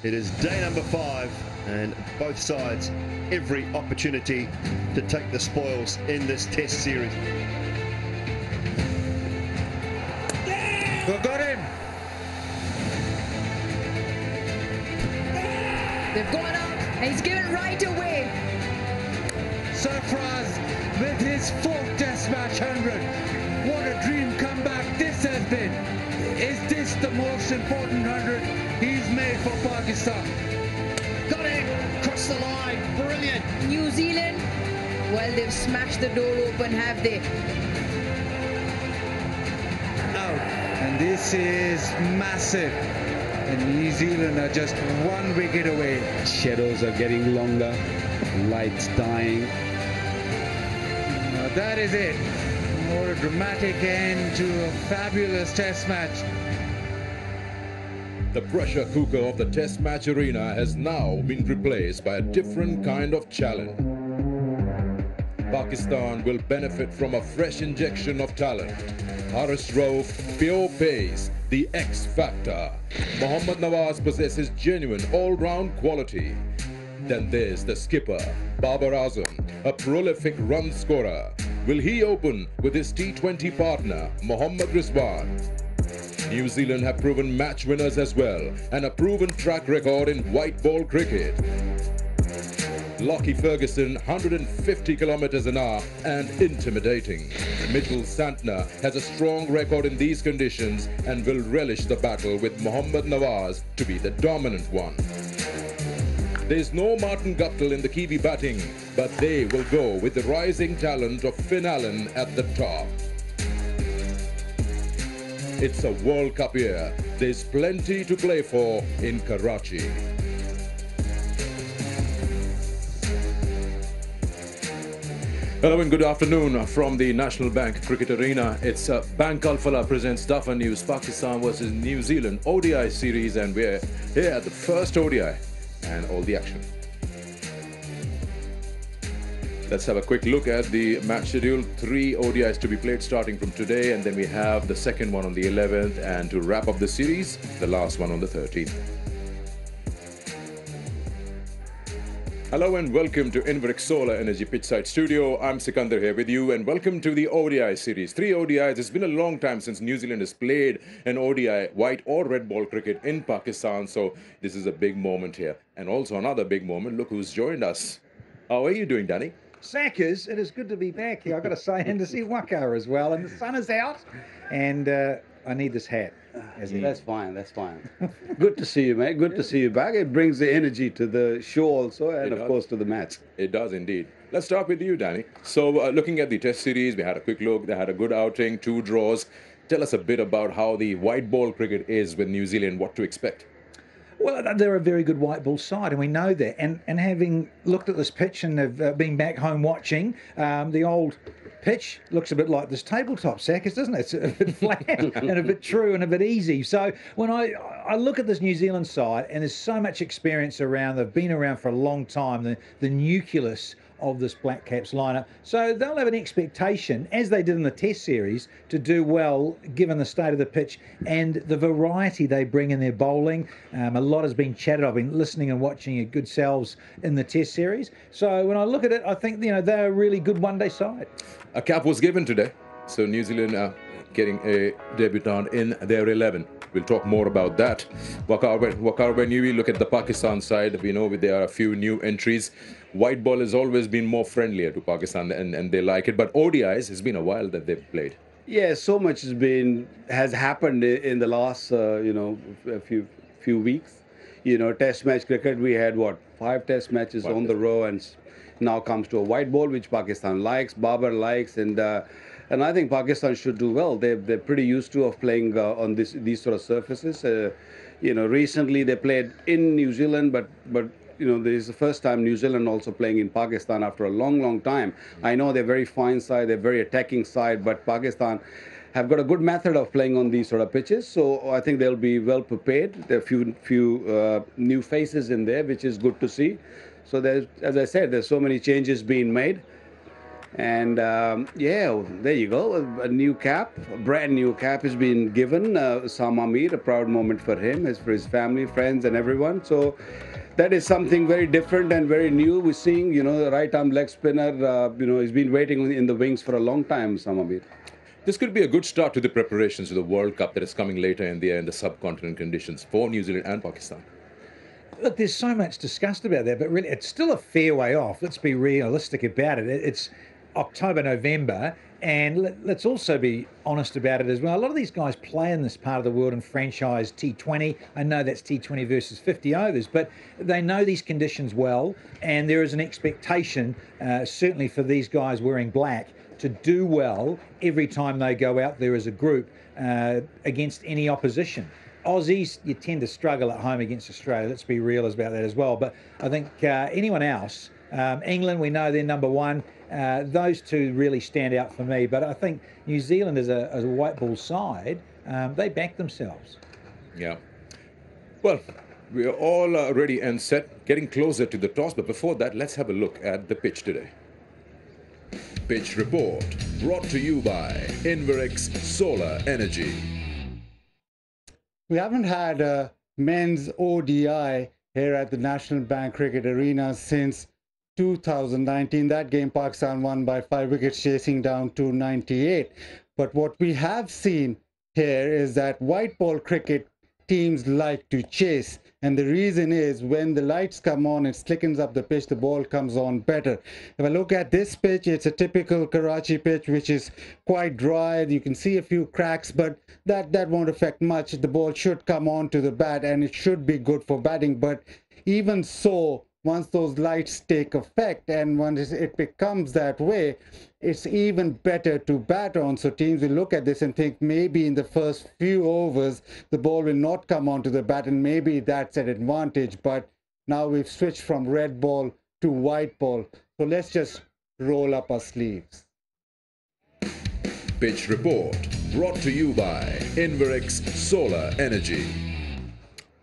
It is day number 5 and both sides every opportunity to take the spoils in this test series. We've got him! They've gone up and he's given right away. Surprise with his 4th Test match 100. What a dream comeback this has been. Is this the most important 100 he's made for Pakistan? Got it! Cross the line! Brilliant! New Zealand, well, they've smashed the door open, have they? Out. And this is massive. And New Zealand are just 1 wicket away. Shadows are getting longer, lights dying. Now that is it. What a dramatic end to a fabulous test match. The pressure cooker of the test match arena has now been replaced by a different kind of challenge. Pakistan will benefit from a fresh injection of talent. Haris Rauf, pure pace, the X factor. Mohammad Nawaz possesses genuine all-round quality. Then there's the skipper, Babar Azam, a prolific run scorer. Will he open with his T20 partner, Mohammad Rizwan? New Zealand have proven match winners as well, and a proven track record in white ball cricket. Lockie Ferguson, 150 kilometers an hour and intimidating. Mitchell Santner has a strong record in these conditions and will relish the battle with Mohammad Nawaz to be the dominant one. There's no Martin Guptill in the Kiwi batting, but they will go with the rising talent of Finn Allen at the top. It's a World Cup year. There's plenty to play for in Karachi. Hello and good afternoon from the National Bank Cricket Arena. It's Bank Alphala presents Dafa News, Pakistan versus New Zealand ODI series, and we're here at the first ODI and all the action. Let's have a quick look at the match schedule. 3 ODIs to be played starting from today, and then we have the second one on the 11th, and to wrap up the series, the last one on the 13th. Hello and welcome to Inveric Solar Energy Pitchside Studio. I'm Sikandar here with you, and welcome to the ODI series. 3 ODIs. It's been a long time since New Zealand has played an ODI, white or red ball cricket in Pakistan, so this is a big moment here. And also another big moment. Look who's joined us. How are you doing, Danny? Sackers, it is good to be back here, I've got to say, and to see Waka as well. And the sun is out, and I need this hat. That's fine, that's fine. Good to see you, mate. Good to see you back. It brings the energy to the show also, and of course to the match. It does indeed. Let's start with you, Danny. So looking at the test series, we had a quick look. They had a good outing, 2 draws. Tell us a bit about how the white ball cricket is with New Zealand, what to expect. Well, they're a very good white ball side, and we know that. And having looked at this pitch and have been back home watching, the old pitch looks a bit like this tabletop, Sackers, doesn't it? It's a bit flat and a bit true and a bit easy. So when I look at this New Zealand side, and there's so much experience around, they've been around for a long time, the nucleus of this Black Caps lineup. So they'll have an expectation, as they did in the Test series, to do well given the state of the pitch and the variety they bring in their bowling. A lot has been chatted. I've been listening and watching your good selves in the Test series. So when I look at it, I think they're a really good one-day side. A cap was given today, so New Zealand are getting a debutant in their 11. We'll talk more about that. Wakar, when you look at the Pakistan side, we know there are a few new entries. White ball has always been more friendlier to Pakistan, and they like it. But ODIs, it's been a while that they've played. Yeah, so much has happened in the last a few weeks. Test match cricket, we had 5 test matches on the row, and now comes to a white ball, which Pakistan likes, Babar likes, and I think Pakistan should do well. They're pretty used to playing on these sort of surfaces. Recently they played in New Zealand, but this is the first time New Zealand also playing in Pakistan after a long time. I know they're very fine side, they're very attacking side, but Pakistan have got a good method of playing on these sort of pitches. So I think they'll be well prepared. There are a few new faces in there, which is good to see. So as I said, there's so many changes being made. And yeah, there you go. A new cap, a brand new cap has been given. Sam Amir, a proud moment for him, as for his family, friends, and everyone. So that is something very different and very new. We're seeing, the right arm leg spinner, he's been waiting in the wings for a long time, Sam Amir. This could be a good start to the preparations to the World Cup that is coming later in the year in the subcontinent conditions for New Zealand and Pakistan. Look, there's so much discussed about that, but really, it's still a fair way off. Let's be realistic about it. It's October, November, and let's also be honest about it as well. A lot of these guys play in this part of the world in franchise T20. I know that's T20 versus 50 overs, but they know these conditions well, and there is an expectation, certainly for these guys wearing black, to do well every time they go out there as a group against any opposition. Aussies, you tend to struggle at home against Australia. Let's be real about that as well. But I think anyone else, England, we know they're number one. Those two really stand out for me. But I think New Zealand as a white ball side, they back themselves. Yeah. Well, we're all ready and set, getting closer to the toss. But before that, let's have a look at the pitch today. Pitch report brought to you by Inverex Solar Energy. We haven't had a men's ODI here at the National Bank Cricket Arena since 2019. That game Pakistan won by 5 wickets, chasing down to 98. But what we have seen here is that white ball cricket teams like to chase, and the reason is when the lights come on, it slickens up the pitch, the ball comes on better. If I look at this pitch, it's a typical Karachi pitch, which is quite dry. You can see a few cracks, but that won't affect much. The ball should come on to the bat, and it should be good for batting. But even so, once those lights take effect and once it becomes that way, it's even better to bat on. So teams will look at this and think maybe in the first few overs the ball will not come onto the bat, and maybe that's an advantage. But now we've switched from red ball to white ball. So let's just roll up our sleeves. Pitch report brought to you by Inverex Solar Energy.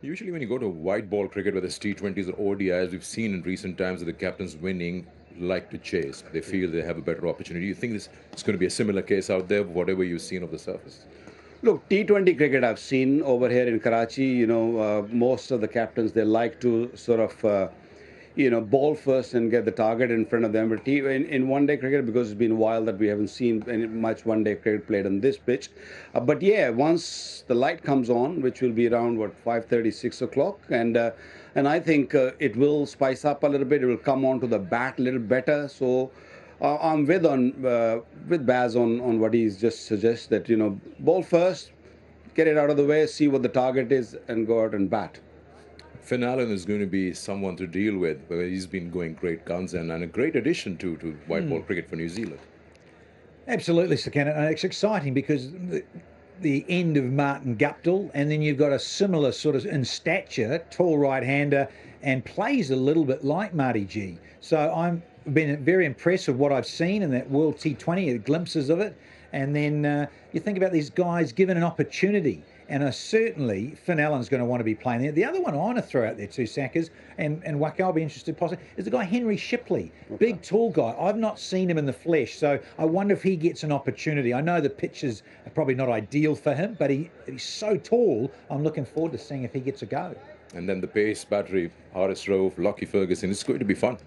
Usually when you go to white ball cricket, whether it's T20s or ODIs, we've seen in recent times that the captains winning like to chase. They feel they have a better opportunity. Do you think this is going to be a similar case out there, whatever you've seen of the surface? Look, T20 cricket I've seen over here in Karachi, most of the captains, they like to sort of, ball first and get the target in front of them. But in one-day cricket, because it's been a while that we haven't seen much one-day cricket played on this pitch. But yeah, once the light comes on, which will be around, 5:30, 6 o'clock, and I think it will spice up a little bit. It will come onto the bat a little better. So I'm with Baz on what he's just suggests, that, ball first, get it out of the way, see what the target is, and go out and bat. Finn Allen is going to be someone to deal with. He's been going great guns and a great addition to white ball cricket for New Zealand. Absolutely, Sir Kenneth. And it's exciting because the end of Martin Guptill, and then you've got a similar sort of in stature, tall right-hander, and plays a little bit like Marty G. So I've been very impressed with what I've seen in that World T20, glimpses of it. And then you think about these guys given an opportunity. And certainly Finn Allen's going to want to be playing there. The other one I want to throw out there too, Sackers, and Waka, I'll be interested possibly, is the guy Henry Shipley. Okay. Big, tall guy. I've not seen him in the flesh, so I wonder if he gets an opportunity. I know the pitches are probably not ideal for him, but he's so tall, I'm looking forward to seeing if he gets a go. And then the pace battery, Horace Rove, Lockie Ferguson, it's going to be fun.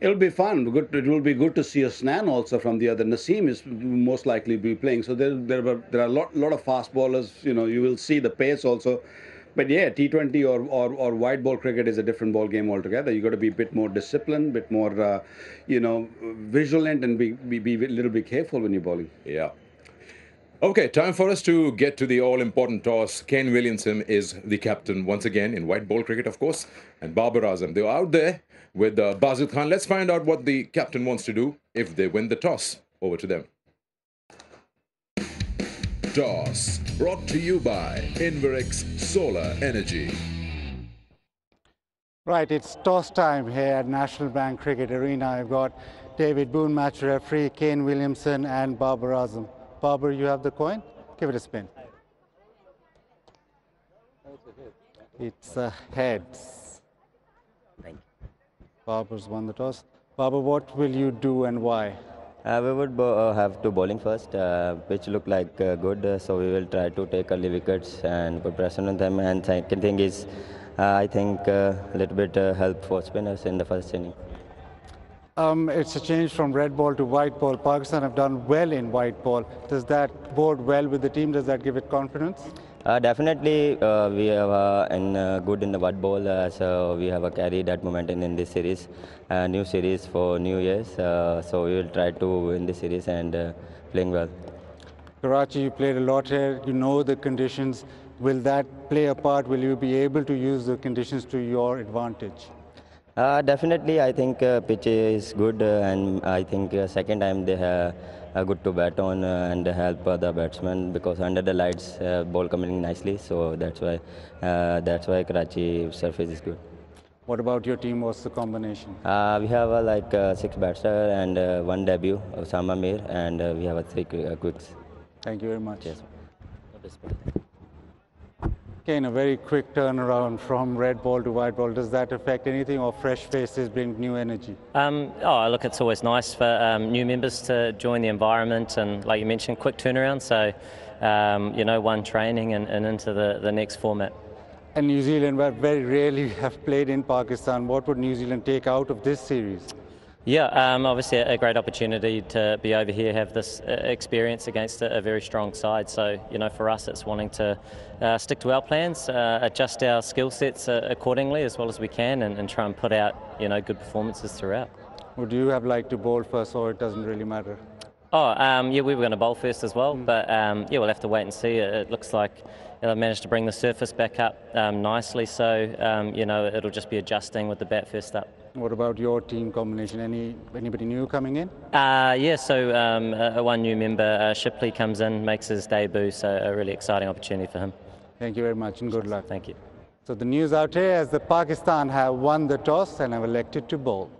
It'll be fun. It will be good to see a Snan also from the other. Naseem is most likely be playing. So there are a lot of fast bowlers. You will see the pace also. But yeah, T20 or white ball cricket is a different ball game altogether. You got to be a bit more disciplined, a bit more, vigilant, and be a little bit careful when you're bowling. Yeah. Okay, time for us to get to the all-important toss. Kane Williamson is the captain once again in white ball cricket, of course, and Babar Azam. They're out there with Basil Khan. Let's find out what the captain wants to do if they win the toss. Over to them. Toss brought to you by Inverex Solar Energy. Right, it's toss time here at National Bank Cricket Arena. I've got David Boone, match referee, Kane Williamson, and Babar Azam. Babar, you have the coin? Give it a spin. It's a heads. Thank you. Babar's won the toss. Babar, what will you do and why? We would have to bowling first, which look like good, so we will try to take early wickets and put pressure on them. And second thing is, I think a little bit help for spinners in the first inning. It's a change from red ball to white ball. Pakistan have done well in white ball. Does that bode well with the team? Does that give it confidence? Definitely, we have good in the white ball, so we have carry that momentum in this series, new series for New Year's. So we will try to win this series and playing well. Karachi, you played a lot here. You know the conditions. Will that play a part? Will you be able to use the conditions to your advantage? Definitely, I think pitch is good, and I think second time they have good to bat on and help the batsman because under the lights, ball coming nicely. So that's why Karachi surface is good. What about your team? What's the combination? We have like 6 batsmen and 1 debut, Osama Mir, and we have 3 quicks. Thank you very much. Yes. Again, a very quick turnaround from red ball to white ball. Does that affect anything, or fresh faces bring new energy? Look, it's always nice for new members to join the environment, and like you mentioned, quick turnaround. So, one training and into the next format. And New Zealand, where very rarely have played in Pakistan, what would New Zealand take out of this series? Yeah, obviously a great opportunity to be over here, have this experience against a very strong side. So, for us, it's wanting to stick to our plans, adjust our skill sets accordingly as well as we can, and try and put out, good performances throughout. Would you have liked to bowl first, or it doesn't really matter? We were going to bowl first as well, but we'll have to wait and see. It looks like I managed to bring the surface back up nicely, so it'll just be adjusting with the bat first up. What about your team combination? Anybody new coming in? One new member, Shipley, comes in, makes his debut, so a really exciting opportunity for him. Thank you very much and good luck. Thank you. So the news out here is that Pakistan have won the toss and have elected to bowl.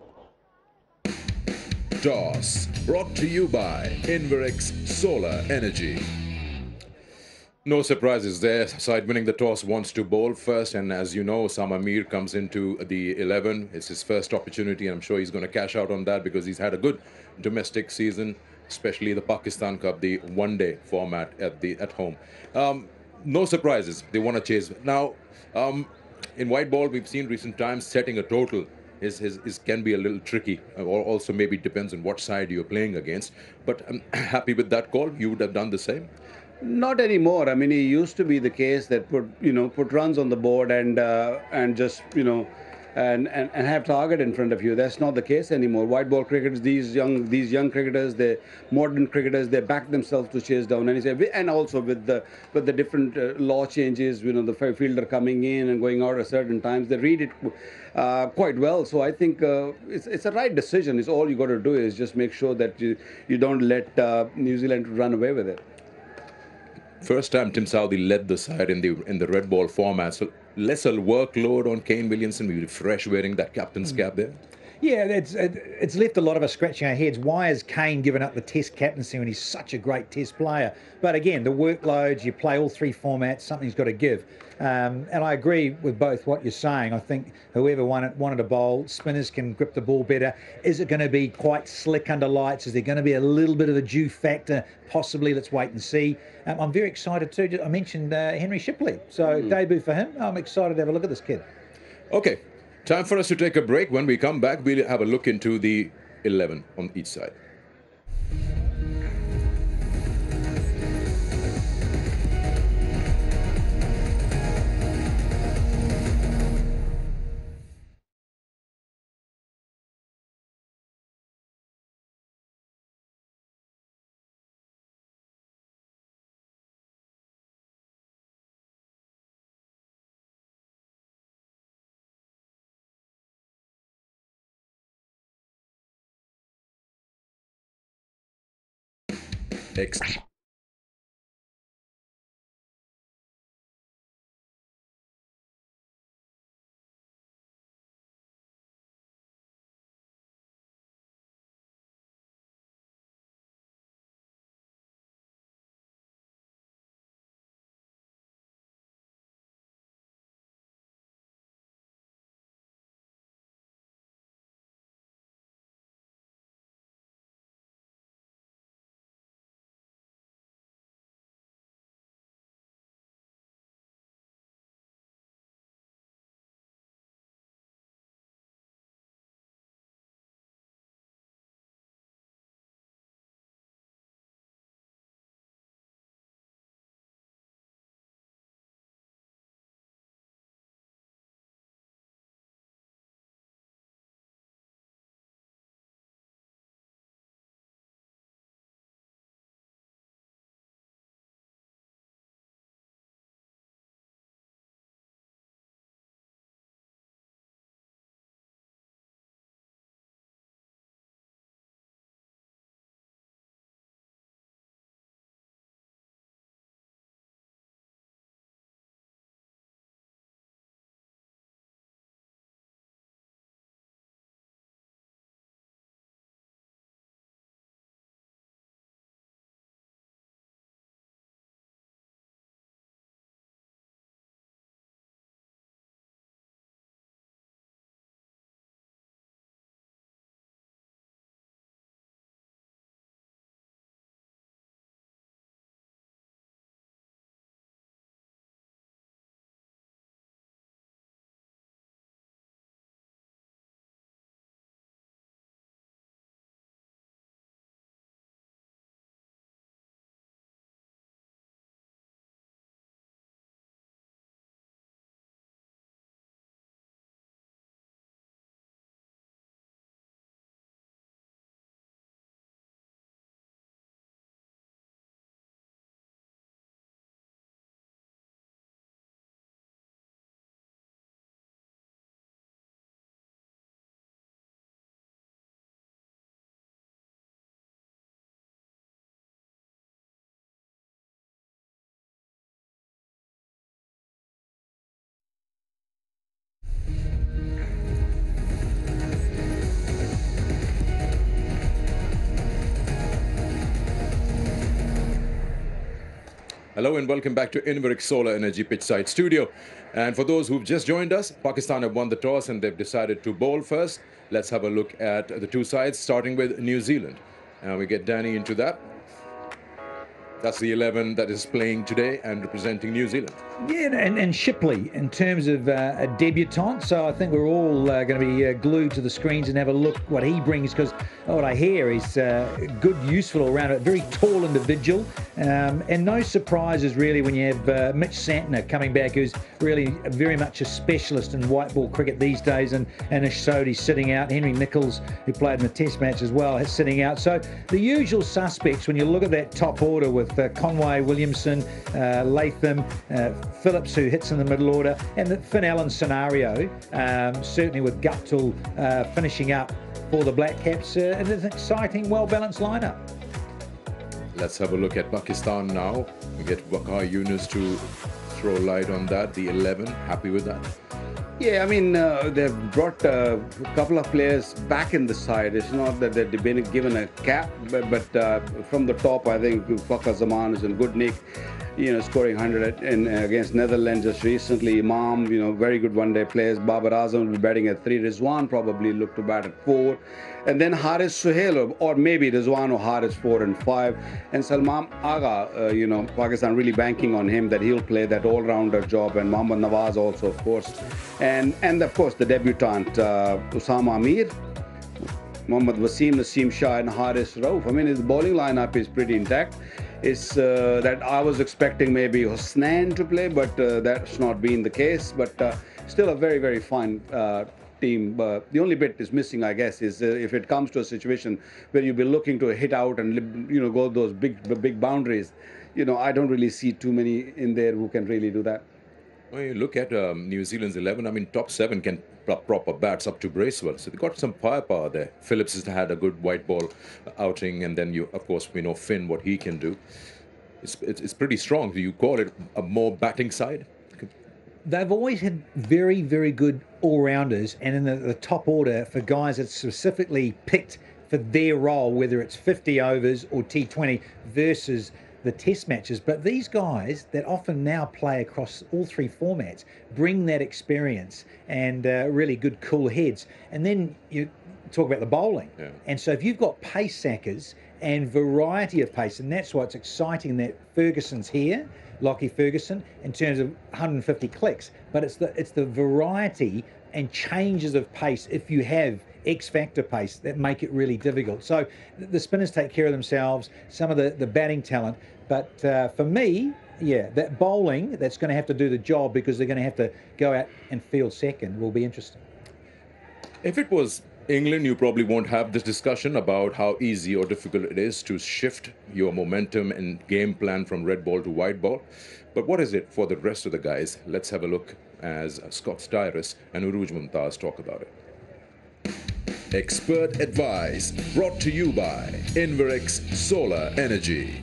Toss brought to you by Inverex Solar Energy. No surprises there. Side winning the toss wants to bowl first, and as you know, Osama Mir comes into the 11. It's his first opportunity, and I'm sure he's going to cash out on that because he's had a good domestic season, especially the Pakistan Cup, the one-day format at home. No surprises. They want to chase. Now, in white ball, we've seen recent times setting a total can be a little tricky, or also maybe depends on what side you're playing against. But I'm happy with that call. You would have done the same. Not anymore. I mean, it used to be the case that put runs on the board and just and have target in front of you. That's not the case anymore. White ball cricketers, these young cricketers, the modern cricketers, they back themselves to chase down. And also with the different law changes, the fielder coming in and going out at certain times, they read it quite well. So I think it's a right decision. It's all you got to do is just make sure that you don't let New Zealand run away with it. First time Tim Southee led the side in the red ball format, so lesser workload on Kane Williamson. We were fresh wearing that captain's cap there. Yeah, it's left a lot of us scratching our heads. Why has Kane given up the Test captaincy when he's such a great Test player? But again, the workloads, you play all 3 formats, something's got to give. And I agree with both what you're saying. I think whoever wanted to bowl, spinners can grip the ball better. Is it going to be quite slick under lights? Is there going to be a little bit of a dew factor? Possibly. Let's wait and see. I'm very excited too. I mentioned Henry Shipley. So debut for him. I'm excited to have a look at this kid. Okay. Time for us to take a break. When we come back, we'll have a look into the 11 on each side. Hello and welcome back to Inveric Solar Energy Pitchside Studio. And for those who've just joined us, Pakistan have won the toss and they've decided to bowl first. Let's have a look at the two sides, starting with New Zealand. And we get Danny into that. That's the 11 that is playing today and representing New Zealand. Yeah, and Shipley in terms of a debutant. So I think we're all going to be glued to the screens and have a look what he brings, because what I hear is good, useful all around. A very tall individual, and no surprises really when you have Mitch Santner coming back, who's really very much a specialist in white ball cricket these days, and Anish Sodhi sitting out. Henry Nichols, who played in the Test match as well, is sitting out. So the usual suspects when you look at that top order with Conway, Williamson, Latham, Phillips, who hits in the middle order, and the Finn Allen scenario, certainly with Guptill finishing up for the Black Caps. It is an exciting, well-balanced lineup. Let's have a look at Pakistan now. We get Waqar Yunus to throw light on that, the 11. Happy with that? Yeah, I mean, they've brought a couple of players back in the side. It's not that they've been given a cap, but from the top, I think Fakhar Zaman is in good nick. Scoring 100 against Netherlands just recently. Imam, very good one-day players. Babar Azam will be batting at 3. Rizwan probably look to bat at 4. And then Haris Suhail, or maybe Rizwan or Haris 4 and 5. And Salman Agha, Pakistan really banking on him that he'll play that all-rounder job. And Mohammad Nawaz also, of course. And of course, the debutant, Usama Amir, Mohammad Wasim, Naseem Shah, and Haris Rauf. I mean, his bowling lineup is pretty intact. It's that I was expecting maybe Hosnain to play, but that's not been the case. But still a very, very fine team. The only bit is missing, I guess, is if it comes to a situation where you'll be looking to hit out and go those big boundaries. I don't really see too many in there who can really do that. When you look at New Zealand's 11, I mean, top 7 can proper bats up to Bracewell. So they've got some firepower there. Phillips has had a good white ball outing, and then of course, we know Finn, what he can do. It's pretty strong. Do you call it a more batting side? They've always had very, very good all-rounders, and in the top order for guys that specifically picked for their role, whether it's 50 overs or T20 versus the test matches. But these guys that often now play across all 3 formats bring that experience and really good cool heads. And then you talk about the bowling. Yeah. And so if you've got pace sackers and variety of pace, and that's what's exciting that Ferguson's here, Lockie Ferguson, in terms of 150 clicks. But it's the variety and changes of pace if you have X-factor pace that make it really difficult. So the spinners take care of themselves, some of the batting talent. But for me, yeah, that bowling, that's going to have to do the job, because they're going to have to go out and field second. Will be interesting. If it was England, you probably won't have this discussion about how easy or difficult it is to shift your momentum and game plan from red ball to white ball. But what is it for the rest of the guys? Let's have a look as Scott Styrus and Uruj Mumtaz talk about it. Expert advice brought to you by Inverix Solar Energy.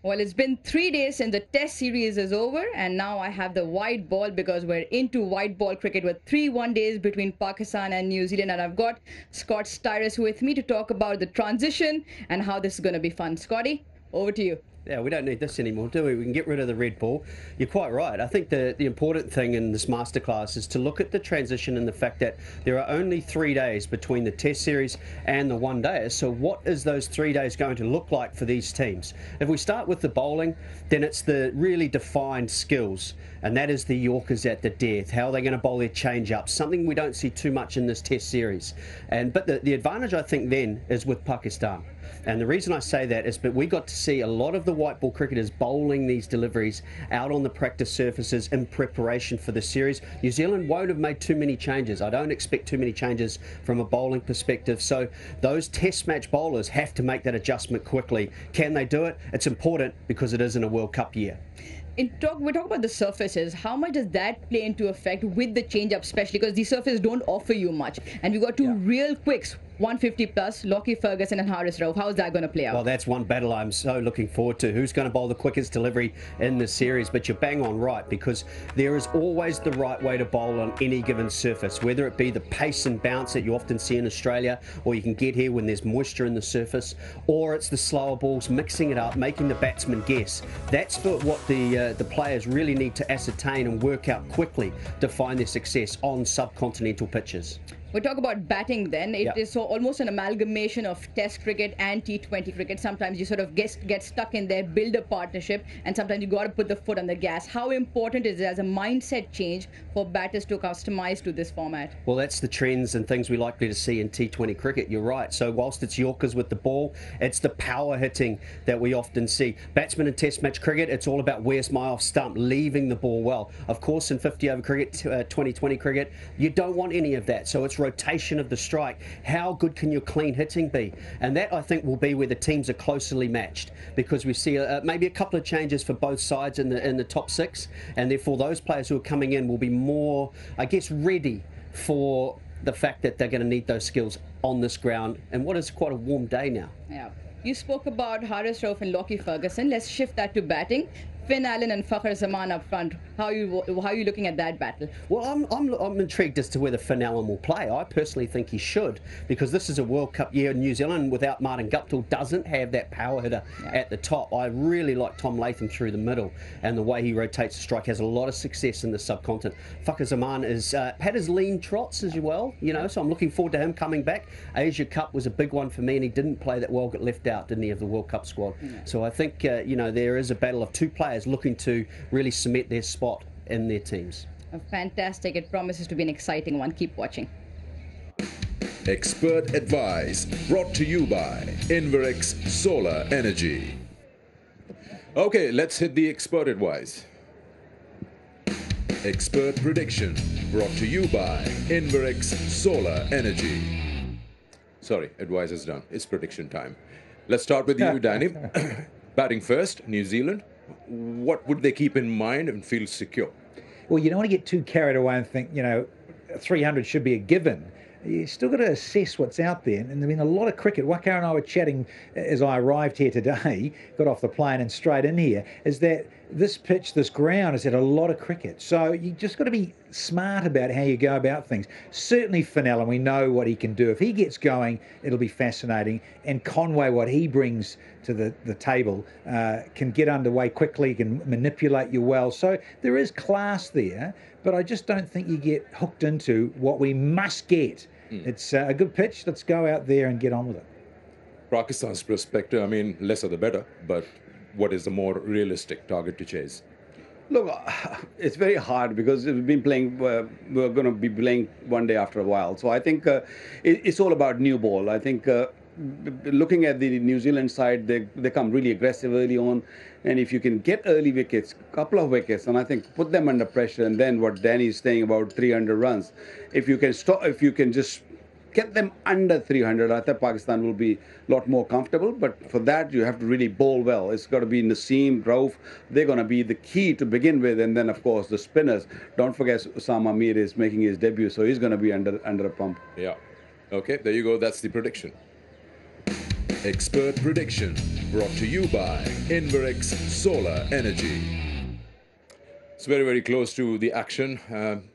Well, it's been 3 days since the test series is over, and now I have the white ball, because we're into white ball cricket with 3 one-days between Pakistan and New Zealand. And I've got Scott Styrus with me to talk about the transition and how this is going to be fun. Scotty, over to you. Yeah, we don't need this anymore, do we? We can get rid of the red ball. You're quite right. I think the important thing in this masterclass is to look at the transition and the fact that there are only 3 days between the test series and the one-day. So what is those 3 days going to look like for these teams? If we start with the bowling, then it's the really defined skills, and that is the Yorkers at the death. How are they going to bowl their change-ups? Something we don't see too much in this test series. But the advantage, I think, then is with Pakistan. And the reason I say that is that we got to see a lot of the white ball cricketers bowling these deliveries out on the practice surfaces in preparation for the series. New Zealand won't have made too many changes. I don't expect too many changes from a bowling perspective. So those test match bowlers have to make that adjustment quickly. Can they do it? It's important because it is in a World Cup year. We talk about the surfaces. How much does that play into effect with the change-up, especially because the surfaces don't offer you much, and we got 2 real quicks. 150 plus, Lockie Ferguson and Harris Rauf. How's that going to play out? Well, that's one battle I'm so looking forward to. Who's going to bowl the quickest delivery in this series? But you're bang on right, because there is always the right way to bowl on any given surface, whether it be the pace and bounce that you often see in Australia, or you can get here when there's moisture in the surface, or it's the slower balls, mixing it up, making the batsman guess. That's what the players really need to ascertain and work out quickly to find their success on subcontinental pitches. We talk about batting then. It is so almost an amalgamation of Test cricket and T20 cricket. Sometimes you sort of get stuck in there, build a partnership, and sometimes you got to put the foot on the gas. How important is it as a mindset change for batters to customize to this format? Well, that's the trends and things we're likely to see in T20 cricket. You're right. So whilst it's Yorkers with the ball, it's the power hitting that we often see. Batsmen in Test match cricket, it's all about where's my off stump, leaving the ball well. Of course, in 50 over cricket, 2020 cricket, you don't want any of that. So it's rotation of the strike. How good can your clean hitting be? And that, I think, will be where the teams are closely matched, because we see maybe a couple of changes for both sides in the top six, and therefore those players who are coming in will be more, I guess, ready for the fact that they're going to need those skills on this ground, and what is quite a warm day now. Yeah. You spoke about Harris Rauf and Lockie Ferguson. Let's shift that to batting. Finn Allen and Fakhar Zaman up front. How are you looking at that battle? Well, I'm intrigued as to whether Finn Allen will play. I personally think he should, because this is a World Cup year. New Zealand without Martin Guptill doesn't have that power hitter at the top. I really like Tom Latham through the middle, and the way he rotates the strike, has a lot of success in the subcontinent. Fakhar Zaman has had his lean trots as well, so I'm looking forward to him coming back. Asia Cup was a big one for me, and he didn't play that well, got left out, didn't he, of the World Cup squad. So I think, there is a battle of two players looking to really cement their spot in their teams. Fantastic. It promises to be an exciting one. Keep watching. Expert advice brought to you by Inverex Solar Energy. Okay, let's hit the expert advice. Expert prediction brought to you by Inverex Solar Energy. Sorry, advice is done. It's prediction time. Let's start with you, Danny. Batting first, New Zealand. What would they keep in mind and feel secure? Well, you don't want to get too carried away and think, 300 should be a given. You still got to assess what's out there. And there's been a lot of cricket. Waka and I were chatting as I arrived here today, got off the plane and straight in here, is that this pitch, this ground has had a lot of cricket. So you just got to be smart about how you go about things. Certainly Finn Allen, we know what he can do. If he gets going, it'll be fascinating. And Conway, what he brings to the table, can get underway quickly, can manipulate you well. So there is class there, but I just don't think you get hooked into what we must get. It's a good pitch. Let's go out there and get on with it. Pakistan's perspective, lesser the better, but what is the more realistic target to chase? Look, it's very hard because we've been playing, we're going to be playing one day after a while. So I think it's all about new ball. I think looking at the New Zealand side, they come really aggressive early on. And if you can get early wickets, couple of wickets, and I think put them under pressure, and then what Danny's saying about 300 runs, if you can just get them under 300, I think Pakistan will be a lot more comfortable. But for that, you have to really bowl well. It's got to be Naseem, Rauf. They're going to be the key to begin with. And then, of course, the spinners. Don't forget Osama Mir is making his debut, so he's going to be under a pump. Yeah. Okay, there you go. That's the prediction. Expert prediction brought to you by Inverex Solar Energy. It's very, very close to the action.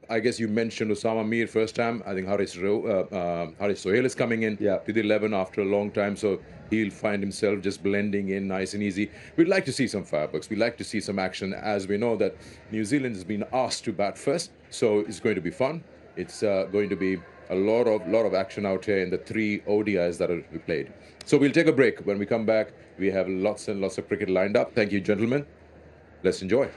I guess you mentioned Osama Mir first time. I think Haris Sohail is coming in to the 11 after a long time, so he'll find himself just blending in nice and easy. We'd like to see some fireworks. We'd like to see some action, as we know that New Zealand has been asked to bat first, so it's going to be fun. It's going to be a lot of action out here in the 3 ODIs that will be played. So we'll take a break. When we come back, we have lots and lots of cricket lined up. Thank you, gentlemen. Let's enjoy.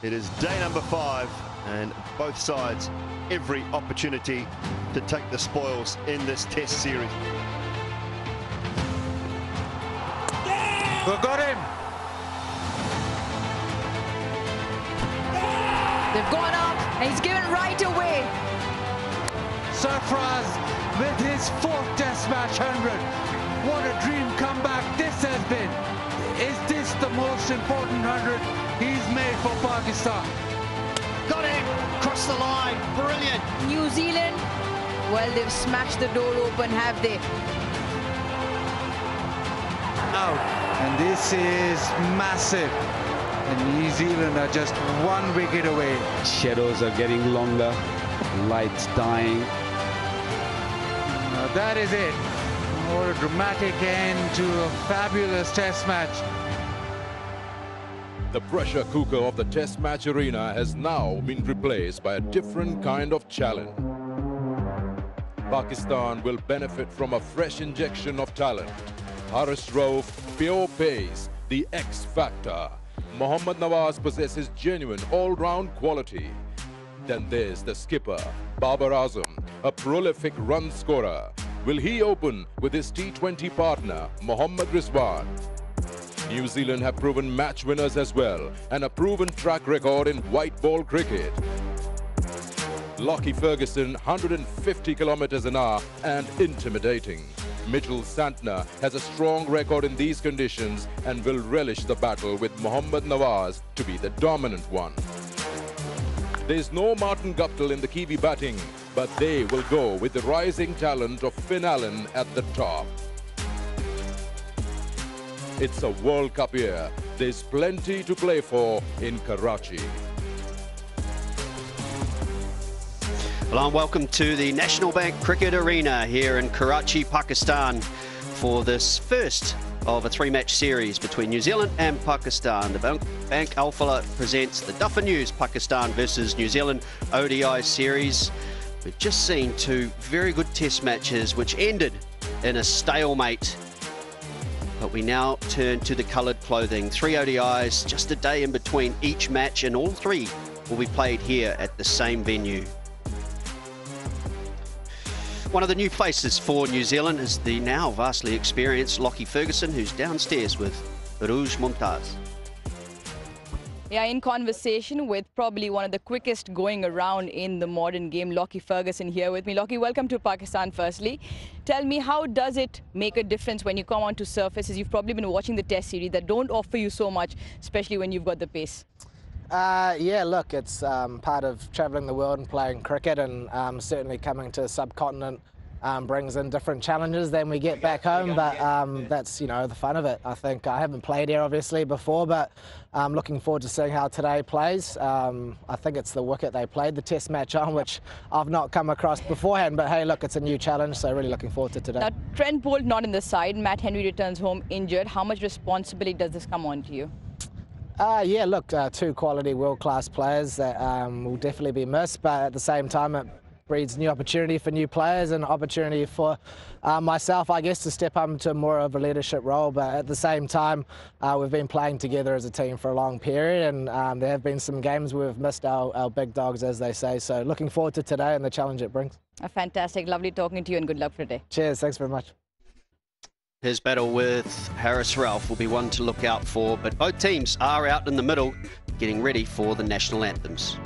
It is day number 5, and both sides every opportunity to take the spoils in this test series. We've got him. They've gone up, and he's given right away. Sarfraz with his 4th Test match 100. What a dream comeback this has been. Is this the most important 100 he's made for Pakistan? Got him. Cross the line. Brilliant. New Zealand, well, they've smashed the door open, have they? Out. And this is massive. And New Zealand are just 1 wicket away. Shadows are getting longer, lights dying. Now that is it. What a dramatic end to a fabulous test match. The pressure cooker of the test match arena has now been replaced by a different kind of challenge. Pakistan will benefit from a fresh injection of talent. Haris Rauf, pure pace, the X factor. Mohammad Nawaz possesses genuine all-round quality. Then there's the skipper, Babar Azam, a prolific run scorer. Will he open with his T20 partner, Mohammad Rizwan? New Zealand have proven match winners as well, and a proven track record in white ball cricket. Lockie Ferguson, 150 kilometers an hour and intimidating. Mitchell Santner has a strong record in these conditions and will relish the battle with Mohammad Nawaz to be the dominant one. There's no Martin Guptill in the Kiwi batting, but they will go with the rising talent of Finn Allen at the top. It's a World Cup year. There's plenty to play for in Karachi. Hello and welcome to the National Bank Cricket Arena here in Karachi, Pakistan for this first of a 3-match series between New Zealand and Pakistan. The Bank Alpha presents the Duffer News Pakistan versus New Zealand ODI series. We've just seen 2 very good test matches which ended in a stalemate. But we now turn to the coloured clothing. 3 ODIs, just a day in between each match, and all 3 will be played here at the same venue. One of the new faces for New Zealand is the now vastly experienced Lockie Ferguson, who's downstairs with Rouge Mumtaz. Yeah, in conversation with probably one of the quickest going around in the modern game, Lockie Ferguson here with me. Lockie, welcome to Pakistan firstly. Tell me, how does it make a difference when you come onto surfaces? You've probably been watching the test series that don't offer you so much, especially when you've got the pace. Yeah, look, it's part of travelling the world and playing cricket, and certainly coming to a subcontinent brings in different challenges than we get back home, but that's, you know, the fun of it. I think I haven't played here obviously before, but I'm looking forward to seeing how today plays. I think it's the wicket they played the test match on, which I've not come across beforehand, but hey, look, it's a new challenge, so really looking forward to today. Now, Trent Bolt not in the side, Matt Henry returns home injured. How much responsibility does this come on to you? Yeah, look, 2 quality world-class players that will definitely be missed, but at the same time it breeds new opportunity for new players and opportunity for myself, I guess, to step up into more of a leadership role. But at the same time, we've been playing together as a team for a long period, and there have been some games where we've missed our big dogs, as they say. So looking forward to today and the challenge it brings. Fantastic, lovely talking to you, and good luck for today. Cheers, thanks very much. His battle with Haris Rauf will be one to look out for, but both teams are out in the middle getting ready for the national anthems.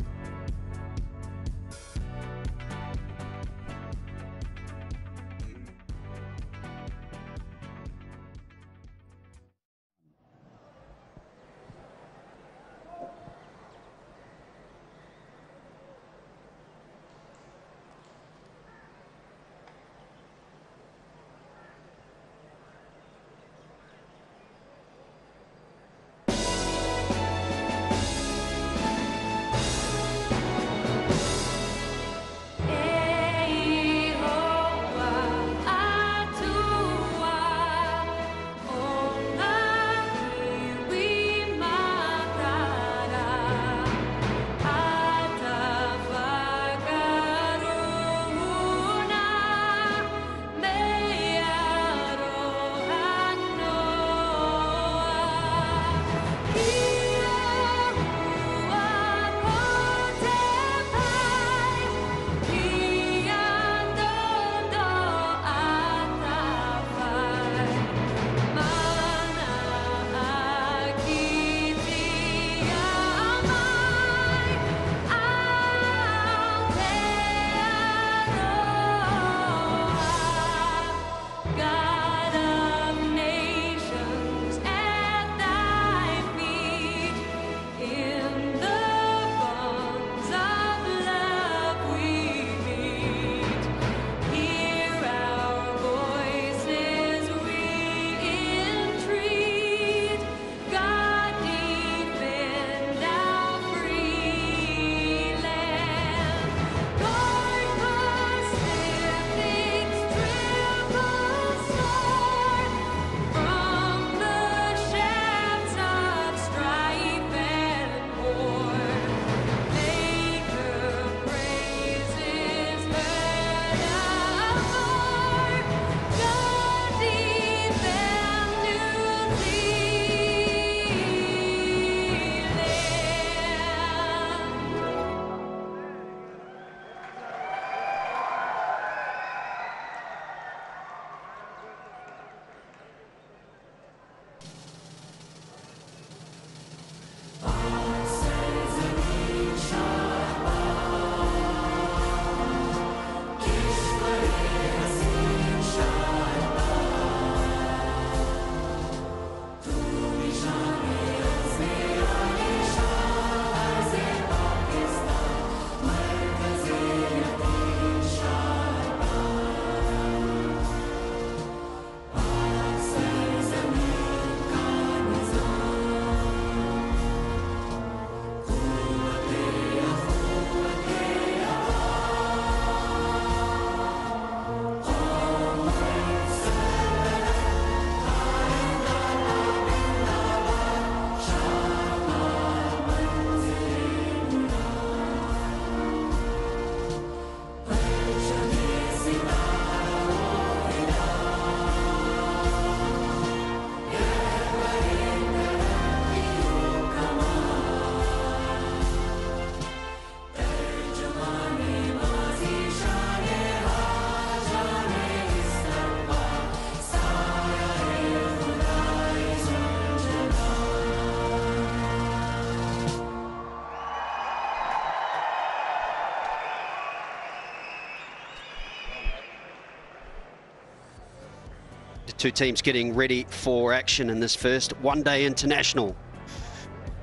Two teams getting ready for action in this first one-day international.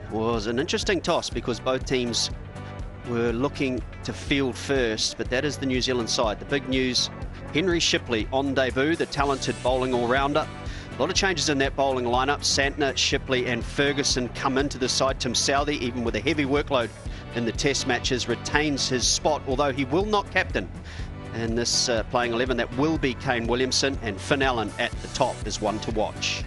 It was an interesting toss because both teams were looking to field first, but that is the New Zealand side. The big news, Henry Shipley on debut, the talented bowling all-rounder. A lot of changes in that bowling lineup. Santner, Shipley and Ferguson come into the side. Tim Southee, even with a heavy workload in the test matches, retains his spot, although he will not captain. And this playing 11, that will be Kane Williamson, and Finn Allen at the top is one to watch.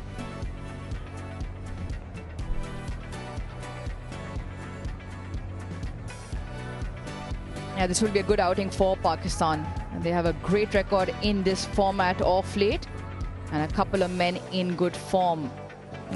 Yeah, this will be a good outing for Pakistan. And they have a great record in this format of late, and a couple of men in good form.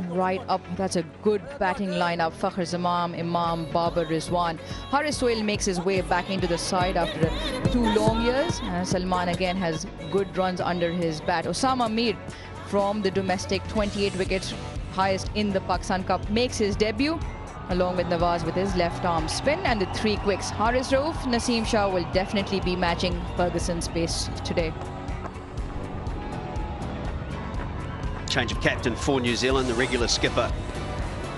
Right up, that's a good batting lineup. Fakhr Zaman, Imam, Babar, Rizwan. Haris Sohail makes his way back into the side after 2 long years. Salman again has good runs under his bat. Osama Mir from the domestic, 28 wickets, highest in the Pakistan Cup, makes his debut along with Nawaz with his left arm spin and the 3 quicks. Haris Rauf, Naseem Shah will definitely be matching Ferguson's pace today. Change of captain for New Zealand. The regular skipper,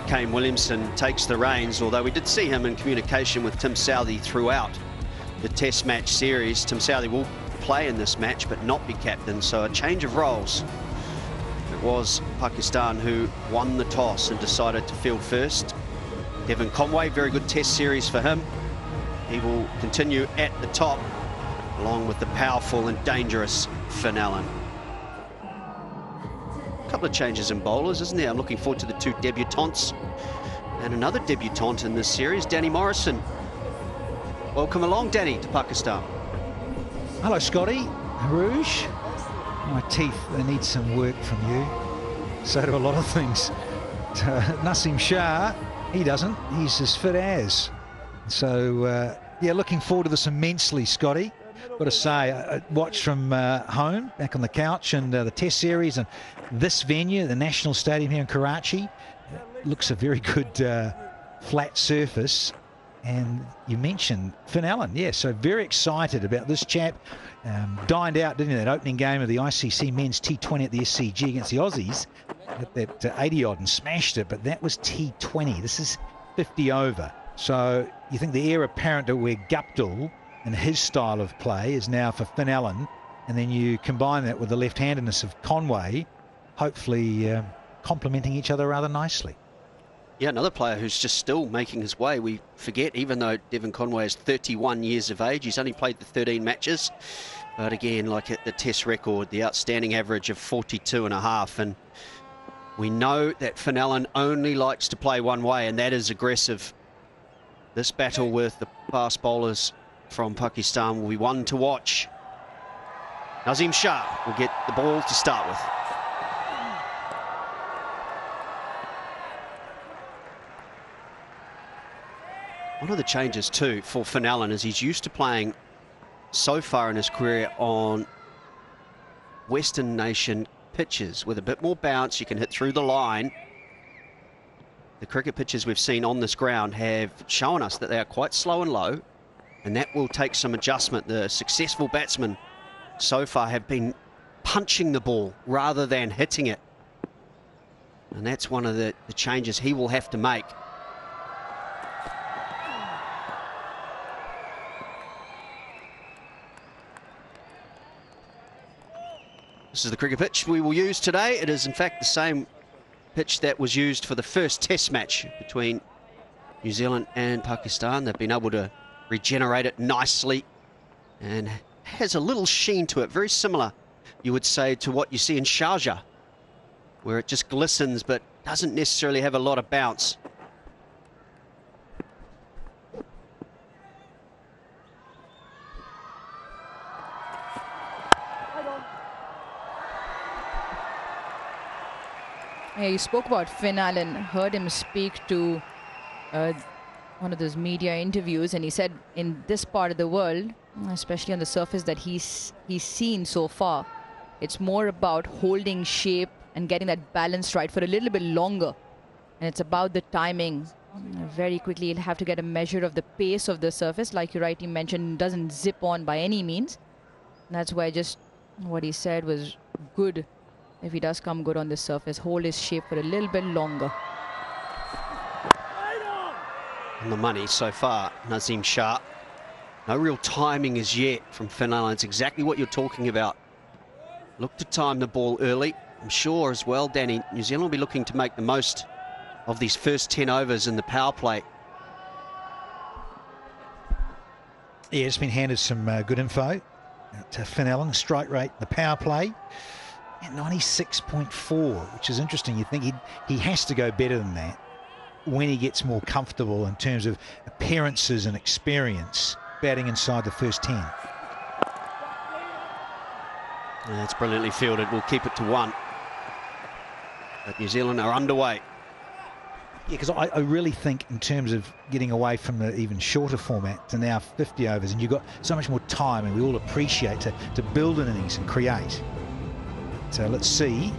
Kane Williamson, takes the reins, although we did see him in communication with Tim Southee throughout the test match series. Tim Southee will play in this match but not be captain, so a change of roles. It was Pakistan who won the toss and decided to field first. Devon Conway, very good test series for him. He will continue at the top along with the powerful and dangerous Finn Allen. Couple of changes in bowlers, isn't there? I'm looking forward to the 2 debutantes and another debutant in this series, Danny Morrison. Welcome along, Danny, to Pakistan. Hello, Scotty. Rouge. My teeth, they need some work from you. So do a lot of things. Naseem Shah, he doesn't. He's as fit as. So, yeah, looking forward to this immensely, Scotty. Got to say, I watched from home, back on the couch, and the test series, and this venue, the National Stadium here in Karachi, looks a very good flat surface. And you mentioned Finn Allen, yeah, so very excited about this chap. Dined out, didn't he, that opening game of the ICC Men's T20 at the SCG against the Aussies, at that 80-odd and smashed it, but that was T20. This is 50 over. So you think the heir apparent to where Guptill and his style of play is now for Finn Allen, and then you combine that with the left-handedness of Conway, hopefully complementing each other rather nicely. Yeah, another player who's just still making his way. We forget, even though Devon Conway is 31 years of age, he's only played the 13 matches. But again, like at the test record, the outstanding average of 42.5. And we know that Finn Allen only likes to play one way, and that is aggressive. This battle with the fast bowlers from Pakistan will be one to watch. Naseem Shah will get the ball to start with. One of the changes too for Finn Allen is he's used to playing so far in his career on Western nation pitches with a bit more bounce. You can hit through the line. The cricket pitches we've seen on this ground have shown us that they are quite slow and low, and that will take some adjustment. The successful batsmen so far have been punching the ball rather than hitting it, and that's one of the changes he will have to make. This is the cricket pitch we will use today. It is in fact the same pitch that was used for the first test match between New Zealand and Pakistan. They've been able to regenerate it nicely and has a little sheen to it, very similar, you would say, to what you see in Sharjah, where it just glistens but doesn't necessarily have a lot of bounce. Yeah, you spoke about Finn Allen, heard him speak to one of those media interviews, and he said in this part of the world, especially on the surface that he's seen so far, it's more about holding shape and getting that balance right for a little bit longer. And it's about the timing. Very quickly, he'll have to get a measure of the pace of the surface. Like you rightly mentioned, doesn't zip on by any means. And that's why just what he said was good if he does come good on this surface, hold his shape for a little bit longer. On the money so far, Nazim Shah. No real timing as yet from Finn Allen. It's exactly what you're talking about. Look to time the ball early. I'm sure as well, Danny, New Zealand will be looking to make the most of these first 10 overs in the power play. Yeah, it's been handed some good info to Finn Allen. Strike rate, the power play, at 96.4, which is interesting. You think he has to go better than that when he gets more comfortable in terms of appearances and experience batting inside the first 10. That's brilliantly fielded. We'll keep it to 1. But New Zealand are underway. Yeah, because I really think in terms of getting away from the even shorter format to now 50 overs, and you've got so much more time, and we all appreciate to build an innings and create. So let's see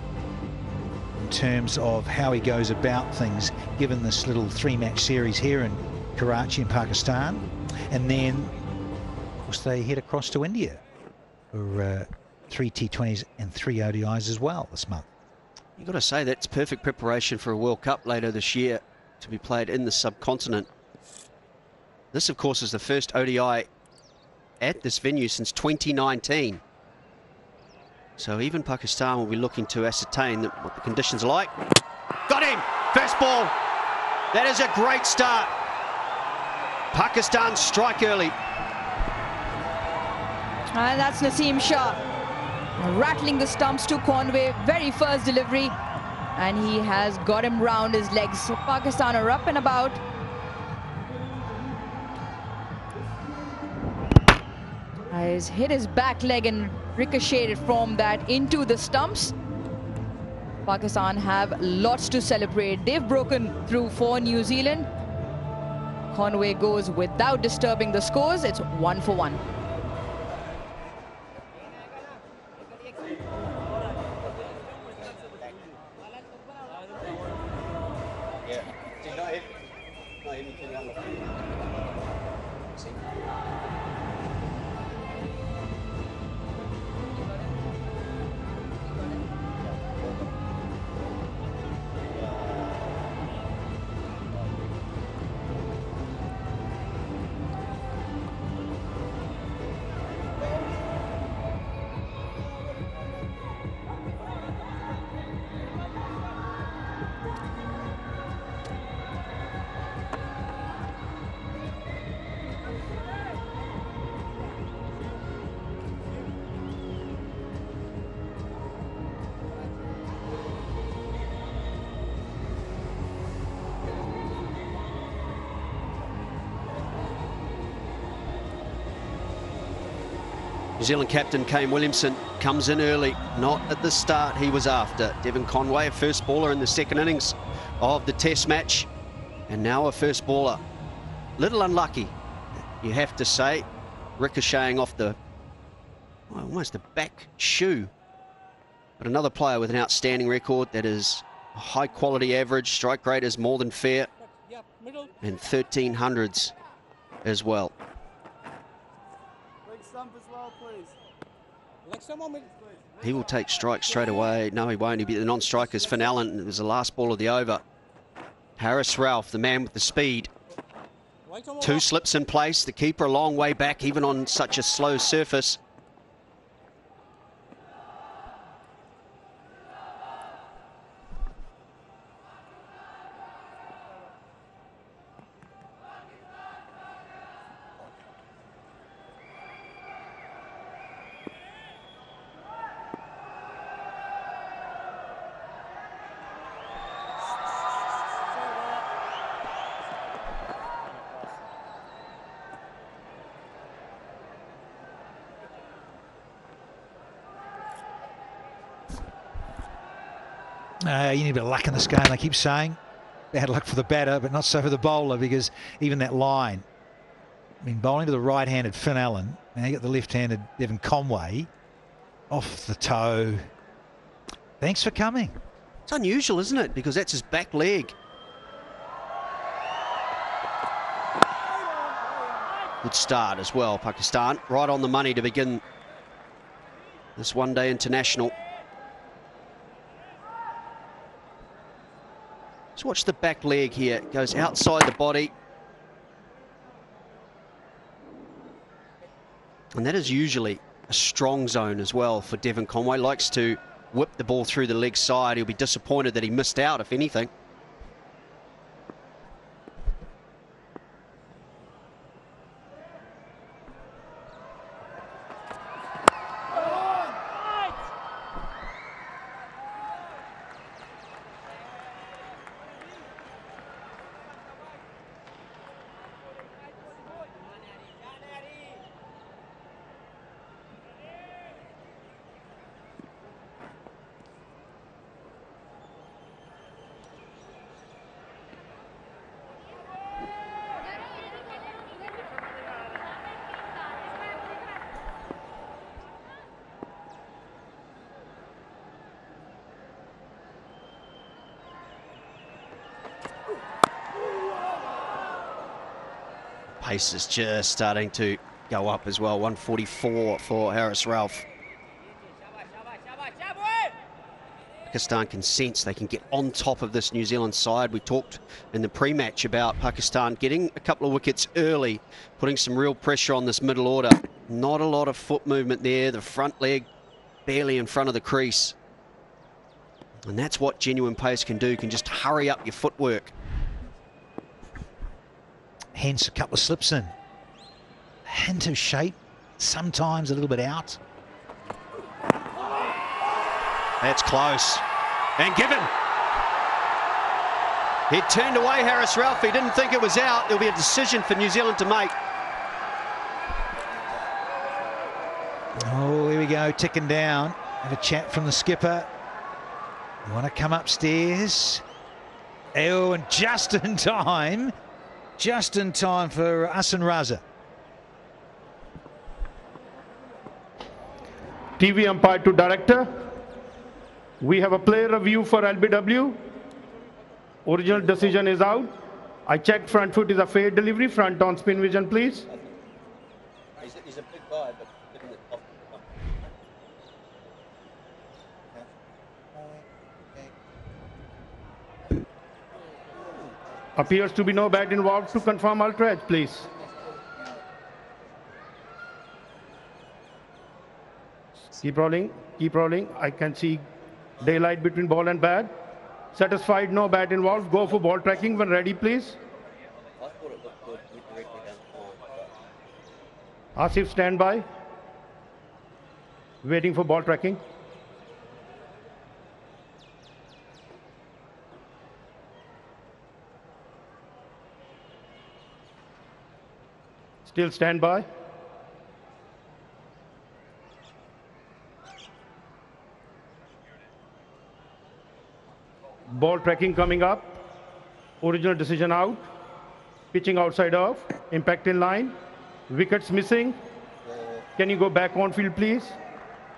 in terms of how he goes about things, given this little 3-match series here in Karachi in Pakistan. And then, of course, they head across to India for 3 T20s and 3 ODIs as well this month. You've got to say that's perfect preparation for a World Cup later this year to be played in the subcontinent. This, of course, is the first ODI at this venue since 2019. So even Pakistan will be looking to ascertain what the conditions are like. Got him! First ball! That is a great start. Pakistan strike early. And that's Naseem Shah. Rattling the stumps to Conway, very first delivery, and he has got him round his legs. So Pakistan are up and about. He's hit his back leg and ricocheted from that into the stumps. Pakistan have lots to celebrate. They've broken through for New Zealand. Conway goes without disturbing the scores. It's 1 for 1. New Zealand captain Kane Williamson comes in early, not at the start he was after. Devon Conway, a first baller in the second innings of the Test match, and now a first baller. Little unlucky, you have to say, ricocheting off the, well, almost the back shoe. But another player with an outstanding record, that is a high quality average, strike rate is more than fair, and 1300s as well. He will take strikes straight away. No, he won't. He'll be the non-strikers. Finn Allen, it was the last ball of the over. Harris Ralph, the man with the speed. 2 slips in place. The keeper a long way back, even on such a slow surface. You need a bit of luck in this game, they keep saying. Bad luck for the batter, but not so for the bowler, because even that line, I mean, bowling to the right-handed Finn Allen, now you got the left-handed Devon Conway, off the toe. Thanks for coming. It's unusual, isn't it? Because that's his back leg. Good start as well, Pakistan. Right on the money to begin this one-day international. watch the back leg here. It goes outside the body. And that is usually a strong zone as well for Devon Conway. Likes to whip the ball through the leg side. He'll be disappointed that he missed out, if anything. Pace is just starting to go up as well. 144 for Harris Ralph. Pakistan can sense they can get on top of this New Zealand side. We talked in the pre-match about Pakistan getting a couple of wickets early, putting some real pressure on this middle order. Not a lot of foot movement there. The front leg barely in front of the crease. And that's what genuine pace can do, can just hurry up your footwork. Hence a couple of slips in. Hint of shape, sometimes a little bit out. That's close. And given. He turned away Harris Ralph. He didn't think it was out. There'll be a decision for New Zealand to make. Oh, here we go, ticking down. Have a chat from the skipper. You want to come upstairs? Oh, and just in time. Just in time for Hassan Raza. TV umpire to director. We have a player review for LBW. Original decision is out. I checked front foot is a fair delivery. Front on spin vision, please. He's a big guy, but given the top. Appears to be no bat involved. To confirm ultra edge, please. Keep rolling, keep rolling. I can see daylight between ball and bat. Satisfied, no bat involved. Go for ball tracking when ready, please. Asif, stand by. Waiting for ball tracking. Still stand by. Ball tracking coming up. Original decision out. Pitching outside off. Impact in line. Wickets missing. Can you go back on field, please?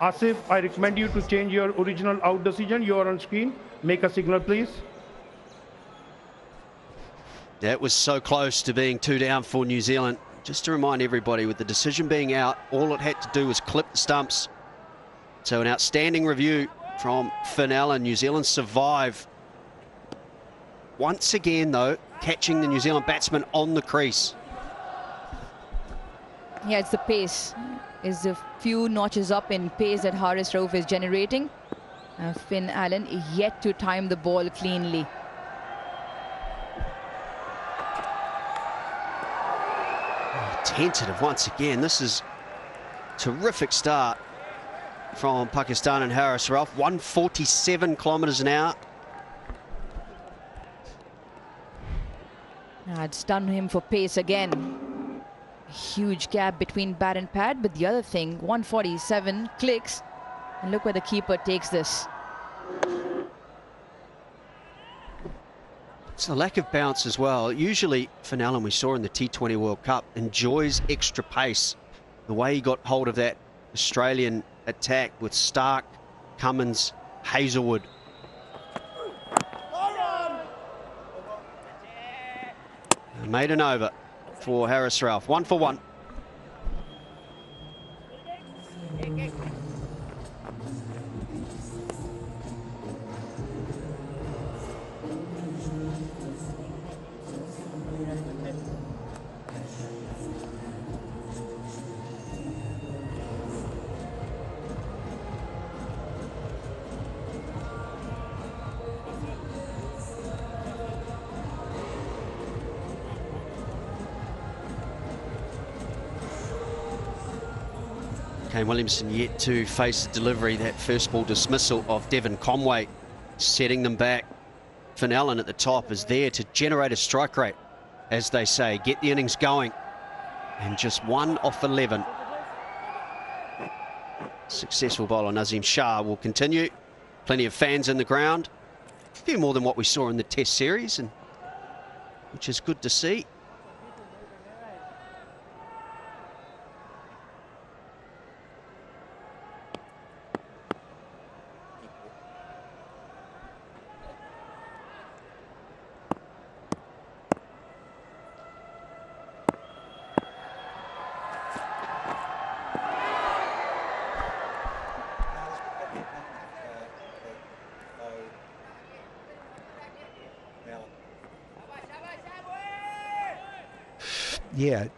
Asif, I recommend you to change your original out decision. You are on screen. Make a signal, please. That was so close to being 2 down for New Zealand. Just to remind everybody, with the decision being out, all it had to do was clip the stumps. So an outstanding review from Finn Allen. New Zealand survive. Once again, though, catching the New Zealand batsman on the crease. Yeah, it's the pace. It's a few notches up in pace that Harris Ralph is generating. Finn Allen yet to time the ball cleanly. Tentative once again. This is a terrific start from Pakistan and Harris Ralph. 147 kilometres an hour. It's done him for pace again. Huge gap between bat and pad, but the other thing, 147 clicks, and look where the keeper takes this. It's a lack of bounce as well. Usually, Finn Allen, we saw in the T20 World Cup, enjoys extra pace. The way he got hold of that Australian attack with Stark, Cummins, Hazelwood. Made an over for Harris Ralph. 1 for 1. Kane Williamson yet to face the delivery. That first ball dismissal of Devon Conway, setting them back. Finn Allen at the top is there to generate a strike rate, as they say, get the innings going. And just 1 off 11. Successful bowler Nazim Shah will continue. Plenty of fans in the ground. A few more than what we saw in the Test series, and which is good to see. Yeah,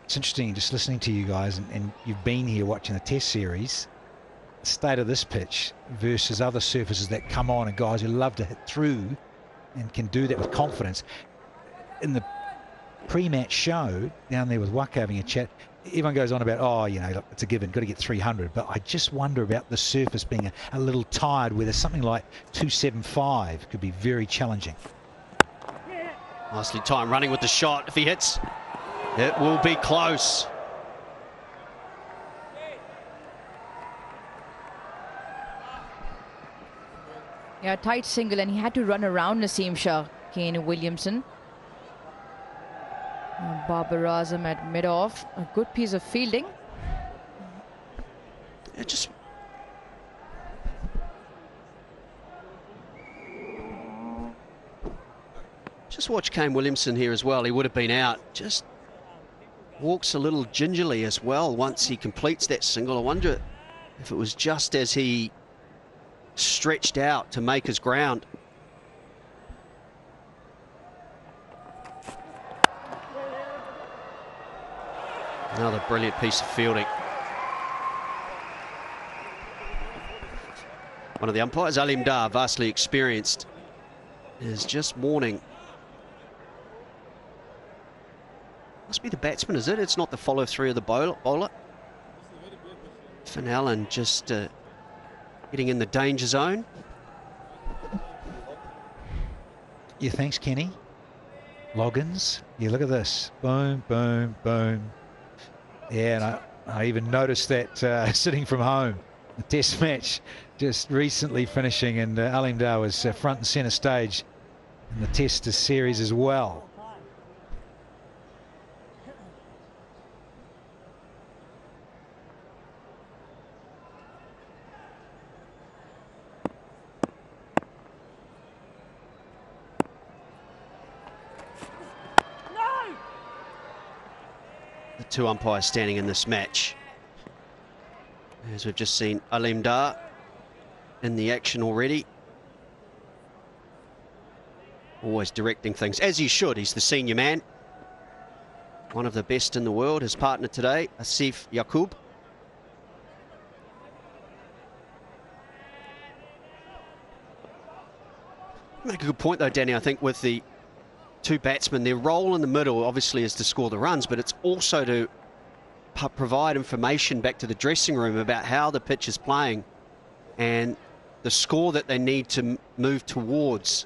it's interesting just listening to you guys, and you've been here watching the Test series. The state of this pitch versus other surfaces that come on, and guys who love to hit through and can do that with confidence. In the pre-match show down there with Waka having a chat, everyone goes on about, oh, you know, look, it's a given, got to get 300. But I just wonder about the surface being a little tired, where there's something like 275 could be very challenging. Nicely timed running with the shot. If he hits, it will be close. Yeah, tight single, and he had to run around Naseem Shah, Kane Williamson. Babar Azam at mid-off. A good piece of fielding. It just watch Kane Williamson here as well. He would have been out. Just walks a little gingerly as well once he completes that single. I wonder if it was just as he stretched out to make his ground. Another brilliant piece of fielding. One of the umpires, Alim Dar, vastly experienced, is just warning. Must be the batsman, is it? It's not the follow-through of the bowler. Finn Allen just getting in the danger zone. Yeah, thanks, Kenny. Loggins. Yeah, look at this. Boom, boom, boom. Yeah, and I even noticed that sitting from home. The Test match just recently finishing, and Alim Dar was front and centre stage in the Test series as well. The two umpires standing in this match. As we've just seen Alim Dar in the action already. Always directing things, as he should. He's the senior man. One of the best in the world. His partner today, Asif Yaqub. Make a good point though, Danny, I think, with the two batsmen. Their role in the middle obviously is to score the runs, but it's also to provide information back to the dressing room about how the pitch is playing and the score that they need to move towards.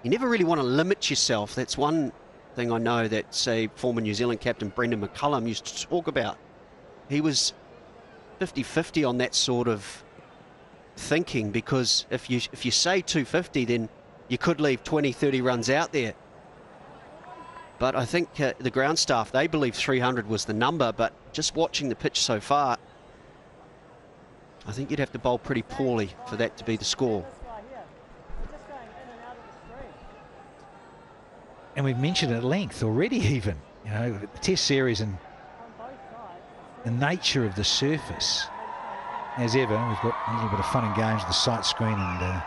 You never really want to limit yourself. That's one thing I know that, say, former New Zealand captain Brendan McCullum used to talk about. He was 50-50 on that sort of thinking, because if you say 250, then you could leave 20-30 runs out there. But I think the ground staff, they believe 300 was the number, but just watching the pitch so far, I think you'd have to bowl pretty poorly for that to be the score. And we've mentioned at length already, even, you know, the Test series and the nature of the surface. As ever, we've got a little bit of fun and games with the sight screen and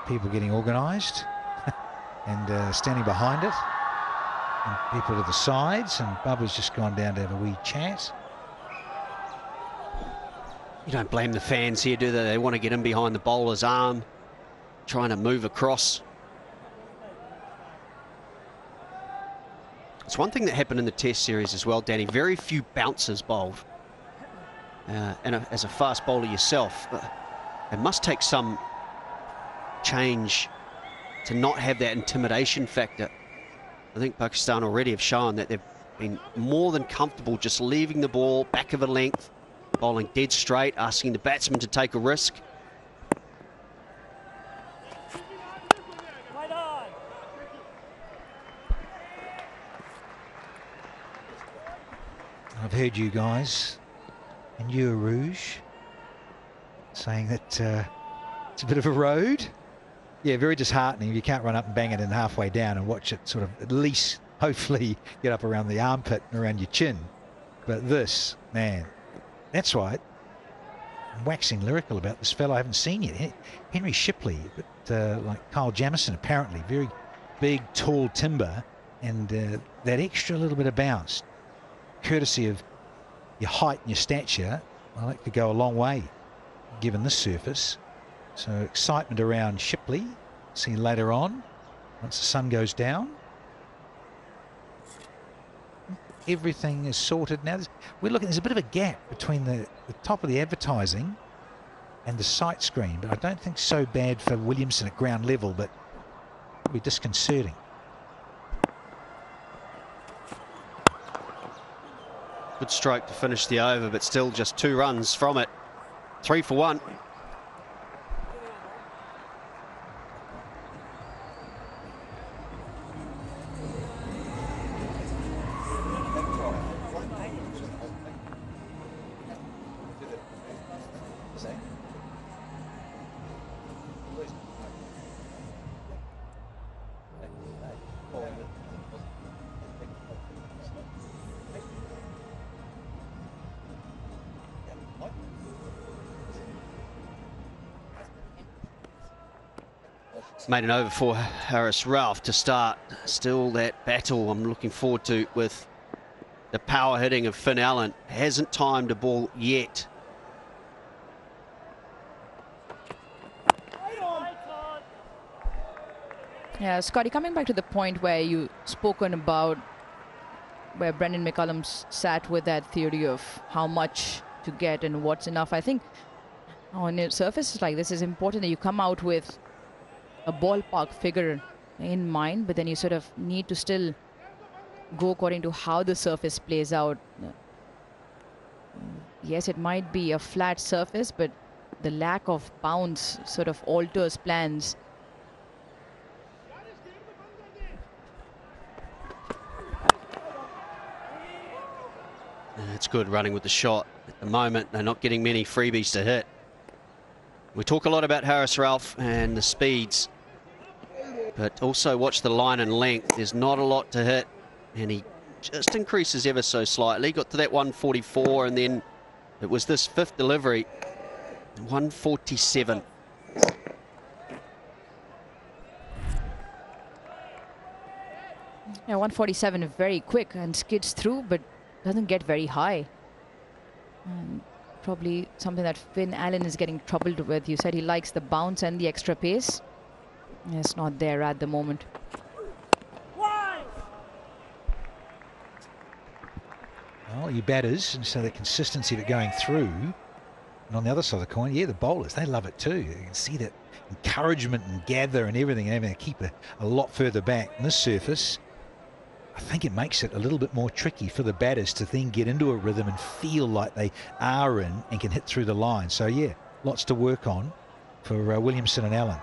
people getting organised and standing behind it. And people to the sides, and Bubba's just gone down to have a wee chat. You don't blame the fans here, do they? They want to get in behind the bowler's arm, trying to move across. It's one thing that happened in the Test series as well, Danny. Very few bouncers bowled. and as a fast bowler yourself, it must take some change to not have that intimidation factor. I think Pakistan already have shown that they've been more than comfortable just leaving the ball back of a length, bowling dead straight, asking the batsman to take a risk. I've heard you guys in Eau Rouge saying that it's a bit of a road. Yeah, very disheartening. You can't run up and bang it in halfway down and watch it sort of at least, hopefully, get up around the armpit and around your chin. But this, man, that's right. I'm waxing lyrical about this fellow I haven't seen yet. Henry Shipley, but like Kyle Jamieson, apparently. Very big, tall timber, and that extra little bit of bounce, courtesy of your height and your stature, I like to go a long way, given this surface. So excitement around Shipley. See later on, once the sun goes down. Everything is sorted now. We're looking, there's a bit of a gap between the top of the advertising and the sight screen, but I don't think so bad for Williamson at ground level, but it'll be disconcerting. Good stroke to finish the over, but still just 2 runs from it. 3 for 1. Made an over for Harris Ralph to start. Still that battle I'm looking forward to with the power hitting of Finn Allen. Hasn't timed a ball yet. Yeah, Scotty, coming back to the point where you spoken about where Brendan McCullum sat with that theory of how much to get and what's enough. I think on a surface like this, it's important that you come out with a ballpark figure in mind, but then you sort of need to still go according to how the surface plays out. Yes, it might be a flat surface, but the lack of bounce sort of alters plans. It's good running with the shot. At the moment, they're not getting many freebies to hit. We talk a lot about Harris Ralph and the speeds, but also watch the line and length. There's not a lot to hit, and he just increases ever so slightly. Got to that 144, and then it was this 5th delivery, 147. Yeah, 147 very quick and skids through, but doesn't get very high. Probably something that Finn Allen is getting troubled with. You said he likes the bounce and the extra pace. It's not there at the moment. Well, you batters, and so the consistency of it going through. And on the other side of the coin, yeah, the bowlers, they love it too. You can see that encouragement and gather and everything, and having to keep a lot further back. On this surface, I think it makes it a little bit more tricky for the batters to then get into a rhythm and feel like they are in and can hit through the line. So, yeah, lots to work on for Williamson and Allen.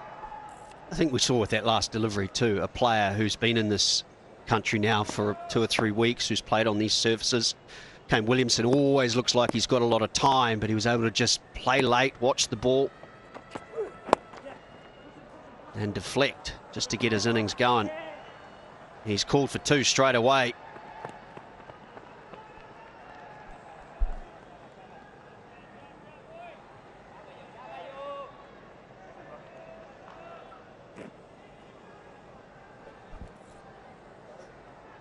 I think we saw with that last delivery too, a player who's been in this country now for 2 or 3 weeks, who's played on these surfaces. Kane Williamson always looks like he's got a lot of time, but he was able to just play late, watch the ball, and deflect just to get his innings going. He's called for 2 straight away.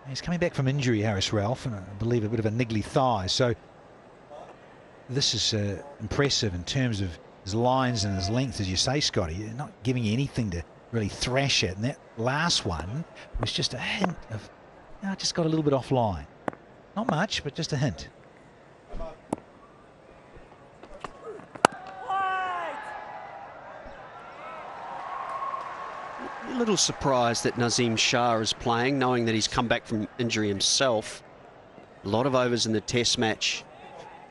He's coming back from injury, Harris Ralph, and I believe a bit of a niggly thigh. So this is impressive in terms of his lines and his length, as you say, Scotty. You're not giving you anything to really thrash at. And that last one was just a hint of, just got a little bit offline. Not much, but just a hint. A little surprised that Nazim Shah is playing, knowing that he's come back from injury himself. A lot of overs in the test match.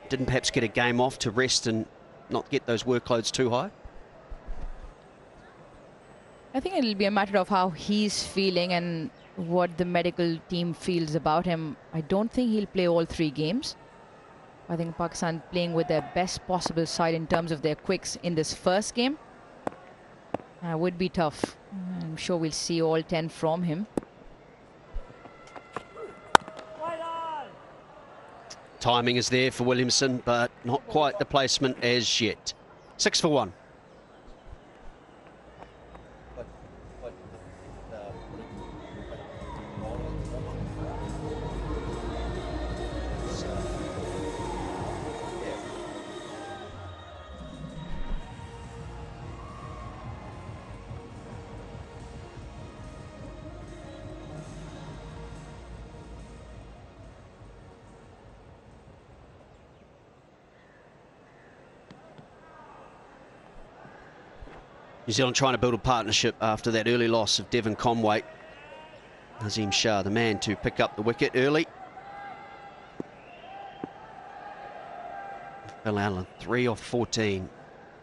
Didn't perhaps get a game off to rest and not get those workloads too high? I think it'll be a matter of how he's feeling and what the medical team feels about him. I don't think he'll play all 3 games. I think Pakistan playing with their best possible side in terms of their quicks in this first game. Would be tough. I'm sure we'll see all 10 from him. Timing is there for Williamson, but not quite the placement as yet. 6 for 1. New Zealand trying to build a partnership after that early loss of Devon Conway. Nazim Shah, the man to pick up the wicket early. Phil Allen, 3 off 14.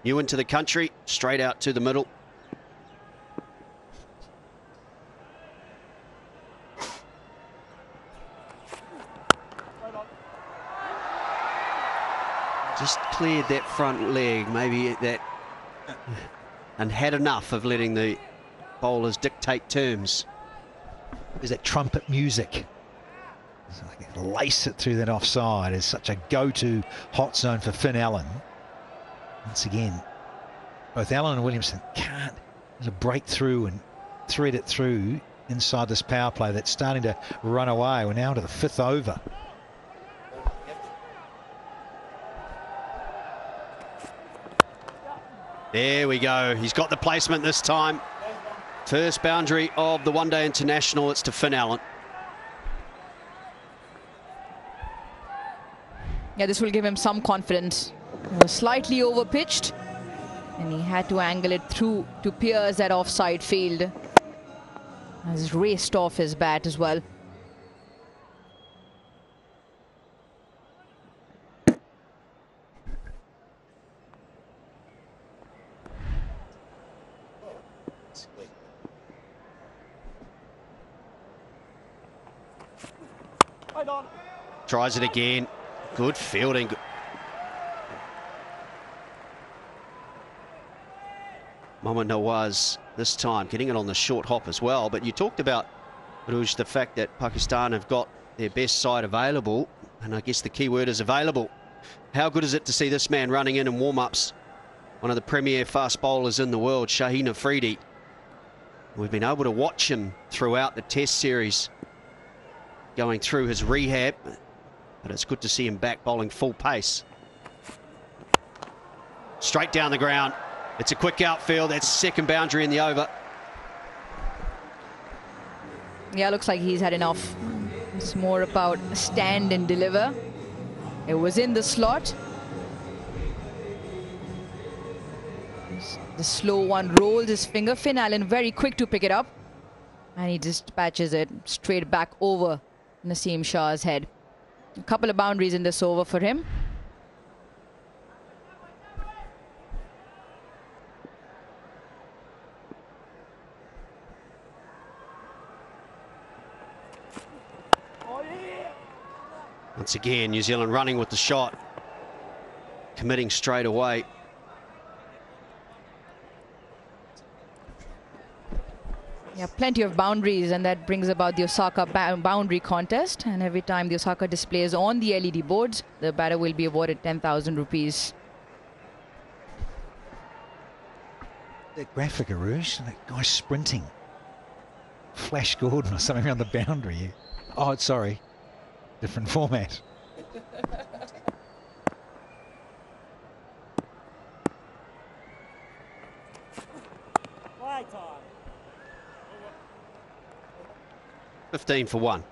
New into the country, straight out to the middle. Just cleared that front leg, maybe that, and had enough of letting the bowlers dictate terms. There's that trumpet music. So I can lace it through that offside. It's such a go-to hot zone for Finn Allen. Once again, both Allen and Williamson can't break through and thread it through inside this power play that's starting to run away. We're now to the 5th over. There we go. He's got the placement this time. First boundary of the one-day international. It's to Finn Allen. Yeah, this will give him some confidence. He was slightly over-pitched, and he had to angle it through to pierce that offside field. Has raced off his bat as well. Tries it again. Good fielding. Mohammad Nawaz this time getting it on the short hop as well. But you talked about, Ruj, the fact that Pakistan have got their best side available. And I guess the key word is available. How good is it to see this man running in warm-ups? One of the premier fast bowlers in the world, Shaheen Afridi. We've been able to watch him throughout the Test series, going through his rehab. But it's good to see him back bowling full pace. Straight down the ground. It's a quick outfield. That's second boundary in the over. Yeah, looks like he's had enough. It's more about stand and deliver. It was in the slot. The slow one rolls his finger. Finn Allen very quick to pick it up. And he just patches it straight back over Naseem Shah's head. A couple of boundaries in this over for him. Once again, New Zealand running with the shot, committing straight away. Yeah, plenty of boundaries, and that brings about the Osaka boundary contest. And every time the Osaka displays on the LED boards, the batter will be awarded 10,000 rupees. That graphic, Arush, that guy sprinting. Flash Gordon or something around the boundary. Oh, sorry. Different format. Play time. 15 for 1.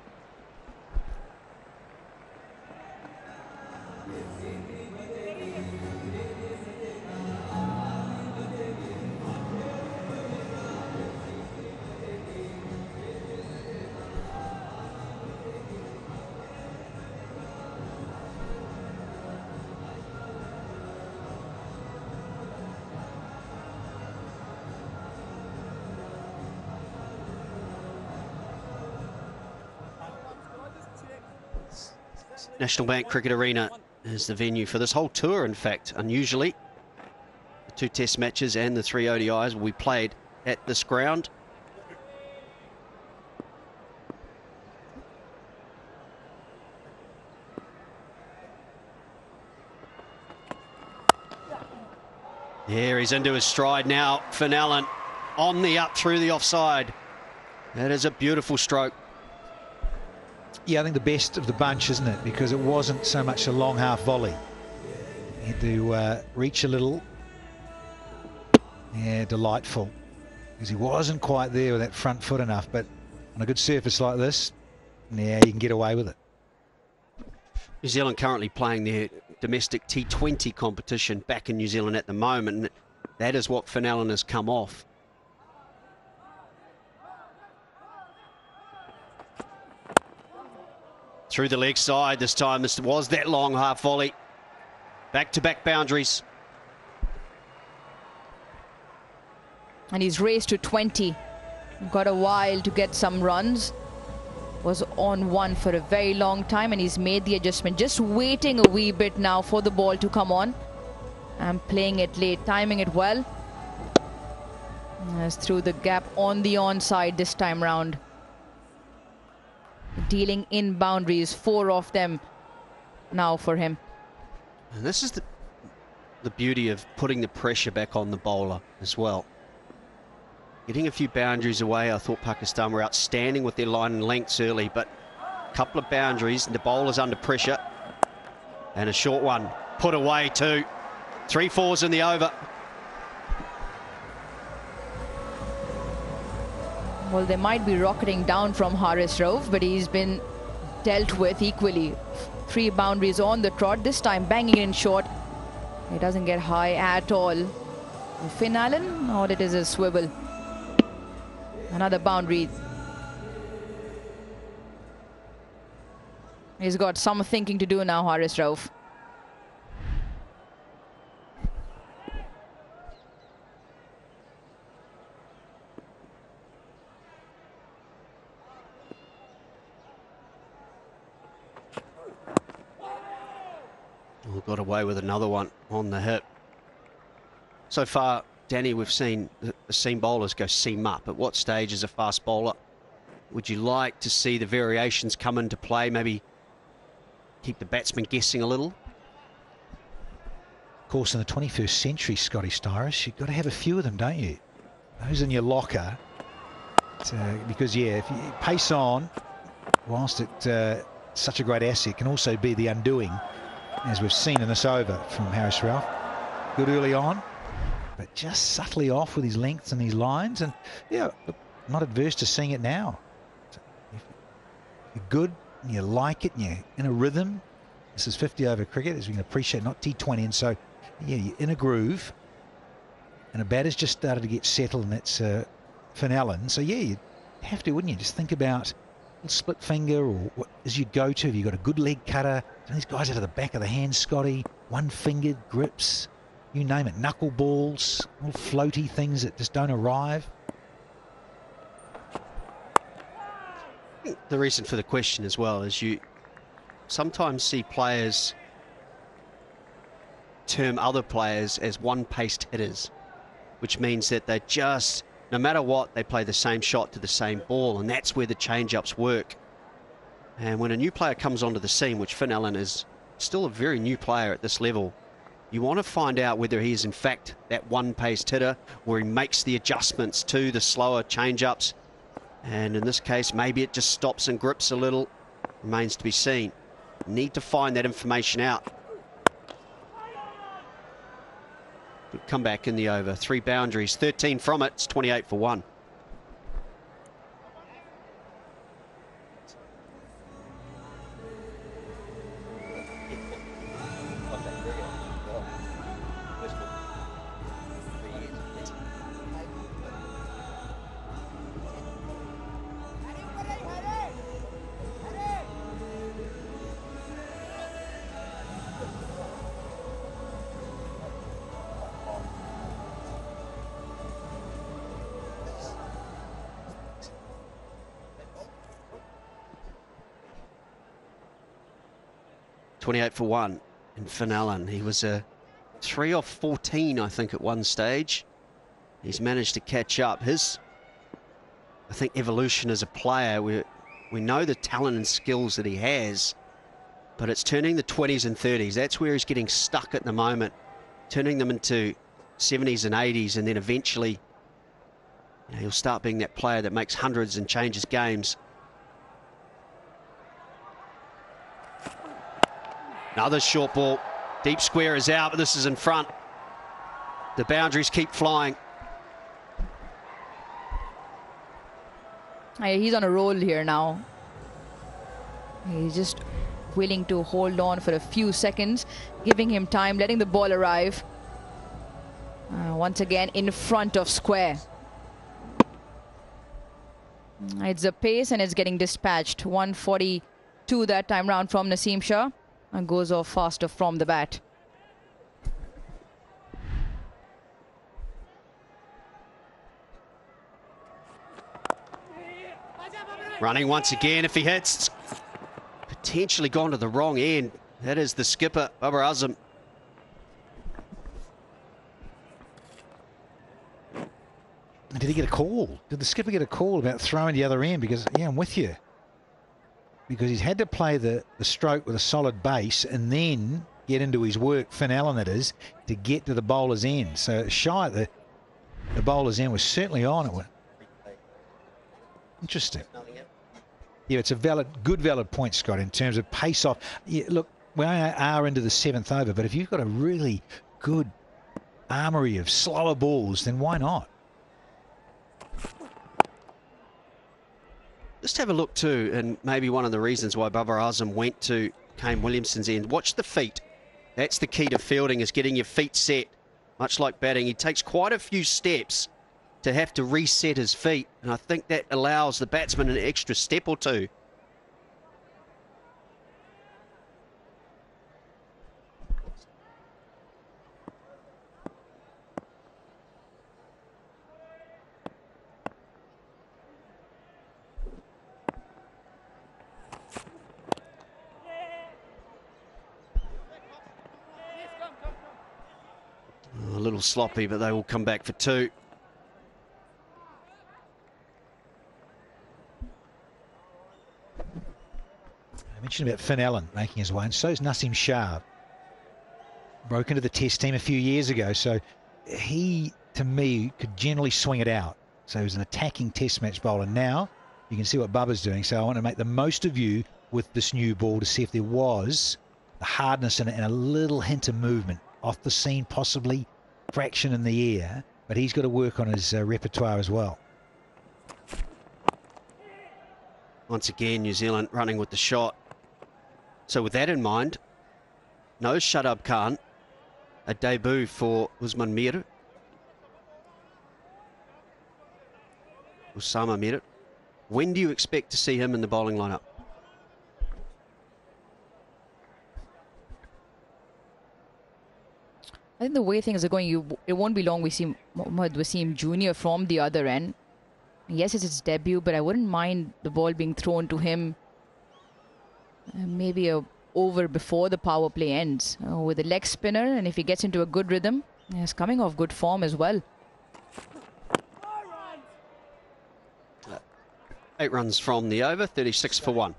National Bank Cricket Arena is the venue for this whole tour, in fact. Unusually, the 2 Test matches and the 3 ODIs will be played at this ground. There, he's into his stride now. Finn Allen on the up through the offside. That is a beautiful stroke. Yeah, I think the best of the bunch, isn't it? Because it wasn't so much a long half volley. He had to reach a little. Yeah, delightful. Because he wasn't quite there with that front foot enough, but on a good surface like this, yeah, you can get away with it. New Zealand currently playing their domestic T20 competition back in New Zealand at the moment, and that is what Finn Allen has come off. Through the leg side this time. This was that long half volley. Back-to-back boundaries. And he's raced to 20. Got a while to get some runs. Was on 1 for a very long time, and he's made the adjustment. Just waiting a wee bit now for the ball to come on. And playing it late, timing it well. As through the gap on the onside this time round. Dealing in boundaries, 4 of them now for him. And this is the beauty of putting the pressure back on the bowler as well. Getting a few boundaries away. I thought Pakistan were outstanding with their line and lengths early, but a couple of boundaries and the bowler's under pressure. And a short one put away too. 3 fours in the over. Well, they might be rocketing down from Haris Rauf, but he's been dealt with equally. 3 boundaries on the trot, this time banging in short. He doesn't get high at all. Finn Allen, all it is swivel. Another boundary. He's got some thinking to do now, Haris Rauf. Oh, got away with another one on the hip. So far, Danny, we've seen the seam bowlers go seam up. At what stage as a fast bowler would you like to see the variations come into play? Maybe keep the batsman guessing a little? Of course, in the 21st century, Scotty Styris, you've got to have a few of them, don't you? Those in your locker. Because, yeah, if you pace on, whilst it's such a great asset, can also be the undoing, as we've seen in this over from Haris Rauf. Good early on, but just subtly off with his lengths and his lines. And, yeah, not adverse to seeing it now. If you're good, and you like it, and you're in a rhythm. This is 50 over cricket, as we can appreciate, not T20. And so, yeah, you're in a groove. And a batter's just started to get settled, and that's Finn Allen. So, yeah, you'd have to, wouldn't you? Just think about a split finger, or what is your go-to? Have you got a good leg cutter? These guys out of the back of the hand, Scotty, one-fingered grips, you name it, knuckleballs, little floaty things that just don't arrive. The reason for the question as well is you sometimes see players term other players as one-paced hitters, which means that they just, no matter what, they play the same shot to the same ball, and that's where the change-ups work. And when a new player comes onto the scene, which Finn Allen is still a very new player at this level, you want to find out whether he is in fact that one-paced hitter, where he makes the adjustments to the slower change-ups. And in this case, maybe it just stops and grips a little. Remains to be seen. Need to find that information out. Good comeback in the over. 3 boundaries, 13 from it. It's 28 for 1. 28 for 1 in Finn Allen. He was a 3 off 14, I think, at one stage. He's managed to catch up. His, I think, evolution as a player, we know the talent and skills that he has, but it's turning the 20s and 30s. That's where he's getting stuck at the moment, turning them into 70s and 80s, and then eventually he'll start being that player that makes hundreds and changes games. Another short ball. Deep square is out, but this is in front. The boundaries keep flying. He's on a roll here now. He's just willing to hold on for a few seconds, giving him time, letting the ball arrive. Once again in front of square. It's a pace and it's getting dispatched. 142 that time round from Naseem Shah, and goes off faster from the bat. Running once again. If he hits, it's potentially gone to the wrong end. That is the skipper, Babar Azam. Did he get a call? Did the skipper get a call about throwing the other end? Because, yeah, I'm with you. Because he's had to play the stroke with a solid base and then get into his work, Finn Allen that is, to get to the bowler's end. So shy at the bowler's end was certainly on it. Interesting. Yeah, it's a good valid point, Scott, in terms of pace off. Yeah, look, we are into the 7th over, but if you've got a really good armoury of slower balls, then why not? Just have a look too, and maybe one of the reasons why Babar Azam went to Kane Williamson's end. Watch the feet. That's the key to fielding, is getting your feet set. Much like batting, he takes quite a few steps to have to reset his feet, and I think that allows the batsman an extra step or two. A little sloppy, but they will come back for 2. I mentioned about Finn Allen making his way, and so is Naseem Shah. Broke into the Test team a few years ago, so he, to me, could generally swing it out. So he was an attacking Test match bowler. Now you can see what Bubba's doing, so I want to make the most of you with this new ball to see if there was the hardness in it and a little hint of movement off the seam, possibly fraction in the air, but he's got to work on his repertoire as well. Once again, New Zealand running with the shot. So with that in mind, no Shadab Khan, a debut for Usman Mir. Usama Mir. When do you expect to see him in the bowling lineup? I think the way things are going, it won't be long we see Mohammad Wasim Jr. from the other end. Yes, it's his debut, but I wouldn't mind the ball being thrown to him maybe over before the power play ends with a leg spinner, and if he gets into a good rhythm, he's coming off good form as well. 8 runs from the over, 36 for 1.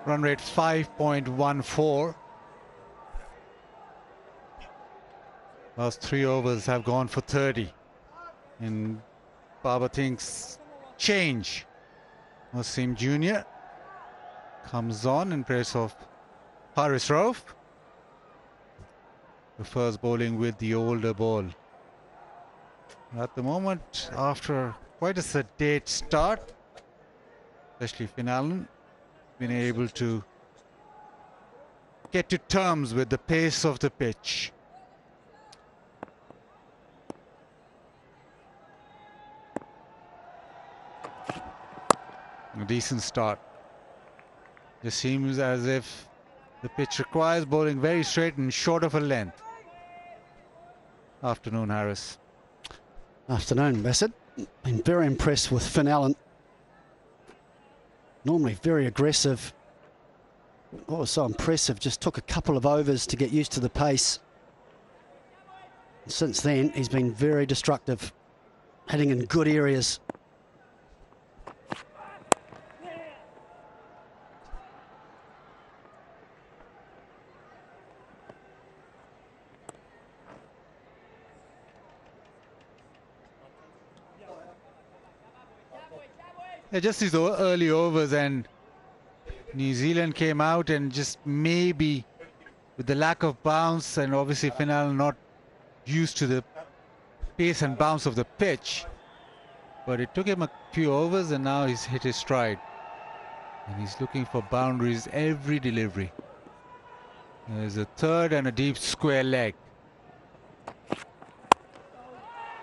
Run rate 5.14. Last 3 overs have gone for 30. And Baba thinks change. Wasim Jr. comes on in place of Haris Rauf. Prefers bowling with the older ball. At the moment, after quite a sedate start, especially Finn Allen, been able to get to terms with the pace of the pitch. A decent start. It seems as if the pitch requires bowling very straight and short of a length. Afternoon, Harris. Afternoon, Bassett. Been very impressed with Finn Allen. Normally very aggressive. What was so impressive, just took a couple of overs to get used to the pace. Since then, he's been very destructive, hitting in good areas. Yeah, just these early overs, and New Zealand came out and just maybe with the lack of bounce, and obviously Finn Allen not used to the pace and bounce of the pitch, but it took him a few overs and now he's hit his stride and he's looking for boundaries every delivery. There's a third and a deep square leg.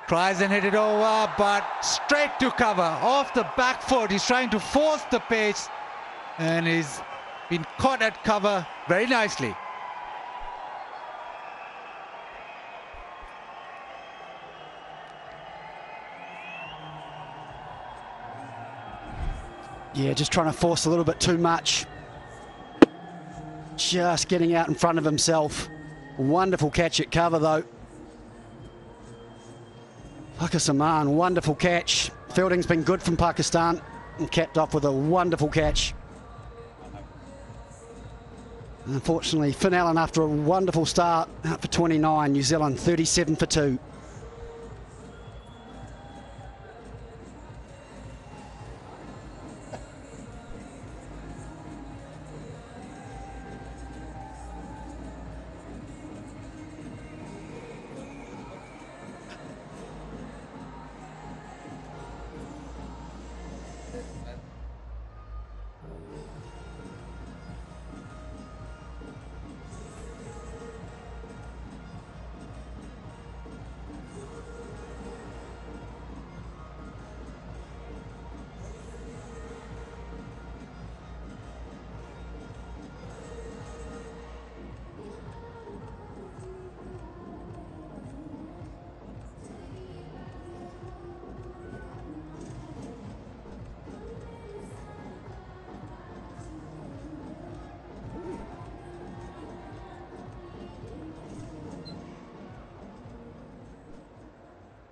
Tries and hit it over, but straight to cover off the back foot. He's trying to force the pace and he's been caught at cover very nicely. Yeah, just trying to force a little bit too much. Just getting out in front of himself. Wonderful catch at cover though. Pakistan, wonderful catch. Fielding's been good from Pakistan and capped off with a wonderful catch. Unfortunately, Finn Allen, after a wonderful start, out for 29, New Zealand 37 for 2.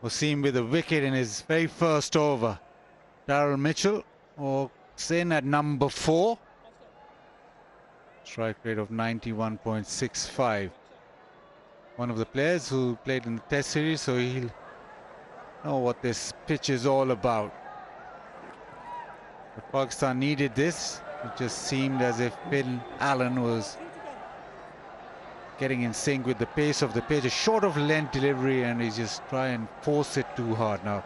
Wasim with a wicket in his very first over. Darryl Mitchell walks in at number 4. Strike rate of 91.65. One of the players who played in the Test series, so he'll know what this pitch is all about. But Pakistan needed this. It just seemed as if Finn Allen was getting in sync with the pace of the pitch. A short of length delivery and he's just try and force it too hard now.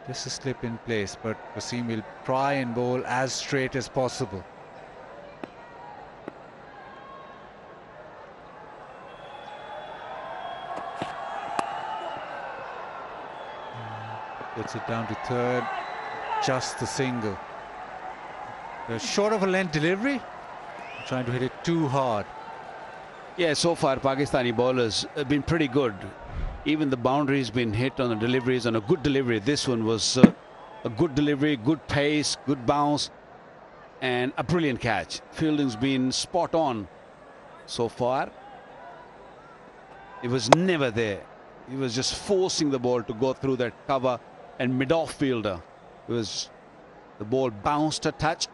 Just a slip in place, but Wasim will try and bowl as straight as possible. Gets it down to third, just a single. Short of a length delivery, trying to hit it too hard. Yeah, so far Pakistani bowlers have been pretty good. Even the boundaries been hit on the deliveries, on a good delivery. This one was a good delivery, good pace, good bounce, and a brilliant catch. Fielding's been spot on so far. It was never there. He was just forcing the ball to go through that cover and mid-off fielder. It was, the ball bounced a touch.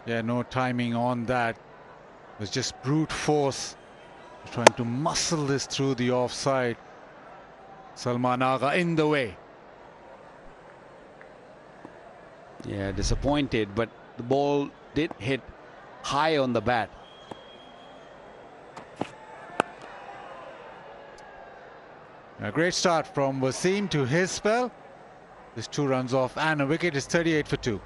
Yeah, no timing on that. It was just brute force, trying to muscle this through the offside. Salman Agha in the way. Yeah, disappointed, but the ball did hit high on the bat. A great start from Wasim to his spell. There's 2 runs off and a wicket. Is 38 for 2.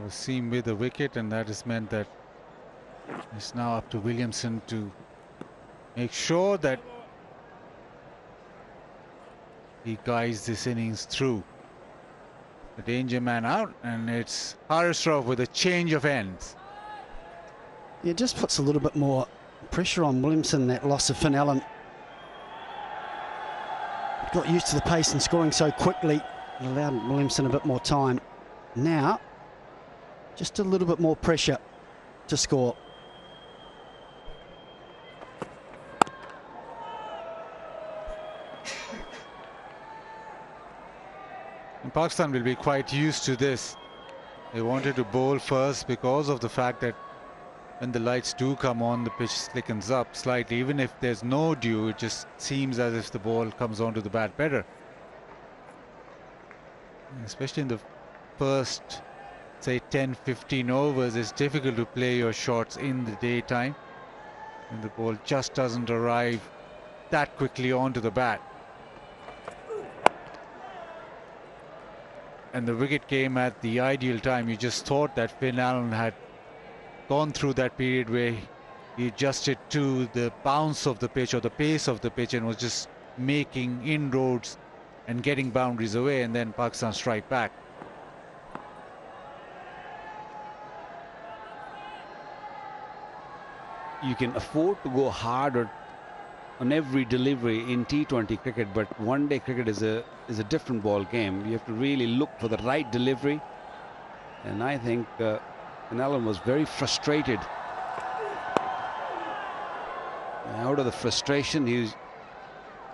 Wasim with the wicket, and that has meant that it's now up to Williamson to make sure that he guides this innings through. The danger man out, and it's Haris Rauf with a change of ends. It just puts a little bit more pressure on Williamson, that loss of Finn Allen. Got used to the pace and scoring so quickly. It allowed Williamson a bit more time. Now, just a little bit more pressure to score. And Pakistan will be quite used to this. They wanted to bowl first because of the fact that when the lights do come on, the pitch slickens up slightly. Even if there's no dew, it just seems as if the ball comes onto the bat better. Especially in the first, say, 10-15 overs, it's difficult to play your shots in the daytime, and the ball just doesn't arrive that quickly onto the bat. And the wicket came at the ideal time. You just thought that Finn Allen had gone through that period where he adjusted to the bounce of the pitch or the pace of the pitch and was just making inroads and getting boundaries away, and then Pakistan strike back. You can afford to go hard on every delivery in T20 cricket, but one-day cricket is a different ball game. You have to really look for the right delivery, and I think Finn Allen was very frustrated. Out of the frustration,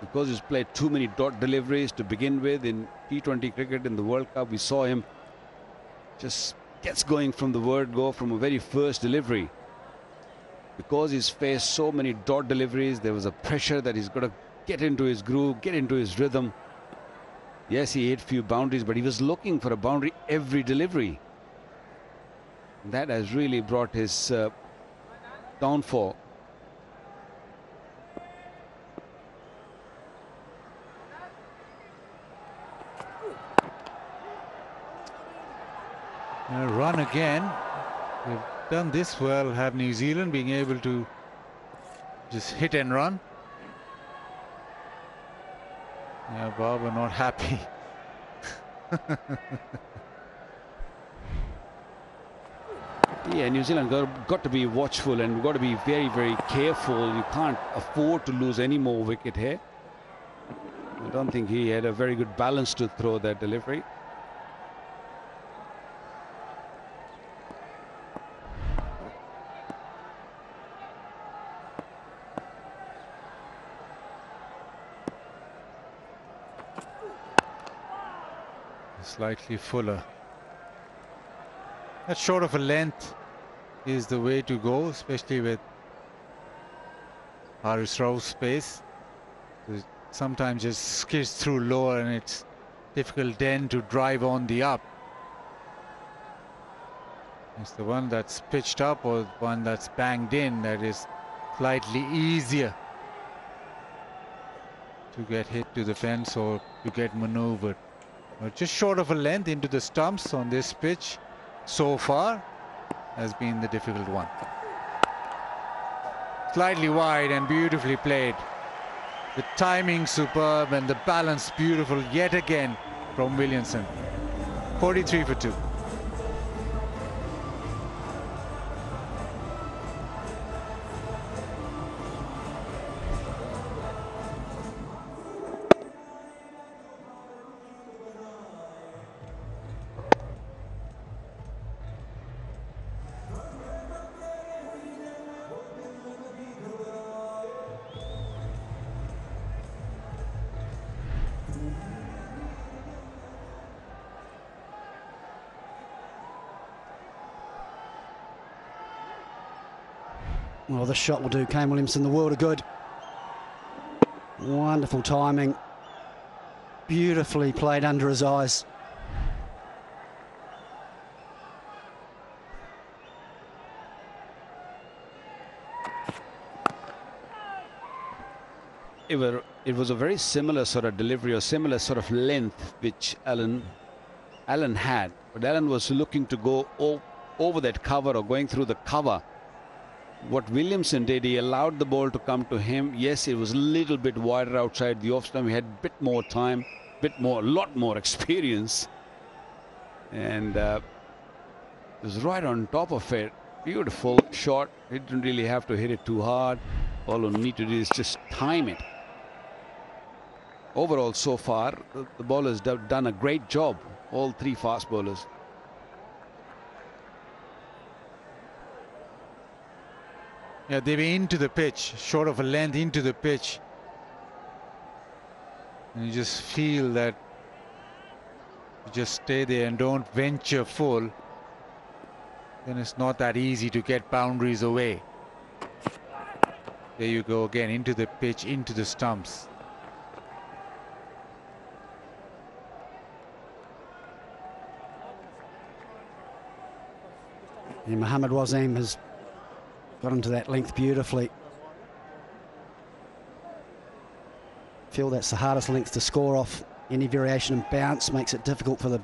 because he's played too many dot deliveries to begin with in T20 cricket in the World Cup. We saw him just gets going from the word go from a very first delivery. Because he's faced so many dot deliveries, there was a pressure that he's got to get into his groove, get into his rhythm. Yes, he hit few boundaries, but he was looking for a boundary every delivery. That has really brought his downfall. Run again. They've done this well, have New Zealand being able to just hit and run. Yeah, Barber not happy. Yeah, New Zealand got to be watchful and got to be very, very careful. You can't afford to lose any more wicket here. I don't think he had a very good balance to throw that delivery. Slightly fuller. That short of a length is the way to go, especially with Haris Rauf's space. Sometimes just skids through lower and it's difficult then to drive on the up. It's the one that's pitched up or one that's banged in that is slightly easier to get hit to the fence or to get maneuvered. Just short of a length into the stumps on this pitch so far has been the difficult one. Slightly wide and beautifully played. The timing superb and the balance beautiful yet again from Williamson. 43 for 2. Well, this shot will do Kane Williamson the world of good. Wonderful timing. Beautifully played under his eyes. It was a very similar sort of delivery or similar sort of length which Allen had, but Allen was looking to go over that cover or going through the cover. What Williamson did, he allowed the ball to come to him. Yes, it was a little bit wider outside the off stump. He had a bit more time, a lot more experience, and it was right on top of it. Beautiful shot. He didn't really have to hit it too hard. All you need to do is just time it. Overall, so far, the bowlers have done a great job. All three fast bowlers. Yeah, they've been into the pitch, short of a length into the pitch. And you just feel that you just stay there and don't venture full. Then it's not that easy to get boundaries away. There you go again, into the pitch, into the stumps. And Mohammad Wasim has got into that length beautifully. Feel that's the hardest length to score off. Any variation in bounce makes it difficult for the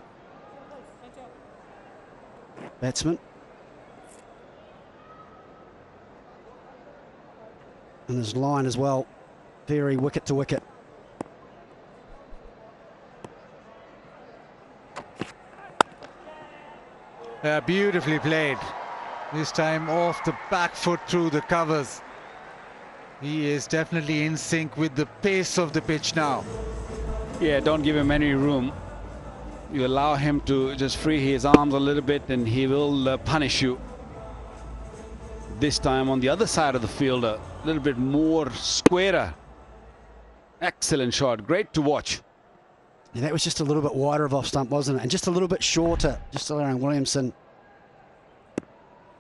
batsman. And his line as well, very wicket to wicket. Beautifully played. This time off the back foot through the covers. He is definitely in sync with the pace of the pitch now. Yeah, don't give him any room. You allow him to just free his arms a little bit and he will punish you. This time on the other side of the field, a little bit more squarer. Excellent shot, great to watch. Yeah, that was just a little bit wider of off stump, wasn't it? And just a little bit shorter, just allowing Williamson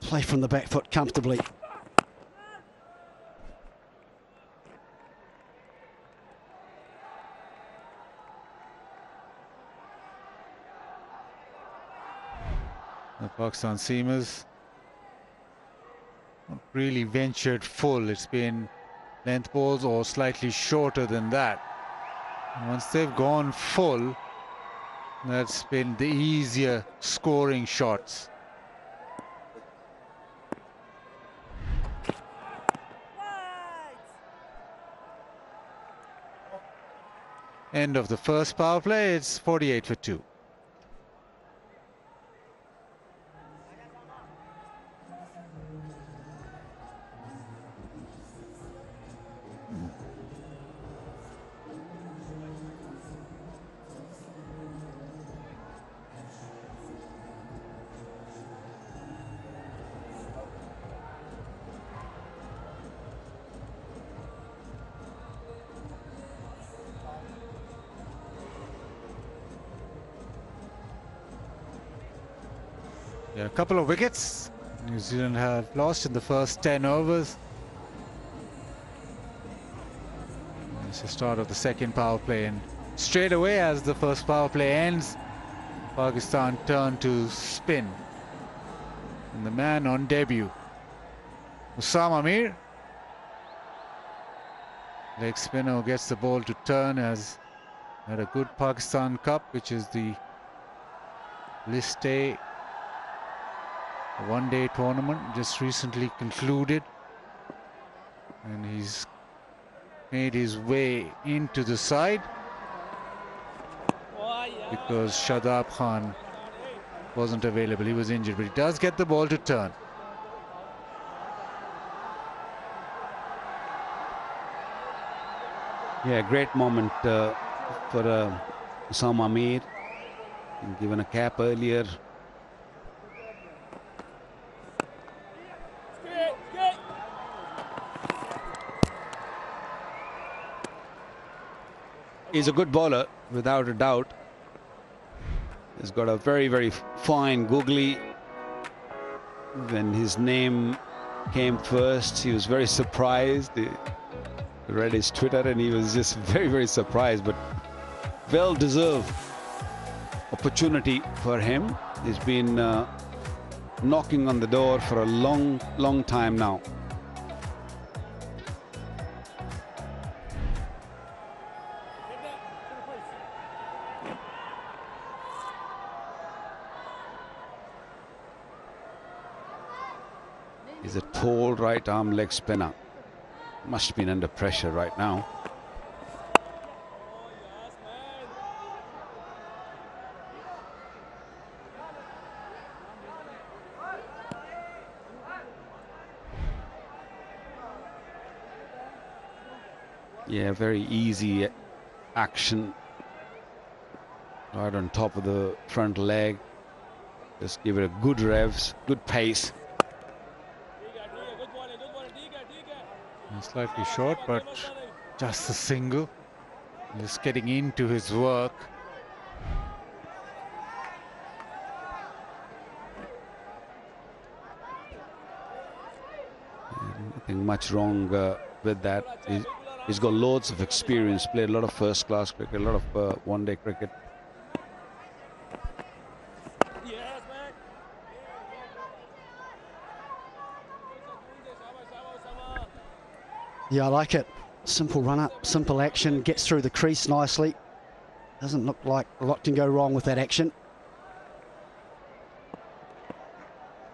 play from the back foot comfortably. The Pakistan seamers not really ventured full. It's been length balls or slightly shorter than that. And once they've gone full, that's been the easier scoring shots. End of the first power play. It's 48 for 2. Yeah, a couple of wickets New Zealand have lost in the first 10 overs. It's the start of the second power play, and straight away as the first power play ends, Pakistan turn to spin. And the man on debut, Usama Mir, leg spinner, gets the ball to turn, has had a good Pakistan Cup, which is the List A one-day tournament just recently concluded, and he's made his way into the side because Shadab Khan wasn't available. He was injured, but he does get the ball to turn. Yeah, great moment for Usama Mir, given a cap earlier. He's a good bowler, without a doubt. He's got a very, very fine googly. When his name came first. He was very surprised. He read his Twitter and he was just very, very surprised, but well-deserved opportunity for him. He's been knocking on the door for a long, long time now. He's a tall right arm leg spinner. Must have been under pressure right now. Yeah, very easy action. Right on top of the front leg. Just give it a good revs, good pace. Slightly short, but just a single. Just getting into his work. Nothing much wrong with that. He's got loads of experience, played a lot of first-class cricket, a lot of one-day cricket. Yeah, I like it. Simple run-up, simple action, gets through the crease nicely. Doesn't look like a lot can go wrong with that action.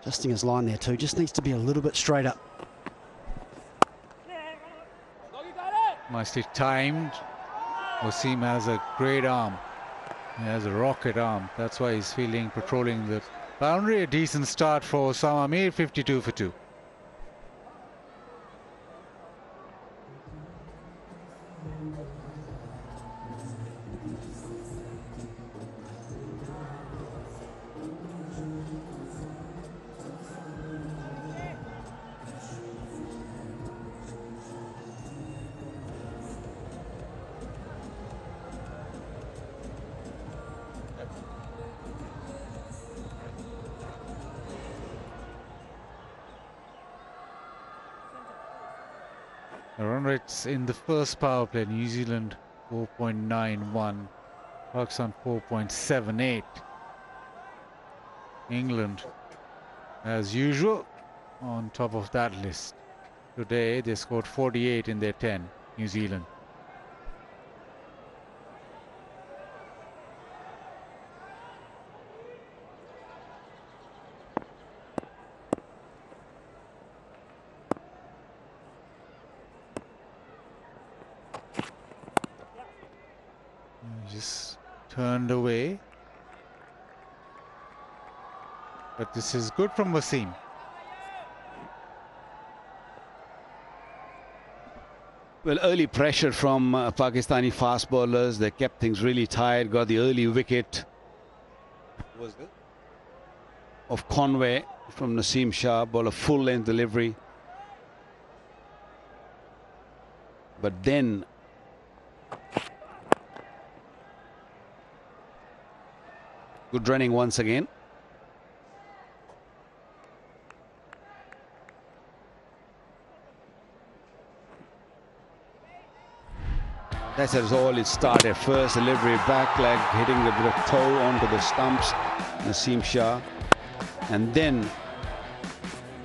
Adjusting his line there too, just needs to be a little bit straighter. Nicely timed. Wasim has a great arm. He has a rocket arm. That's why he's patrolling the boundary. A decent start for Osama Mir, 52 for 2. The run rates in the first power play, New Zealand 4.91, Pakistan 4.78. England, as usual, on top of that list. Today they scored 48 in their 10, New Zealand. Just turned away. But this is good from Wasim. Well, early pressure from Pakistani fast bowlers. They kept things really tight, got the early wicket of Conway from Naseem Shah, ball a full-length delivery. But then good running once again. That's all it started. First delivery, back leg, hitting a bit of toe onto the stumps, Naseem Shah. And then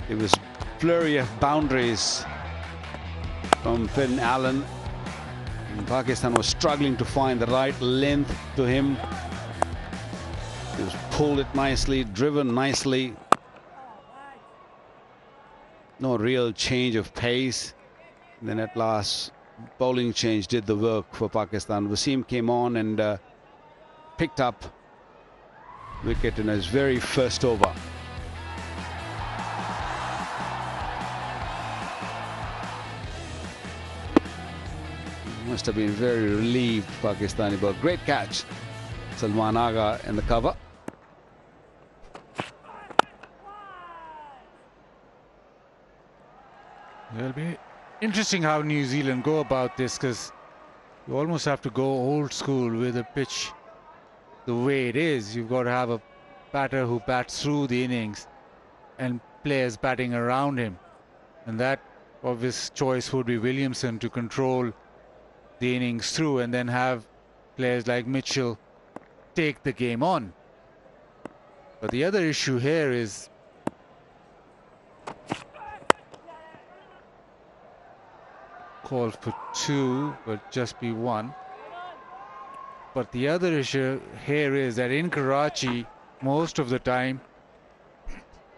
it was flurry of boundaries from Finn Allen. And Pakistan was struggling to find the right length to him. He was pulled it nicely, driven nicely. No real change of pace. And then at last, bowling change did the work for Pakistan. Wasim came on and picked up wicket in his very first over. Must have been very relieved, Pakistani ball. Great catch. Salman Agha in the cover. It'll be interesting how New Zealand go about this, because you almost have to go old school with a pitch the way it is. You've got to have a batter who bats through the innings and players batting around him. And that obvious choice would be Williamson to control the innings through and then have players like Mitchell take the game on. But the other issue here is call for 2, but just be 1. But the other issue here is that in Karachi, most of the time,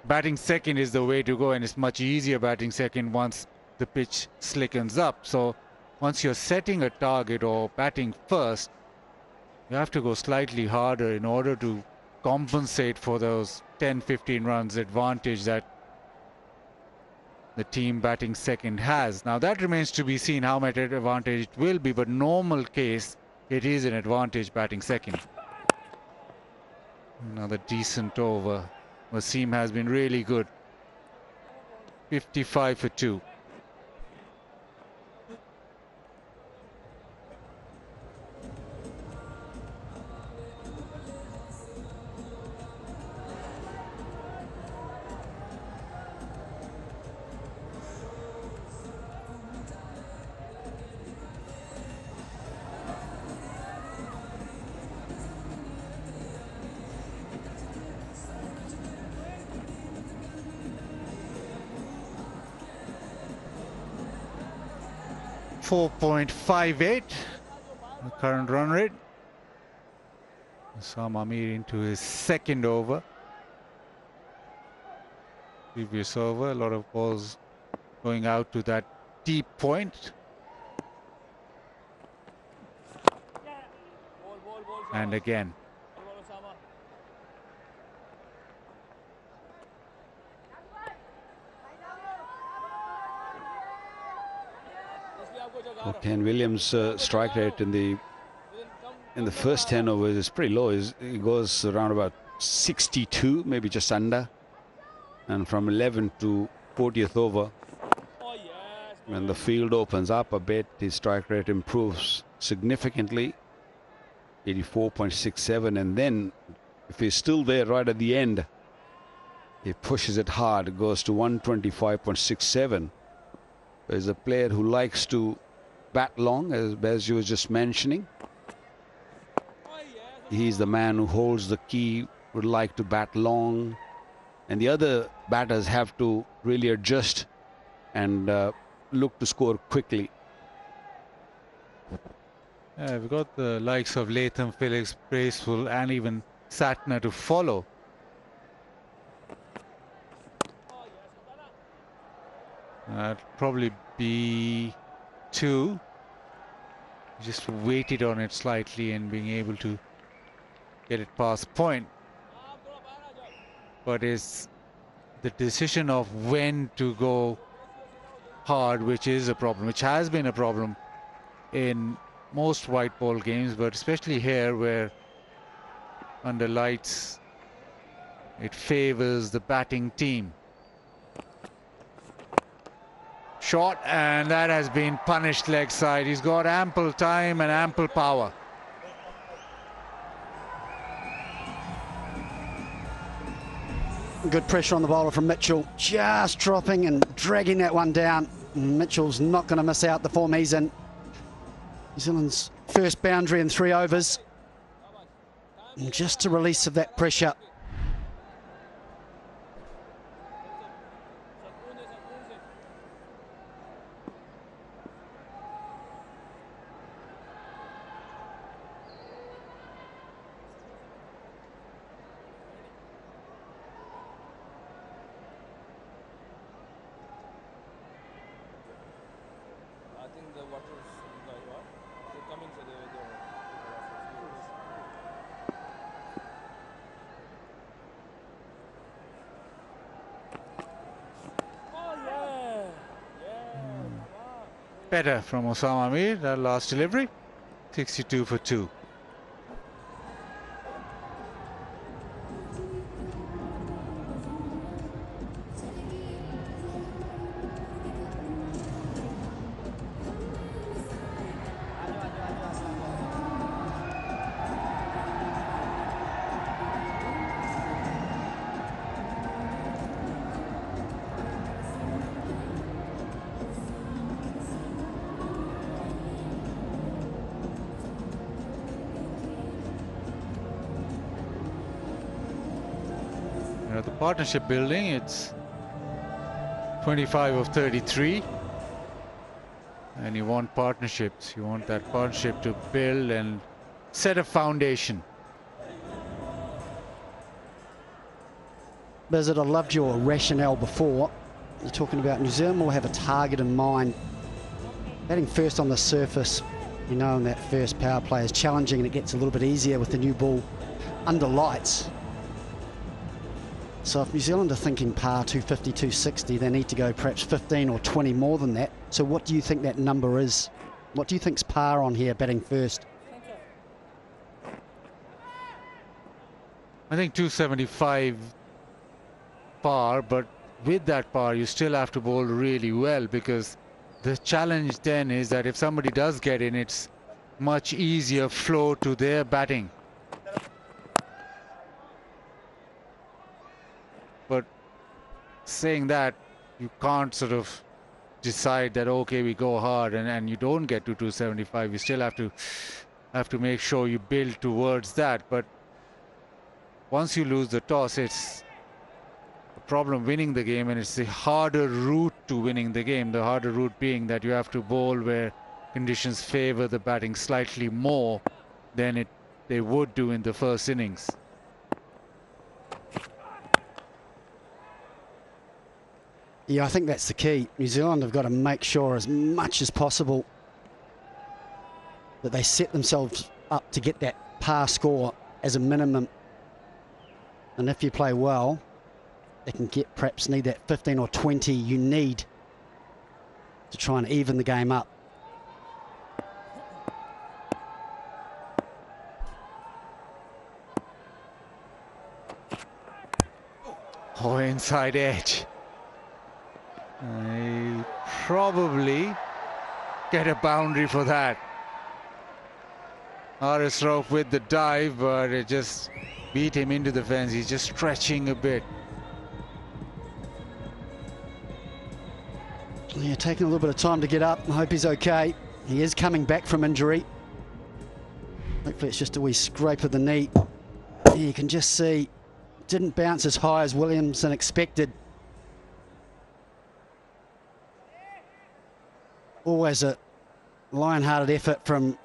batting second is the way to go, and it's much easier batting second once the pitch slickens up. So once you're setting a target or batting first, you have to go slightly harder in order to compensate for those 10-15 runs advantage that the team batting second has. Now that remains to be seen how much advantage it will be, but normal case it is an advantage batting second. Another decent over. Wasim has been really good. 55 for 2. .58 the current run rate. Sam Amir into his second over. Previous over, a lot of balls going out to that deep point. And again. Ken Williams' strike rate in the first 10 overs is pretty low. It goes around about 62, maybe just under. And from 11 to 40th over, when the field opens up a bit, his strike rate improves significantly, 84.67. And then if he's still there right at the end, he pushes it hard. It goes to 125.67. He's a player who likes to bat long, as you were just mentioning. He's the man who holds the key, would like to bat long, and the other batters have to really adjust and look to score quickly. We've got the likes of Latham, Phillips, Bracewell, and even Satner to follow. That'd probably be 2. Just waited on it slightly and being able to get it past point. But it's the decision of when to go hard, which is a problem, which has been a problem in most white ball games, but especially here where under lights it favors the batting team. Shot, and that has been punished leg side. He's got ample time and ample power. Good pressure on the bowler from Mitchell, just dropping and dragging that one down. Mitchell's not going to miss out the form he's in. New Zealand's first boundary in 3 overs. And just a release of that pressure. Better from Osama Amir, that last delivery. 62 for 2. You know, the partnership building, it's 25 of 33. And you want partnerships. You want that partnership to build and set a foundation. Bizet, I loved your rationale before. You're talking about New Zealand will have a target in mind. Batting first on the surface, you know, in that first power play is challenging, and it gets a little bit easier with the new ball under lights. So if New Zealand are thinking par 250, 260, they need to go perhaps 15 or 20 more than that. So what do you think that number is? What do you think's par on here, batting first? I think 275 par, but with that par, you still have to bowl really well, because the challenge then is that if somebody does get in, it's much easier flow to their batting. But saying that, you can't sort of decide that, okay, we go hard and you don't get to 275. You still have to make sure you build towards that. But once you lose the toss, it's a problem winning the game, and it's the harder route to winning the game. The harder route being that you have to bowl where conditions favor the batting slightly more than they would do in the first innings. Yeah, I think that's the key. New Zealand have got to make sure as much as possible that they set themselves up to get that par score as a minimum. And if you play well, they can perhaps need that 15 or 20 you need to try and even the game up. Oh, inside edge. I probably get a boundary for that. Haris Rauf with the dive, but it just beat him into the fence. He's just stretching a bit. Yeah, taking a little bit of time to get up. I hope he's okay. He is coming back from injury. Hopefully it's just a wee scrape of the knee. Yeah, you can just see, didn't bounce as high as Williamson expected. Always a lion-hearted effort from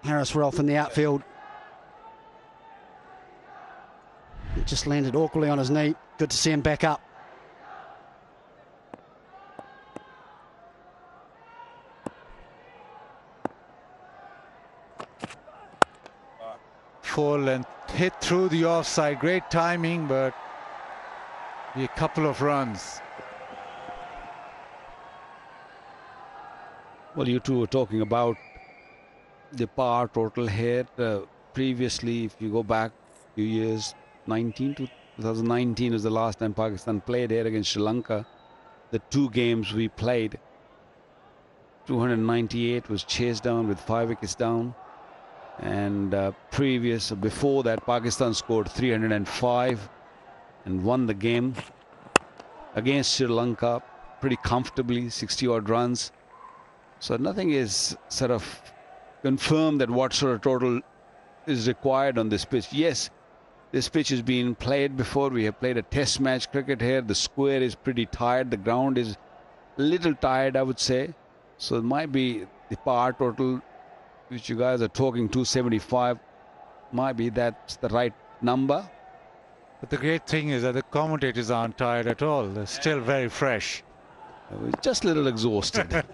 Haris Rauf in the outfield. It just landed awkwardly on his knee. Good to see him back up. Full length hit through the offside. Great timing, but a couple of runs. Well, you two were talking about the par total here. Previously, if you go back a few years, 2019 was the last time Pakistan played here against Sri Lanka. The two games we played, 298 was chased down with 5 wickets down. And before that, Pakistan scored 305 and won the game against Sri Lanka pretty comfortably, 60-odd runs. So nothing is sort of confirmed that what sort of total is required on this pitch. Yes, this pitch has been played before. We have played a test match cricket here. The square is pretty tired. The ground is a little tired, I would say. So it might be the par total, which you guys are talking 275, might be that's the right number. But the great thing is that the commentators aren't tired at all. They're still very fresh. We're just a little exhausted.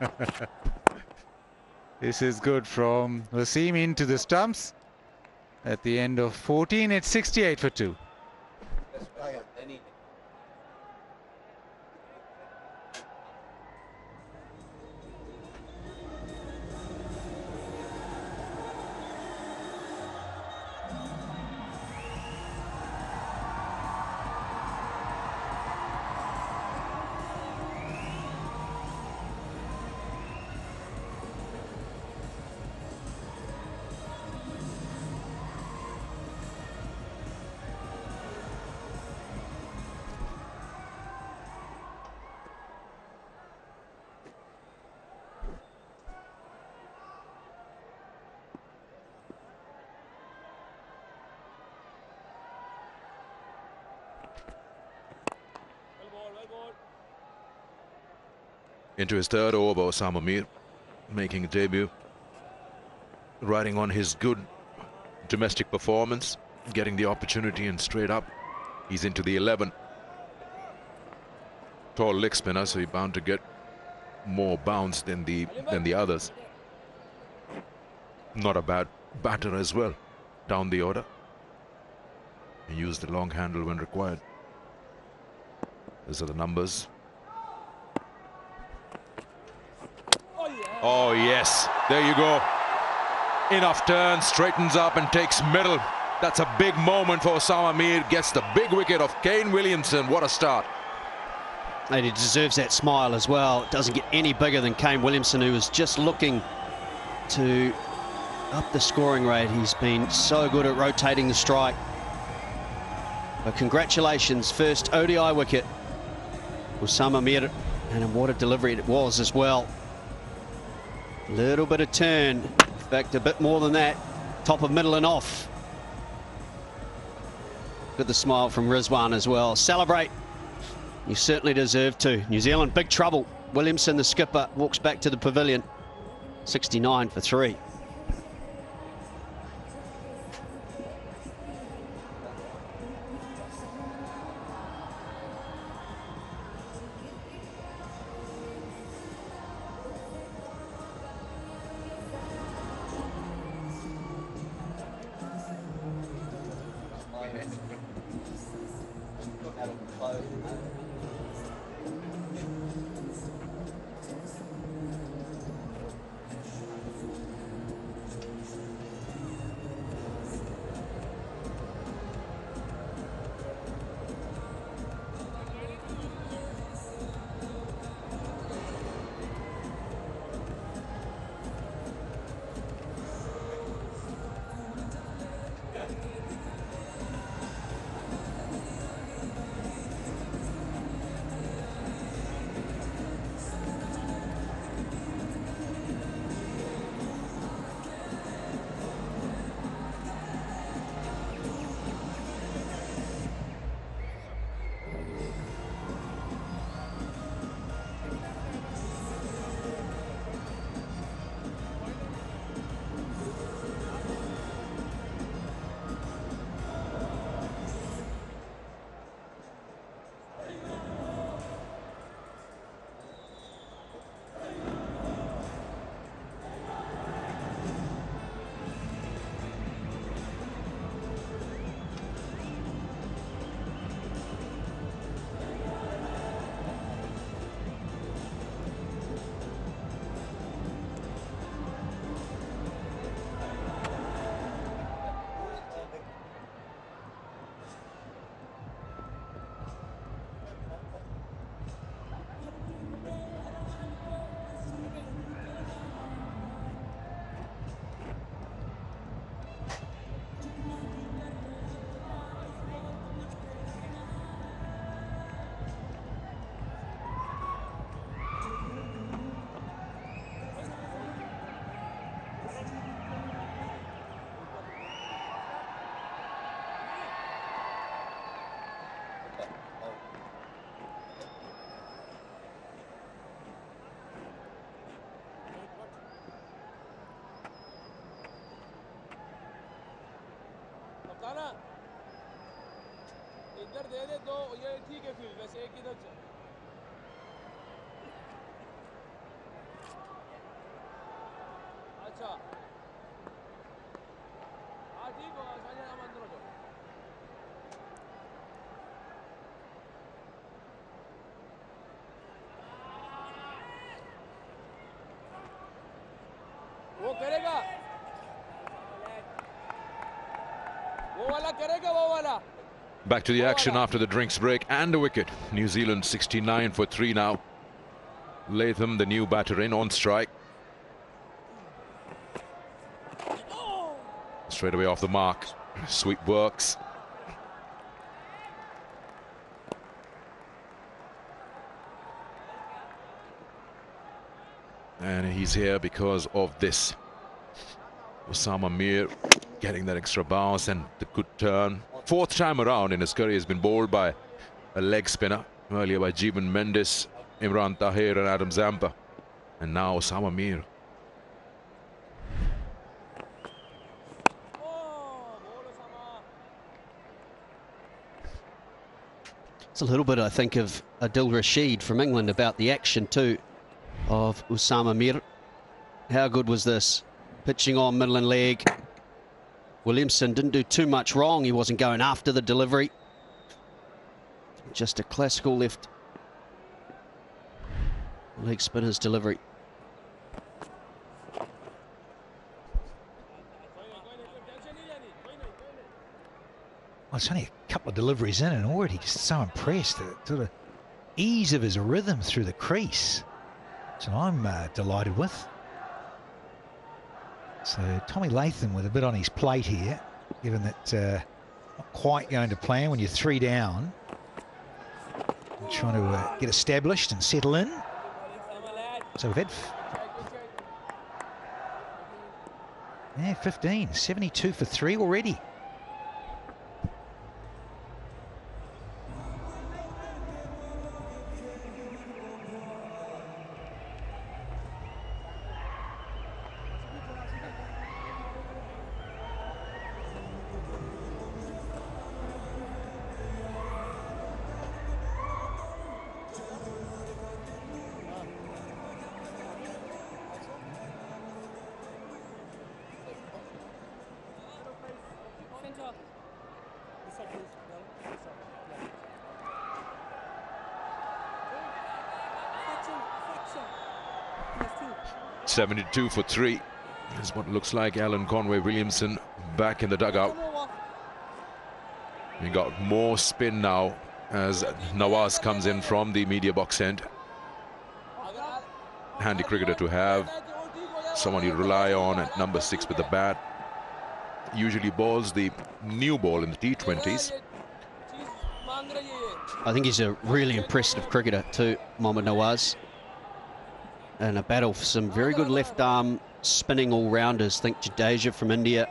This is good from Wasim into the stumps. At the end of 14, it's 68 for 2. Into his third over, Osama Mir making a debut, riding on his good domestic performance, getting the opportunity and straight up. He's into the 11. Tall leg spinner, so he's bound to get more bounce than the others. Not a bad batter as well down the order. He used the long handle when required. Those are the numbers. Oh yes, there you go. Enough turn, straightens up and takes middle. That's a big moment for Osama Mir. Gets the big wicket of Kane Williamson. What a start. And he deserves that smile as well. It doesn't get any bigger than Kane Williamson, who was just looking to up the scoring rate. He's been so good at rotating the strike. But congratulations, first ODI wicket. Osama Mir, and what a delivery it was as well. Little bit of turn, in fact a bit more than that. Top of middle and off. Good the smile from Rizwan as well. Celebrate. You certainly deserve to. New Zealand, big trouble. Williamson, the skipper, walks back to the pavilion. 69 for 3. इधर दे दे दो, ये ठीक है field, वैसे एक इधर चल। अच्छा हाँ ठीक होगा, साझे हम अंदर हो जाओ। वो करेगा, वो वाला करेगा, वो वाला। Back to the action after the drinks break and a wicket. New Zealand 69 for 3 now. Latham, the new batter, in on strike. Straight away off the mark. Sweep works. And he's here because of this. Osama Mir getting that extra bounce and the good turn. Fourth time around in his career, he's been bowled by a leg spinner. Earlier by Jeevan Mendes. Imran Tahir and Adam Zampa. And now Osama Mir. It's a little bit, I think, of Adil Rashid from England about the action too of Osama Mir. How good was this? Pitching on middle and leg. Williamson didn't do too much wrong. He wasn't going after the delivery. Just a classical left leg spinner's delivery. Well, it's only a couple of deliveries in and already just so impressed. The sort of ease of his rhythm through the crease. So I'm delighted with. So Tommy Latham with a bit on his plate here, given that not quite going to plan when you're 3 down. Trying to get established and settle in. So we've had 15, 72 for 3 already. Center. 72 for 3 is what looks like. Alan Conway Williamson back in the dugout. We got more spin now as Nawaz comes in from the media box end. Handy cricketer to have, someone you rely on at number 6 with the bat. Usually bowls the new ball in the T20s. I think he's a really impressive cricketer too, Mohammad Nawaz. And a battle for some very good left arm spinning all-rounders. Think Jadeja from India,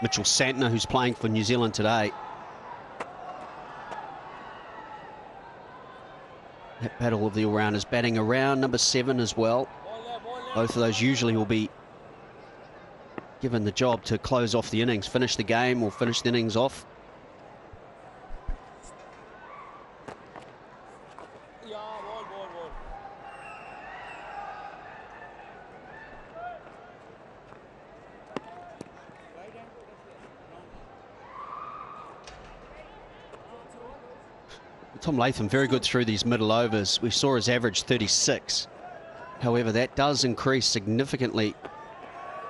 Mitchell Santner, who's playing for New Zealand today. That battle of the all-rounders batting around number 7 as well. Both of those usually will be given the job to close off the innings, finish the game or finish the innings off. Tom Latham very good through these middle overs. We saw his average 36. However, that does increase significantly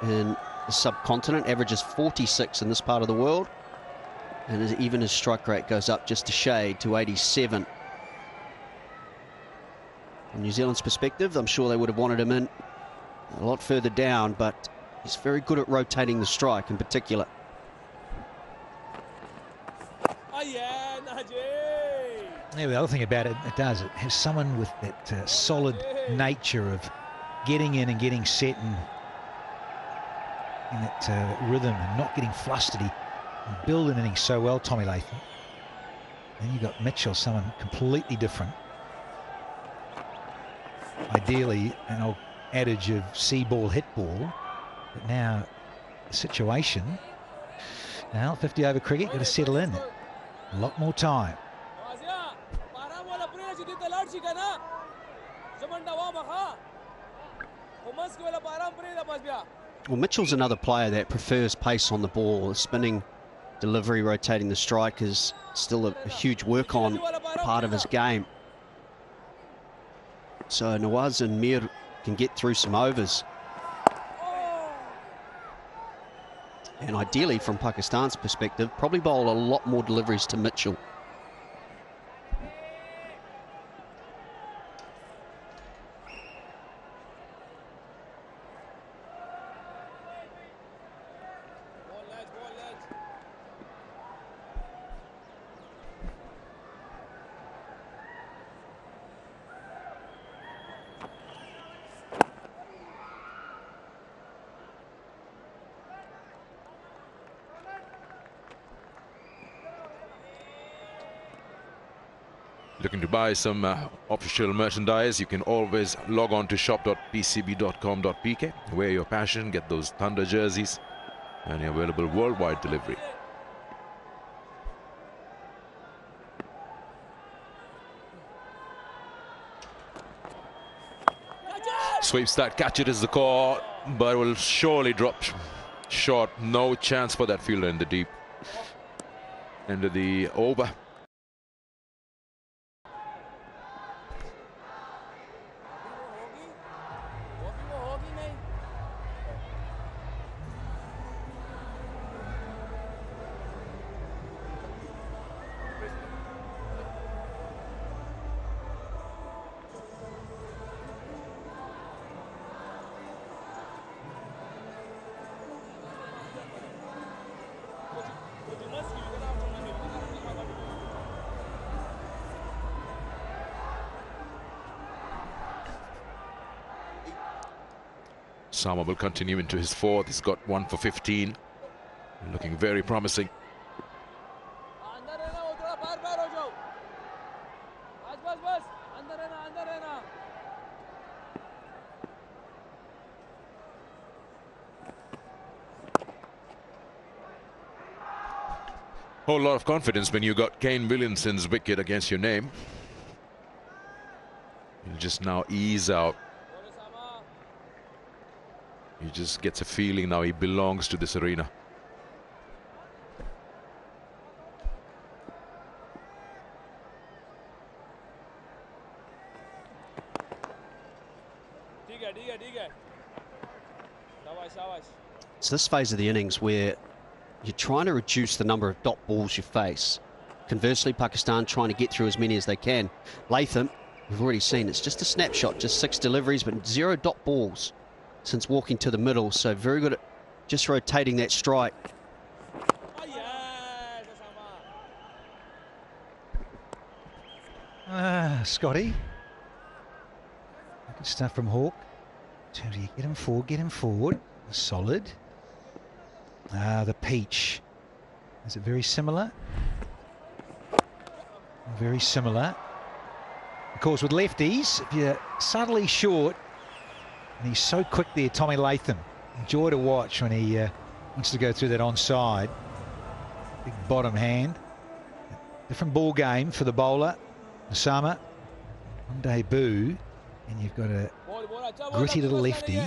in the subcontinent. Averages 46 in this part of the world. And even his strike rate goes up just a shade to 87. From New Zealand's perspective, I'm sure they would have wanted him in a lot further down, but he's very good at rotating the strike in particular. Yeah, the other thing about it, it has someone with that solid nature of getting in and getting set and in that rhythm and not getting flustered. He build an innings so well, Tommy Latham. Then you've got Mitchell, someone completely different. Ideally, an old adage of see ball, hit ball. But now, the situation. Now, 50 over cricket, got to settle in. A lot more time. Well, Mitchell's another player that prefers pace on the ball. Spinning, delivery, rotating the strike is still a huge work on part of his game. So Nawaz and Mir can get through some overs. And ideally, from Pakistan's perspective, probably bowl a lot more deliveries to Mitchell. Looking to buy some official merchandise, you can always log on to shop.pcb.com.pk. Wear your passion, get those Thunder jerseys, and you're available worldwide delivery. Sweeps that, catch it is the call, but will surely drop short. No chance for that fielder in the deep end of the over. Sama will continue into his fourth. He's got 1 for 15. Looking very promising. Whole lot of confidence when you got Kane Williamson's wicket against your name. You just now ease out. He just gets a feeling now he belongs to this arena. It's this phase of the innings where you're trying to reduce the number of dot balls you face. Conversely, Pakistan trying to get through as many as they can. Latham, we've already seen, it's just a snapshot, just 6 deliveries, but 0 dot balls since walking to the middle. So very good at just rotating that strike. Scotty. Good stuff from Hawke. So do you get him forward, get him forward. Solid. The peach. Is it very similar? Very similar. Of course, with lefties, if you're subtly short, and he's so quick there, Tommy Latham. Enjoy to watch when he wants to go through that onside. Big bottom hand. Different ball game for the bowler. Osama on debut, and you've got a gritty little lefty.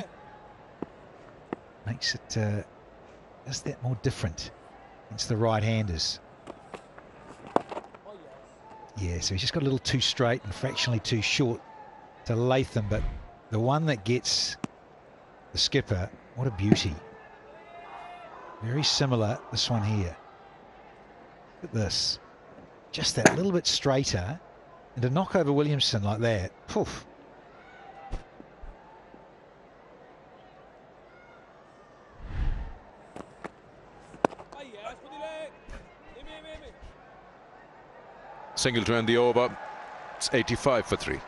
Makes it just that more different against the right-handers. Yeah, so he's just got a little too straight and fractionally too short to Latham, but the one that gets the skipper, what a beauty. Very similar, this one here. Look at this. Just that little bit straighter, and to knock over Williamson like that, poof. Single to end the over. It's 85 for 3.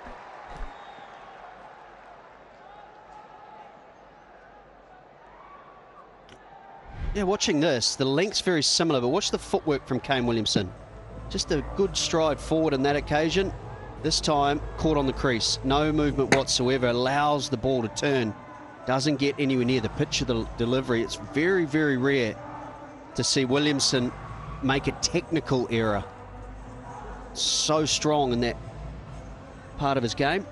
Yeah, watching this, the length's very similar, but watch the footwork from Kane Williamson. Just a good stride forward on that occasion. This time, caught on the crease. No movement whatsoever, allows the ball to turn. Doesn't get anywhere near the pitch of the delivery. It's very, very rare to see Williamson make a technical error. So strong in that part of his game.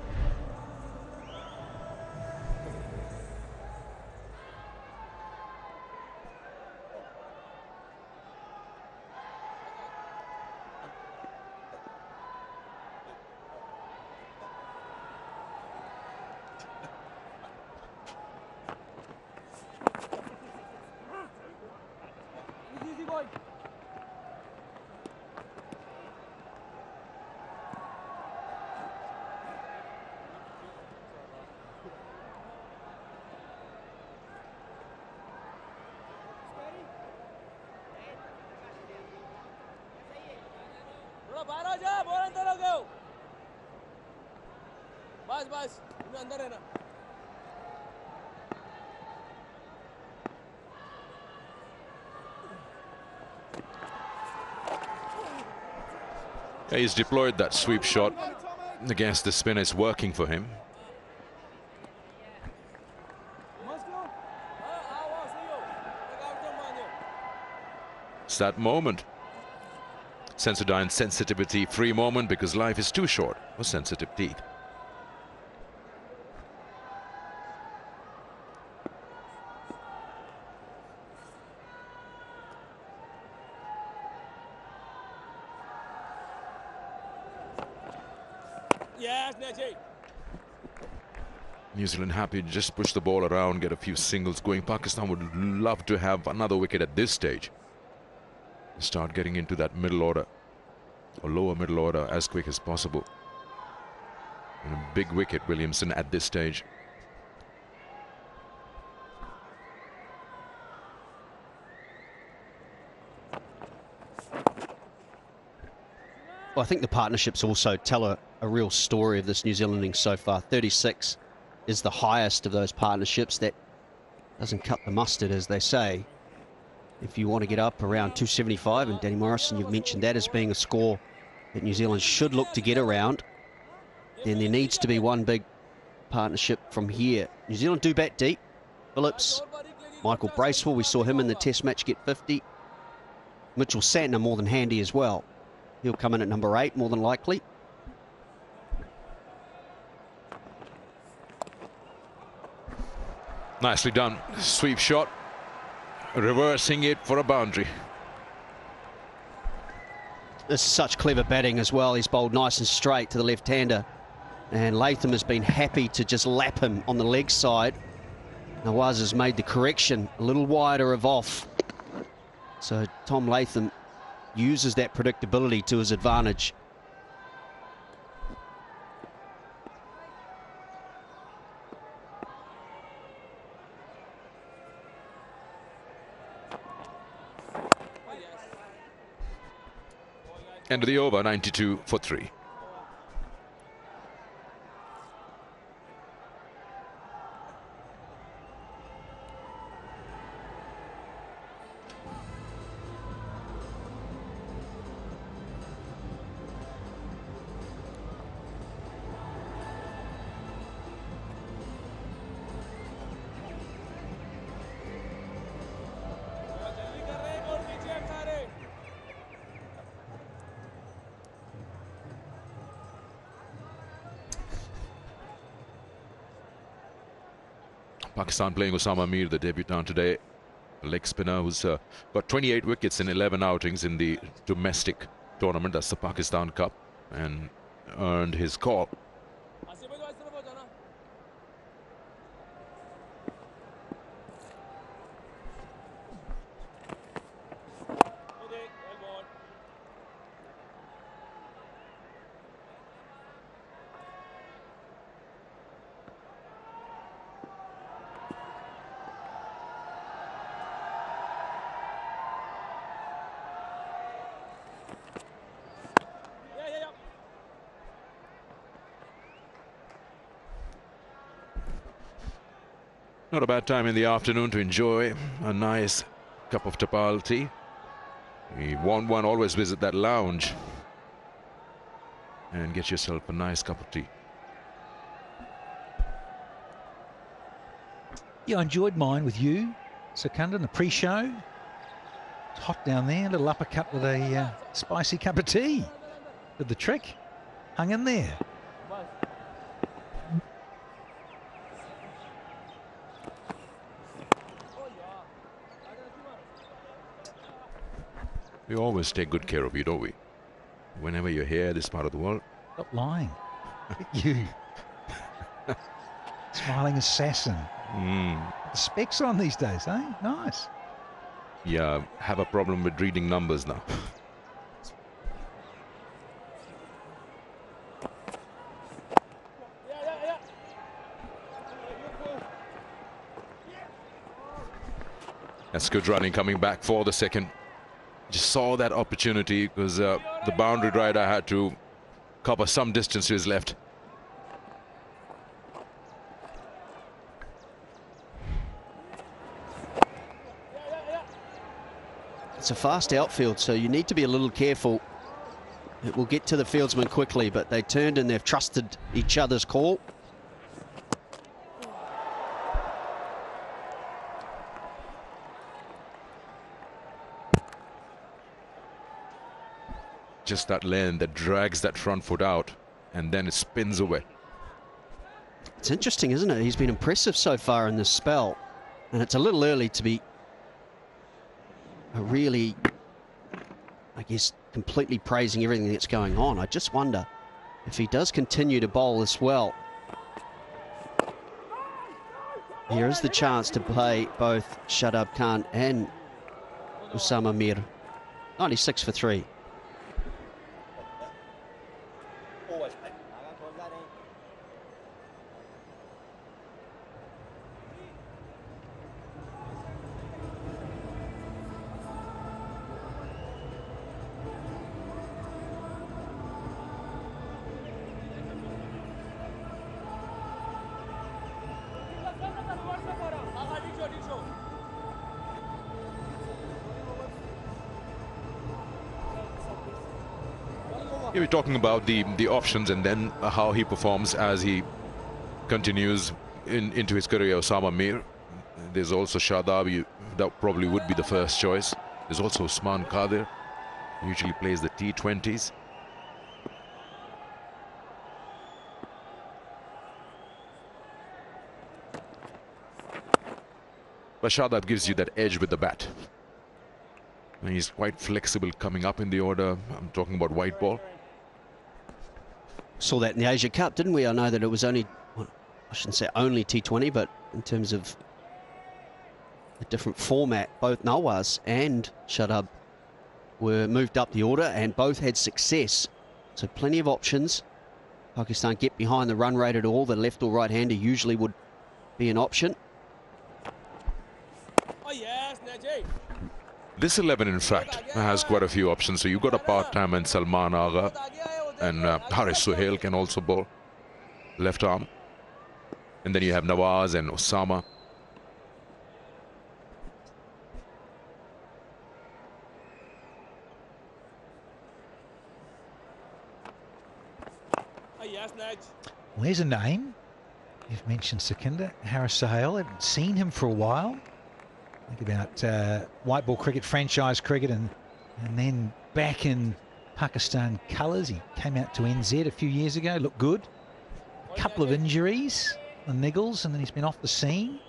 He's deployed that sweep shot against the spin. It's working for him. It's that moment. Sensodyne sensitivity free moment, because life is too short for sensitive teeth. New Zealand happy to just push the ball around, get a few singles going. Pakistan would love to have another wicket at this stage. Start getting into that middle order or lower middle order as quick as possible. And a big wicket, Williamson, at this stage. Well, I think the partnerships also tell a real story of this New Zealand innings so far. 36 is the highest of those partnerships. That doesn't cut the mustard, as they say. If you want to get up around 275, and Danny Morrison, you've mentioned that as being a score that New Zealand should look to get around, then there needs to be one big partnership from here. New Zealand do bat deep. Phillips, Michael Bracewell, we saw him in the Test match get 50. Mitchell Santner more than handy as well. He'll come in at number 8, more than likely. Nicely done. Sweep shot. Reversing it for a boundary. This is such clever batting as well. He's bowled nice and straight to the left-hander. And Latham has been happy to just lap him on the leg side. Nawaz has made the correction a little wider of off. So Tom Latham uses that predictability to his advantage. End of the over, 92 for 3. Pakistan playing Osama Mir, the debutant today, a leg spinner who's got 28 wickets in 11 outings in the domestic tournament. That's the Pakistan Cup, and earned his call. Not a bad time in the afternoon to enjoy a nice cup of tapal tea. If you want one, always visit that lounge and get yourself a nice cup of tea. Yeah, I enjoyed mine with you, Secunda, the pre-show. It's hot down there, a little uppercut with a spicy cup of tea. Did the trick, hung in there. We always take good care of you, don't we? Whenever you're here, this part of the world. Stop lying. You. Smiling assassin. The specs on these days, eh? Nice. Yeah, have a problem with reading numbers now. That's good running, coming back for the second. Just saw that opportunity because the boundary rider had to cover some distance to his left. It's a fast outfield, so you need to be a little careful it will get to the fieldsman quickly, but they turned and they've trusted each other's call. Just that lane that drags that front foot out and then it spins away. It's interesting, isn't it? He's been impressive so far in this spell, and it's a little early to be really, I guess, completely praising everything that's going on. I just wonder if he does continue to bowl this well. Here is the chance to play both Shadab Khan and Usama Mir. 96 for 3. Yeah, we're talking about the options and then how he performs as he continues into his career. Osama Mir. There's also Shadab, that probably would be the first choice. There's also Usman Qadir, who usually plays the T20s. But Shadab gives you that edge with the bat. And he's quite flexible coming up in the order. I'm talking about white ball. Saw that in the Asia Cup, didn't we? I know that it was only, well, I shouldn't say only T20, but in terms of a different format, both Nawaz and Shadab were moved up the order and both had success. So plenty of options. Pakistan get behind the run rate at all. The left or right hander usually would be an option. This 11, in fact, has quite a few options. So you've got a part-time and Salman Agha, and Haris Suhail can also bowl left arm. And then you have Nawaz and Osama. Well, there's a name. You've mentioned Sukhinder, Haris Suhail. I haven't seen him for a while. Think about white ball cricket, franchise cricket, and then back in Pakistan colours. He came out to NZ a few years ago, looked good. A couple of injuries, the niggles, and then he's been off the scene.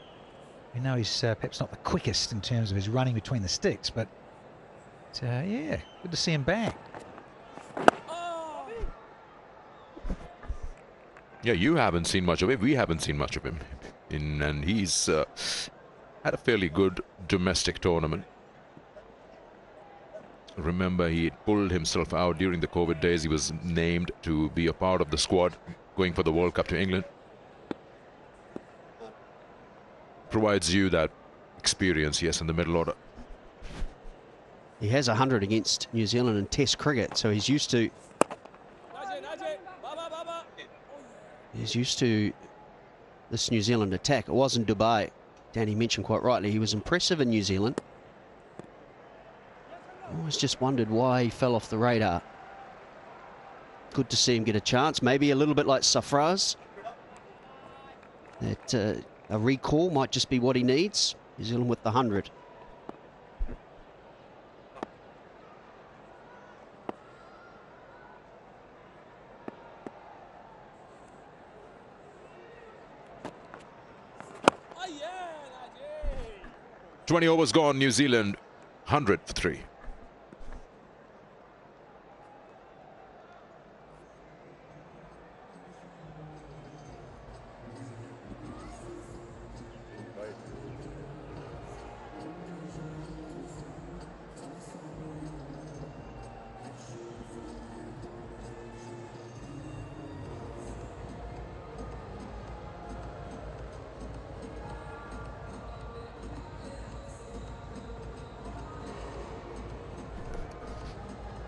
We know he's perhaps not the quickest in terms of his running between the sticks, but yeah, good to see him back. Yeah, you haven't seen much of him. We haven't seen much of him. And he's had a fairly good domestic tournament. Remember, he had pulled himself out during the COVID days. He was named to be a part of the squad going for the World Cup to England. Provides you that experience, yes, in the middle order. He has 100 against New Zealand in Test cricket, so he's used to this New Zealand attack. It was in Dubai. Danny mentioned quite rightly he was impressive in New Zealand. Always just wondered why he fell off the radar. Good to see him get a chance. Maybe a little bit like Safraz. That a recall might just be what he needs. New Zealand with the 100. – 20 overs gone, New Zealand 100 for 3.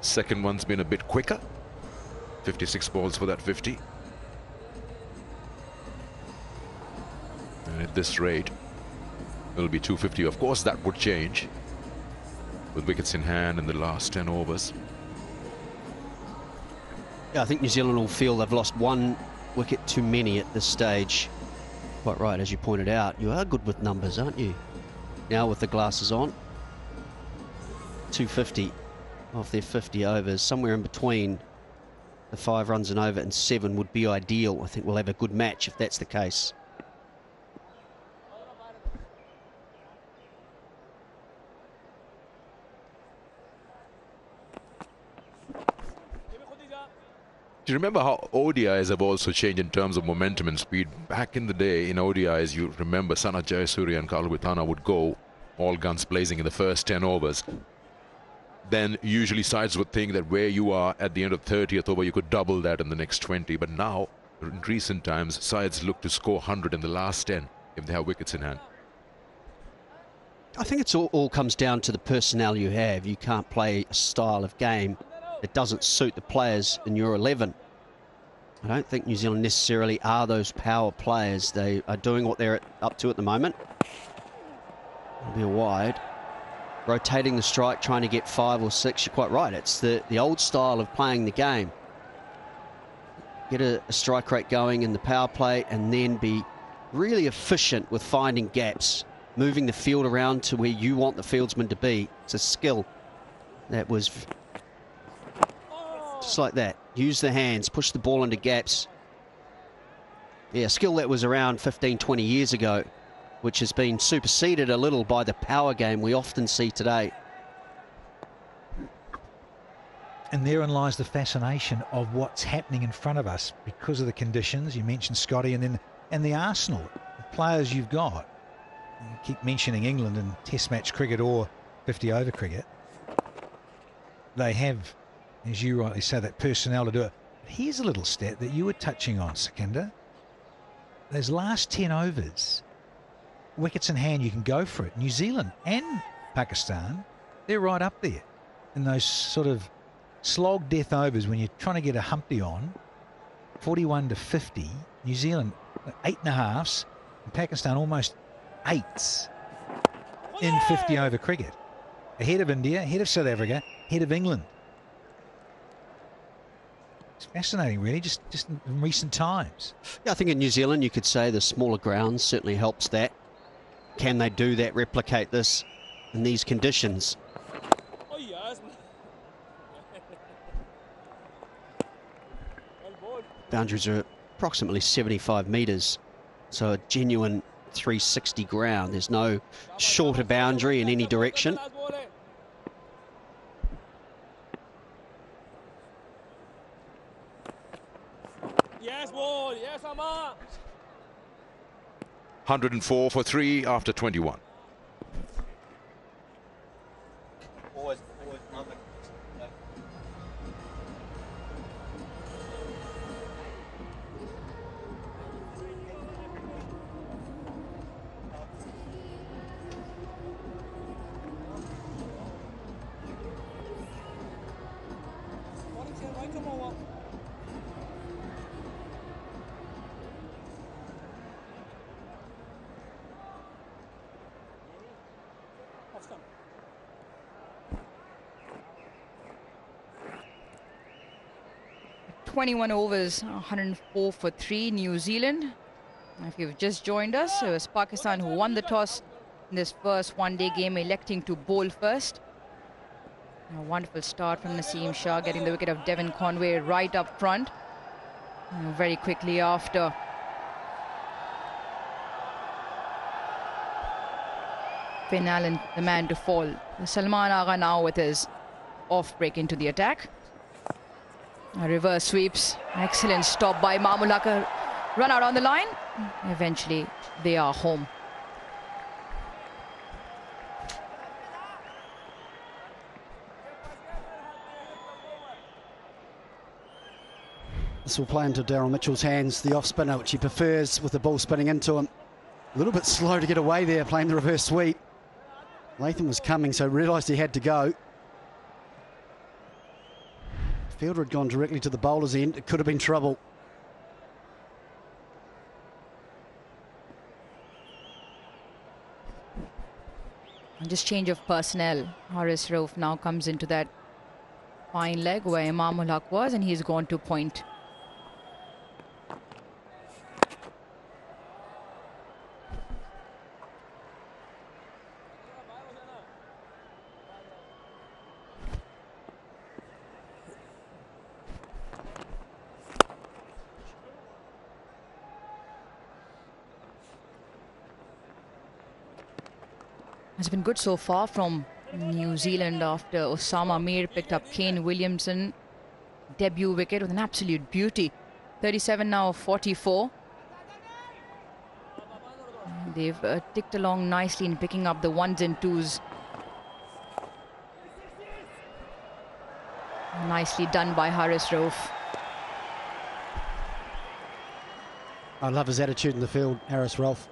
Second one's been a bit quicker. 56 balls for that 50. And at this rate, it'll be 250. Of course, that would change with wickets in hand in the last 10 overs. I think New Zealand will feel they've lost one wicket too many at this stage. Quite right, as you pointed out. You are good with numbers, aren't you? Now with the glasses on. 250 of their 50 overs. Somewhere in between the 5 runs and over and 7 would be ideal. I think we'll have a good match if that's the case. Do you remember how ODIs have also changed in terms of momentum and speed? Back in the day in ODIs, you remember Sanat Jayasuriya and Karl Guitana would go all guns blazing in the first 10 overs. Then usually sides would think that where you are at the end of 30th over, you could double that in the next 20. But now, in recent times, sides look to score 100 in the last 10 if they have wickets in hand. I think it's all comes down to the personnel you have. You can't play a style of game that doesn't suit the players in your 11. I don't think New Zealand necessarily are those power players. They are doing what they're up to at the moment. It'll be a wide. Rotating the strike, trying to get 5 or 6. You're quite right. It's the old style of playing the game. Get a strike rate going in the power play and then be really efficient with finding gaps, moving the field around to where you want the fieldsman to be. It's a skill that was just like that. Use the hands, push the ball into gaps. Yeah, a skill that was around 15, 20 years ago, which has been superseded a little by the power game we often see today. And therein lies the fascination of what's happening in front of us because of the conditions. You mentioned Scotty, and the arsenal, the players you've got. You keep mentioning England in Test match cricket or 50-over cricket. They have, as you rightly say, that personnel to do it. Here's a little stat that you were touching on, Sikander. Those last 10 overs, wickets in hand, you can go for it. New Zealand and Pakistan, they're right up there in those sort of slog death overs when you're trying to get a Humpty on. 41 to 50. New Zealand 8.5s, and Pakistan almost 8s in 50-over cricket. Ahead of India, ahead of South Africa, ahead of England. It's fascinating, really, just in recent times. Yeah, I think in New Zealand you could say the smaller grounds certainly helps that. Can they do that, replicate this in these conditions? Boundaries are approximately 75 metres, so a genuine 360 ground. There's no shorter boundary in any direction. Yes, ball. Yes, Amma. 104 for 3 after 21. Awesome. 21 overs, 104 for 3, New Zealand. If you've just joined us, it was Pakistan who won the toss in this first one-day game, electing to bowl first. A wonderful start from Naseem Shah, getting the wicket of Devon Conway right up front. Very quickly after. Finn Allen, the man to fall. Salman Agha now with his off break into the attack. Reverse sweeps. Excellent stop by Mamulaka. Run out on the line. Eventually, they are home. This will play into Daryl Mitchell's hands, the off spinner, which he prefers with the ball spinning into him. A little bit slow to get away there, playing the reverse sweep. Latham was coming, so realised he had to go. Fielder had gone directly to the bowler's end. It could have been trouble. And just change of personnel. Haris Rauf now comes into that fine leg where Imamul Haq was, and he's gone to point. It's been good so far from New Zealand after Osama Mir picked up Kane Williamson debut wicket with an absolute beauty. 37 now, 44. They've ticked along nicely in picking up the ones and twos. Nicely done by Haris Rauf. I love his attitude in the field, Haris Rauf.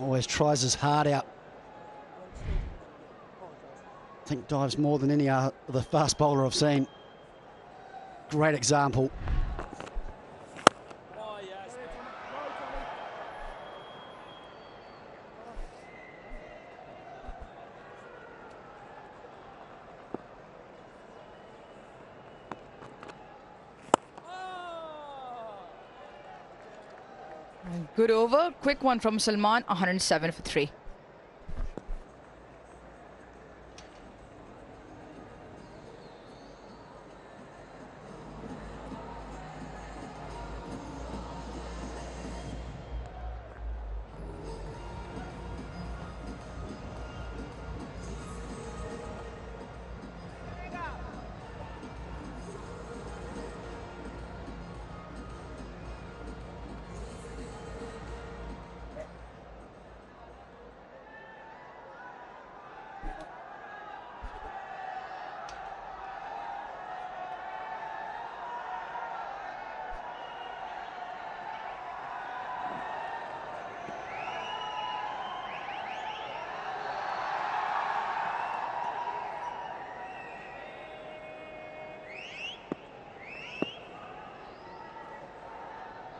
Always tries his heart out. I think dives more than any other fast bowler I've seen. Great example. Good over, quick one from Salman, 107 for 3.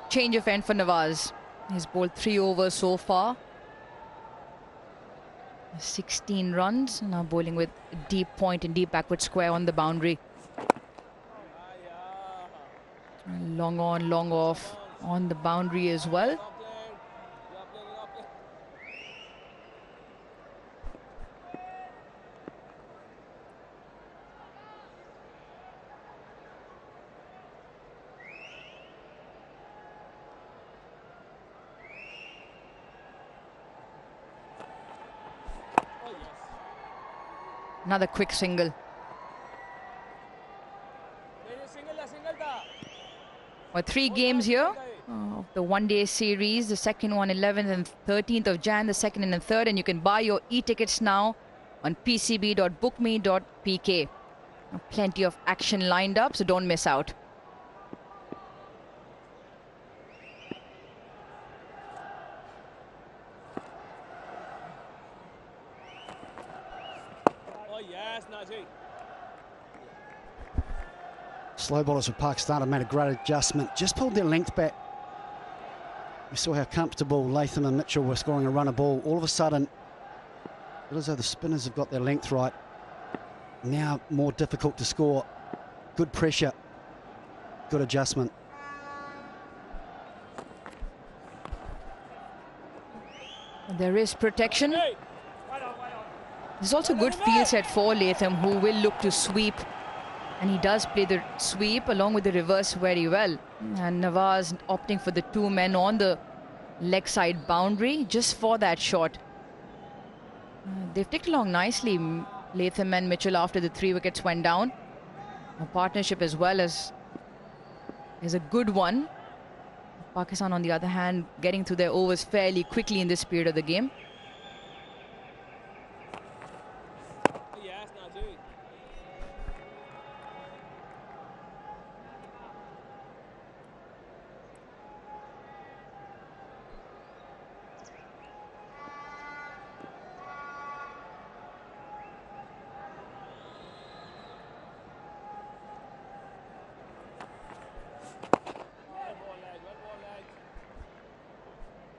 Change of end for Nawaz. He's bowled 3 overs so far. 16 runs. Now bowling with deep point and deep backward square on the boundary. Long on, long off on the boundary as well. Another quick single. Well, 3 games here of the one-day series. The second one 11th and 13th of Jan, the second and the third. And you can buy your e-tickets now on pcb.bookme.pk. Plenty of action lined up, so don't miss out. Slow bowlers of Pakistan have made a great adjustment. Just pulled their length back. We saw how comfortable Latham and Mitchell were scoring a runner ball. All of a sudden, it feels as though the spinners have got their length right. Now more difficult to score. Good pressure. Good adjustment. There is protection. There's also good field set for Latham, who will look to sweep. And he does play the sweep along with the reverse very well. And Nawaz opting for the 2 men on the leg side boundary just for that shot. They've ticked along nicely, Latham and Mitchell, after the 3 wickets went down. A partnership as well as is a good one. Pakistan, on the other hand, getting through their overs fairly quickly in this period of the game.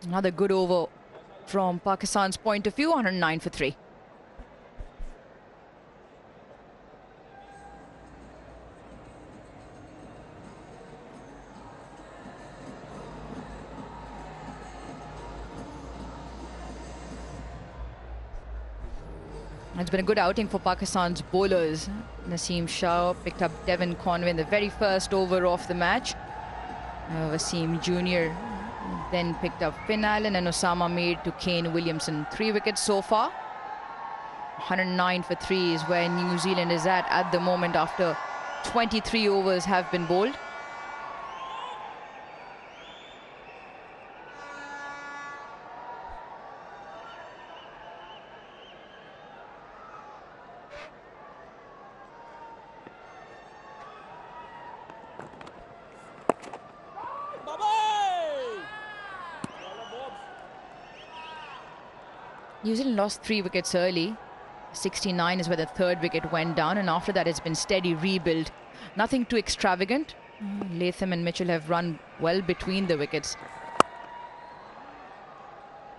Another good over from Pakistan's point of view, 109 for 3. It's been a good outing for Pakistan's bowlers. Naseem Shah picked up Devon Conway in the very first over of the match. Wasim Jr. then picked up Finn Allen, and Osama made to Kane Williamson. 3 wickets so far. 109 for 3 is where New Zealand is at the moment after 23 overs have been bowled. New Zealand lost 3 wickets early. 69 is where the 3rd wicket went down, and after that it's been steady rebuild. Nothing too extravagant. Latham and Mitchell have run well between the wickets.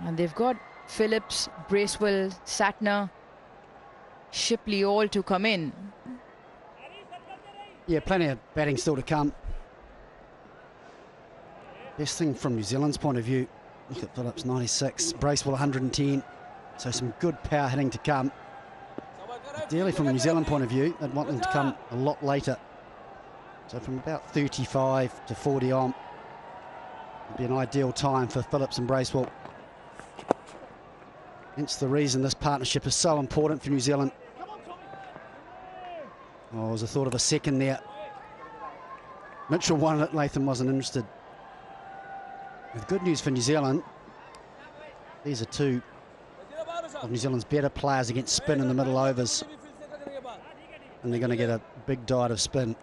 And they've got Phillips, Bracewell, Satner, Shipley all to come in. Yeah, plenty of batting still to come. Best thing from New Zealand's point of view, look at Phillips, 96, Bracewell 110. So some good power hitting to come. Ideally, from a New Zealand point of view, they'd want them to come a lot later. So from about 35 to 40 on, would be an ideal time for Phillips and Bracewell. Hence the reason this partnership is so important for New Zealand. Oh, it was a thought of a second there. Mitchell won it, Latham wasn't interested. With good news for New Zealand, these are 2 of New Zealand's better players against spin in the middle overs, and they're going to get a big diet of spin.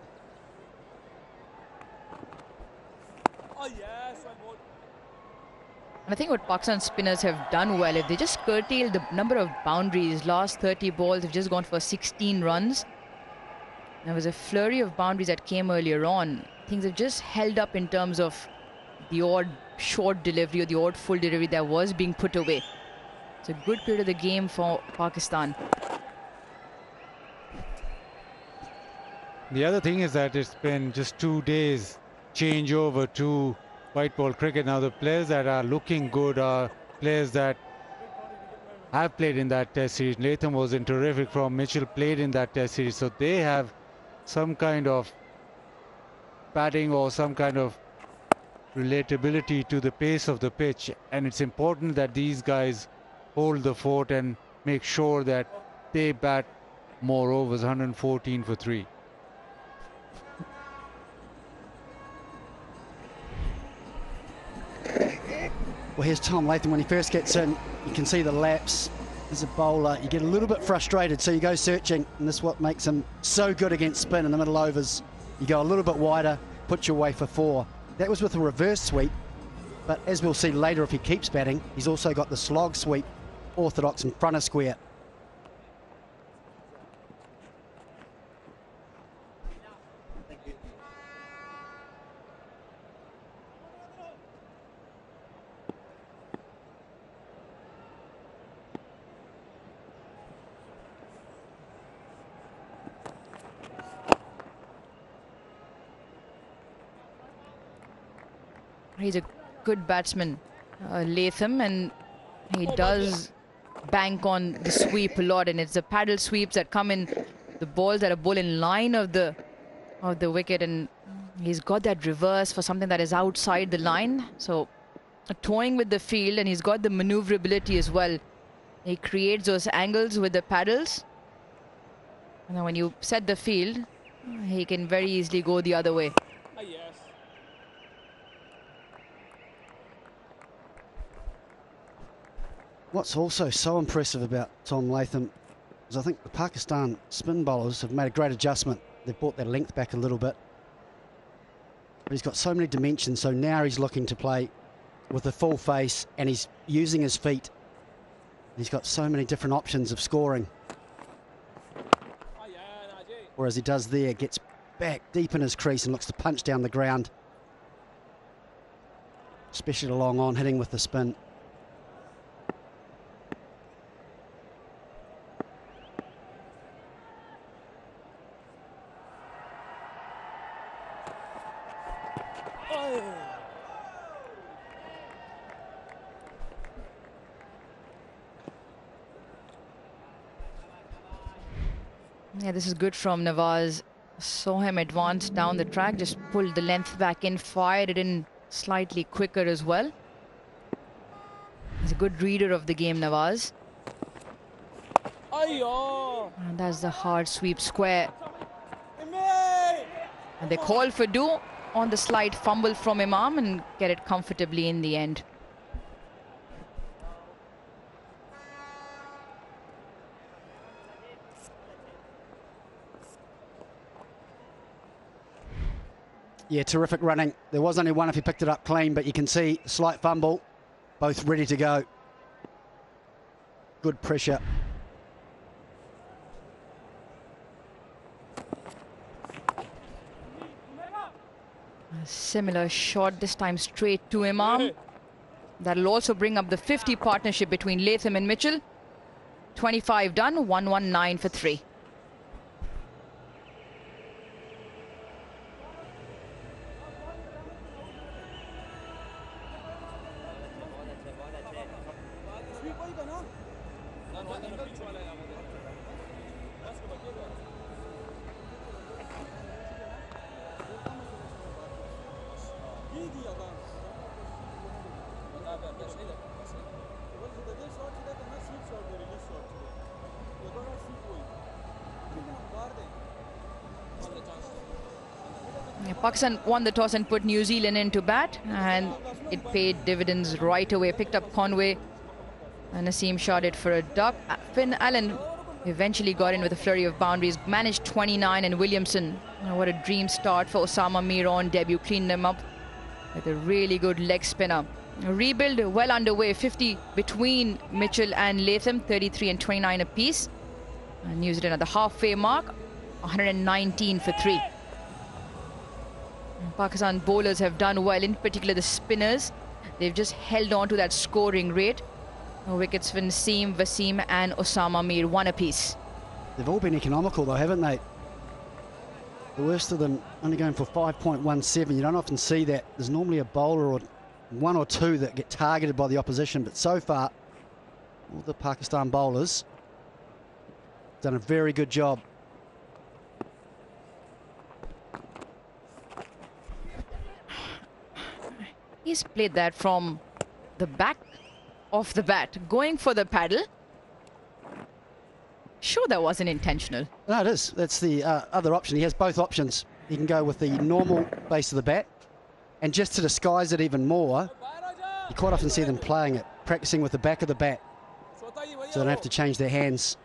I think what Pakistan spinners have done well, if they just curtail the number of boundaries, last 30 balls have just gone for 16 runs. There was a flurry of boundaries that came earlier on. Things have just held up in terms of the odd short delivery or the odd full delivery that was being put away. It's a good period of the game for Pakistan. The other thing is that it's been just 2 days change over to white ball cricket. Now the players that are looking good are players that have played in that test series. Latham was in terrific form. Mitchell played in that test series. So they have some kind of batting or some kind of relatability to the pace of the pitch. And it's important that these guys hold the fort and make sure that they bat more overs, 114 for 3. Well, here's Tom Latham. When he first gets in, you can see the lapse. As a bowler, you get a little bit frustrated, so you go searching, and this is what makes him so good against spin in the middle overs. You go a little bit wider, put your way for 4. That was with a reverse sweep, but as we'll see later, if he keeps batting, he's also got the slog sweep, orthodox in front of square. He's a good batsman, Latham, and he does bank on the sweep a lot, and it's the paddle sweeps that come in, the balls that are ball in line of the wicket, and he's got that reverse for something that is outside the line, so toying with the field, and he's got the maneuverability as well. He creates those angles with the paddles, and then when you set the field, he can very easily go the other way. What's also so impressive about Tom Latham is I think the Pakistan spin bowlers have made a great adjustment. They've brought their length back a little bit. But he's got so many dimensions, so now he's looking to play with a full face and he's using his feet. He's got so many different options of scoring. Whereas he does there, gets back deep in his crease and looks to punch down the ground. Especially long on, hitting with the spin. Yeah, this is good from Nawaz. Saw him advance down the track, just pulled the length back in, fired it in slightly quicker as well. He's a good reader of the game, Nawaz. And that's the hard sweep square. And they call for do on the slight fumble from Imam and get it comfortably in the end. Yeah, terrific running. There was only one if he picked it up clean, but you can see slight fumble, both ready to go. Good pressure. A similar shot, this time straight to Imam. That'll also bring up the 50 partnership between Latham and Mitchell. 25 done, 119 for 3. Pakistan won the toss and put New Zealand into bat, and it paid dividends right away. Picked up Conway, and Naseem shot it for a duck. Finn Allen eventually got in with a flurry of boundaries, managed 29, and Williamson, what a dream start for Osama Mir on debut, cleaned them up with a really good leg spinner. A rebuild well underway, 50 between Mitchell and Latham, 33 and 29 apiece. And New Zealand at the halfway mark, 119 for 3. Pakistan bowlers have done well, in particular the spinners. They've just held on to that scoring rate. Wickets for Naseem, Wasim and Osama Mir, 1 apiece. They've all been economical though, haven't they? The worst of them only going for 5.17. You don't often see that. There's normally a bowler or 1 or 2 that get targeted by the opposition, but so far all the Pakistan bowlers done a very good job. He's played that from the back of the bat, going for the paddle. Sure, that wasn't intentional. No, it is. That's the other option. He has both options. He can go with the normal base of the bat, and just to disguise it even more, you quite often see them playing it, practicing with the back of the bat, so they don't have to change their hands.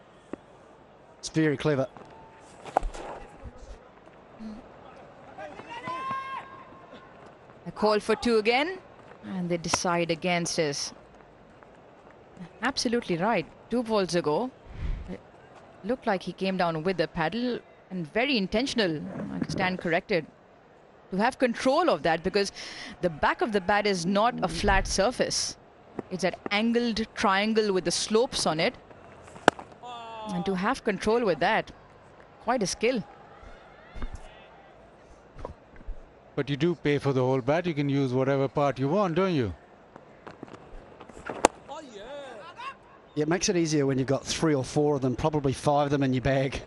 It's very clever. A call for 2 again, and they decide against us. Absolutely right. 2 balls ago, it looked like he came down with the paddle, and very intentional. I stand corrected. To have control of that, because the back of the bat is not a flat surface. It's an angled triangle with the slopes on it. And to have control with that, quite a skill. But you do pay for the whole bat. You can use whatever part you want, don't you? Yeah, it makes it easier when you've got 3 or 4 of them, probably 5 of them in your bag.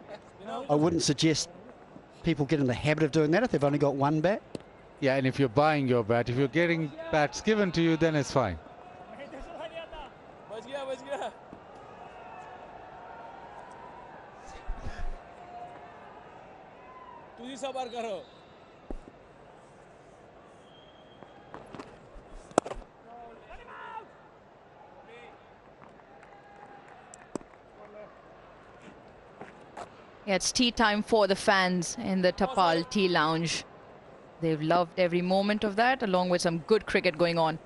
I wouldn't suggest people get in the habit of doing that if they've only got 1 bat. Yeah, and if you're buying your bat, if you're getting bats given to you, then it's fine. Yeah, it's tea time for the fans in the Tapal Tea Lounge. They've loved every moment of that, along with some good cricket going on.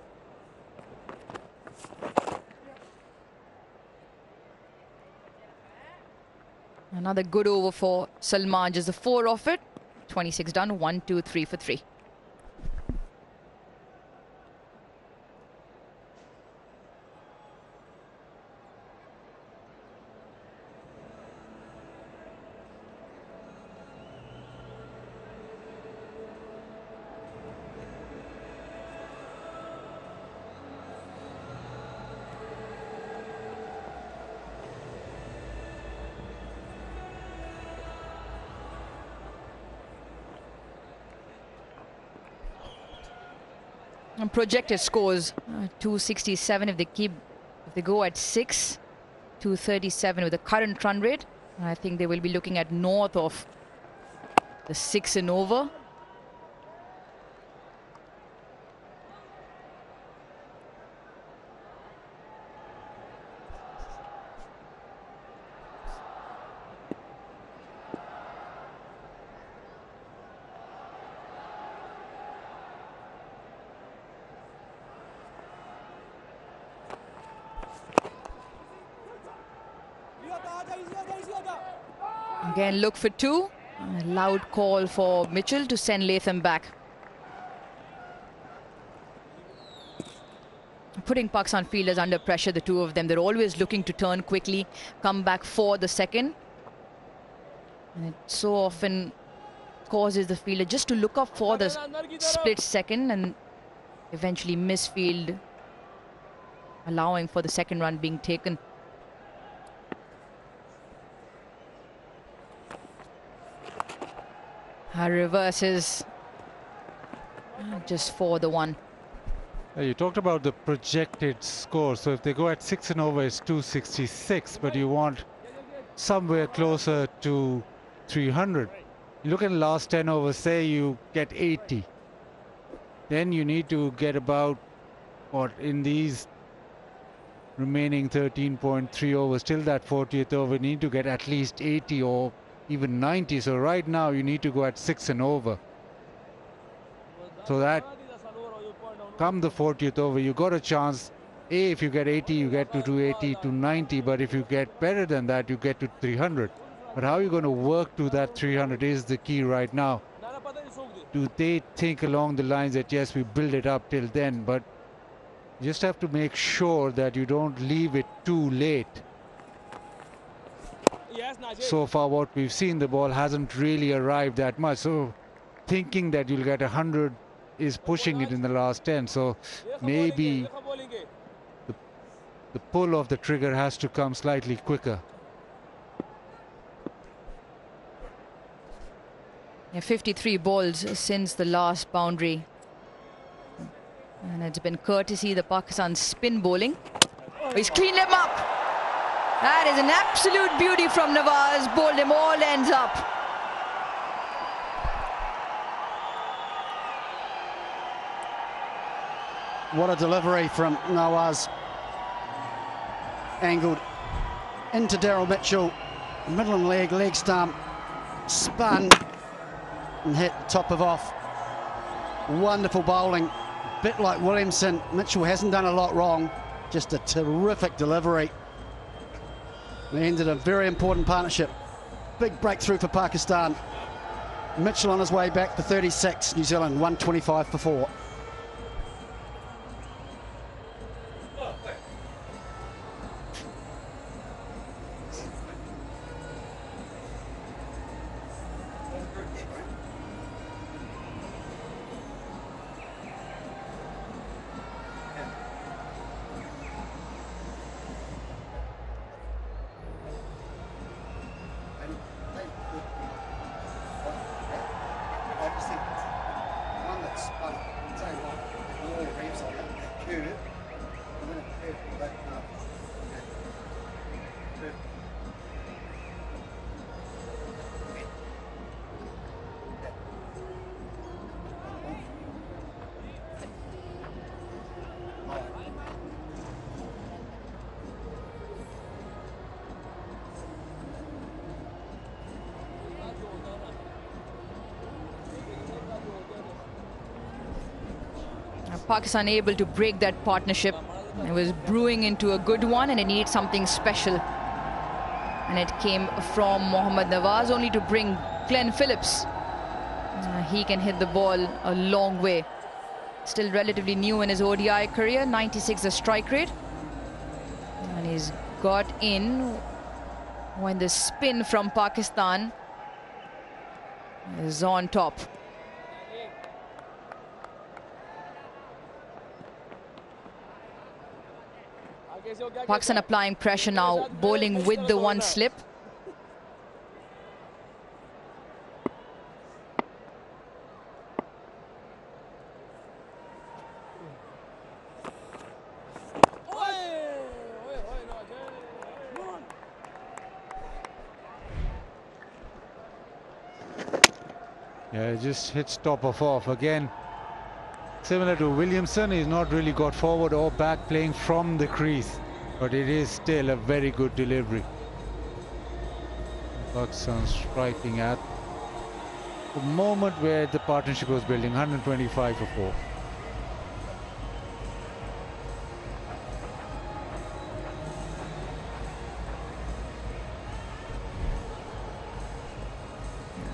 Another good over for Salman, just the 4 off it. 26 done, 1, 2, 3 for 3. And projected scores 267 if they go at 6, 237 with the current run rate. I think they will be looking at north of the 6 and over. Again, look for 2. A loud call for Mitchell to send Latham back. Putting Pakistan fielders under pressure, the two of them. They're always looking to turn quickly, come back for the second. And it so often causes the fielder just to look up for the split second and eventually miss field, allowing for the second run being taken. Reverses just for the 1. You talked about the projected score. So if they go at 6 and over, it's 266, but you want somewhere closer to 300. You look at the last 10 overs, say you get 80. Then you need to get about, what, in these remaining 13.3 overs, till that 40th over, you need to get at least 80 or even 90. So right now you need to go at 6 and over. So that come the 40th over, you got a chance. If you get 80, you get to 280 to 90. But if you get better than that, you get to 300. But how are you going to work to that 300 is the key right now. Do they think along the lines that, yes, we build it up till then, but you just have to make sure that you don't leave it too late. So far what we've seen, the ball hasn't really arrived that much. So thinking that you'll get 100 is pushing it in the last 10. So maybe the pull of the trigger has to come slightly quicker. Yeah, 53 balls since the last boundary. And it's been courtesy the Pakistan spin bowling. He's cleaned him up. That is an absolute beauty from Nawaz. Bowled him all ends up. What a delivery from Nawaz. Angled into Daryl Mitchell. Middle and leg stump. Spun and hit top of off. Wonderful bowling. Bit like Williamson. Mitchell hasn't done a lot wrong. Just a terrific delivery. They ended a very important partnership. Big breakthrough for Pakistan. Mitchell on his way back for 36. New Zealand 125 for 4. Pakistan able to break that partnership. It was brewing into a good one and it needed something special. And it came from Mohammad Nawaz only to bring Glenn Phillips. He can hit the ball a long way. Still relatively new in his ODI career, 96 the strike rate. And he's got in when the spin from Pakistan is on top. Pakistan applying pressure now, bowling with the 1 slip. Yeah, just hits top of off again. Similar to Williamson, he's not really got forward or back playing from the crease, but it is still a very good delivery. Pakistan striking at the moment where the partnership was building, 125 for 4.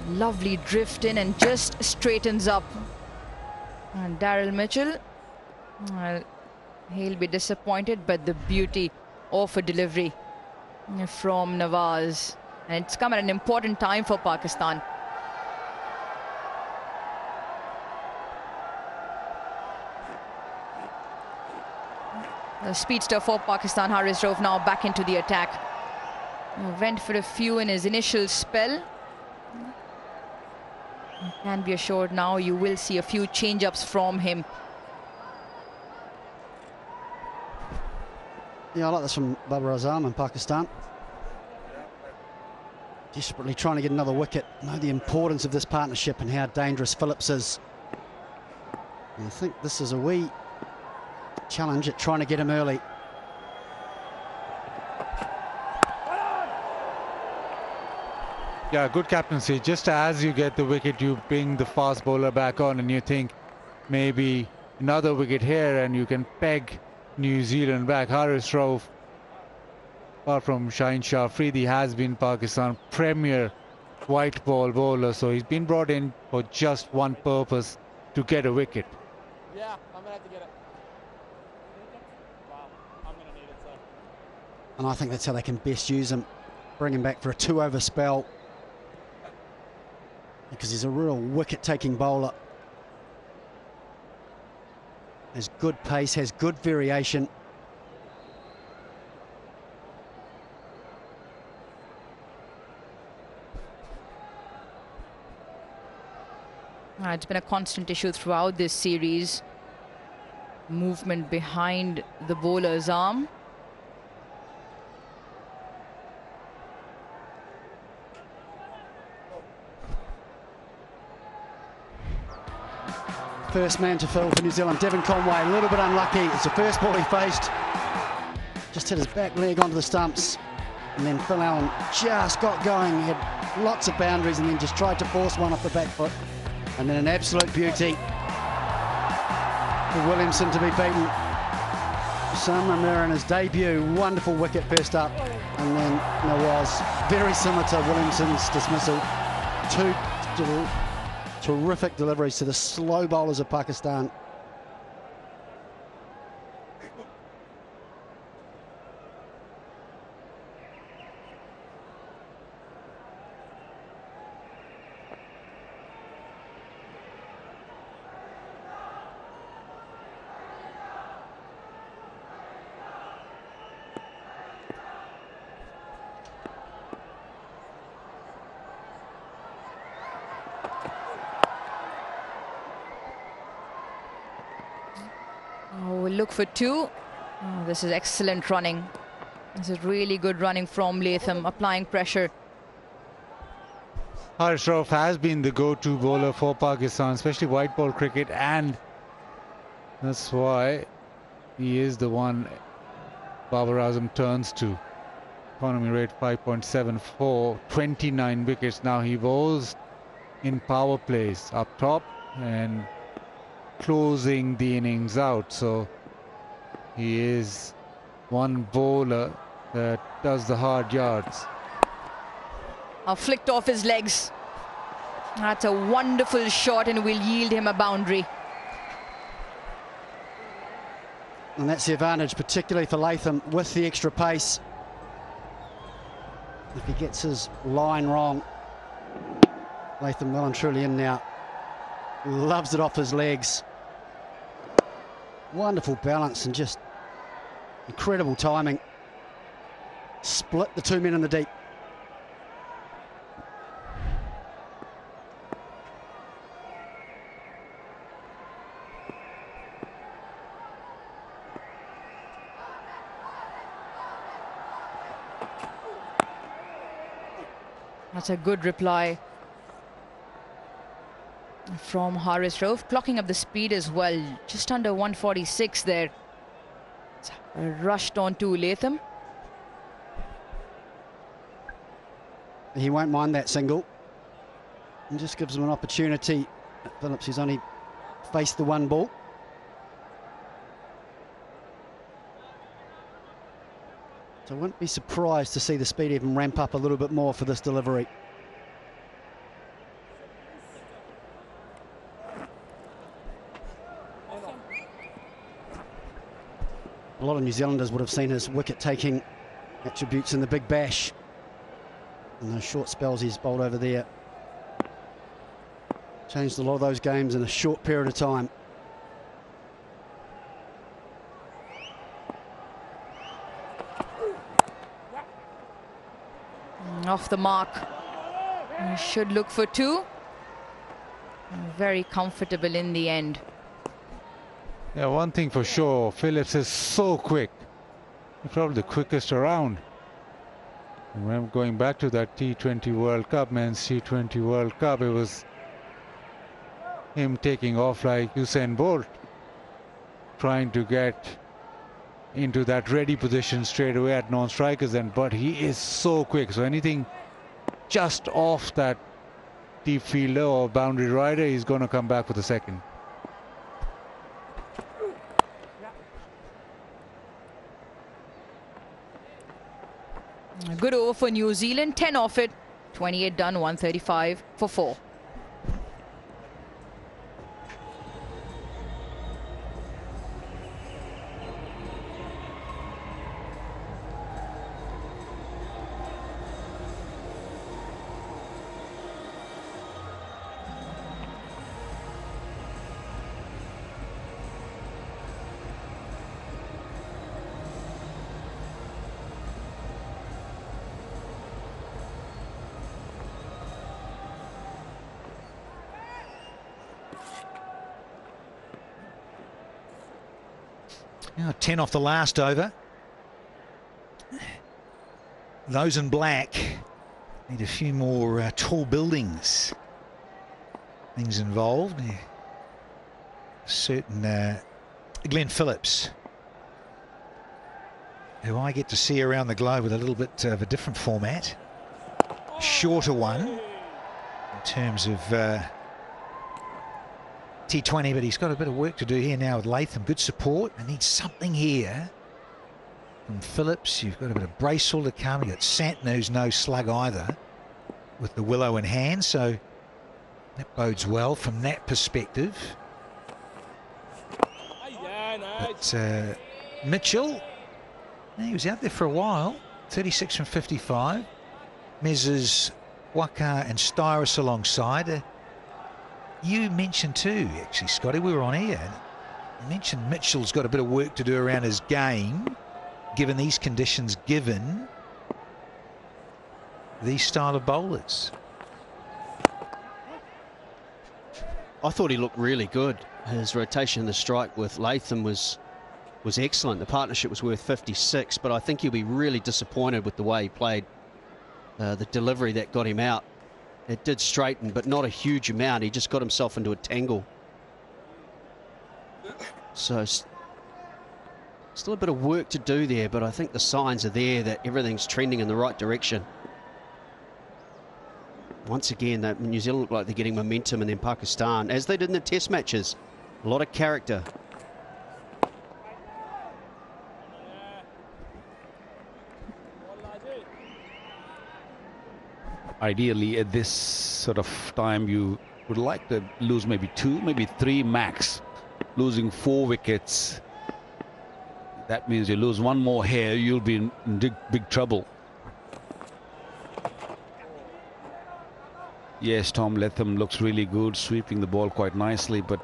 Lovely drift in and just straightens up. And Daryl Mitchell, well, he'll be disappointed, but the beauty of a delivery from Nawaz. And it's come at an important time for Pakistan. The speedster for Pakistan, Haris Rauf, now back into the attack. Went for a few in his initial spell. You can be assured now you will see a few change-ups from him. Yeah, I like this from Babar Azam in Pakistan. Desperately trying to get another wicket. Know the importance of this partnership and how dangerous Phillips is. And I think this is a wee challenge at trying to get him early. Yeah, good captaincy. Just as you get the wicket, you bring the fast bowler back on and you think maybe another wicket here and you can peg New Zealand back. Haris Rauf, apart from Shaheen Shah Afridi, has been Pakistan premier white ball bowler, so he's been brought in for just one purpose, to get a wicket. Yeah, I'm gonna have to get it. Wow, I'm gonna need it, sir. And I think that's how they can best use him. Bring him back for a 2-over spell. Because he's a real wicket-taking bowler. Has good pace, has good variation. It's been a constant issue throughout this series. Movement behind the bowler's arm. First man to fill for New Zealand, Devon Conway, a little bit unlucky. It's the first ball he faced. Just hit his back leg onto the stumps. And then Phil Allen just got going. He had lots of boundaries and then just tried to force one off the back foot. And then an absolute beauty for Williamson to be beaten. Sam Ramira in his debut, wonderful wicket first up. And then Nawaz, very similar to Williamson's dismissal. Two terrific deliveries to the slow bowlers of Pakistan. We'll look for 2. This is excellent running. This is really good running from Latham, applying pressure. Haris Rauf has been the go-to bowler for Pakistan, especially white ball cricket, and that's why he is the one Babar Azam turns to. Economy rate 5.74, 29 wickets. Now he bowls in power plays up top and closing the innings out, so he is one bowler that does the hard yards. Flicked off his legs. That's a wonderful shot and will yield him a boundary. And that's the advantage, particularly for Latham, with the extra pace. If he gets his line wrong, Latham well and truly in now. Loves it off his legs. Wonderful balance and just incredible timing. Split the 2 men in the deep. That's a good reply. from Haris Rauf, clocking up the speed as well, just under 146 there. Rushed on to Latham. He won't mind that single. And just gives him an opportunity. Phillips, who's only faced the one ball. So I wouldn't be surprised to see the speed even ramp up a little bit more for this delivery. A lot of New Zealanders would have seen his wicket-taking attributes in the Big Bash. And those short spells he's bowled over there. Changed a lot of those games in a short period of time. Off the mark. He should look for 2. Very comfortable in the end. Yeah, one thing for sure, Phillips is so quick. He's probably the quickest around. And when I'm going back to that T20 World Cup, men's T20 World Cup, it was him taking off like Usain Bolt, trying to get into that ready position straight away at non-strikers, but he is so quick. So anything just off that deep fielder or boundary rider, he's going to come back for the second. A good over for New Zealand, 10 off it, 28 done, 135 for 4. Now 10 off the last over. Those in black need a few more tall buildings. Things involved. Certain Glenn Phillips, who I get to see around the globe with a little bit of a different format. Shorter one in terms of T20, but he's got a bit of work to do here now with Latham. Good support. I need something here from Phillips. You've got a bit of Bracewell to come. You've got Santner, who's no slug either, with the willow in hand. So that bodes well from that perspective. But Mitchell, he was out there for a while. 36 from 55. Mez's, Waka and Styrus alongside. You mentioned too, actually, Scotty, we were on air. You mentioned Mitchell's got a bit of work to do around his game, given these conditions, given these style of bowlers. I thought he looked really good. His rotation in the strike with Latham was excellent. The partnership was worth 56, but I think he'll be really disappointed with the way he played. The delivery that got him out. It did straighten, but not a huge amount. He just got himself into a tangle. So still a bit of work to do there, but I think the signs are there that everything's trending in the right direction. Once again, New Zealand look like they're getting momentum, and then Pakistan, as they did in the test matches, a lot of character. Ideally, at this sort of time, you would like to lose maybe 2, maybe 3 max. Losing 4 wickets, that means you lose 1 more here, you'll be in big trouble. Yes, Tom Latham looks really good, sweeping the ball quite nicely, but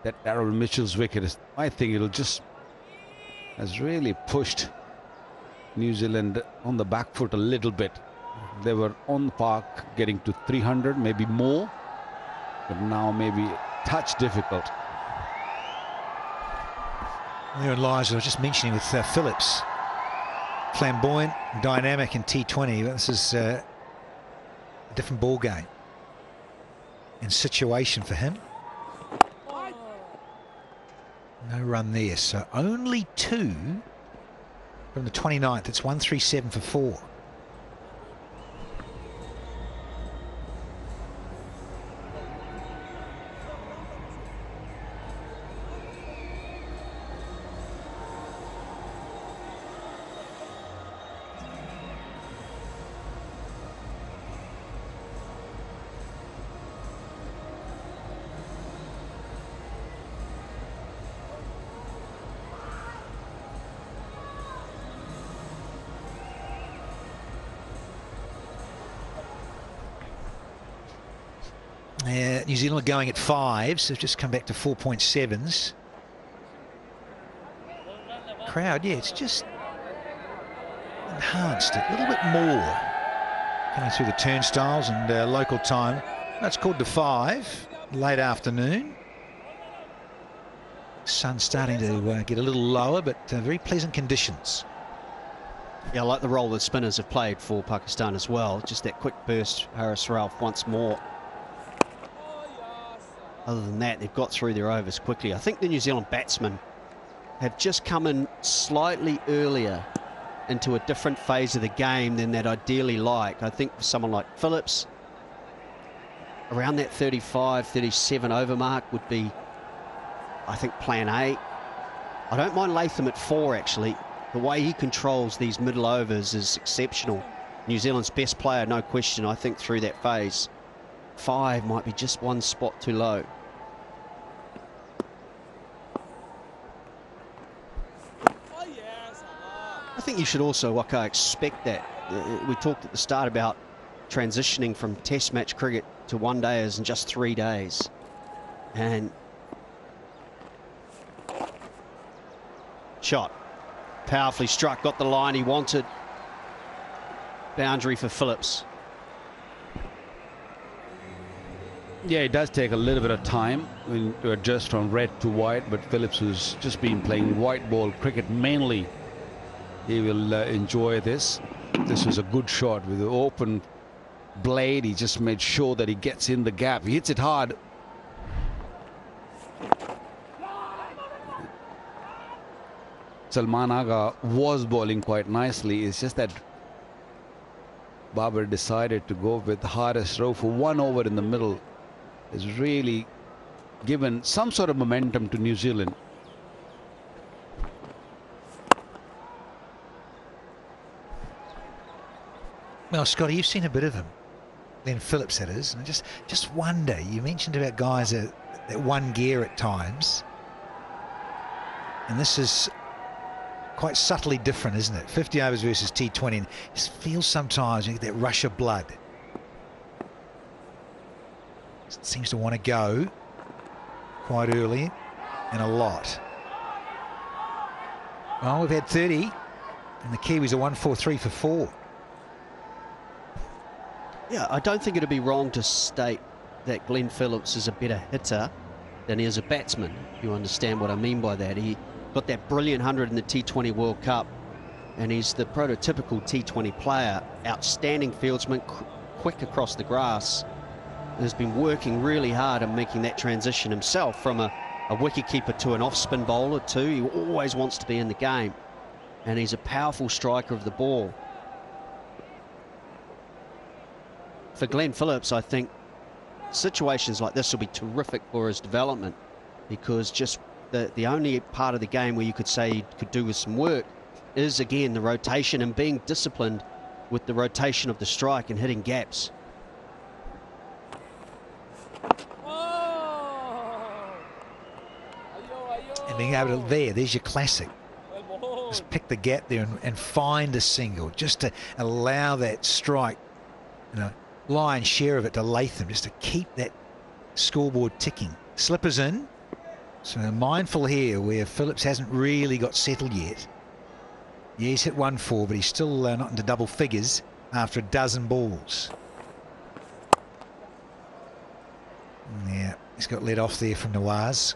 that Darryl Mitchell's wicket, is, I think it'll just has really pushed New Zealand on the back foot a little bit. They were on the park getting to 300, maybe more, but now maybe a touch difficult. Therein lies, I was just mentioning with Phillips. Flamboyant, dynamic in T20. This is a different ball game. and situation for him. No run there, so only 2 from the 29th. It's 137 for 4. New Zealand are going at 5s. So they've just come back to 4.7s. Crowd, yeah, it's just enhanced it a little bit more. Coming through the turnstiles and local time. That's called to 5, late afternoon. Sun's starting to get a little lower, but very pleasant conditions. Yeah, I like the role that spinners have played for Pakistan as well. Just that quick burst, Haris Rauf once more. Other than that, they've got through their overs quickly. I think the New Zealand batsmen have just come in slightly earlier into a different phase of the game than they'd ideally like. I think for someone like Phillips, around that 35, 37 over mark would be, I think, plan A. I don't mind Latham at 4, actually. The way he controls these middle overs is exceptional. New Zealand's best player, no question, I think, through that phase. 5 might be just one spot too low. I think you should also, Waka, expect that. We talked at the start about transitioning from test match cricket to one-dayers in just 3 days. And shot. Powerfully struck, got the line he wanted. Boundary for Phillips. Yeah, it does take a little bit of time to adjust from red to white, but Phillips has just been playing white ball cricket mainly. He will enjoy this. This was a good shot with the open blade. He just made sure that he gets in the gap. He hits it hard. Salman Agha was bowling quite nicely. It's just that Babar decided to go with Haris Rauf for 1 over in the middle. Has really given some sort of momentum to New Zealand. Well, Scotty, you've seen a bit of him. Glenn Phillips, that is. And I just wonder, you mentioned about guys at one gear at times. And this is quite subtly different, isn't it? 50 overs versus T20. And it feels sometimes you get that rush of blood. It seems to want to go quite early and a lot. Well, we've had 30, and the Kiwis are 143 for 4. Yeah, I don't think it'd be wrong to state that Glenn Phillips is a better hitter than he is a batsman. You understand what I mean by that. He got that brilliant 100 in the T20 World Cup, and he's the prototypical T20 player. Outstanding fieldsman, quick across the grass. Has been working really hard on making that transition himself from a wicketkeeper to an off-spin bowler too. He always wants to be in the game, and he's a powerful striker of the ball. For Glenn Phillips, I think situations like this will be terrific for his development, because just the only part of the game where you could say he could do with some work is, again, the rotation and being disciplined with the rotation of the strike and hitting gaps. And being able to, there's your classic. Just pick the gap there and find a single, just to allow that strike, lion's share of it to Latham, just to keep that scoreboard ticking. Slippers in, so mindful here where Phillips hasn't really got settled yet. Yeah, he's hit 1-4, but he's still not into double figures after a dozen balls. Yeah, he's got let off there from Nawaz.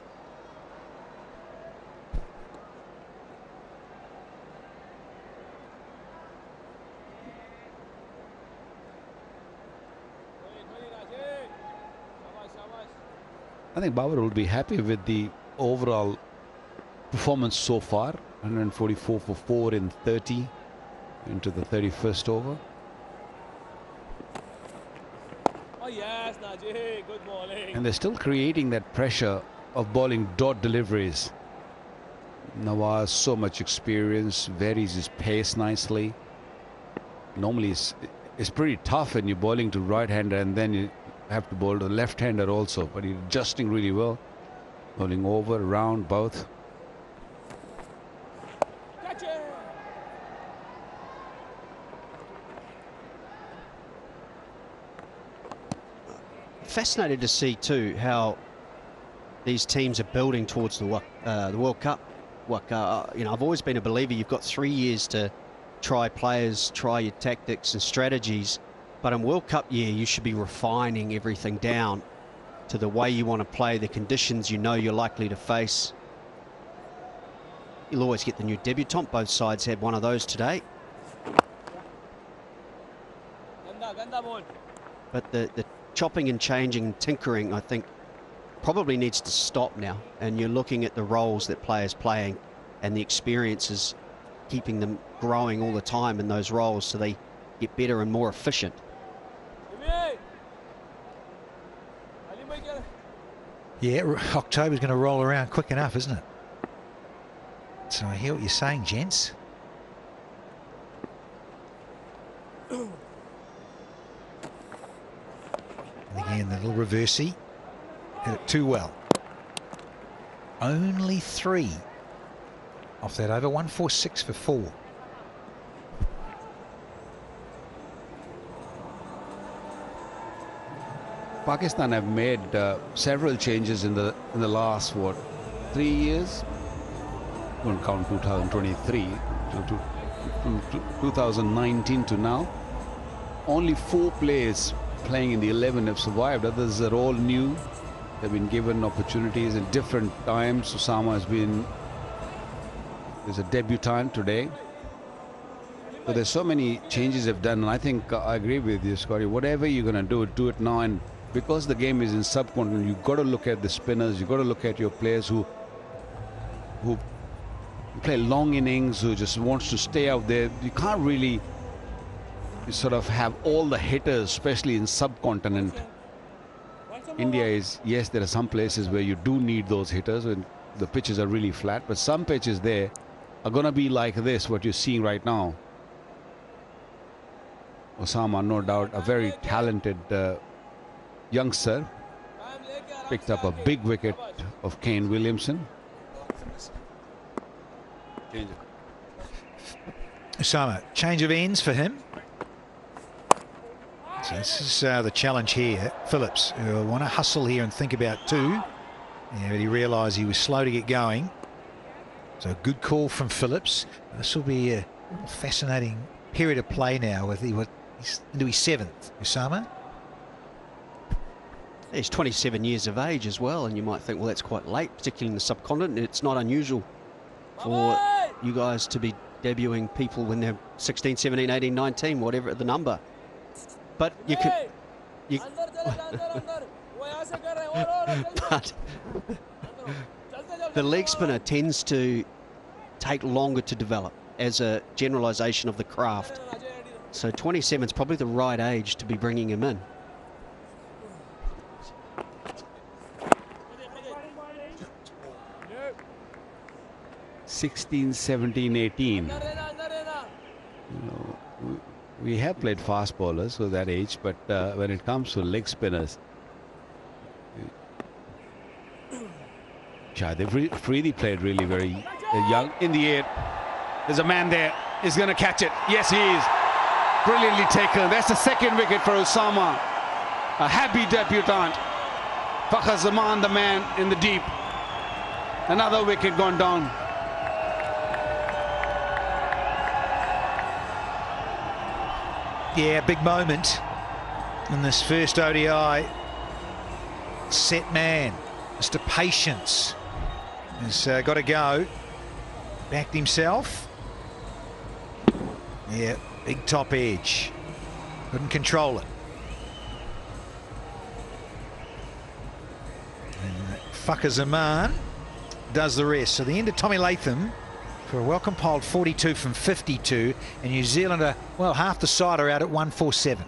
I think Babar will be happy with the overall performance so far. 144 for 4 in 30 into the 31st over. Oh yes, Najee, good bowling. And they're still creating that pressure of bowling dot deliveries. Nawaz, so much experience, varies his pace nicely. Normally it's pretty tough when you're bowling to right-hander and then you have to bowl to the left-hander also, but he's adjusting really well. Bowling over, around, both. Fascinated to see too how these teams are building towards the World Cup. You know, I've always been a believer you've got 3 years to try players, try your tactics and strategies, but in World Cup year you should be refining everything down to the way you want to play, the conditions you know you're likely to face. You'll always get the new debutant. Both sides had one of those today. But the chopping and changing and tinkering, I think, probably needs to stop now. And you're looking at the roles that players playing and the experiences, keeping them growing all the time in those roles so they get better and more efficient. Yeah, October's going to roll around quick enough, isn't it? So I hear what you're saying, gents. And again, the little reversey. Hit it too well. Only 3 off that over. 146 for 4. Pakistan have made several changes in the last 3 years. Don't count 2023 from 2019 to now. Only 4 players playing in the 11 have survived. Others are all new. They've been given opportunities at different times. Osama is a debutant today. So there's so many changes they've done, and I think I agree with you, Scotty. Whatever you're going to do it now. And because the game is in subcontinent, you've got to look at the spinners. You've got to look at your players who play long innings, who just wants to stay out there. You can't really sort of have all the hitters, especially in subcontinent. India is, yes, there are some places where you do need those hitters when the pitches are really flat, but some pitches there are going to be like this, what you're seeing right now. Osama, no doubt, a very talented youngster. Picked up a big wicket of Kane Williamson. Osama, change of ends for him. So this is the challenge here. Phillips, who want to hustle here and think about 2. Yeah, but he realised he was slow to get going. So a good call from Phillips. This will be a fascinating period of play now with he's into his 7th. Osama? He's 27 years of age as well, and you might think, well, that's quite late, particularly in the subcontinent. It's not unusual for you guys to be debuting people when they're 16, 17, 18, 19, whatever the number. But you could... but the leg spinner tends to take longer to develop as a generalisation of the craft. So 27 is probably the right age to be bringing him in. (16, 17, 18). We have played fast bowlers with that age, but when it comes to leg spinners, they've really played really very young. In the air, there's a man there. He's going to catch it. Yes, he is. Brilliantly taken. That's the 2nd wicket for Osama. A happy debutant. Fakhar Zaman, the man in the deep. Another wicket gone down. Yeah, big moment in this first ODI. Set man, Mr. Patience, has got to go. Backed himself. Yeah, big top edge. Couldn't control it. And Whaka Zaman does the rest. So the end of Tommy Latham for a well-compiled 42 from 52, and New Zealand are, well, half the side are out at 147.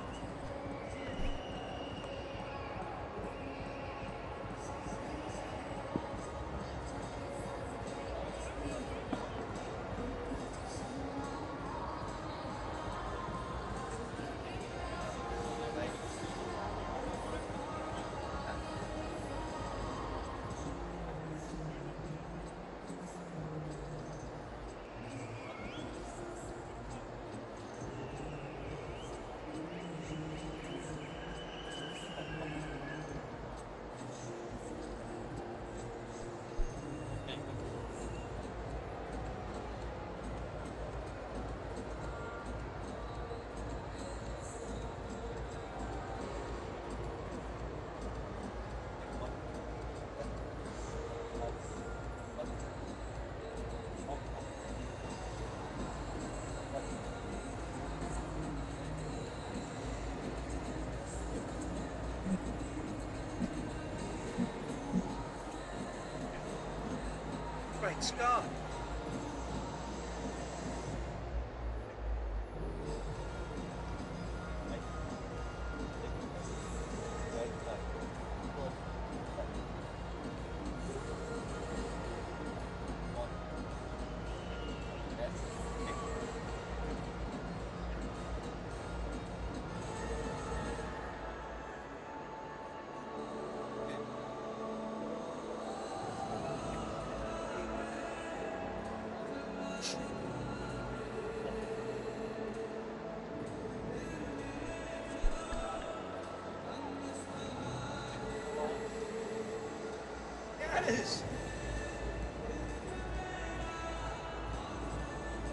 Great start. Yes.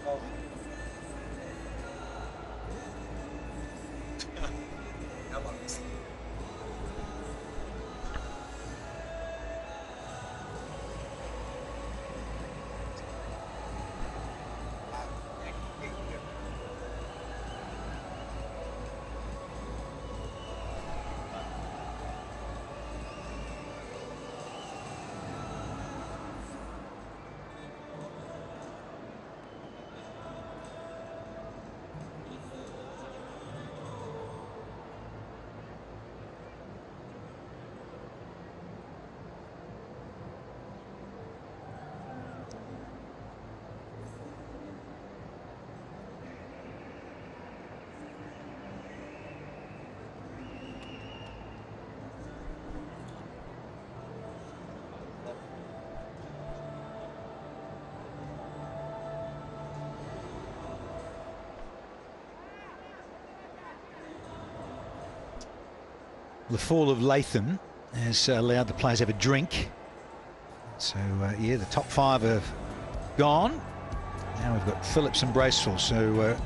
Oh. Come on. The fall of Latham has allowed the players to have a drink. So, yeah, the top five have gone. Now we've got Phillips and Bracewell. So,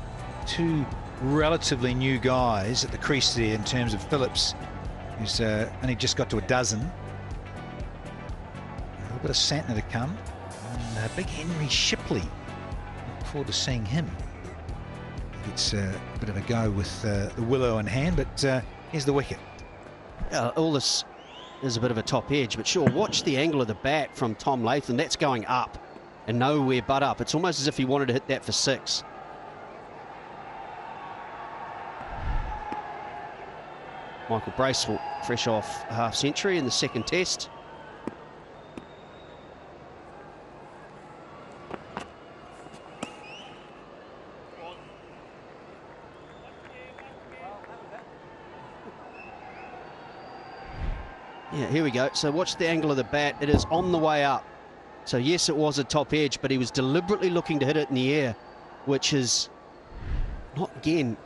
two relatively new guys at the crease there in terms of Phillips, who's only just got to a dozen. A little bit of Santner to come. And big Henry Shipley. Look forward to seeing him. It's a bit of a go with the willow in hand, but here's the wicket. All this is a bit of a top edge, but sure, watch the angle of the bat from Tom Latham. That's going up and nowhere but up. It's almost as if he wanted to hit that for six. Michael Bracewell, fresh off a half century in the second test. Yeah, here we go. So watch the angle of the bat. It is on the way up. So yes, it was a top edge, but he was deliberately looking to hit it in the air, which is not, again,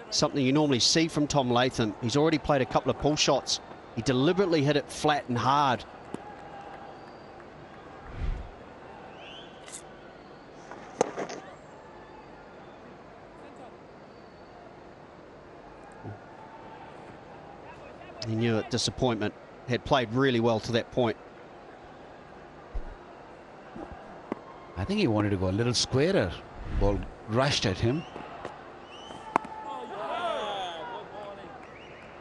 something you normally see from Tom Latham. He's already played a couple of pull shots. He deliberately hit it flat and hard. He knew it, disappointment. Had played really well to that point. I think he wanted to go a little squarer. Ball rushed at him.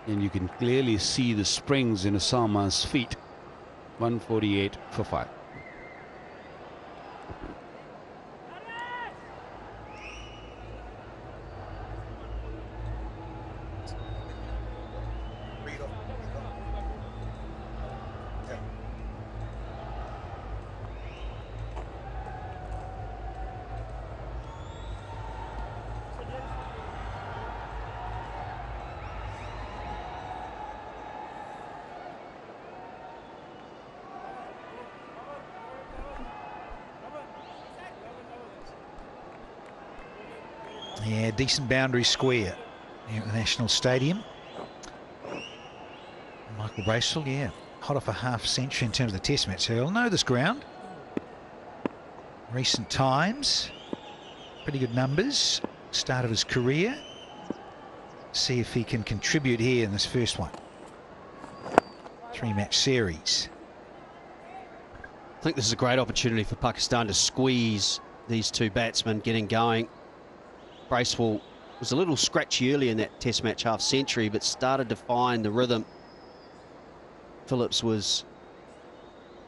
And you can clearly see the springs in Osama's feet. 148 for 5. Yeah, decent boundary square here at the National Stadium. Michael Bracewell, yeah, hot off a half century in terms of the test match. So he'll know this ground. Recent times, pretty good numbers. Start of his career. See if he can contribute here in this first one. 3-match series. I think this is a great opportunity for Pakistan to squeeze these two batsmen getting going. Bracewell was a little scratchy early in that test match half century, but started to find the rhythm. Phillips was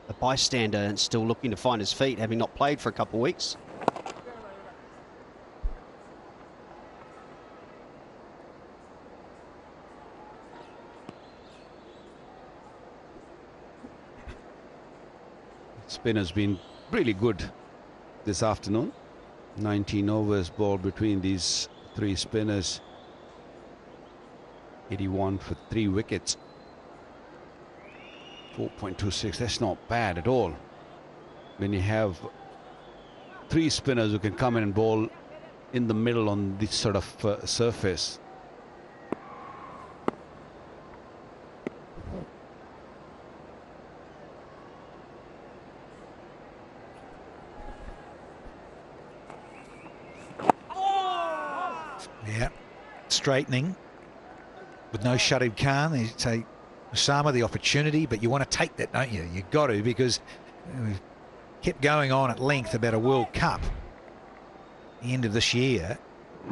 a bystander and still looking to find his feet, having not played for a couple of weeks. Spinner's been really good this afternoon. 19 overs ball between these 3 spinners. 81 for 3 wickets. 4.26, that's not bad at all. When you have 3 spinners who can come in and bowl in the middle on this sort of surface. Yeah, straightening with no Shahid Khan. They say Osama the opportunity, but you want to take that, don't you? You've got to, because we've kept going on at length about a World Cup the end of this year,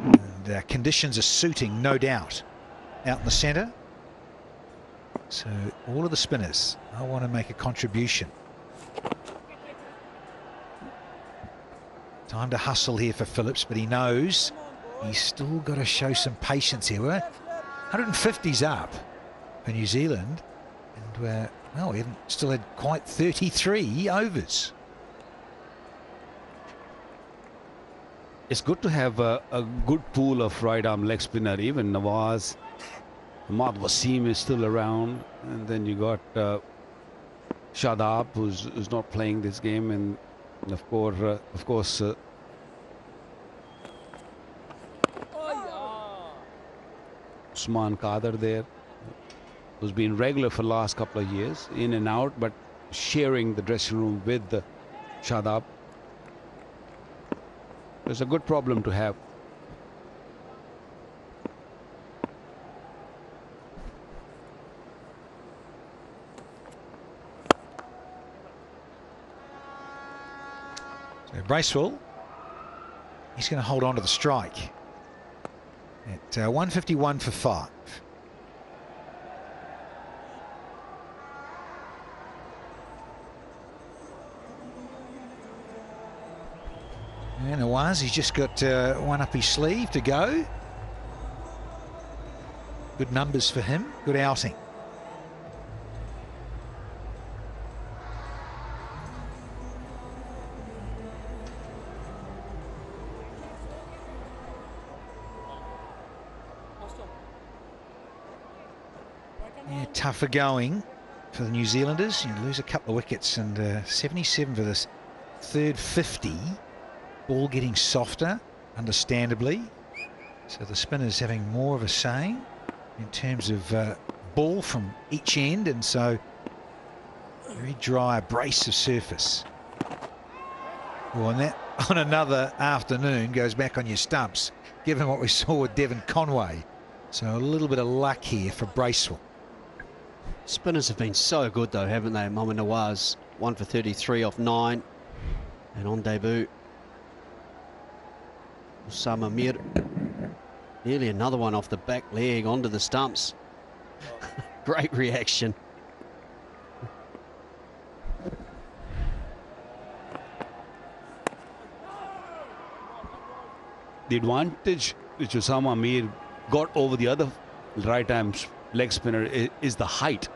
and conditions are suiting, no doubt, out in the centre. So all of the spinners, I want to make a contribution. Time to hustle here for Phillips, but he knows he's still got to show some patience here. We're 150's up for New Zealand, and well, we haven't still had quite 33 overs. It's good to have a good pool of right-arm leg spinner. Even Nawaz, Ahmad Wasim is still around, and then you got Shadab, who's not playing this game, and of course. Usman Kader there, who's been regular for the last couple of years, in and out, but sharing the dressing room with Shadab. It's a good problem to have. So Bracewell, he's going to hold on to the strike at 151 for 5. And Nawaz, he's just got one up his sleeve to go. Good numbers for him, good outing. Yeah, tougher going for the New Zealanders. You lose a couple of wickets, and 77 for this third 50. Ball getting softer, understandably. So the spinners having more of a say in terms of ball from each end, and so very dry, abrasive surface. Well, and that on another afternoon goes back on your stumps, given what we saw with Devon Conway. So a little bit of luck here for Bracewell. Spinners have been so good though, haven't they? Mohammad Nawaz, 1 for 33 off 9, and on debut, Osama Mir, nearly another one off the back leg onto the stumps. Great reaction. The advantage which Osama Mir got over the other right arm leg spinner is the height.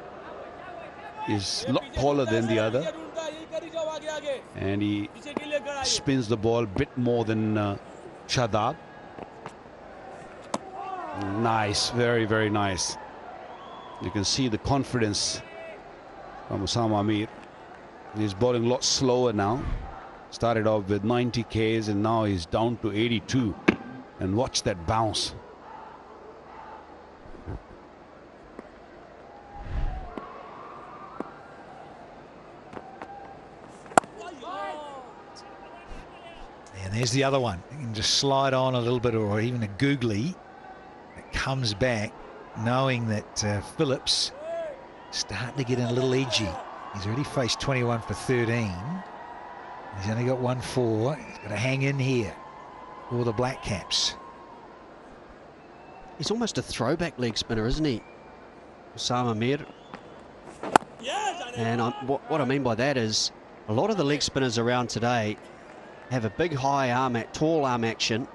He's a lot taller than the other, and he spins the ball a bit more than Shadab. Nice, very, very nice. You can see the confidence from Osama Mir. He's bowling a lot slower now. Started off with 90 Ks and now he's down to 82. And watch that bounce. And there's the other one. You can just slide on a little bit, or even a googly. It comes back knowing that Phillips starting to get in a little edgy. He's already faced 21 for 13. He's only got 1-4. He's got to hang in here for the Black Caps. He's almost a throwback leg spinner, isn't he? Osama Mir. And what I mean by that is a lot of the leg spinners around today have a big high arm, tall arm action,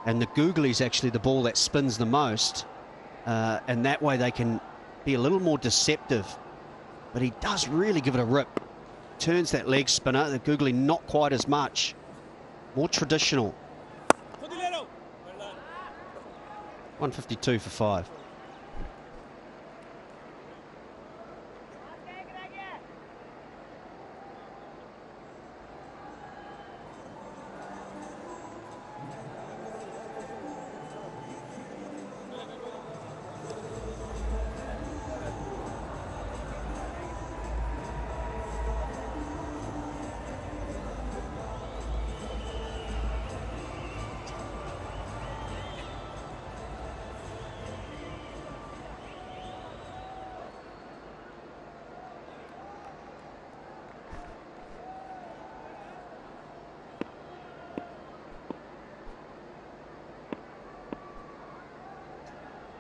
and the googly is actually the ball that spins the most, and that way they can be a little more deceptive. But he does really give it a rip. Turns that leg spinner, the googly not quite as much. More traditional. 152 for 5.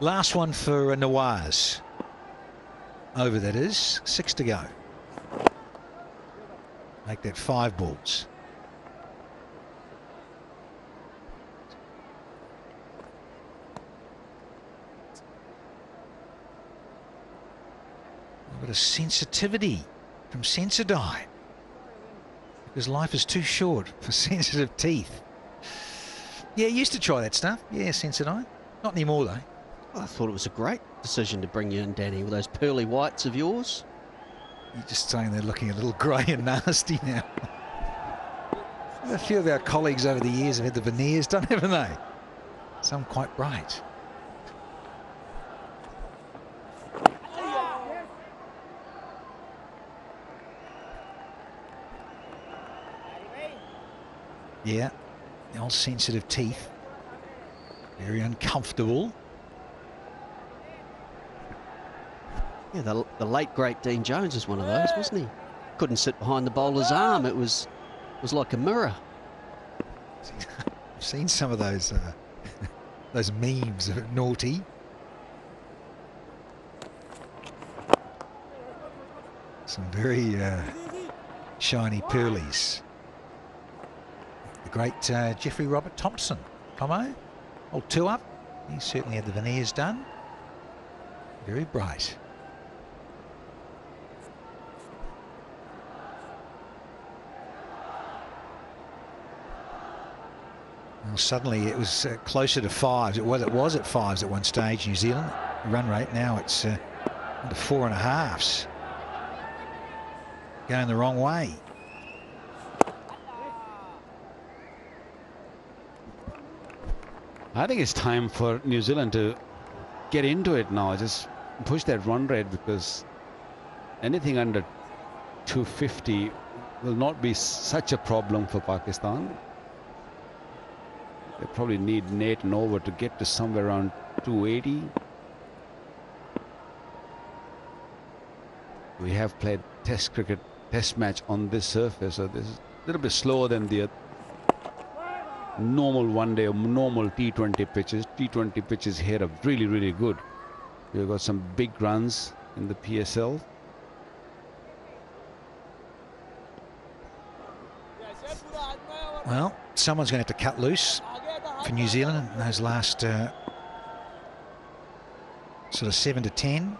Last one for Nawaz. Over, that is. 6 to go. Make that 5 balls. A bit of sensitivity from Sensodyne, because life is too short for sensitive teeth. Yeah, used to try that stuff. Yeah, Sensodyne. Not anymore, though. I thought it was a great decision to bring you in, Danny, with those pearly whites of yours. You're just saying they're looking a little grey and nasty now. A few of our colleagues over the years have had the veneers done, haven't they? Some quite bright. Yeah, the old sensitive teeth. Very uncomfortable. Yeah, the late great Dean Jones is one of those, wasn't he? Couldn't sit behind the bowler's arm. It was like a mirror. I've seen some of those those memes of naughty. Some very shiny pearlies. The great Jeffrey Robert Thompson, Tomo, old 2 up. He certainly had the veneers done. Very bright. Well, suddenly it was closer to 5s. It was at 5s at one stage, New Zealand. The run rate now it's under 4.5s. Going the wrong way. I think it's time for New Zealand to get into it now. Just push that run rate, because anything under 250 will not be such a problem for Pakistan. They probably need Nate and over to get to somewhere around 280. We have played test cricket, test match on this surface, so this is a little bit slower than the normal one day or normal T20 pitches. T20 pitches here are really, really good. We've got some big runs in the PSL. Well, someone's going to have to cut loose for New Zealand in those last sort of 7 to 10.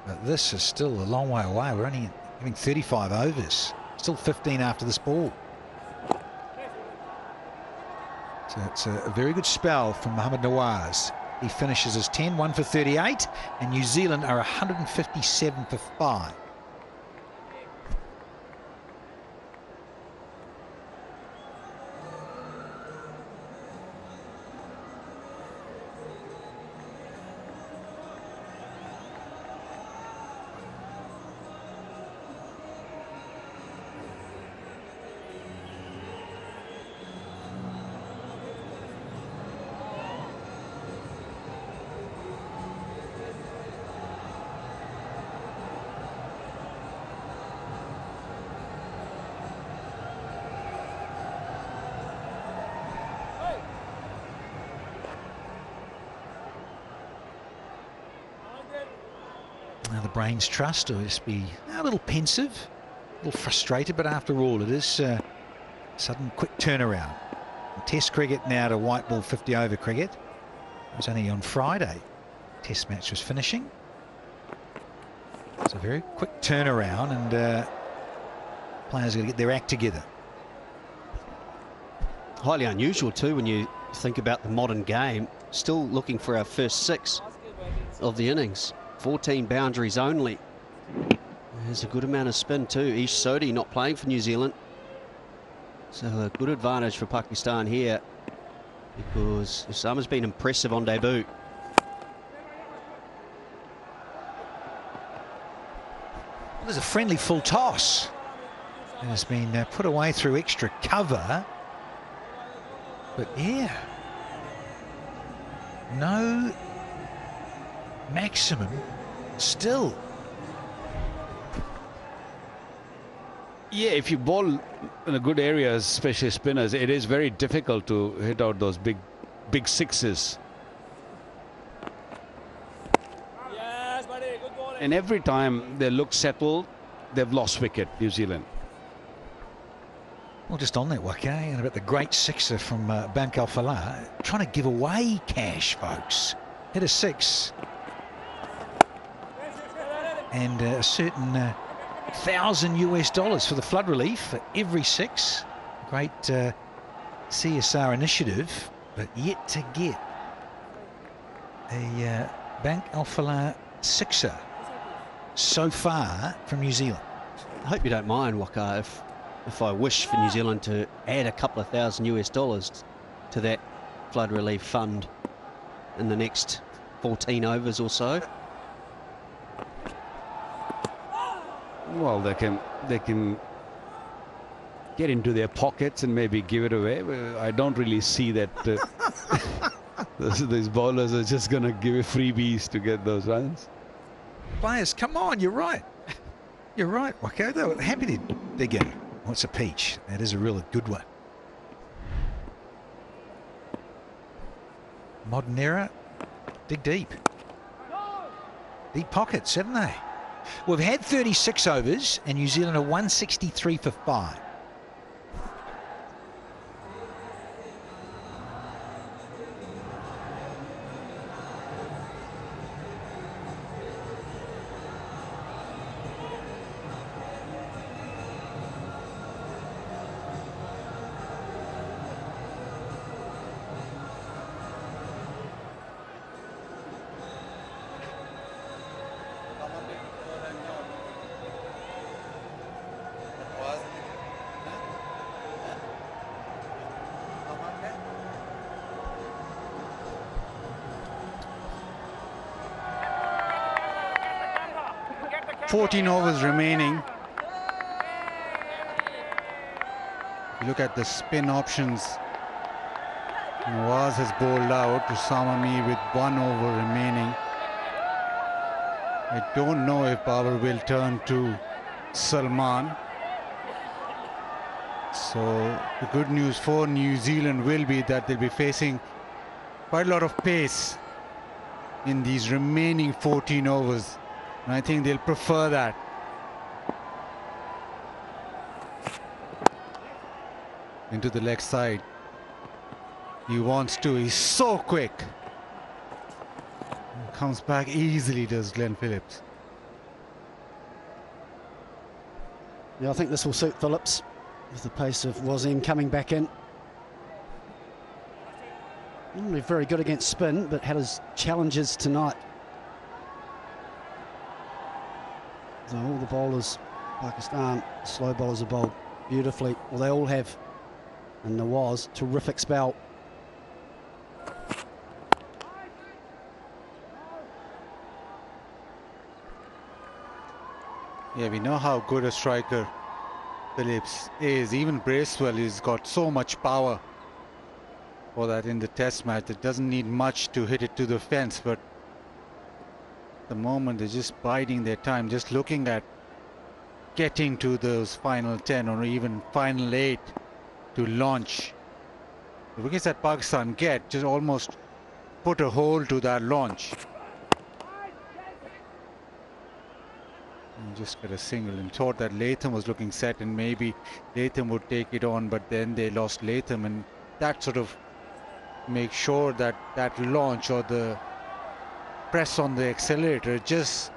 But this is still a long way away. We're only having 35 overs. Still 15 after this ball. So it's a very good spell from Mohammad Nawaz. He finishes as 10, 1 for 38, and New Zealand are 157 for 5. Now the brains trust will just be a little pensive, a little frustrated, but after all it is sudden quick turnaround. Test cricket now to white ball 50 over cricket. It was only on Friday Test match was finishing. It's a very quick turnaround, and players are going to get their act together. Highly unusual too when you think about the modern game. Still looking for our first 6 of the innings. 14 boundaries only. There's a good amount of spin too. Ish Sodhi not playing for New Zealand. So a good advantage for Pakistan here, because Osama's been impressive on debut. There's a friendly full toss. It has been put away through extra cover. But yeah, no maximum still. Yeah, if you bowl in a good area, especially spinners, it is very difficult to hit out those big sixes. Yes, buddy, good bowling. And every time they look settled, they've lost wicket, New Zealand. Well, just on that, Wake, and about the great sixer from Bank Al-Falah, trying to give away cash, folks. Hit a 6. And a certain $1,000 for the flood relief for every 6. Great CSR initiative, but yet to get a Bank Al-Falah sixer so far from New Zealand. I hope you don't mind, Waka, if I wish for New Zealand to add a couple of $1,000 to that flood relief fund in the next 14 overs or so. Well, they can get into their pockets and maybe give it away. I don't really see that these bowlers are just going to give freebies to get those runs. Players, come on, you're right. You're right, Wako. They were happy to dig in. What's a peach? That is a really good one. Modern era, dig deep. Deep pockets, haven't they? We've had 36 overs and New Zealand are 163 for 5. $14 overs remaining. You look at the spin options. Nawaz has bowled out to Samami with 1 over remaining. I don't know if Babar will turn to Salman. So the good news for New Zealand will be that they'll be facing quite a lot of pace in these remaining 14 overs. And I think they'll prefer that. Into the leg side. He wants to. He's so quick. Comes back easily, does Glenn Phillips. Yeah, I think this will suit Phillips with the pace of Wazim coming back in. Normally very good against spin, but had his challenges tonight. So all the bowlers, Pakistan, slow bowlers have bowled beautifully. Well, they all have. And Nawaz, terrific spell. Yeah, we know how good a striker Phillips is. Even Bracewell has got so much power for that in the test match. It doesn't need much to hit it to the fence, but at the moment they're just biding their time, just looking at getting to those final 10 or even final 8 to launch. The wickets that Pakistan get just almost put a hold to that launch. And just get a single, and thought that Latham was looking set and maybe Latham would take it on, but then they lost Latham, and that sort of makes sure that that launch or the press on the accelerator just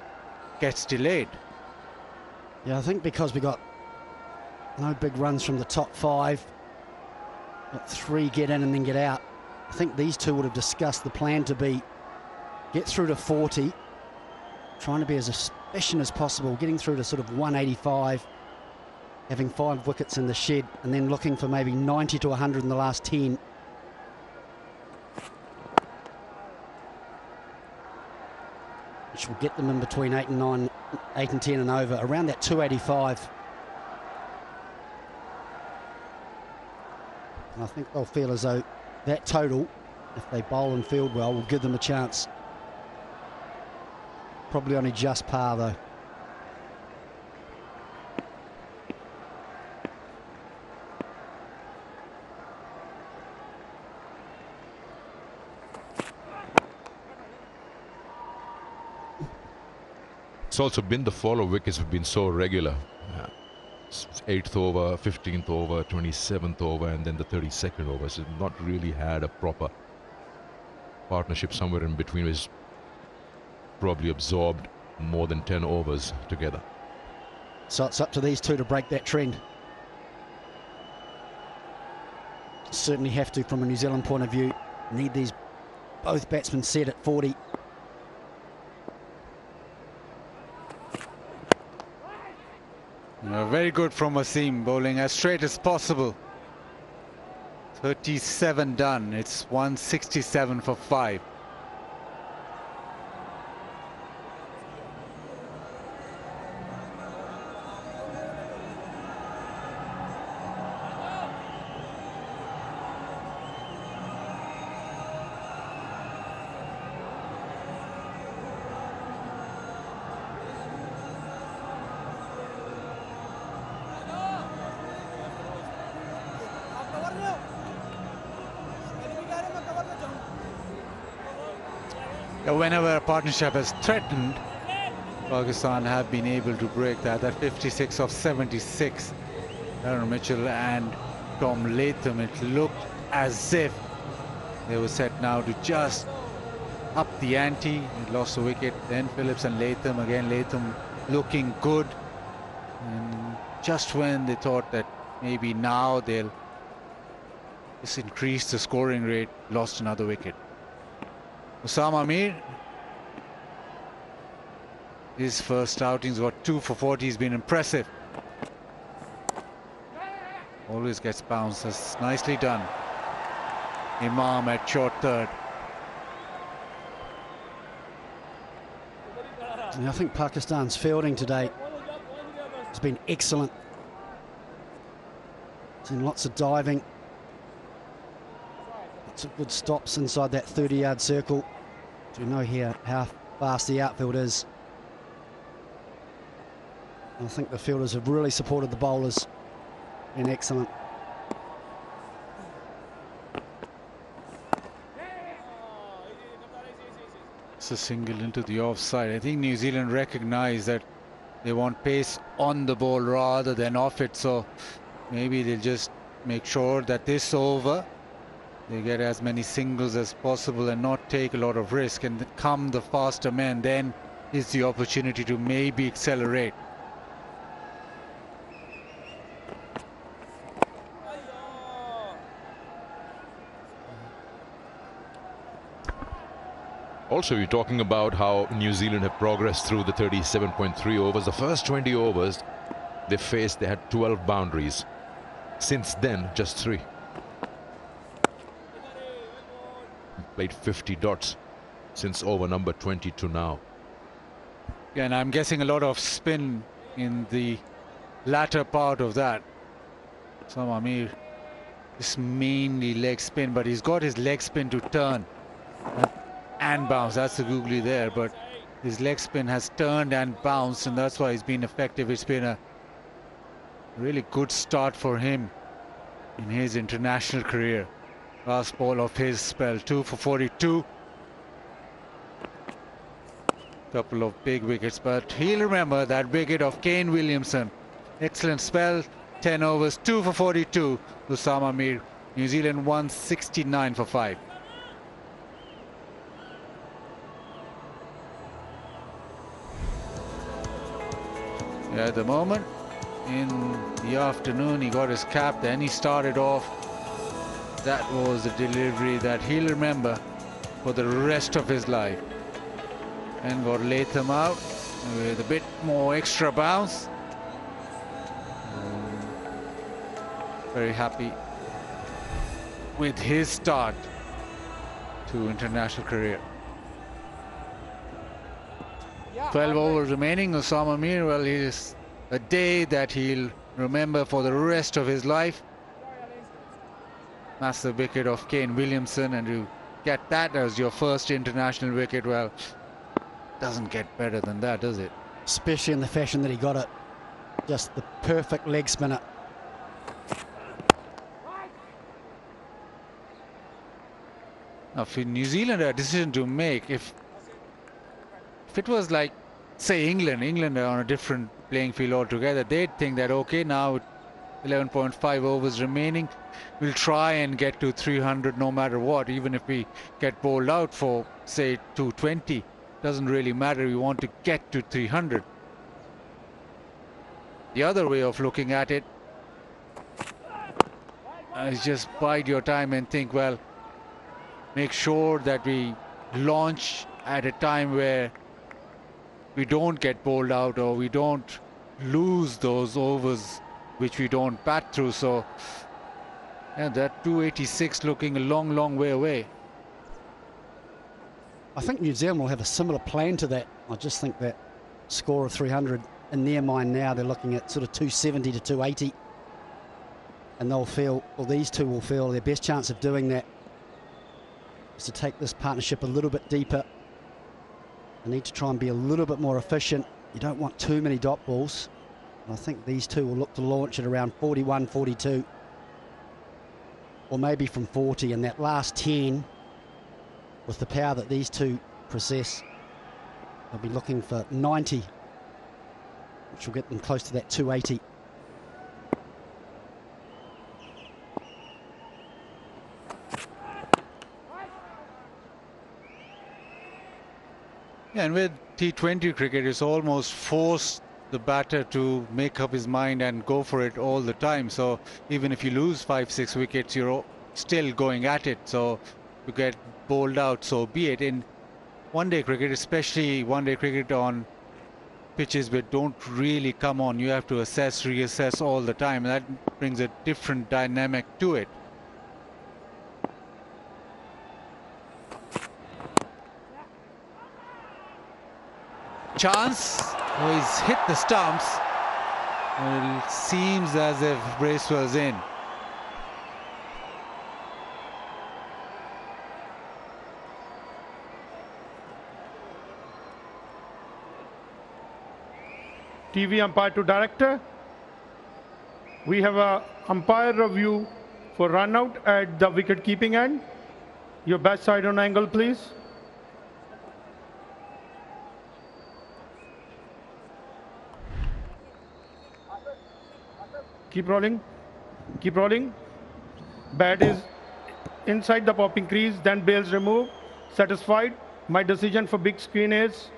gets delayed. Yeah, I think because we got no big runs from the top 5, got 3 get in and then get out. I think these two would have discussed the plan to be get through to 40, trying to be as efficient as possible, getting through to sort of 185, having 5 wickets in the shed, and then looking for maybe 90 to 100 in the last 10. Which will get them in between 8 and 10 and over, around that 285. And I think they'll feel as though that total, if they bowl and field well, will give them a chance. Probably only just par though. It's also been the fall of wickets have been so regular. 8th over, 15th over, 27th over, and then the 32nd over. So not really had a proper partnership somewhere in between. Is probably absorbed more than 10 overs together. So it's up to these two to break that trend. Certainly have to from a New Zealand point of view. Need these both batsmen set at 40. Very good from Wasim, bowling as straight as possible. 37 done. It's 167 for 5. Whenever a partnership has threatened, Pakistan have been able to break that. That 56 of 76, Aaron Mitchell and Tom Latham, it looked as if they were set now to just up the ante. He lost a wicket, then Phillips and Latham, again Latham looking good. And just when they thought that maybe now they'll just increase the scoring rate, lost another wicket. Osama Mir, his first outing's got 2 for 40. He's been impressive. Always gets bounced. That's nicely done. Imam at short third. And I think Pakistan's fielding today has been excellent. Seen lots of diving. Lots of good stops inside that 30-yard circle. So we know here how fast the outfield is. I think the fielders have really supported the bowlers. Been excellent. It's a single into the offside. I think New Zealand recognize that they want pace on the ball rather than off it, so maybe they'll just make sure that this over they get as many singles as possible and not take a lot of risk, and come the faster man, then is the opportunity to maybe accelerate. Also, you're talking about how New Zealand have progressed through the 37.3 overs. The first 20 overs they faced, they had 12 boundaries. Since then, just 3. Played 50 dots since over number 20 to now. Yeah, and I'm guessing a lot of spin in the latter part of that. Sama Mir is mainly leg spin, but he's got his leg spin to turn and bounce. That's the googly there, but his leg spin has turned and bounced, and that's why he's been effective. It's been a really good start for him in his international career. Last ball of his spell, 2 for 42. Couple of big wickets, but he'll remember that wicket of Kane Williamson. Excellent spell, 10 overs, 2 for 42 to Sama Mir. New Zealand won 69 for 5. Yeah, at the moment, in the afternoon, he got his cap, then he started off. That was a delivery that he'll remember for the rest of his life. And got Latham out with a bit more extra bounce. Very happy with his start to international career. 12 overs remaining. Osama Mir, well, it is a day that he'll remember for the rest of his life. Massive wicket of Kane Williamson, and to get that as your first international wicket, well, doesn't get better than that, does it? Especially in the fashion that he got it. Just the perfect leg spinner. Now, for New Zealand, a decision to make. If it was like, say, England are on a different playing field altogether, they'd think that, okay, now 11.5 overs remaining, we'll try and get to 300 no matter what, even if we get bowled out for, say, 220. Doesn't really matter, we want to get to 300. The other way of looking at it is just bide your time and think, well, make sure that we launch at a time where we don't get bowled out or we don't lose those overs which we don't bat through. So yeah, that 286 looking a long way away. I think New Zealand will have a similar plan to that. I just think that score of 300 in their mind now, they're looking at sort of 270 to 280. And they'll feel, or these two will feel, their best chance of doing that is to take this partnership a little bit deeper. They need to try and be a little bit more efficient. You don't want too many dot balls. And I think these two will look to launch at around 41, 42. Or maybe from 40, and that last 10, with the power that these two possess, they'll be looking for 90, which will get them close to that 280. Yeah, and with T20 cricket, it's almost forced the batter to make up his mind and go for it all the time. So even if you lose 5-6 wickets, you're still going at it. So you get bowled out, so be it. In one-day cricket, especially one-day cricket on pitches that don't really come on, you have to assess, reassess all the time. That brings a different dynamic to it. Chance. Oh, he's hit the stumps. It seems as if Bracewell's in. TV umpire to director. We have a umpire review for run out at the wicket keeping end. Your best side on angle, please. Keep rolling. Keep rolling. Bat is inside the popping crease, then bails remove. Satisfied. My decision for big screen is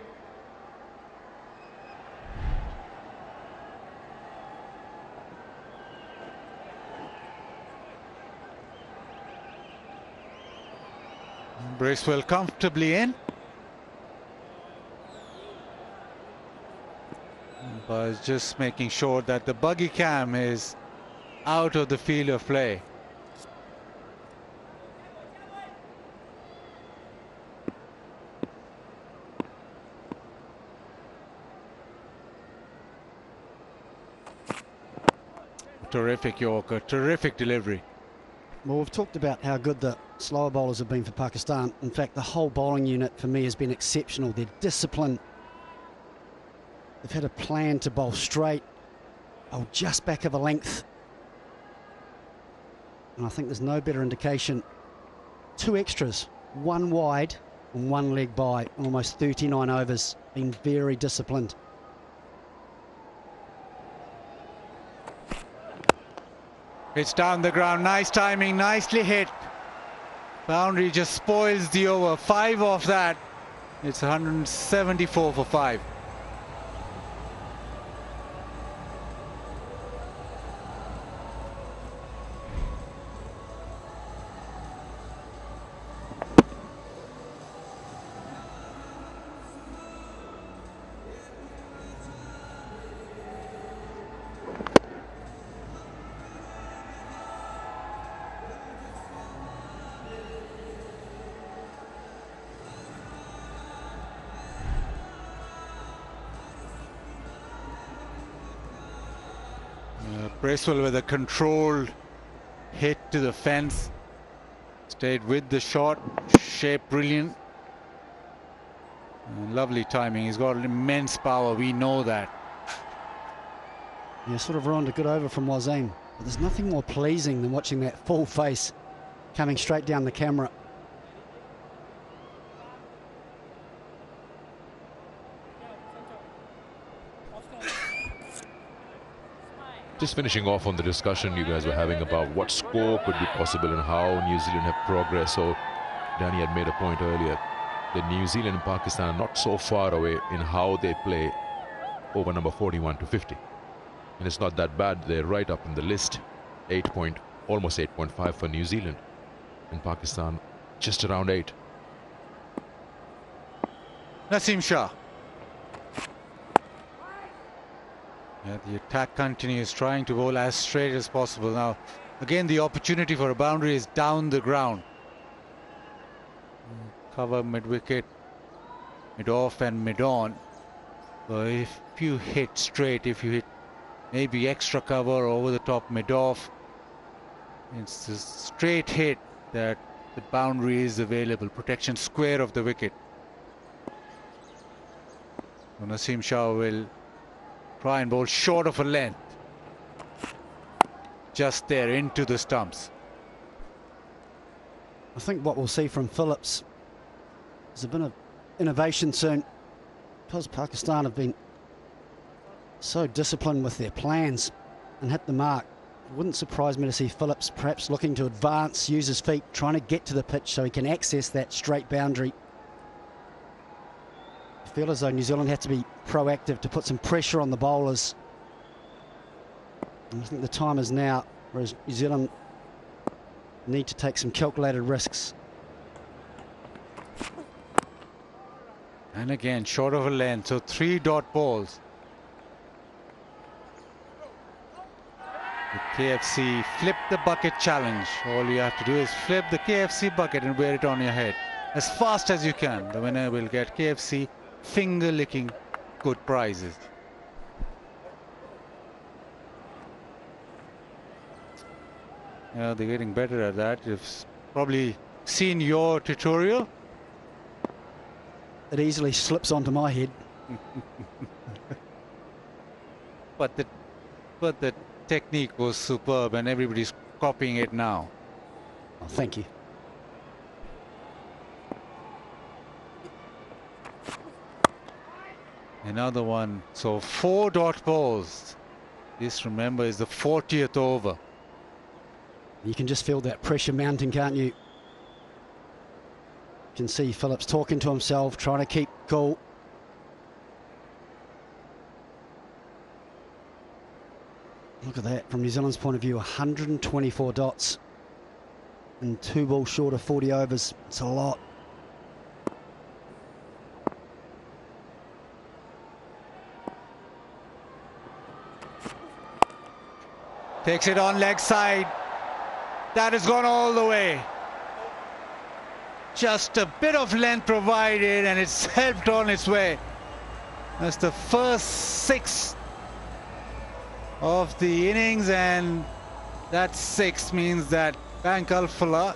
Bracewell comfortably in. But just making sure that the buggy cam is out of the field of play. Terrific Yorker, terrific delivery. Well, we've talked about how good the slower bowlers have been for Pakistan. In fact, the whole bowling unit for me has been exceptional. Their discipline. They've had a plan to bowl straight, bowl just back of a length. And I think there's no better indication. 2 extras, 1 wide and 1 leg by, almost 39 overs. Been very disciplined. It's down the ground, nice timing, nicely hit. Boundary just spoils the over. 5 off that. It's 174 for 5. Bracewell with a controlled hit to the fence. Stayed with the shot. Shape brilliant. Lovely timing. He's got immense power. We know that. Yeah, sort of ruined a good over from Wasim. But there's nothing more pleasing than watching that full face coming straight down the camera. Just finishing off on the discussion you guys were having about what score could be possible and how New Zealand have progressed. So Danny had made a point earlier that New Zealand and Pakistan are not so far away in how they play over number 41 to 50. And it's not that bad. They're right up in the list. Almost 8.5 for New Zealand. And Pakistan just around 8. Naseem Shah. Yeah, the attack continues, trying to bowl as straight as possible. Now, again, the opportunity for a boundary is down the ground. Cover mid-wicket, mid-off and mid-on. So if you hit straight, if you hit maybe extra cover over the top mid-off, it's a straight hit that the boundary is available. Protection square of the wicket. So Naseem Shah will try and bowl short of a length. Just there into the stumps. I think what we'll see from Phillips is a bit of innovation soon, because Pakistan have been so disciplined with their plans and hit the mark. It wouldn't surprise me to see Phillips perhaps looking to advance, use his feet, trying to get to the pitch so he can access that straight boundary. I feel as though New Zealand have to be proactive to put some pressure on the bowlers. And I think the time is now, whereas New Zealand need to take some calculated risks. And again, short of a length, so 3 dot balls. The KFC flip the bucket challenge. All you have to do is flip the KFC bucket and wear it on your head as fast as you can. The winner will get KFC finger-licking good prizes. Yeah, they're getting better at that. You've probably seen your tutorial. It easily slips onto my head. But the technique was superb and everybody's copying it now. Oh, thank you. Another one. So 4 dot balls. This, remember, is the 40th over. You can just feel that pressure mounting, can't you? You can see Phillips talking to himself, trying to keep cool. Look at that, from New Zealand's point of view, 124 dots and 2 balls short of 40 overs. It's a lot. Takes it on leg side. That has gone all the way. Just a bit of length provided and it's helped on its way. That's the first 6 of the innings, and that 6 means that Bank Alphala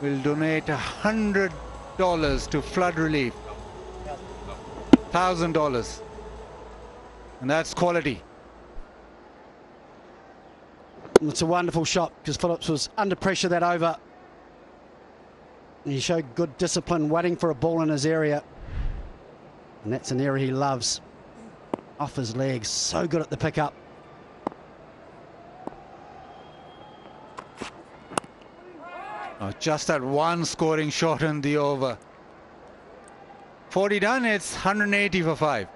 will donate $100 to flood relief. $1,000. And that's quality. It's a wonderful shot because Phillips was under pressure that over. And he showed good discipline, waiting for a ball in his area. And that's an area he loves. Off his legs, so good at the pickup. Oh, just that one scoring shot in the over. 40 done, it's 180 for 5.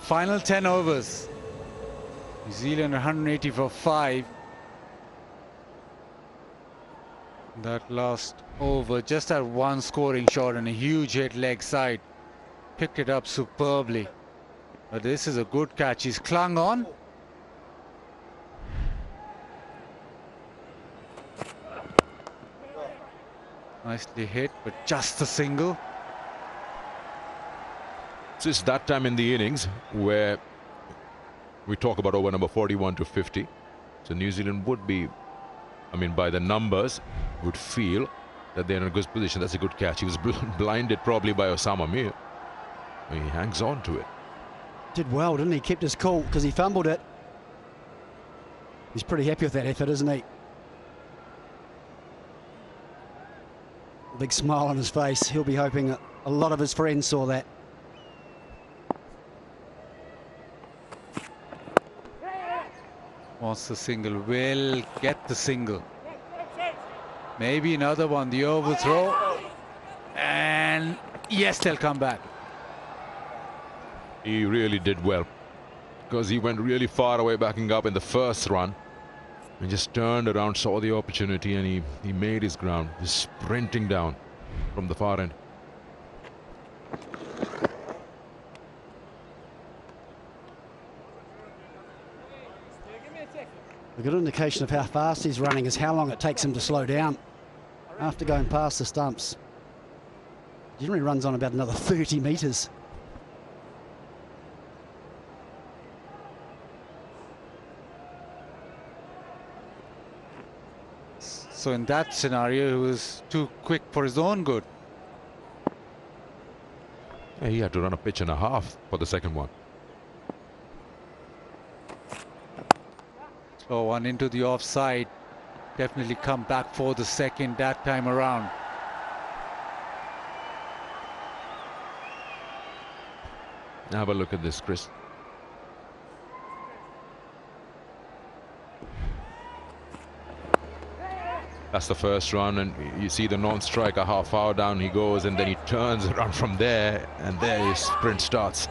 Final 10 overs. New Zealand 180 for 5. That last over, just that one scoring shot and a huge hit leg side. Picked it up superbly. But this is a good catch. He's clung on. Nicely hit, but just a single. So it's that time in the innings where we talk about over number 41 to 50. So New Zealand would be, I mean, by the numbers, would feel that they're in a good position. That's a good catch. He was blinded probably by Osama Mir. He hangs on to it. Did well, didn't he? Kept his cool because he fumbled it. He's pretty happy with that effort, isn't he? Big smile on his face. He'll be hoping a lot of his friends saw that. Wants the single, will get the single. Maybe another one, the overthrow. And yes, they'll come back. He really did well because he went really far away backing up in the first run and just turned around, saw the opportunity, and he made his ground, just sprinting down from the far end. A good indication of how fast he's running is how long it takes him to slow down after going past the stumps. Generally runs on about another 30 metres. So in that scenario, he was too quick for his own good. Yeah, he had to run a pitch and a half for the second one. So one into the offside. Definitely come back for the second that time around. Now have a look at this, Chris. That's the first run, and you see the non-striker, how far down he goes, and then he turns around from there, and there his sprint starts.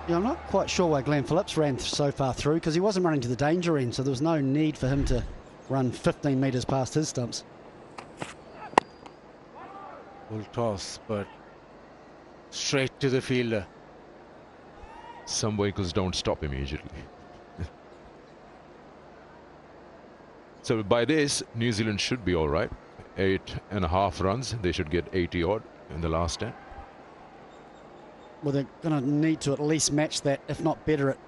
Yeah, I'm not quite sure why Glenn Phillips ran so far through, because he wasn't running to the danger end, so there was no need for him to run 15 metres past his stumps. Full toss, but straight to the fielder. Some vehicles don't stop immediately. So by this, New Zealand should be all right. 8.5 runs. They should get 80 odd. in the last day. Well, they're going to need to at least match that, if not better it,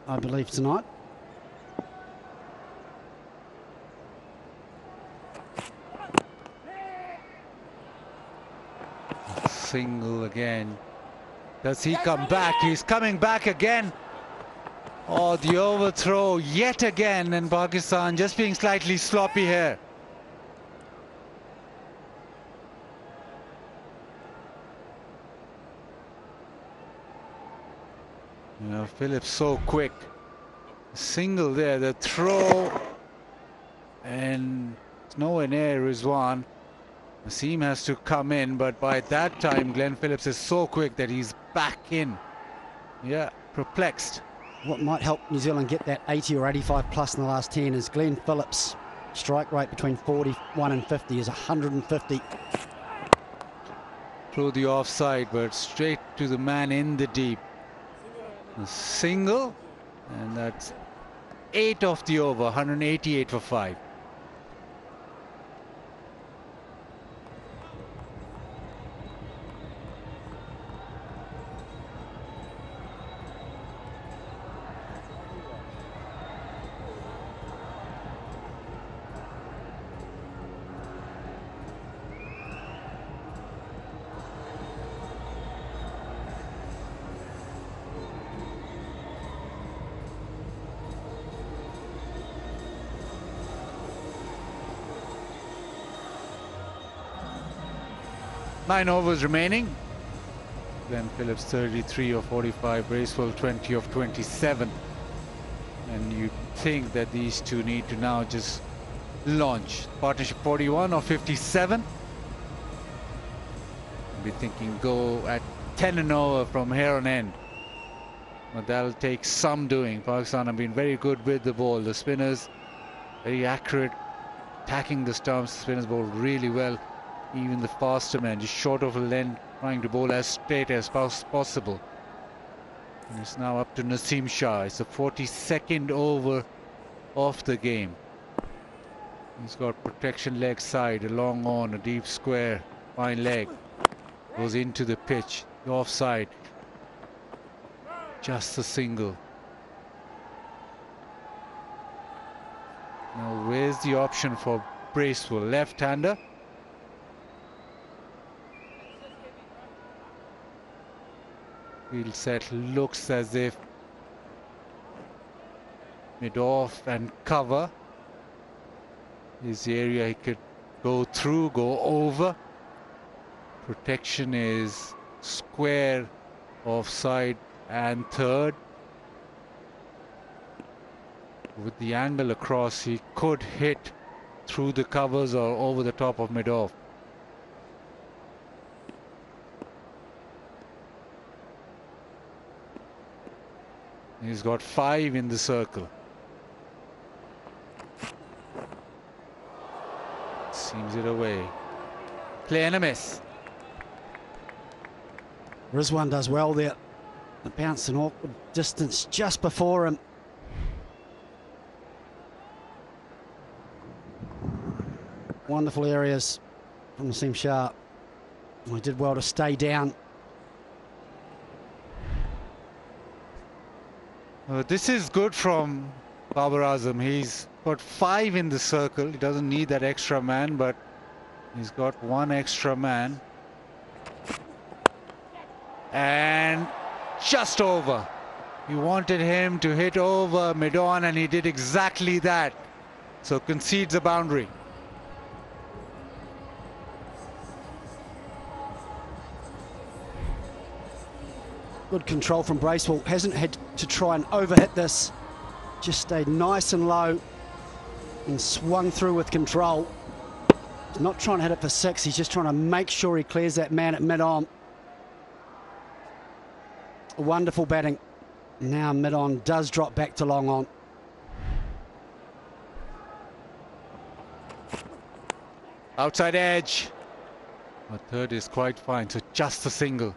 I believe, tonight. Single again. Does he come back? He's coming back again. Oh, the overthrow yet again, and Pakistan just being slightly sloppy here. You know, Phillips so quick. Single there, the throw, and it's nowhere near Rizwan. Naseem has to come in, but by that time Glenn Phillips is so quick that he's back in. Yeah, perplexed. What might help New Zealand get that 80 or 85 plus in the last 10 is Glenn Phillips' strike rate between 41 and 50 is 150. Through the offside, but straight to the man in the deep. A single, and that's 8 off the over, 188 for 5. Nine overs remaining. Glenn Phillips 33 of 45, Bracewell 20 of 27. And you think that these two need to now just launch. Partnership 41 of 57. Be thinking go at 10 and over from here on end. But that'll take some doing. Pakistan have been very good with the ball. The spinners very accurate, attacking the stumps. The spinners bowl really well. Even the faster man, just short of a length, trying to bowl as straight as possible. And it's now up to Naseem Shah. It's the 42nd over of the game. He's got protection leg side, a long on, a deep square, fine leg. Goes into the pitch, the offside. Just a single. Now where's the option for Bracewell? Left-hander. Field set looks as if mid-off and cover is the area he could go through, go over. Protection is square, offside and third. With the angle across, he could hit through the covers or over the top of mid-off. He's got 5 in the circle. Seems it away. Play and a miss. Rizwan does well there. The bounce an awkward distance just before him. Wonderful areas from Naseem Shah. He did well to stay down. This is good from Babar Azam. He's got 5 in the circle. He doesn't need that extra man, but he's got 1 extra man. And just over. You wanted him to hit over mid-on, and he did exactly that. So concedes a boundary. Good control from Bracewell. Hasn't had to try and overhit this. Just stayed nice and low and swung through with control. He's not trying to hit it for 6. He's just trying to make sure he clears that man at mid-on. Wonderful batting. Now mid-on does drop back to long on. Outside edge. The third is quite fine, so just a single.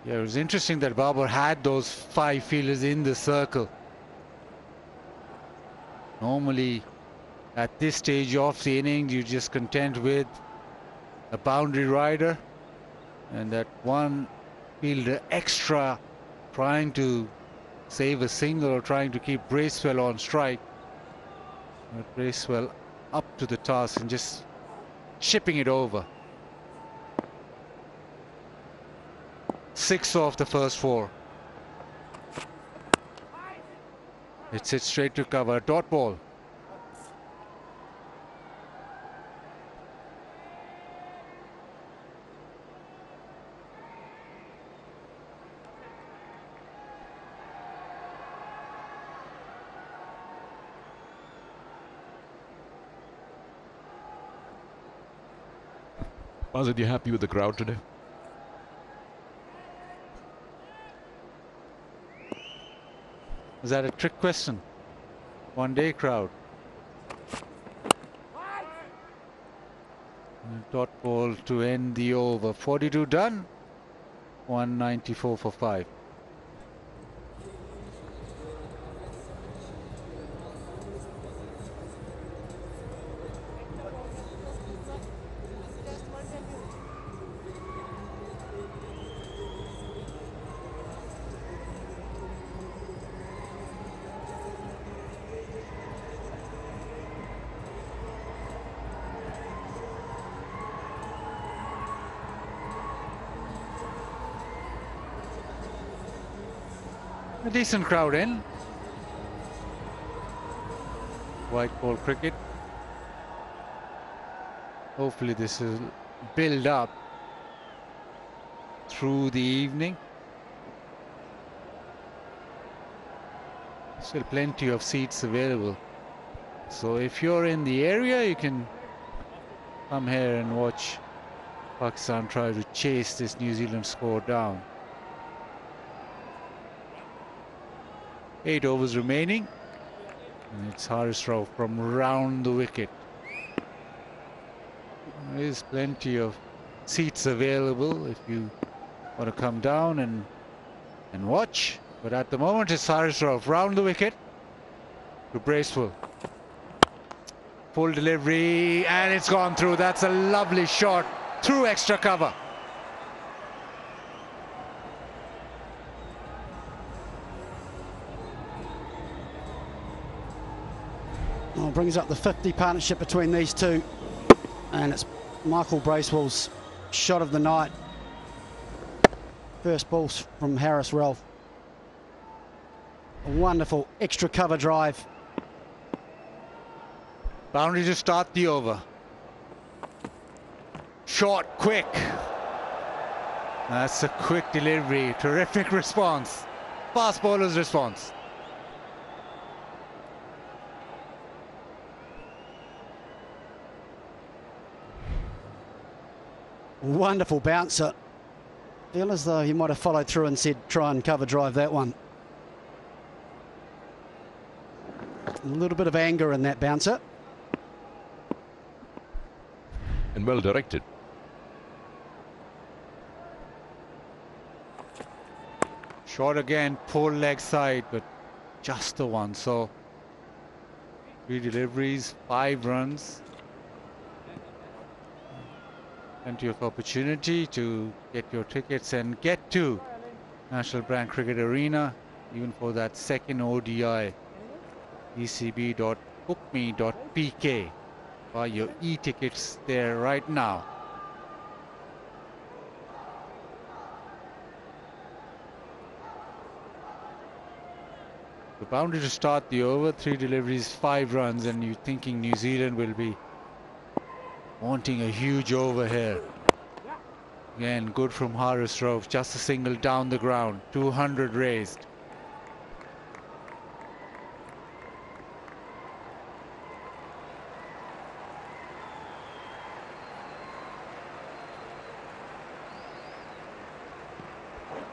Yeah, it was interesting that Babar had those 5 fielders in the circle. Normally, at this stage of the inning, you're just content with a boundary rider and that one fielder extra trying to save a single or trying to keep Bracewell on strike. But Bracewell up to the task and just shipping it over. 6 off the first 4. It's hit straight to cover. Dot ball. Azad, you happy with the crowd today? Is that a trick question? One-day crowd. Dot ball to end the over. 42 done. 194 for 5. A decent crowd in. White ball cricket. Hopefully this will build up through the evening. Still plenty of seats available. So if you're in the area, you can come here and watch Pakistan try to chase this New Zealand score down. 8 overs remaining, and it's Haris Rauf from round the wicket. There is plenty of seats available if you want to come down and watch, but at the moment it's Haris Rauf round the wicket to Bracewell. Full delivery, and it's gone through. That's a lovely shot through extra cover. Well, brings up the 50 partnership between these two, and it's Michael Bracewell's shot of the night. First ball from Haris Rauf. A wonderful extra cover drive. Boundary to start the over. Short, quick. That's a quick delivery. Terrific response. Fast bowler's response. Wonderful bouncer. Feel as though he might have followed through and said try and cover drive that one. A little bit of anger in that bouncer. And well directed. Short again, poor leg side, but just the one. So 3 deliveries, 5 runs. Plenty of opportunity to get your tickets and get to National Bank Cricket Arena, even for that second ODI. ecb.bookme.pk. Buy your e-tickets there right now. The boundary to start the over, 3 deliveries, 5 runs, and you're thinking New Zealand will be wanting a huge over here. Again, good from Haris Rauf, just a single down the ground, 200 raised.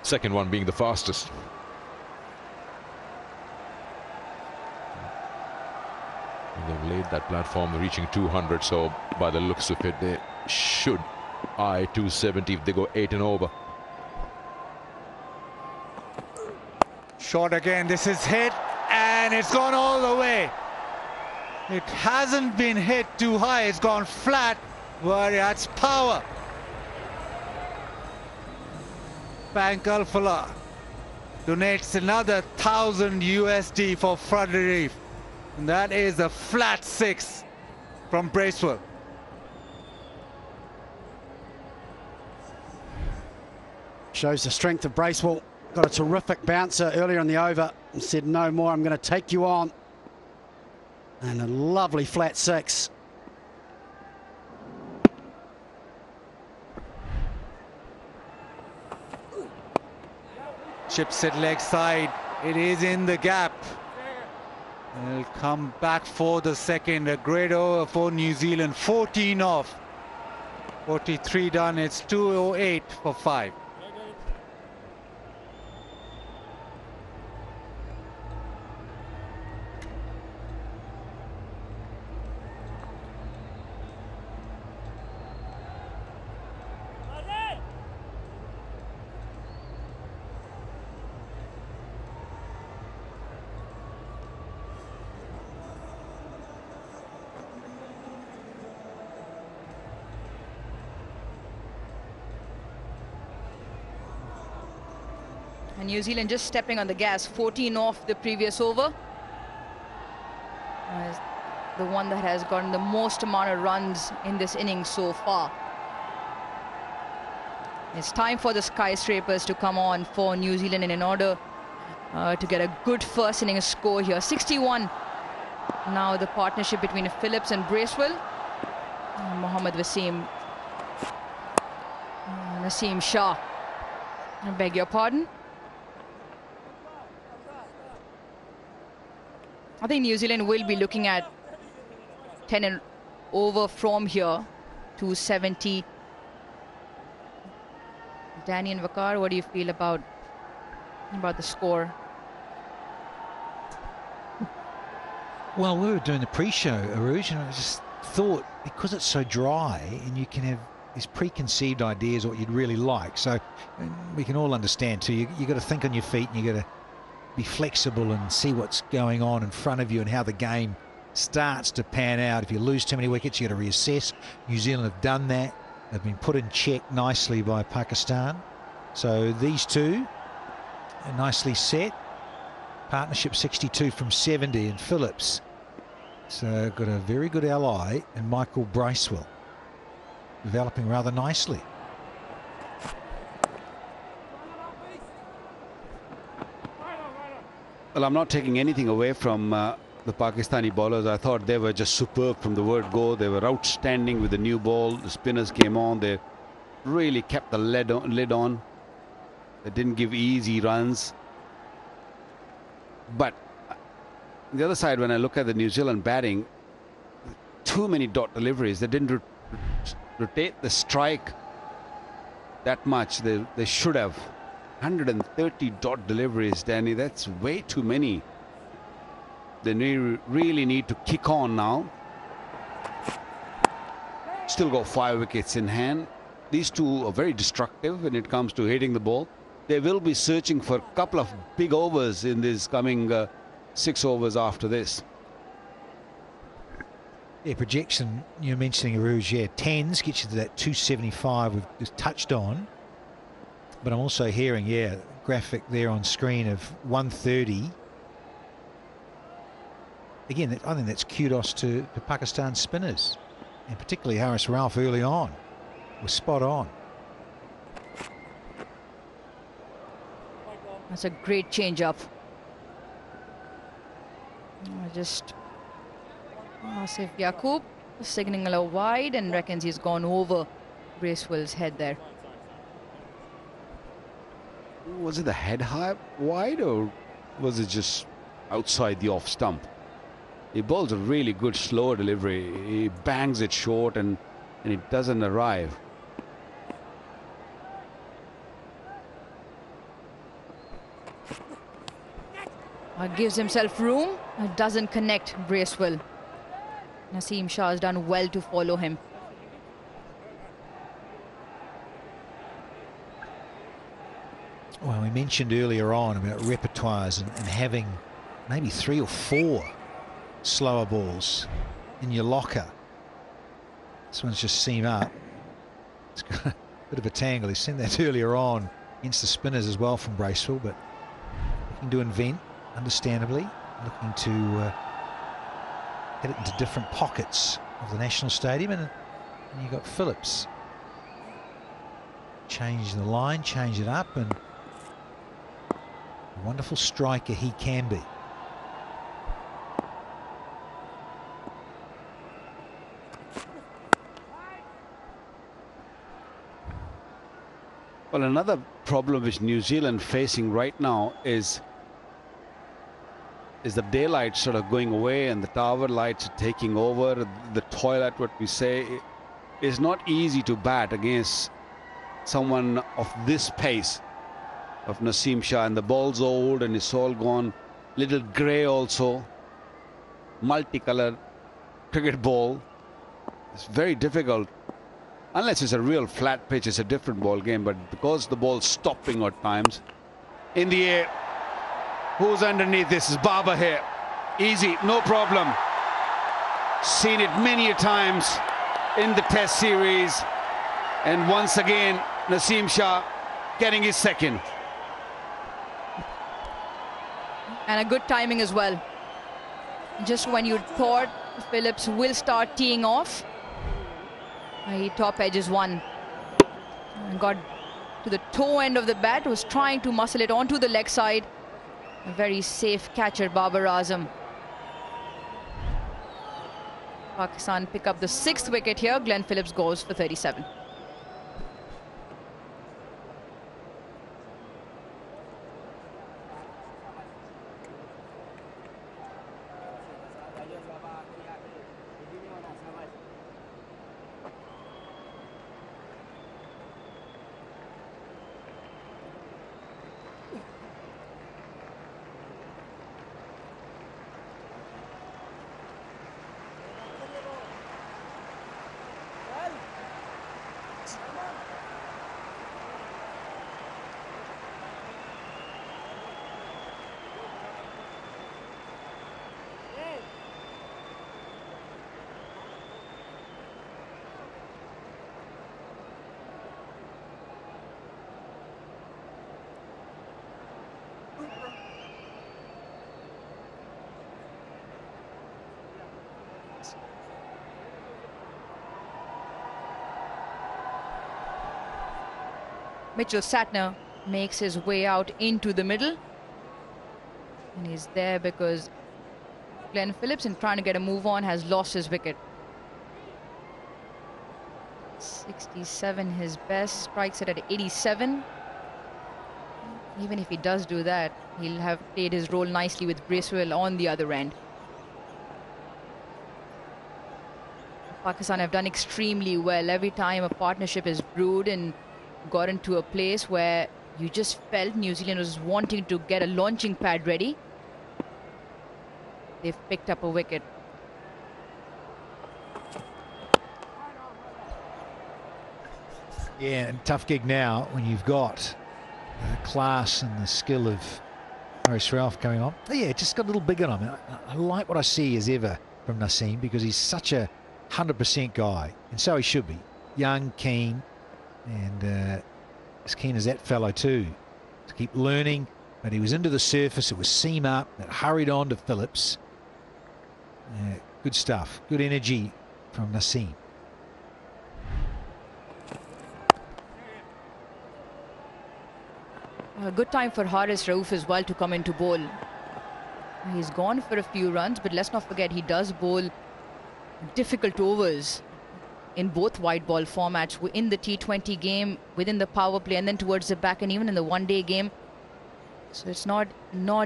Second one being the fastest. They've laid that platform reaching 200, so by the looks of it, they should eye 270 if they go 8 and over. Short again, this is hit, and it's gone all the way. It hasn't been hit too high. It's gone flat where it adds power. Bank Alfala donates another 1,000 USD for Frederick. And that is a flat 6 from Bracewell. Shows the strength of Bracewell. Got a terrific bouncer earlier in the over and said, no more, I'm going to take you on. And a lovely flat 6. Chips it leg side. It is in the gap. They'll come back for the second. A great over for New Zealand. 14 off. 43 done. It's 2:08 for 5. And New Zealand just stepping on the gas, 14 off the previous over. The one that has gotten the most amount of runs in this inning so far. It's time for the skyscrapers to come on for New Zealand in order to get a good first inning score here. 61. Now the partnership between Phillips and Bracewell. Mohammad Wasim. Naseem Shah. I beg your pardon. I think New Zealand will be looking at 10 and over from here to 70. Danny and Vakar, what do you feel about the score? Well, we were doing the pre-show, Aruj, and I just thought, because it's so dry and you can have these preconceived ideas of what you'd really like, so we can all understand too, you got to think on your feet and you got to be flexible and see what's going on in front of you and how the game starts to pan out. If you lose too many wickets, you got to reassess. New Zealand have done that. They've been put in check nicely by Pakistan. So these two are nicely set. Partnership 62 from 70 and Phillips. So got a very good ally in Michael Bracewell, developing rather nicely. Well, I'm not taking anything away from the Pakistani bowlers. I thought they were just superb from the word go. They were outstanding with the new ball. The spinners came on. They really kept the lid on. They didn't give easy runs. But on the other side, when I look at the New Zealand batting, too many dot deliveries. They didn't rotate the strike that much. They should have. 130 dot deliveries, Danny. That's way too many. They really need to kick on now. Still got 5 wickets in hand. These two are very destructive when it comes to hitting the ball. They will be searching for a couple of big overs in this coming 6 overs after this. Yeah, projection, you're mentioning Aruj, yeah, 10s gets you to that 275 we've just touched on. But I'm also hearing, yeah, graphic there on screen of 130. Again, I think that's kudos to Pakistan spinners, and particularly Haris Rauf early on was spot on. That's a great change up. Just Asif Yaqub signaling a wide and reckons he's gone over Bracewell's head there. Was it the head high wide or was it just outside the off stump? He bowls a really good slow delivery. He bangs it short and it doesn't arrive. Gives himself room, doesn't connect Bracewell. Naseem Shah has done well to follow him. Well, we mentioned earlier on about repertoires and having maybe 3 or 4 slower balls in your locker. This one's just seam up. It's got a bit of a tangle. He's seen that earlier on against the spinners as well from Bracewell, but looking to invent, understandably, looking to get it into different pockets of the National Stadium. And you've got Phillips. Change the line, change it up, and a wonderful striker he can be. Well, another problem which New Zealand facing right now is the daylight sort of going away and the tower lights taking over. The toilet, what we say, is not easy to bat against someone of this pace of Naseem Shah, and the ball's old and it's all gone little grey also. Multicolored cricket ball. It's very difficult. Unless it's a real flat pitch, it's a different ball game, but because the ball's stopping at times. In the air. Who's underneath this? Is Barber here. Easy, no problem. Seen it many a times in the Test series. And once again, Naseem Shah getting his second. And a good timing as well. Just when you thought Phillips will start teeing off, he top edges one. And got to the toe end of the bat, was trying to muscle it onto the leg side. A very safe catcher, Babar Azam. Pakistan pick up the 6th wicket here. Glenn Phillips goes for 37. Mitchell Satner makes his way out into the middle. And he's there because Glenn Phillips, in trying to get a move on, has lost his wicket. 67 his best, strikes it at 87. Even if he does do that, he'll have played his role nicely with Bracewell on the other end. Pakistan have done extremely well. Every time a partnership is brewed and got into a place where you just felt New Zealand was wanting to get a launching pad ready, they've picked up a wicket. Yeah, and tough gig now when you've got the class and the skill of Haris Rauf coming on. Oh, yeah, just got a little bigger on him. I like what I see as ever from Naseem, because he's such a 100% guy, and so he should be. Young, keen, and as keen as that fellow too, to keep learning. But he was into the surface, it was seam up, it hurried on to Phillips. Good stuff, good energy from Naseem. A good time for Haris Rauf as well to come into bowl. He's gone for a few runs, but let's not forget he does bowl difficult overs in both white ball formats, in the T20 game, within the power play, and then towards the back, and even in the one-day game. So it's not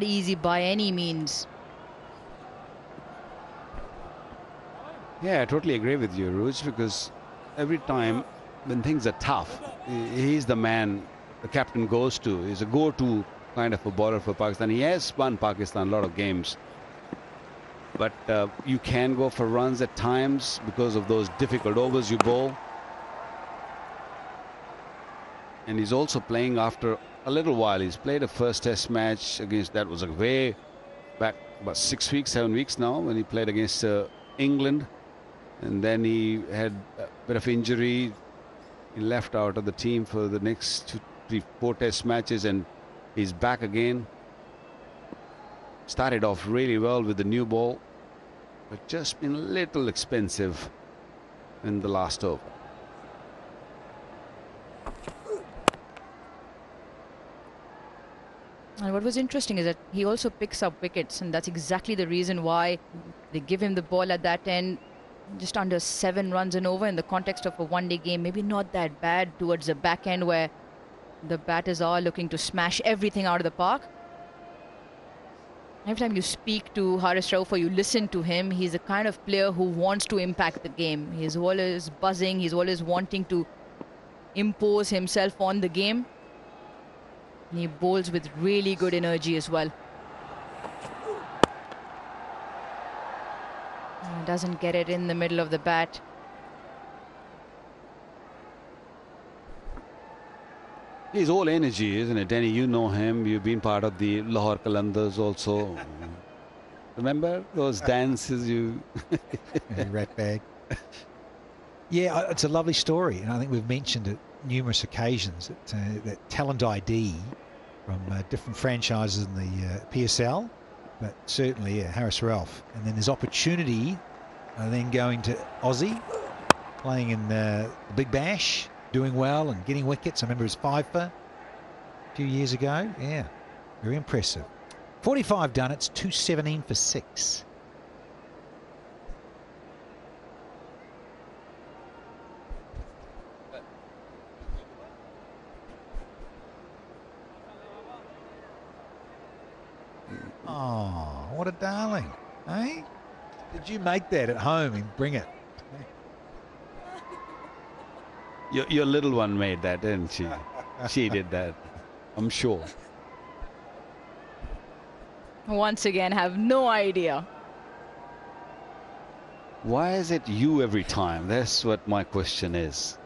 easy by any means. Yeah, I totally agree with you, Ruj, because every time when things are tough, he's the man the captain goes to. He's a go-to kind of a bowler for Pakistan. He has won Pakistan a lot of games. But you can go for runs at times because of those difficult overs you bowl. And he's also playing after a little while. He's played a first test match against, that was a way back about 6 weeks, 7 weeks now, when he played against England. And then he had a bit of injury. He left out of the team for the next 2, 3, 4 test matches, and he's back again. Started off really well with the new ball, but just been a little expensive in the last over. And what was interesting is that he also picks up wickets, and that's exactly the reason why they give him the ball at that end. Just under 7 runs and over in the context of a one-day game. Maybe not that bad towards the back end where the batters are looking to smash everything out of the park. Every time you speak to Haris Rauf or you listen to him, he's the kind of player who wants to impact the game. He's always buzzing. He's always wanting to impose himself on the game. And he bowls with really good energy as well. Doesn't get it in the middle of the bat. He's all energy, isn't it, Danny? You know him. You've been part of the Lahore Qalandars also. Remember those dances you... Rat bag. Yeah, it's a lovely story, and I think we've mentioned it numerous occasions, that talent ID from different franchises in the PSL, but certainly Haris Rauf. And then there's opportunity, then going to Aussie, playing in the Big Bash, doing well and getting wickets. I remember his fifer a few years ago. Yeah, very impressive. 45 done. It's 217 for 6. Oh, what a darling, eh? Did you make that at home and bring it? Your little one made that, didn't she? She did that, I'm sure. Once again, have no idea. Why is it you every time? That's what my question is.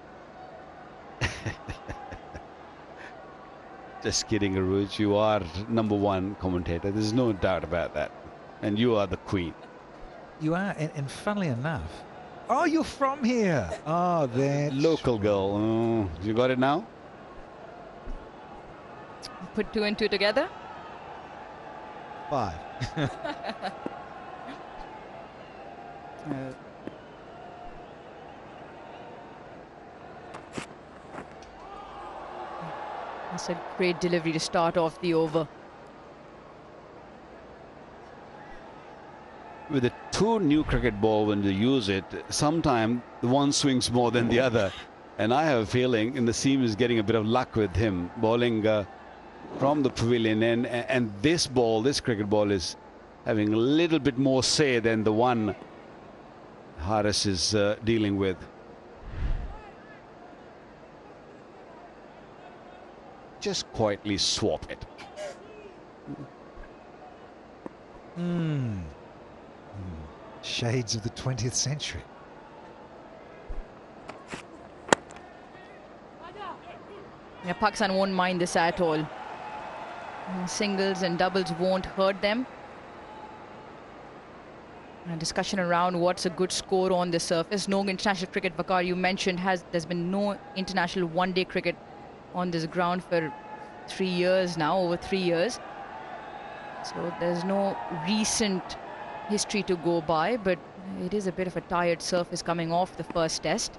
Just kidding, Aruj. You are #1 commentator. There's no doubt about that. And you are the queen. You are, and funnily enough, oh, you're from here. Oh, that local girl. Oh, you got it now? Put 2 and 2 together. 5. That's a great delivery to start off the over. With a 2 new cricket ball, when you use it, sometimes the one swings more than the other. And I have a feeling in the seam is getting a bit of luck with him bowling from the pavilion end. And this ball, this cricket ball, is having a little bit more say than the one Haris is dealing with. Just quietly swap it. Shades of the 20th century. Yeah, Pakistan won't mind this at all. Singles and doubles won't hurt them. A discussion around what's a good score on the surface. No international cricket, Vakar, you mentioned, there's been no international one-day cricket on this ground for 3 years now, over 3 years. So there's no recent history to go by, but it is a bit of a tired surface coming off the first test.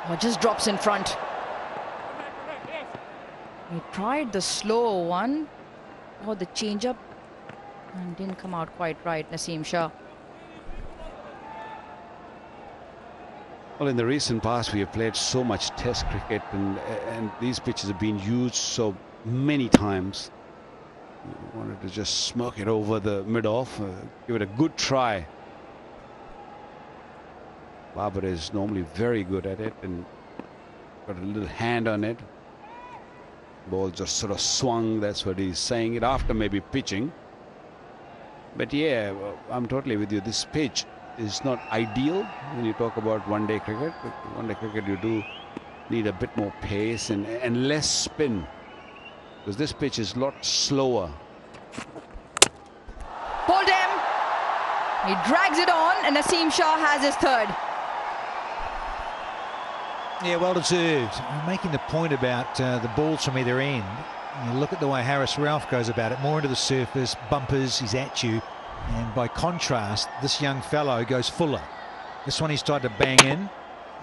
Oh, just drops in front. He tried the slow one, or the change-up, and didn't come out quite right, Naseem Shah. Well, in the recent past, we have played so much test cricket, and these pitches have been used so many times. We wanted to just smoke it over the mid-off, give it a good try. Babar is normally very good at it and got a little hand on it. Ball just sort of swung, that's what he's saying it, after maybe pitching. But yeah, I'm totally with you. This pitch is not ideal when you talk about one-day cricket. But one-day cricket, you do need a bit more pace and less spin, because this pitch is a lot slower. Pulled him. He drags it on, and Naseem Shah has his third. Yeah, well deserved. I'm making the point about the balls from either end. You look at the way Harris Ralph goes about it, more into the surface, bumpers, he's at you. And by contrast, this young fellow goes fuller. This one he's tried to bang in.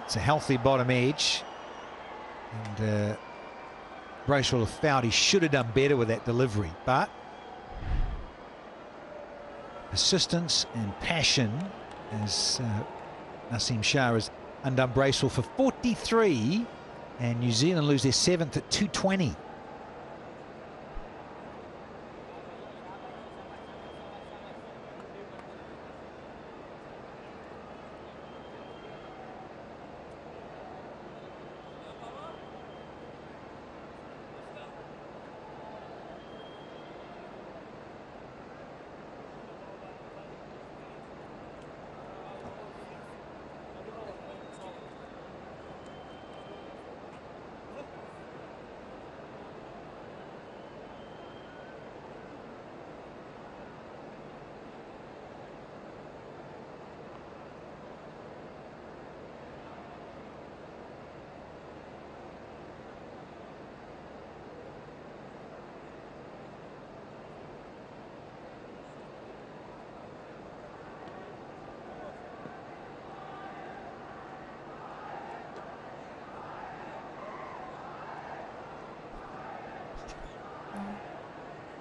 It's a healthy bottom edge. And Bracewell have fouled. He should have done better with that delivery. But persistence and passion as Naseem Shah has undone Bracewell for 43. And New Zealand lose their 7th at 220.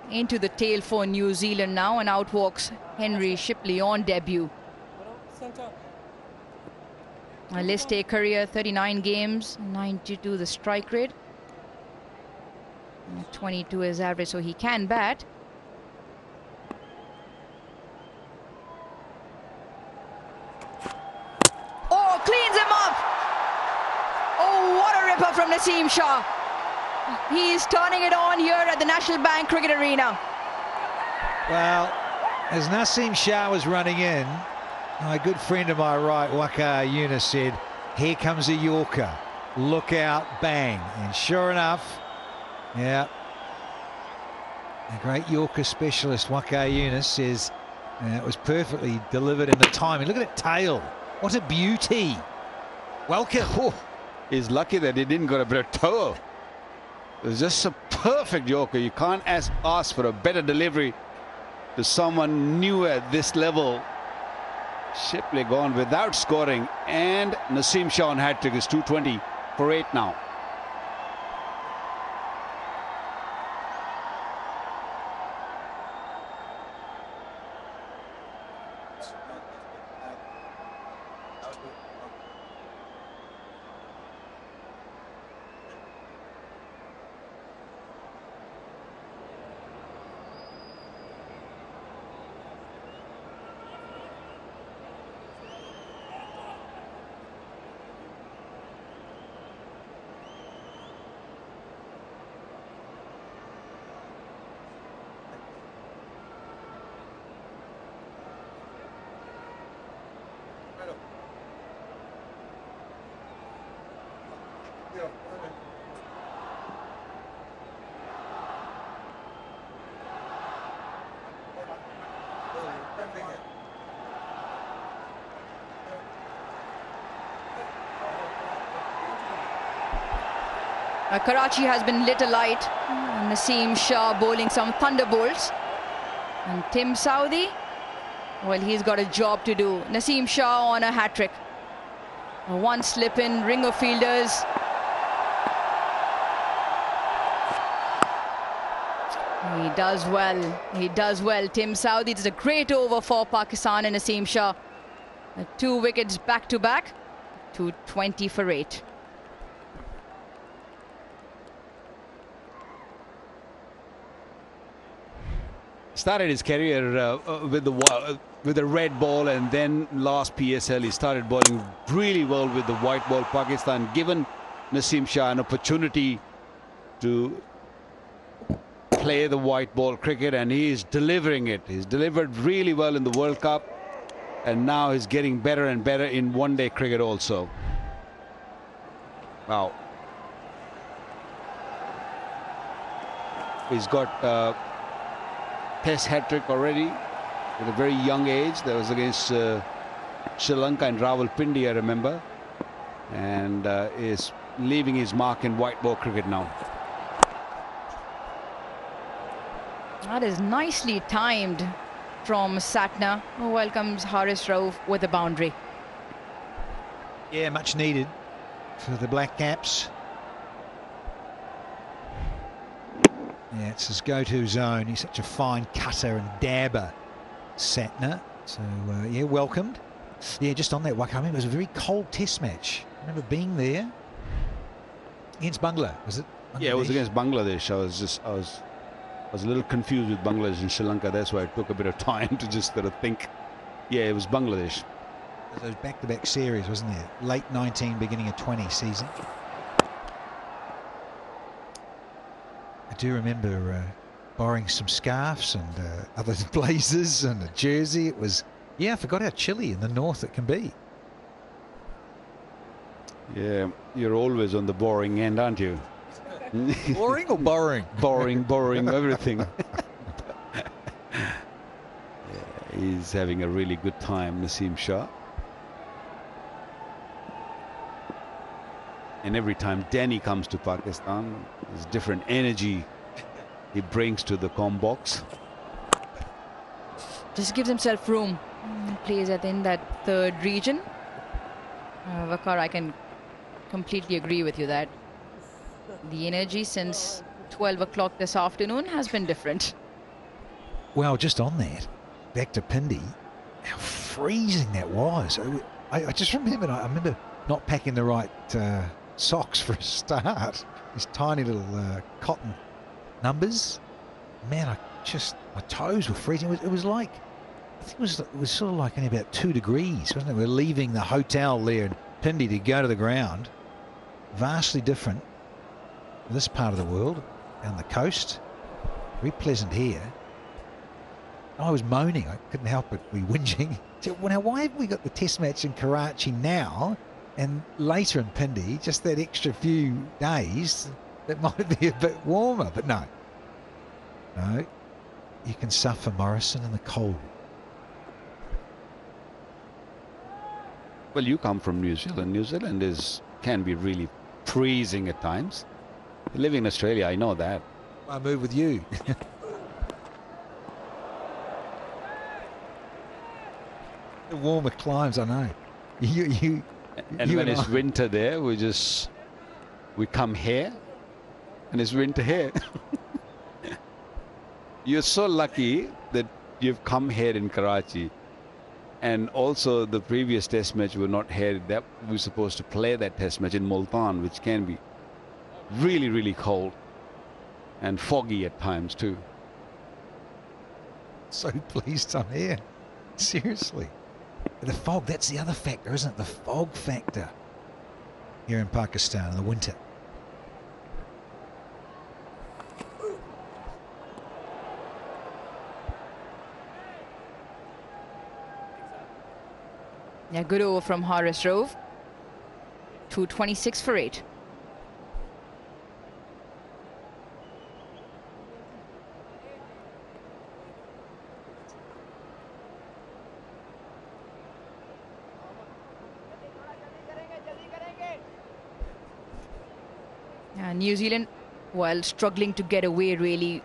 Into the tail for New Zealand now, and out walks Henry Shipley on debut. A list A career, 39 games, 92 the strike rate, 22 is average, so he can bat. Oh, cleans him up! Oh, what a ripper from Naseem Shah. He's turning it on here at the National Bank Cricket Arena. Well, as Naseem Shah was running in, my good friend to my right, Waqar Younis, said, "Here comes a Yorker. Look out, bang." And sure enough, yeah, the great Yorker specialist, Waqar Younis, says it was perfectly delivered in the timing. Look at that tail. What a beauty. Welcome. Oh, he's lucky that he didn't got a bit of toe. It was just a perfect Yorker. You can't ask for a better delivery to someone new at this level. Shipley gone without scoring, and Naseem Shah on hat-trick is 220 for 8 now. Karachi has been lit alight. Naseem Shah bowling some thunderbolts. And Tim Southee, well, he's got a job to do. Naseem Shah on a hat-trick. One slip in, ring of fielders. He does well. He does well. Tim Southee, it's a great over for Pakistan and Naseem Shah. 2 wickets back-to-back. 220 for 8. Started his career with the red ball, and then last PSL he started bowling really well with the white ball. Pakistan given Naseem Shah an opportunity to play the white ball cricket, and he is delivering it. He's delivered really well in the World Cup, And now he's getting better and better in one-day cricket also. Wow. He's got Test hat-trick already at a very young age. That was against Sri Lanka and Rawalpindi, I remember. And is leaving his mark in white ball cricket now. That is nicely timed from Satna, who welcomes Haris Rauf with a boundary. Yeah, much needed for the Black Caps. Yeah, it's his go-to zone. He's such a fine cutter and dabber, Satna. So, yeah, welcomed. Yeah, just on that, I remember it was a very cold test match. I remember being there against Bangla, was it? Yeah, it was against Bangladesh. I was a little confused with Bangladesh and Sri Lanka. That's why it took a bit of time to just sort of think. Yeah, it was Bangladesh. It was back-to-back series, wasn't it? Late 19, beginning of 20 season. I do remember borrowing some scarves and other blazers and a jersey. It was, yeah, I forgot how chilly in the north it can be. Yeah, you're always on the boring end, aren't you? Boring or borrowing? Borrowing, everything. Yeah, he's having a really good time, Naseem Shah. And every time Danny comes to Pakistan, there's different energy he brings to the comm box. Just gives himself room. Plays in that third region. Waqar, I can completely agree with you that the energy since 12 o'clock this afternoon has been different. Well, just on that, back to Pindi, how freezing that was. I just remember, I remember not packing the right socks for a start. These tiny little cotton numbers. Man, my toes were freezing. It was like, I think it was sort of like only about 2 degrees, wasn't it? We're leaving the hotel there in Pindi to go to the ground. Vastly different. This part of the world, down the coast, very pleasant here. I was moaning, I couldn't help but be whinging. So, well, now why have we got the test match in Karachi now and later in Pindi, just that extra few days that might be a bit warmer? But no, you can suffer, Morrison, in the cold. Well, you come from New Zealand. New Zealand can be really freezing at times. Living in Australia, I know that. I move with you. The warmer climes, I know. And when it's winter there, we come here, and it's winter here. You're so lucky that you've come here in Karachi. And also the previous test match were not here. That we were supposed to play that test match in Multan, which can be really, really cold and foggy at times too. So pleased I'm here. Seriously. The fog, that's the other factor, isn't it? The fog factor here in Pakistan in the winter. Yeah, good over from Haris Rauf. 226 for 8. New Zealand, while struggling to get away, really.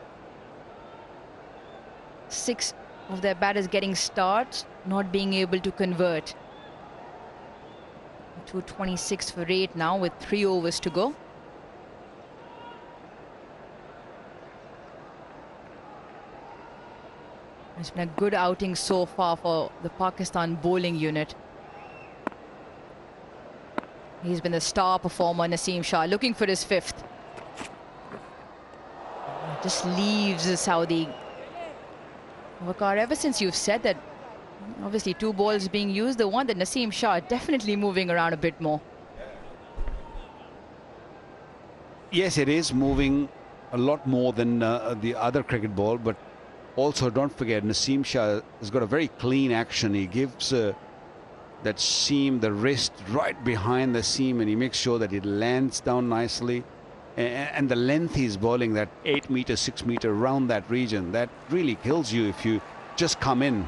6 of their batters getting starts, not being able to convert. 226 for 8 now with 3 overs to go. It's been a good outing so far for the Pakistan bowling unit. He's been the star performer, Naseem Shah, looking for his 5th. Just leaves the Saudi. Waqar, ever since you've said that, obviously 2 balls being used, the one that Naseem Shah definitely moving around a bit more. Yes, it is moving a lot more than the other cricket ball, but Also, don't forget, Naseem Shah has got a very clean action. He gives that seam, the wrist, right behind the seam, and he makes sure that it lands down nicely. And the length he's bowling, that 8 meter, 6 meter, around that region, that really kills you if you just come in.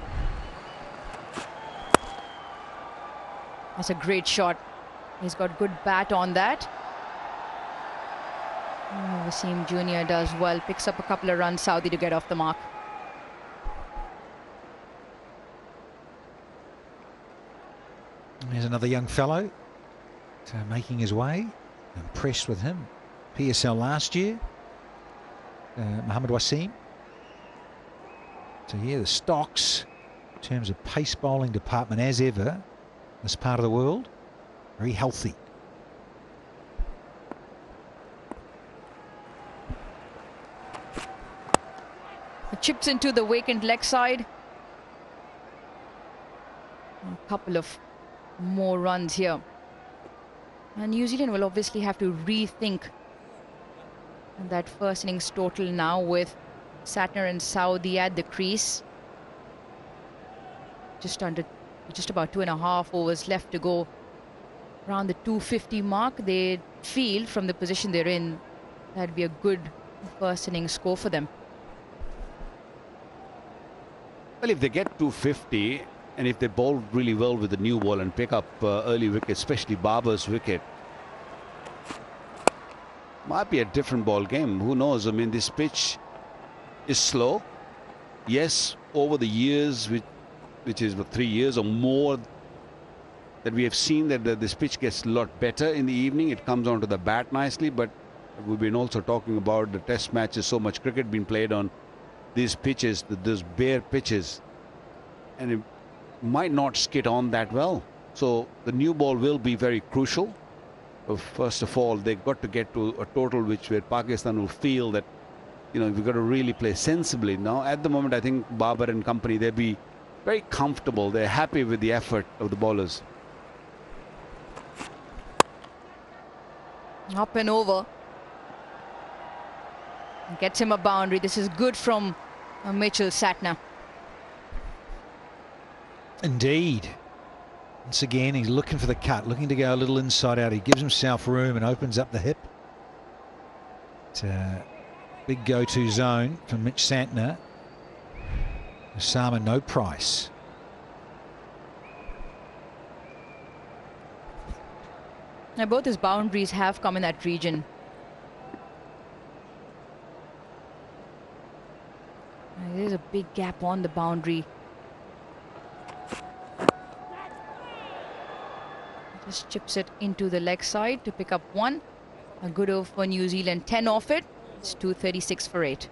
That's a great shot. He's got good bat on that. Wasim Jr. does well, picks up a couple of runs, Saudi to get off the mark. There's another young fellow making his way. Impressed with him. PSL last year. Mohammad Wasim. So yeah, the stocks in terms of pace bowling department as ever, this part of the world, very healthy. It chips into the vacant leg side. A couple of more runs here. And New Zealand will obviously have to rethink that first innings total now with Satner and Saudi at the crease. Just about 2.5 overs left to go. Around the 250 mark, they feel from the position they're in, that'd be a good first innings score for them. Well, if they get 250, and if they bowl really well with the new ball and pick up early wickets, especially Babar's wicket, might be a different ball game. Who knows? I mean, this pitch is slow. Yes, over the years, which is 3 years or more, that we have seen that this pitch gets a lot better in the evening. It comes onto the bat nicely, but we've been also talking about the test matches, so much cricket being played on these pitches, those bare pitches, and it might not skid on that well. So the new ball will be very crucial. First of all, they've got to get to a total where Pakistan will feel that, you know, we've got to really play sensibly. Now, at the moment, I think Babar and company, they'll be very comfortable. They're happy with the effort of the bowlers. Up and over. Gets him a boundary. This is good from Mitchell Satner. Indeed. Once again, he's looking for the cut, looking to go a little inside out. He gives himself room and opens up the hip. It's a big go-to zone for Mitch Santner. Osama, no price. Now, both his boundaries have come in that region. There's a big gap on the boundary. Just chips it into the leg side to pick up one. A good over for New Zealand. 10 off it. It's 236 for 8.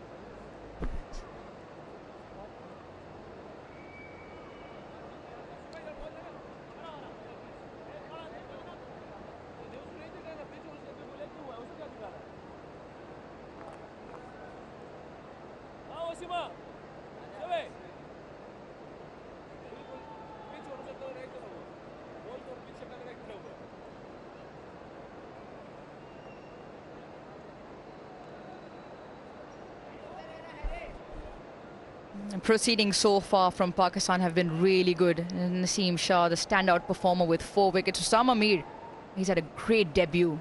Proceedings so far from Pakistan have been really good. Naseem Shah, the standout performer with 4 wickets. Osama Mir, he's had a great debut.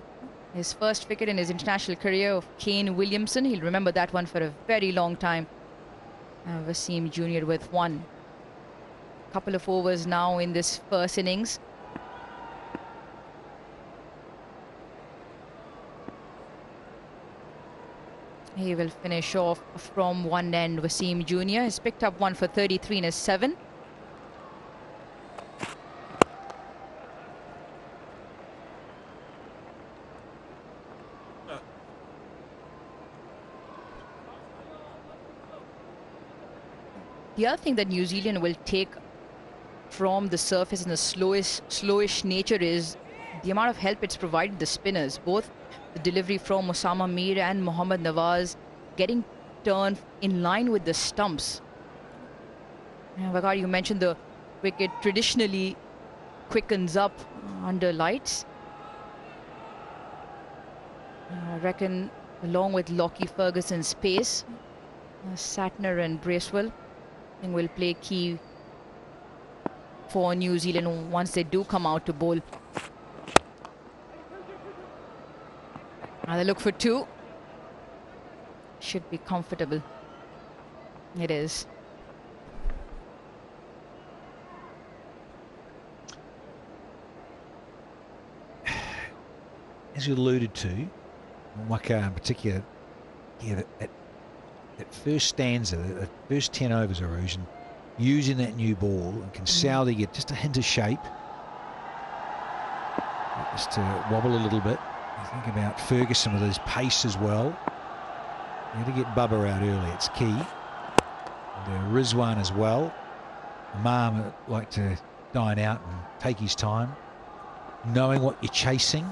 His first wicket in his international career of Kane Williamson. He'll remember that one for a very long time. Wasim Jr. with 1. Couple of overs now in this first innings. He will finish off from one end. Wasim Jr. has picked up one for 33 in his 7. The other thing that New Zealand will take from the surface and the slowish nature is the amount of help it's provided the spinners. Both the delivery from Osama Mir and Mohammad Nawaz getting turned in line with the stumps. Vagar, you mentioned the wicket traditionally quickens up under lights. I reckon along with Lockie Ferguson's pace, Satner and Bracewell, I think, will play key for New Zealand once they do come out to bowl. Another look for 2. Should be comfortable. It is. As you alluded to, Waka in particular, yeah, that first stanza, the first 10 overs, Erosion, using that new ball, and can Saudi get just a hint of shape, just to wobble a little bit. You think about Ferguson with his pace as well. You got to get Bubba out early, it's key. And Rizwan as well. Imam would like to dine out and take his time, knowing what you're chasing.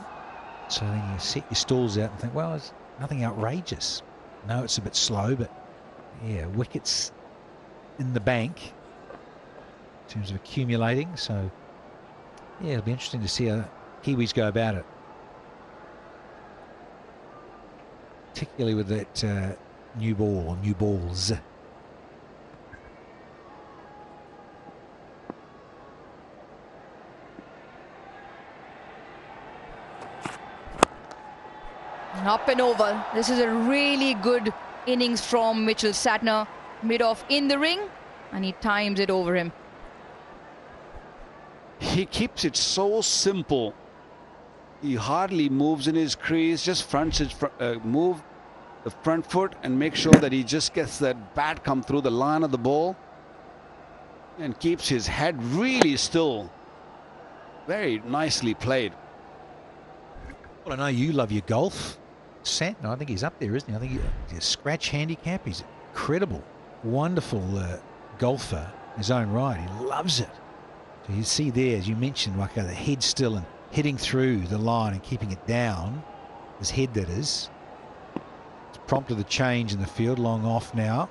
So then you set your stalls out and think, well, it's nothing outrageous. No, it's a bit slow, but yeah, wickets in the bank in terms of accumulating. So yeah, it'll be interesting to see how Kiwis go about it. Particularly with that new ball or new balls. Up and over. This is a really good innings from Mitchell Satner. Mid-off in the ring, and he times it over him. He keeps it so simple. He hardly moves in his crease, just move the front foot and make sure that he just gets that bat come through the line of the ball and keeps his head really still. Very nicely played. Well, I know you love your golf, Satner. I think he's up there, isn't he? I think he's a scratch handicap. He's incredible, wonderful golfer in his own right. He loves it. So you see there, as you mentioned, Waka, the head still and hitting through the line and keeping it down. His head, that is. It's prompted the change in the field. Long off now.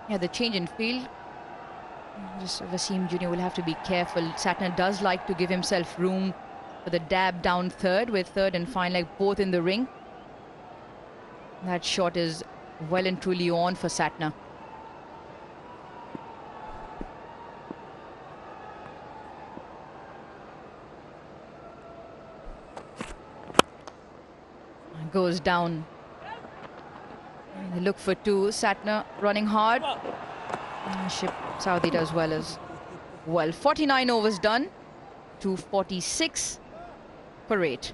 Yeah, the change in field. Just Wasim Jr. will have to be careful. Satner does like to give himself room for the dab down third, with third and fine leg both in the ring. That shot is well and truly on for Satner. Goes down. They look for 2. Satner running hard. Saudi does well as well. 49 overs done. 246 per 8.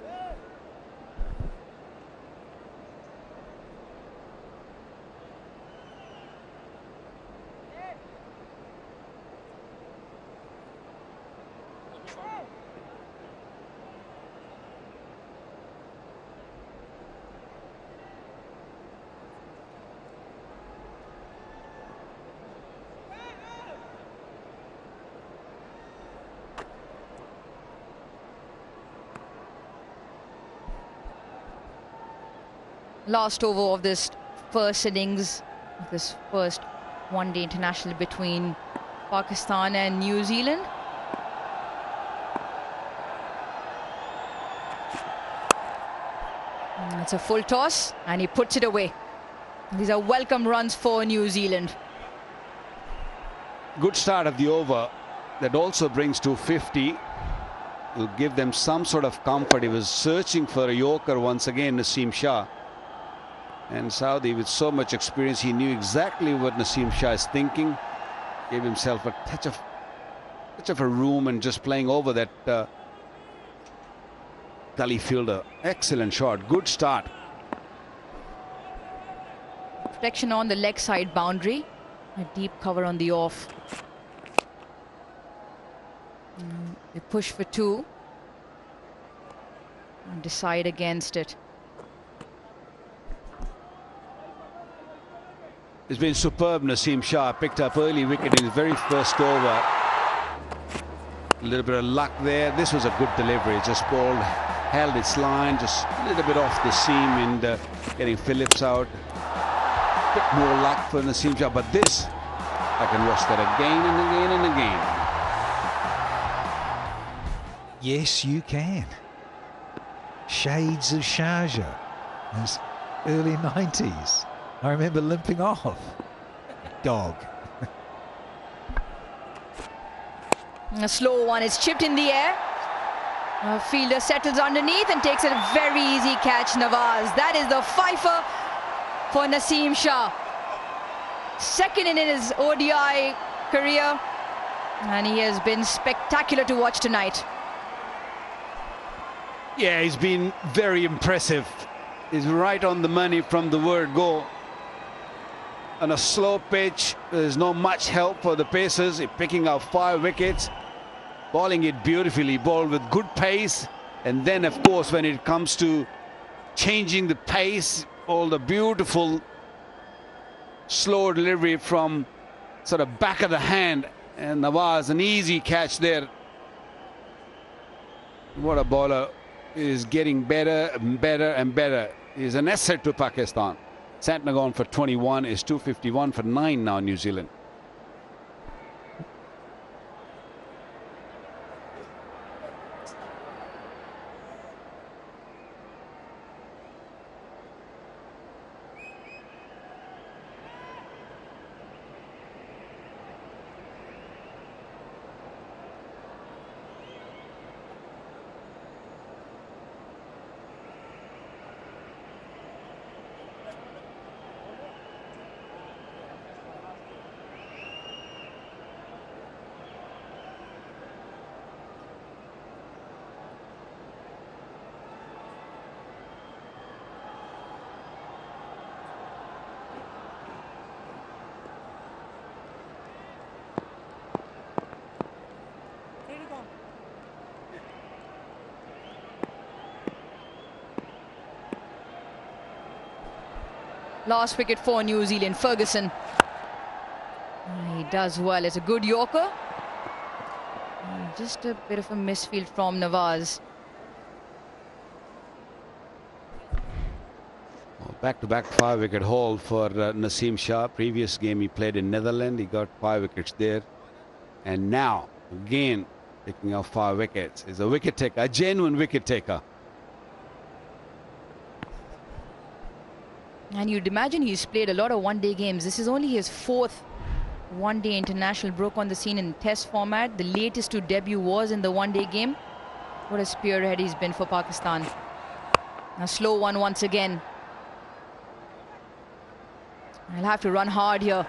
Last over of this first innings, this first one-day international between Pakistan and New Zealand. It's a full toss and he puts it away. These are welcome runs for New Zealand. Good start of the over. That also brings to 50. Will give them some sort of comfort. He was searching for a Yorker once again, Naseem Shah. And Saudi, with so much experience, he knew exactly what Naseem Shah is thinking. Gave himself a touch of a room and just playing over that gully fielder. Excellent shot. Good start. Protection on the leg side boundary. A deep cover on the off. They push for 2 and decide against it. It's been superb. Naseem Shah picked up early wicket in his very first over. A little bit of luck there. This was a good delivery. Just ball held its line, just a little bit off the seam and getting Phillips out. A bit more luck for Naseem Shah, but this, I can watch that again and again and again. Yes, you can. Shades of Sharjah. Those early 90s. I remember limping off. Dog. A slow one is chipped in the air. A fielder settles underneath and takes a very easy catch, Nawaz. That is the fifer for Naseem Shah. Second in his ODI career, and he has been spectacular to watch tonight. Yeah, he's been very impressive. He's right on the money from the word go. On a slow pitch, there's not much help for the Pacers. He's picking up 5 wickets, bowling it beautifully, bowled with good pace. And then, of course, when it comes to changing the pace, all the beautiful slow delivery from sort of back of the hand. And Nawaz, an easy catch there. What a bowler. Is getting better and better and better. He's an asset to Pakistan. Santnagon for 21 is 251 for 9 now, New Zealand. Last wicket for New Zealand, Ferguson. He does well. It's a good Yorker. Just a bit of a misfield from Nawaz. Back-to-back 5-wicket haul for Naseem Shah. Previous game he played in Netherlands. He got 5 wickets there. And now, again, picking up 5 wickets. He's a wicket taker, a genuine wicket taker. And you'd imagine he's played a lot of one-day games. This is only his 4th one-day international. Broke on the scene in test format. The latest to debut was in the one-day game. What a spearhead he's been for Pakistan. A slow one once again. I'll have to run hard here.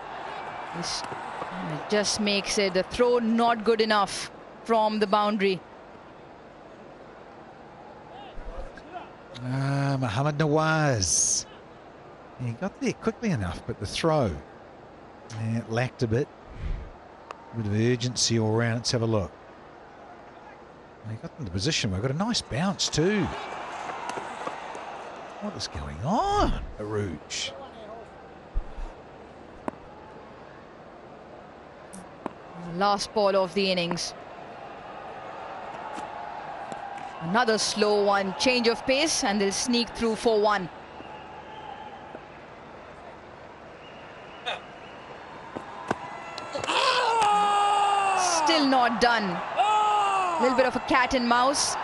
This just makes it the throw not good enough from the boundary. Mohammad Nawaz. He got there quickly enough, but the throw it lacked a bit. A bit of urgency all round. Let's have a look. He got in the position. We've got a nice bounce too. What is going on, Aruj? Last ball of the innings. Another slow one. Change of pace, and they'll sneak through for 1. Still not done. A little bit of a cat and mouse.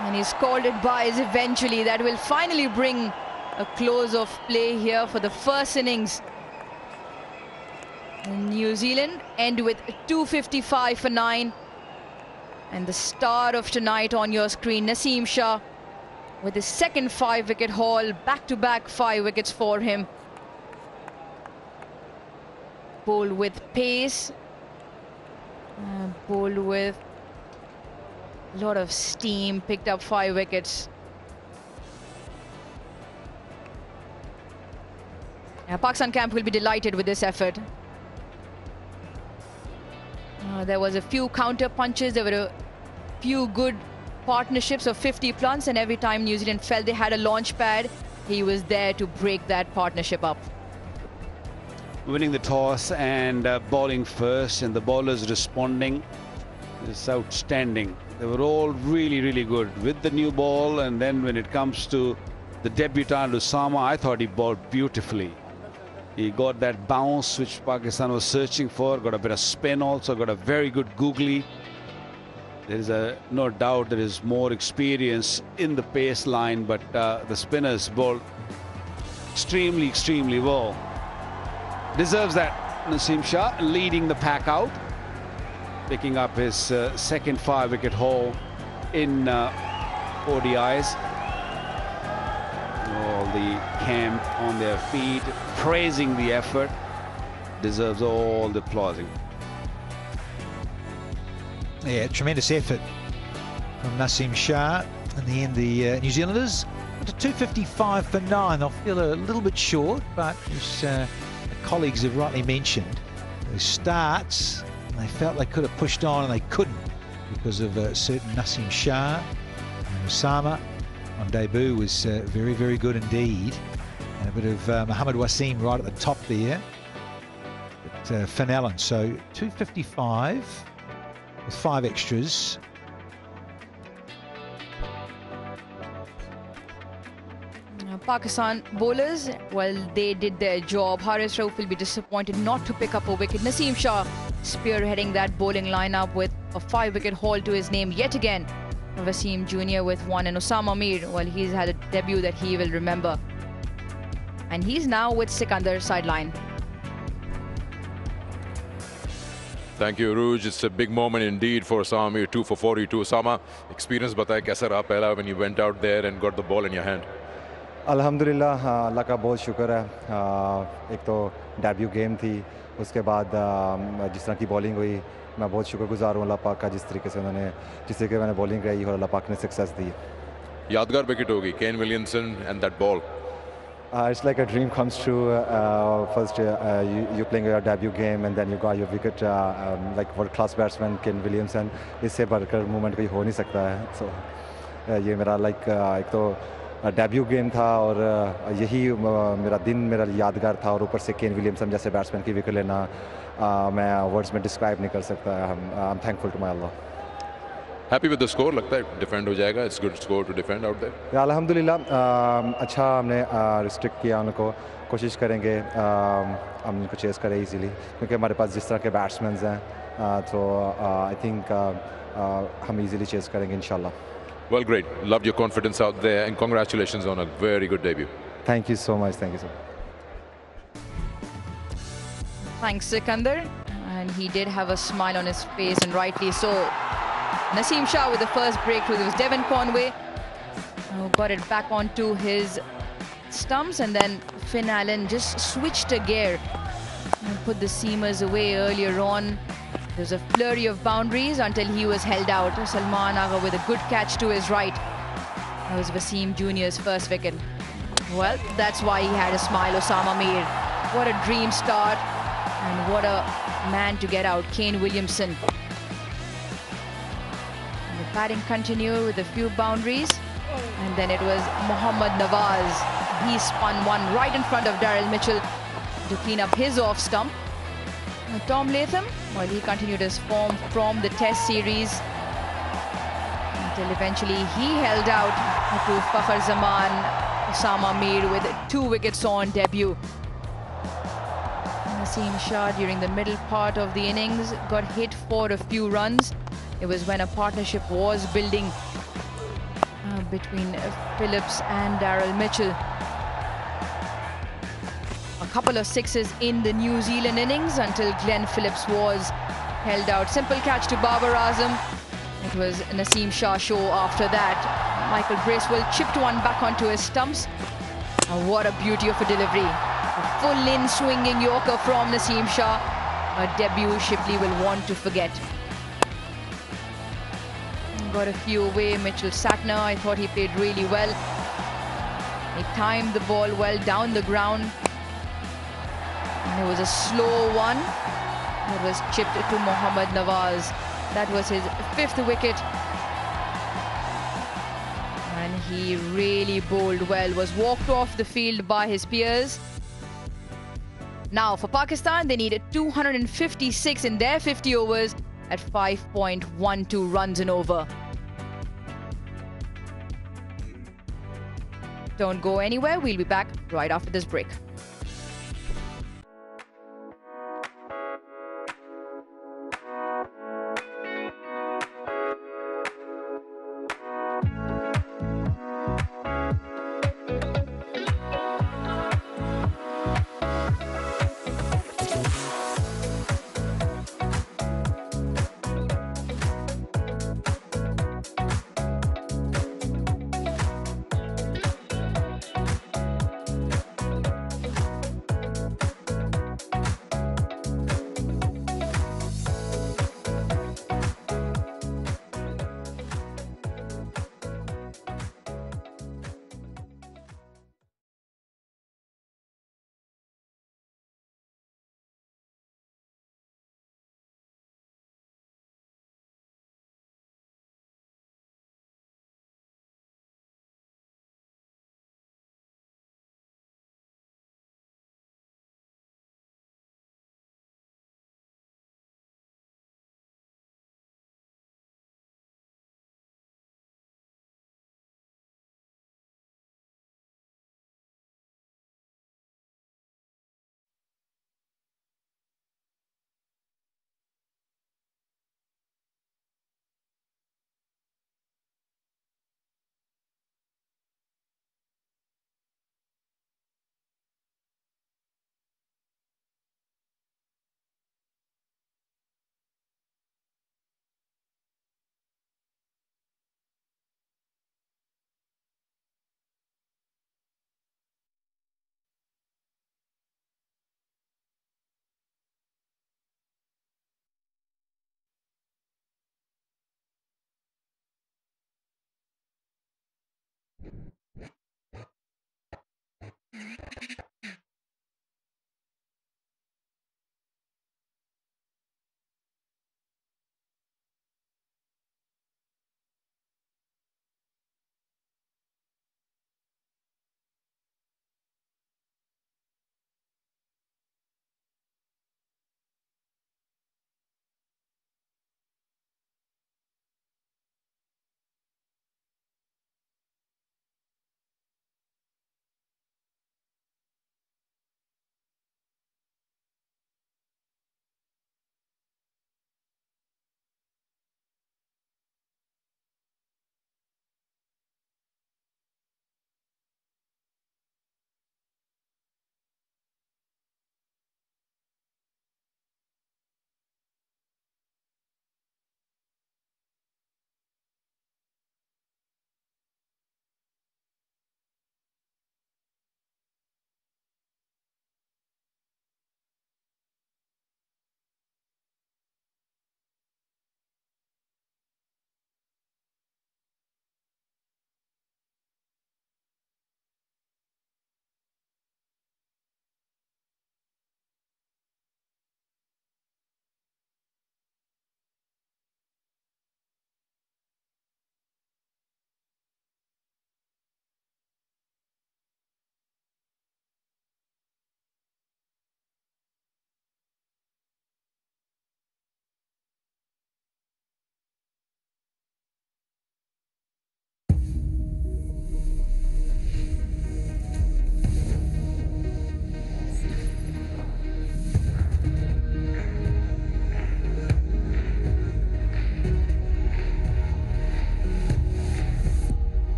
And he's called it buys eventually. That will finally bring a close of play here for the first innings. New Zealand end with 255 for 9. And the star of tonight on your screen, Naseem Shah, with his second 5-wicket haul. Back-to-back 5 wickets for him. Bowled with pace, bowled with a lot of steam, picked up 5 wickets. Pakistan camp will be delighted with this effort. There was a few counter punches, there were a few good partnerships of 50 plus, and every time New Zealand felt they had a launch pad, he was there to break that partnership up. Winning the toss and bowling first, and the bowlers responding is outstanding. They were all really, really good with the new ball. And then when it comes to the debutant Usama, I thought he bowled beautifully. He got that bounce which Pakistan was searching for, got a bit of spin also, got a very good googly. There is no doubt there is more experience in the pace line, but the spinners bowled extremely well. Deserves that, Naseem Shah, leading the pack out, picking up his second 5-wicket haul in ODIs. All the camp on their feet, praising the effort. Deserves all the applauding. Yeah, tremendous effort from Naseem Shah. In the end, the New Zealanders went to 255 for 9. They'll feel a little bit short, but as the colleagues have rightly mentioned, those starts, they felt they could have pushed on and they couldn't because of certain Naseem Shah. And Osama on debut was very good indeed. And a bit of Mohammad Wasim right at the top there. But Finn Allen, so 255 with 5 extras. Pakistan bowlers, well, they did their job. Haris Rauf will be disappointed not to pick up a wicket. Naseem Shah spearheading that bowling lineup with a 5-wicket haul to his name yet again. Wasim Jr. with 1, and Osama Mir, well, he's had a debut that he will remember. And he's now with Sikandar sideline. Thank you, Rouge. It's a big moment indeed for Osama Mir, 2 for 42. Osama, experience बताए कैसा रहा पहला when you went out there and got the ball in your hand? अल्हम्दुलिल्लाह, अल्लाह का बहुत शुक्र है। एक तो डेब्यू गेम थी, उसके बाद जिस तरह की बॉलिंग हुई, मैं बहुत शुक्रगुजार हूँ अल्लाह पाक का जिस तरीके से मैंने बॉलिंग कराई और अल्लाह पाक ने सक्सेस दी। यादगार विकेट होगी, Kane Williamson and that ball. It's like a dream comes true. First, you playing your debut game and then you got your wicket like world-class batsman Ken Williamson. इससे बढ़कर movement कोई हो नहीं सकता है। So ये मेरा एक तो डेब्यू गेम था और यही मेरा दिन मेरा यादगार था और ऊपर से केन विलियमसन जैसे बैट्समैन की विकेट लेना मैं वर्ड्स में डिस्क्राइब नहीं कर सकता। I am thankful to my Allah. Happy with the score? लगता है डिफेंड हो जाएगा? It's good score to defend out there. या अल्हम्दुलिल्लाह, अच्छा हमने रिस्ट्रिक्ट किया उनको, कोशिश करेंगे हम उनको चेस करें इजीली क्योंकि हमारे पास जिस तरह के बैट्समैन हैं तो आई थिंक हम इजीली चेस करेंगे इंशाल्लाह। Well, great. Loved your confidence out there and congratulations on a very good debut. Thank you so much. Thank you so much. Thanks, Sikandar. And he did have a smile on his face, and rightly so. Naseem Shah with the first breakthrough. There was Devon Conway who got it back onto his stumps, and then Finn Allen just switched a gear and put the seamers away earlier on. There was a flurry of boundaries until he was held out. Salman Agha with a good catch to his right. That was Wasim Jr.'s first wicket. Well, that's why he had a smile, Osama Mir. What a dream start and what a man to get out, Kane Williamson. And the batting continued with a few boundaries. And then it was Mohammad Nawaz. He spun one right in front of Daryl Mitchell to clean up his off stump. Tom Latham, well, he continued his form from the Test series until eventually he held out to Fakhar Zaman, Osama Mir with 2 wickets on debut. Naseem Shah during the middle part of the innings got hit for a few runs. It was when a partnership was building between Phillips and Daryl Mitchell. A couple of sixes in the New Zealand innings until Glenn Phillips was held out. Simple catch to Babar Azam. It was Naseem Shah show after that. Michael Bracewell chipped one back onto his stumps. And what a beauty of a delivery. A full-in swinging yorker from Naseem Shah. A debut Shipley will want to forget. Got a few away. Mitchell Satner, I thought he played really well. He timed the ball well down the ground. And it was a slow one. It was chipped to Mohammad Nawaz. That was his 5th wicket. And he really bowled well. Was walked off the field by his peers. Now for Pakistan, they needed 256 in their 50 overs at 5.12 runs and over. Don't go anywhere. We'll be back right after this break.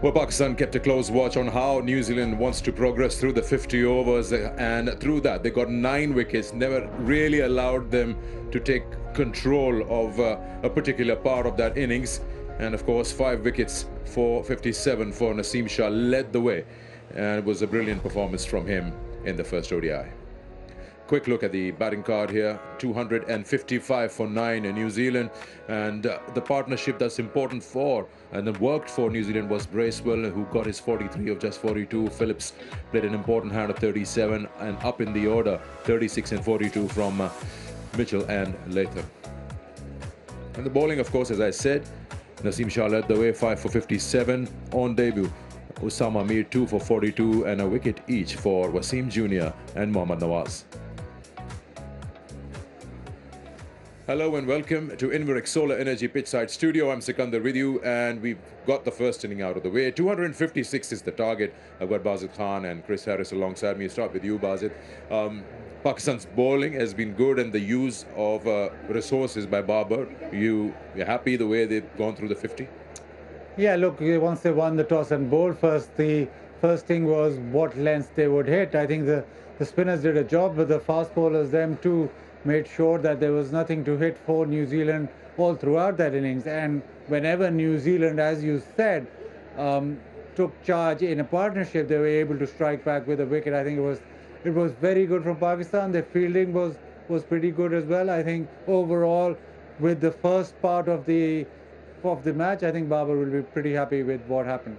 Well, Pakistan kept a close watch on how New Zealand wants to progress through the 50 overs, and through that they got 9 wickets, never really allowed them to take control of a particular part of that innings. And of course 5 wickets for 57 for Naseem Shah led the way, and it was a brilliant performance from him in the first ODI. Quick look at the batting card here. 255 for 9 in New Zealand, and the partnership that's important for and that worked for New Zealand was Bracewell, who got his 43 of just 42. Phillips played an important hand of 37, and up in the order 36 and 42 from Mitchell and Latham. And the bowling, of course, as I said, Naseem Shah led the way, 5 for 57 on debut. Osama Mir 2 for 42, and a wicket each for Wasim Jr. and Mohammad Nawaz. Hello and welcome to Inverex Solar Energy Pitchside Studio. I'm Sikandar with you, and we've got the first inning out of the way. 256 is the target. I've got Basit Khan and Chris Harris alongside me. Start with you, Basit. Pakistan's bowling has been good, and the use of resources by Babar. You're happy the way they've gone through the 50? Yeah, look, once they won the toss and bowled first, the first thing was what lengths they would hit. I think the spinners did a job, but the fast bowlers, them too, made sure that there was nothing to hit for New Zealand all throughout that innings. And whenever New Zealand, as you said, took charge in a partnership, they were able to strike back with a wicket. I think it was very good from Pakistan. Their fielding was pretty good as well. I think overall, with the first part of the match, I think Babar will be pretty happy with what happened.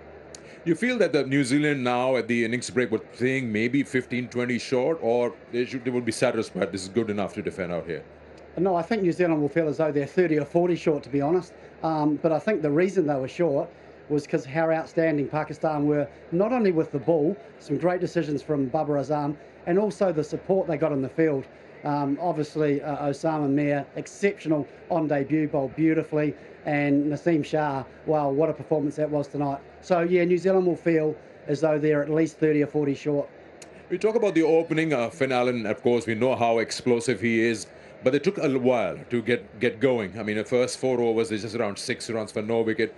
You feel that the New Zealand now at the innings break were playing maybe 15-20 short, or they will be satisfied this is good enough to defend out here? No, I think New Zealand will feel as though they're 30 or 40 short, to be honest. But I think the reason they were short was because how outstanding Pakistan were, not only with the ball, some great decisions from Babar Azam, and also the support they got in the field. Obviously, Osama Mir, exceptional on debut, bowled beautifully, and Naseem Shah, wow, what a performance that was tonight. So, yeah, New Zealand will feel as though they're at least 30 or 40 short. We talk about the opening, Finn Allen, of course, we know how explosive he is, but it took a while to get going. I mean, the first 4 overs, there's just around 6 runs for no wicket.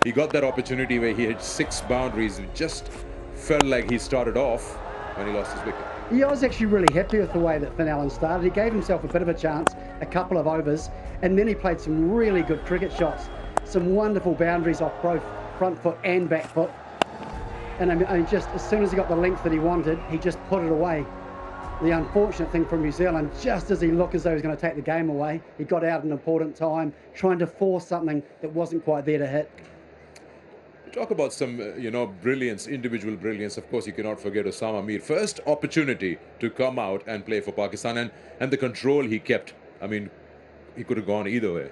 He got that opportunity where he hit 6 boundaries, and just felt like he started off when he lost his wicket. Yeah, I was actually really happy with the way that Finn Allen started. He gave himself a bit of a chance, a couple of overs, and then he played some really good cricket shots. Some wonderful boundaries off both front foot and back foot. And I mean, just as soon as he got the length that he wanted, he just put it away. The unfortunate thing from New Zealand, just as he looked as though he was going to take the game away, he got out at an important time, trying to force something that wasn't quite there to hit. Talk about some, brilliance, individual brilliance. Of course, you cannot forget Osama Mir. First opportunity to come out and play for Pakistan, and the control he kept. I mean, he could have gone either way.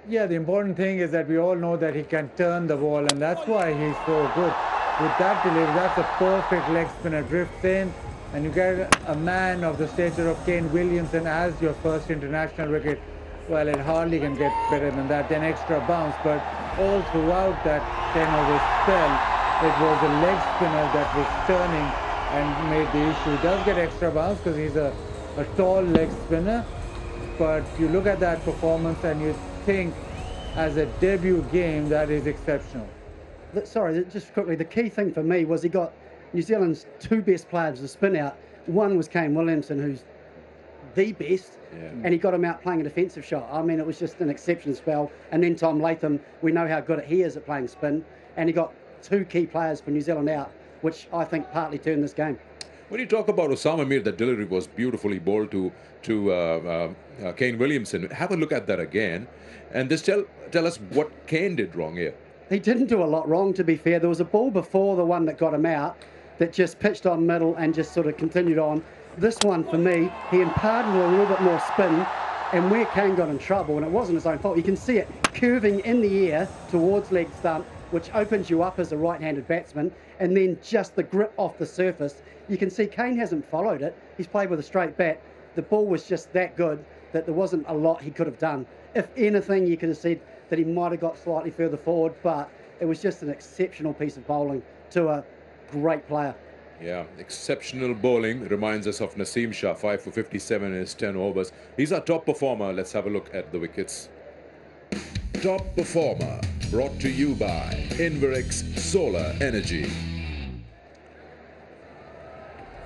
Yeah, the important thing is that we all know that he can turn the ball, and that's why he's so good. With that delivery, that's a perfect leg spinner, drifts in, and you get a man of the stature of Kane Williamson as your first international wicket. Well, it hardly can get better than that, then extra bounce, but all throughout that 10-over spell, it was a leg spinner that was turning and made the issue. He does get extra bounce because he's a tall leg spinner, but you look at that performance and you think as a debut game that is exceptional. Sorry, just quickly, the key thing for me was he got New Zealand's 2 best players to spin out. One was Kane Williamson, who's the best, and he got him out playing a defensive shot. I mean, it was just an exceptional spell. And then Tom Latham, we know how good he is at playing spin, and he got 2 key players for New Zealand out, which I think partly turned this game. When you talk about Osama Mir, the delivery was beautifully bowled to Kane Williamson. Have a look at that again, and just tell us what Kane did wrong here. He didn't do a lot wrong, to be fair. There was a ball before the one that got him out that just pitched on middle and just sort of continued on. This one, for me, he imparted a little bit more spin, and where Kane got in trouble, and it wasn't his own fault, you can see it curving in the air towards leg stump, which opens you up as a right-handed batsman, and then just the grip off the surface. You can see Kane hasn't followed it. He's played with a straight bat. The ball was just that good that there wasn't a lot he could have done. If anything, you could have said that he might have got slightly further forward, but it was just an exceptional piece of bowling to a great player. Yeah, exceptional bowling. Reminds us of Naseem Shah, 5 for 57 in his 10 overs. He's our top performer. Let's have a look at the wickets. Top performer. brought to you by Inverex Solar Energy.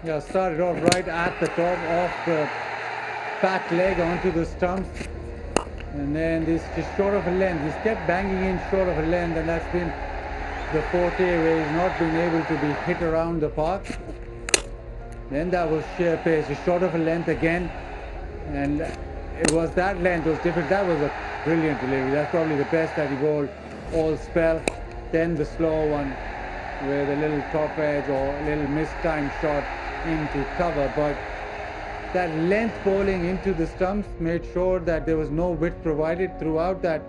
Yeah, started off right at the top of the back leg onto the stumps. And then this just short of a length. He's kept banging in short of a length, and that's been the forte where he's not been able to be hit around the park. Then that was sheer pace, just short of a length again. And it was that length was different. That was a brilliant delivery. That's probably the best that he bowled all spell. Then the slow one with a little top edge or a little mistimed shot into cover. But that length bowling into the stumps made sure that there was no width provided throughout that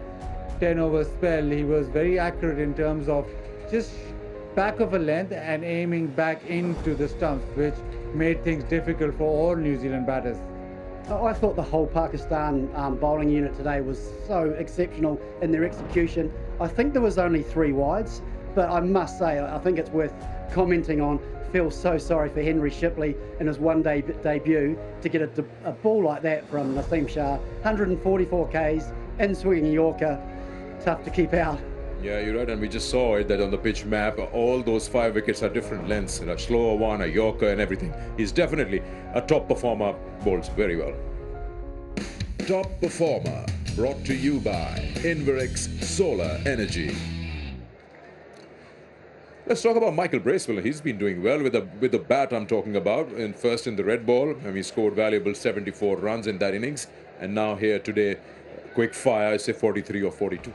10 over spell. He was very accurate in terms of just back of a length and aiming back into the stumps, which made things difficult for all New Zealand batters. I thought the whole Pakistan bowling unit today was so exceptional in their execution. I think there was only 3 wides, but I must say, I think it's worth commenting on. Feel so sorry for Henry Shipley in his one-day debut to get a ball like that from Naseem Shah. 144 Ks, in-swinging Yorker, tough to keep out. Yeah, you're right, and we just saw it that on the pitch map, all those 5 wickets are different lengths, a slower one, a Yorker and everything. He's definitely a top performer, bowls very well. Top Performer, brought to you by Inverex Solar Energy. Let's talk about Michael Bracewell. He's been doing well with the bat I'm talking about. And first in the red ball, he scored valuable 74 runs in that innings. And now here today, quick fire, say 43 or 42.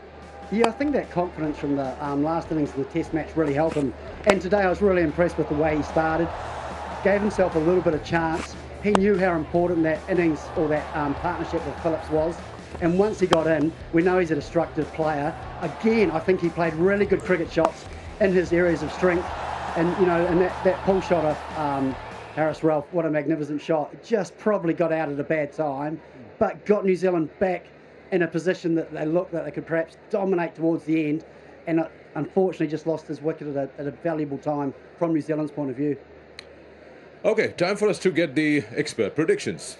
Yeah, I think that confidence from the last innings of the Test match really helped him. And today I was really impressed with the way he started. Gave himself a little bit of chance. He knew how important that innings or that partnership with Phillips was. And once he got in, we know he's a destructive player. Again, I think he played really good cricket shots in his areas of strength. And, you know, and that pull shot of Harris Ralph, what a magnificent shot. It just probably got out at a bad time, but got New Zealand back in a position that they looked that they could perhaps dominate towards the end. And unfortunately just lost his wicket at a valuable time from New Zealand's point of view. Okay, time for us to get the expert predictions.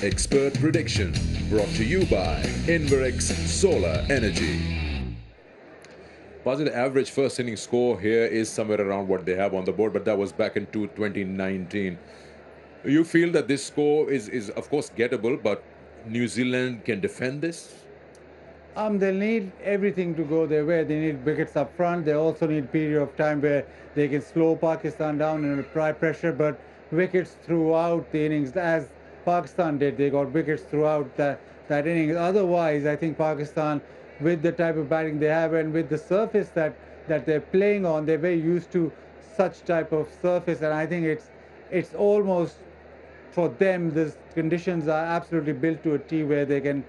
Expert prediction brought to you by Inverex Solar Energy. Positive average first inning score here is somewhere around what they have on the board, but that was back in 2019. You feel that this score is of course gettable, but New Zealand can defend this? They'll need everything to go their way. They need wickets up front. They also need a period of time where they can slow Pakistan down and apply pressure, but wickets throughout the innings, as Pakistan did. They got wickets throughout that innings. Otherwise, I think Pakistan, with the type of batting they have and with the surface that they're playing on, they're very used to such type of surface, and I think it's almost, for them, the conditions are absolutely built to a T where they can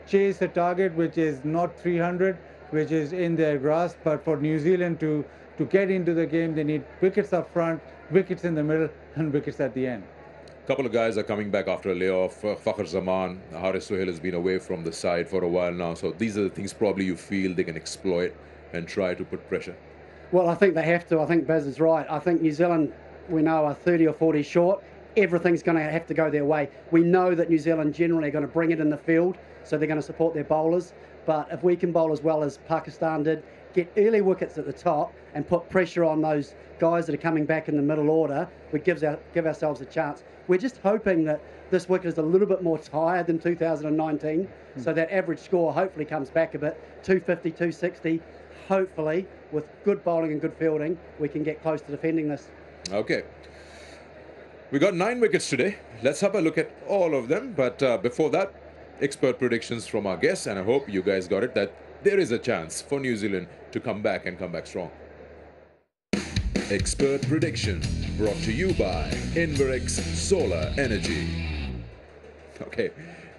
chase a target which is not 300, which is in their grasp. But for New Zealand to get into the game, they need wickets up front, wickets in the middle, and wickets at the end. A couple of guys are coming back after a layoff. Fakhr Zaman, Haris Sohail has been away from the side for a while now. So these are the things probably you feel they can exploit and try to put pressure. Well, I think they have to. I think Baz is right. I think New Zealand, we know, are 30 or 40 short. Everything's going to have to go their way. We know that New Zealand generally are going to bring it in the field, so they're going to support their bowlers. But if we can bowl as well as Pakistan did, get early wickets at the top and put pressure on those guys that are coming back in the middle order, we give ourselves a chance. We're just hoping that this wicket is a little bit more tired than 2019, so that average score hopefully comes back a bit, 250, 260. Hopefully, with good bowling and good fielding, we can get close to defending this. Okay. We got 9 wickets today. Let's have a look at all of them. But before that, expert predictions from our guests. And I hope you guys got it, that there is a chance for New Zealand to come back and come back strong. Expert prediction brought to you by Inverex Solar Energy. Okay,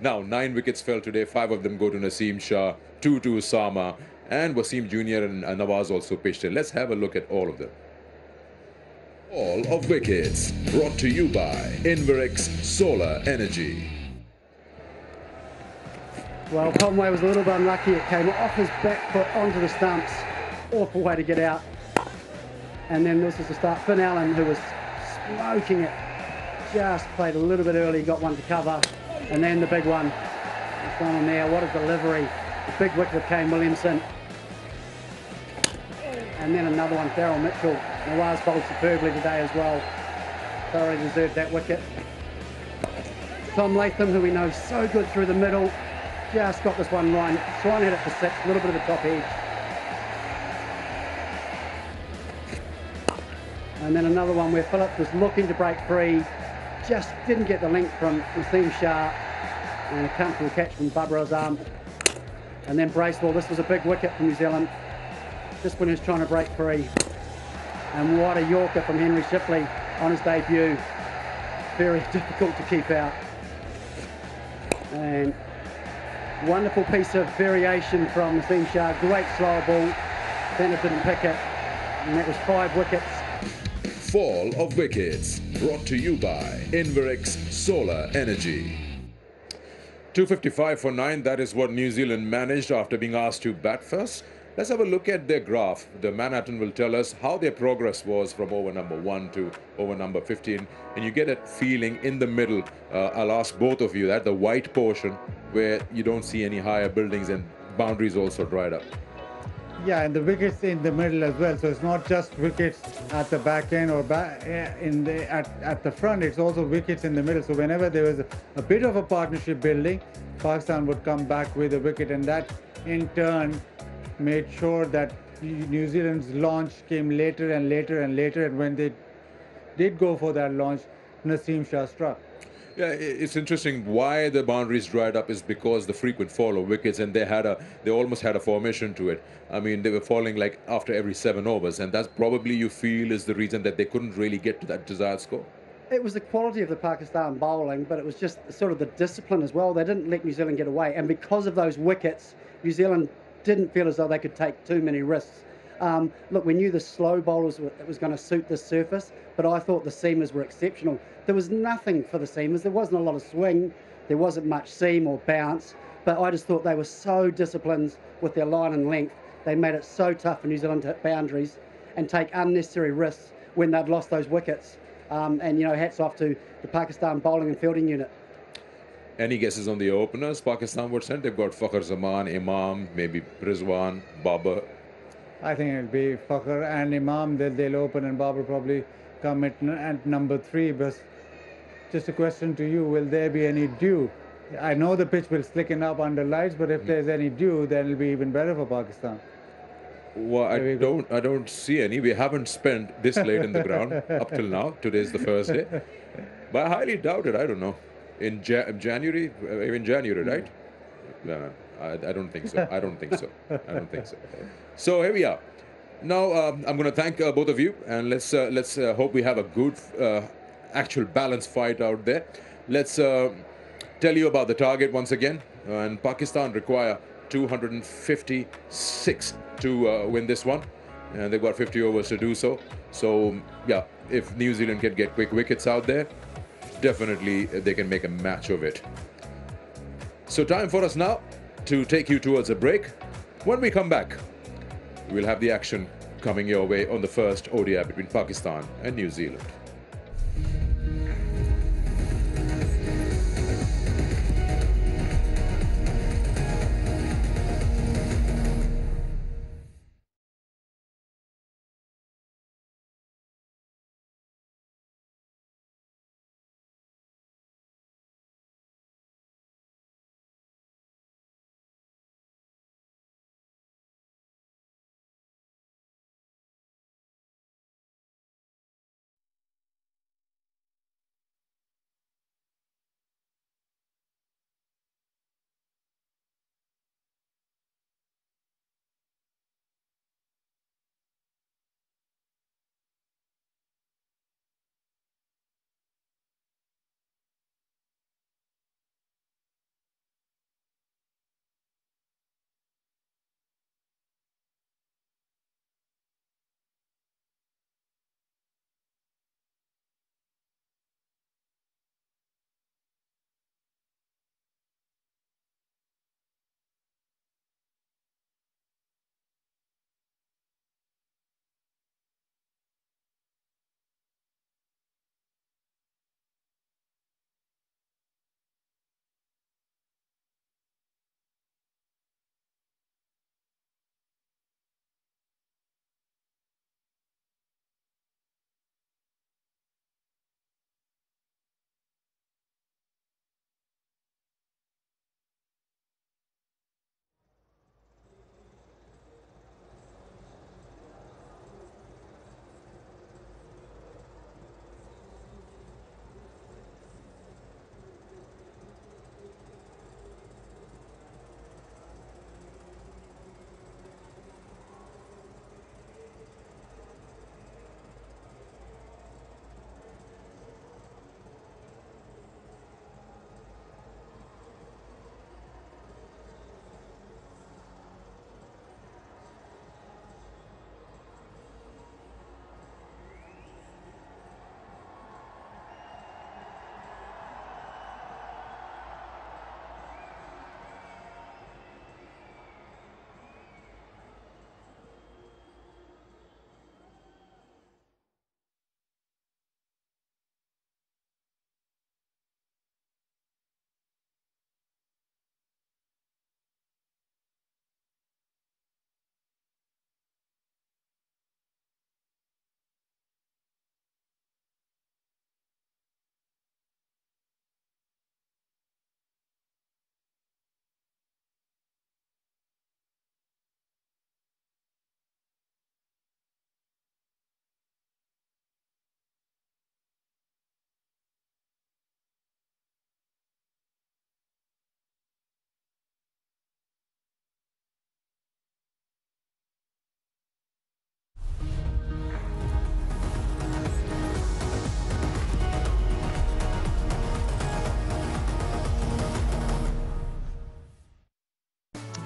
now 9 wickets fell today. 5 of them go to Naseem Shah, 2 to Usama, and Wasim Jr. and Nawaz also pitched in. Let's have a look at all of them. All of wickets brought to you by Inverex Solar Energy. Well, Conway was a little bit unlucky. It came off his back foot onto the stumps. Awful way to get out. And then this is the start. Finn Allen, who was smoking it, just played a little bit early, got one to cover. And then the big one. This one on there, what a delivery. The big wicket of Kane Williamson. And then another one, Daryl Mitchell. Nawaz bowled superbly today as well. Thoroughly deserved that wicket. Tom Latham, who we know is so good through the middle, just got this one right. Swan hit it for 6, a little bit of the top edge. And then another one where Phillips was looking to break free, just didn't get the length from Naseem Shah, and a comfortable catch from Babra Azam. And then Bracewell, this was a big wicket for New Zealand, just when he was trying to break free. And what a Yorker from Henry Shipley on his debut. Very difficult to keep out. And wonderful piece of variation from Naseem Shah. Great slow ball. Bennett didn't pick it. And that was 5 wickets. Fall of wickets, brought to you by Inverix Solar Energy. 255 for 9, that is what New Zealand managed after being asked to bat first. Let's have a look at their graph. The Manhattan will tell us how their progress was from over number 1 to over number 15. And you get a feeling in the middle, I'll ask both of you, that the white portion where you don't see any higher buildings and boundaries also dried up. Yeah, and the wickets in the middle as well. So it's not just wickets at the back end or at the front. It's also wickets in the middle. So whenever there was a bit of a partnership building, Pakistan would come back with a wicket, and that in turn made sure that New Zealand's launch came later and later and later. And when they did go for that launch, Naseem Shah struck. Yeah, it's interesting why the boundaries dried up is because the frequent fall of wickets, and they almost had a formation to it. I mean, they were falling like after every 7 overs, and that's probably, you feel, is the reason that they couldn't really get to that desired score. It was the quality of the Pakistan bowling, but it was just sort of the discipline as well. They didn't let New Zealand get away, and because of those wickets, New Zealand didn't feel as though they could take too many risks. Look, we knew the slow bowlers, it was going to suit this surface, but I thought the seamers were exceptional. There was nothing for the seamers. There wasn't a lot of swing. There wasn't much seam or bounce, but I just thought they were so disciplined with their line and length. They made it so tough for New Zealand to hit boundaries and take unnecessary risks when they'd lost those wickets. And, you know, hats off to the Pakistan bowling and fielding unit. Any guesses on the openers Pakistan would send? They've got Fakhar Zaman, Imam, maybe Rizwan, Babar. I think it'll be Fakhar and Imam. They'll open, and Babar probably come at number 3. But just a question to you, will there be any dew? I know the pitch will slicken up under lights, but if there's any dew, then it'll be even better for Pakistan. Well, I don't see any. We haven't spent this late in the ground up till now. Today's the first day. But I highly doubt it. I don't know. In January, even January, right? No, I don't think so. I don't think so. I don't think so. So here we are. Now I'm going to thank both of you, and let's hope we have a good, actual balanced fight out there. Let's tell you about the target once again. And Pakistan require 256 to win this one, and they've got 50 overs to do so. So yeah, if New Zealand can get quick wickets out there, definitely they can make a match of it. So time for us now to take you towards a break. When we come back, we'll have the action coming your way on the first ODI between Pakistan and New Zealand.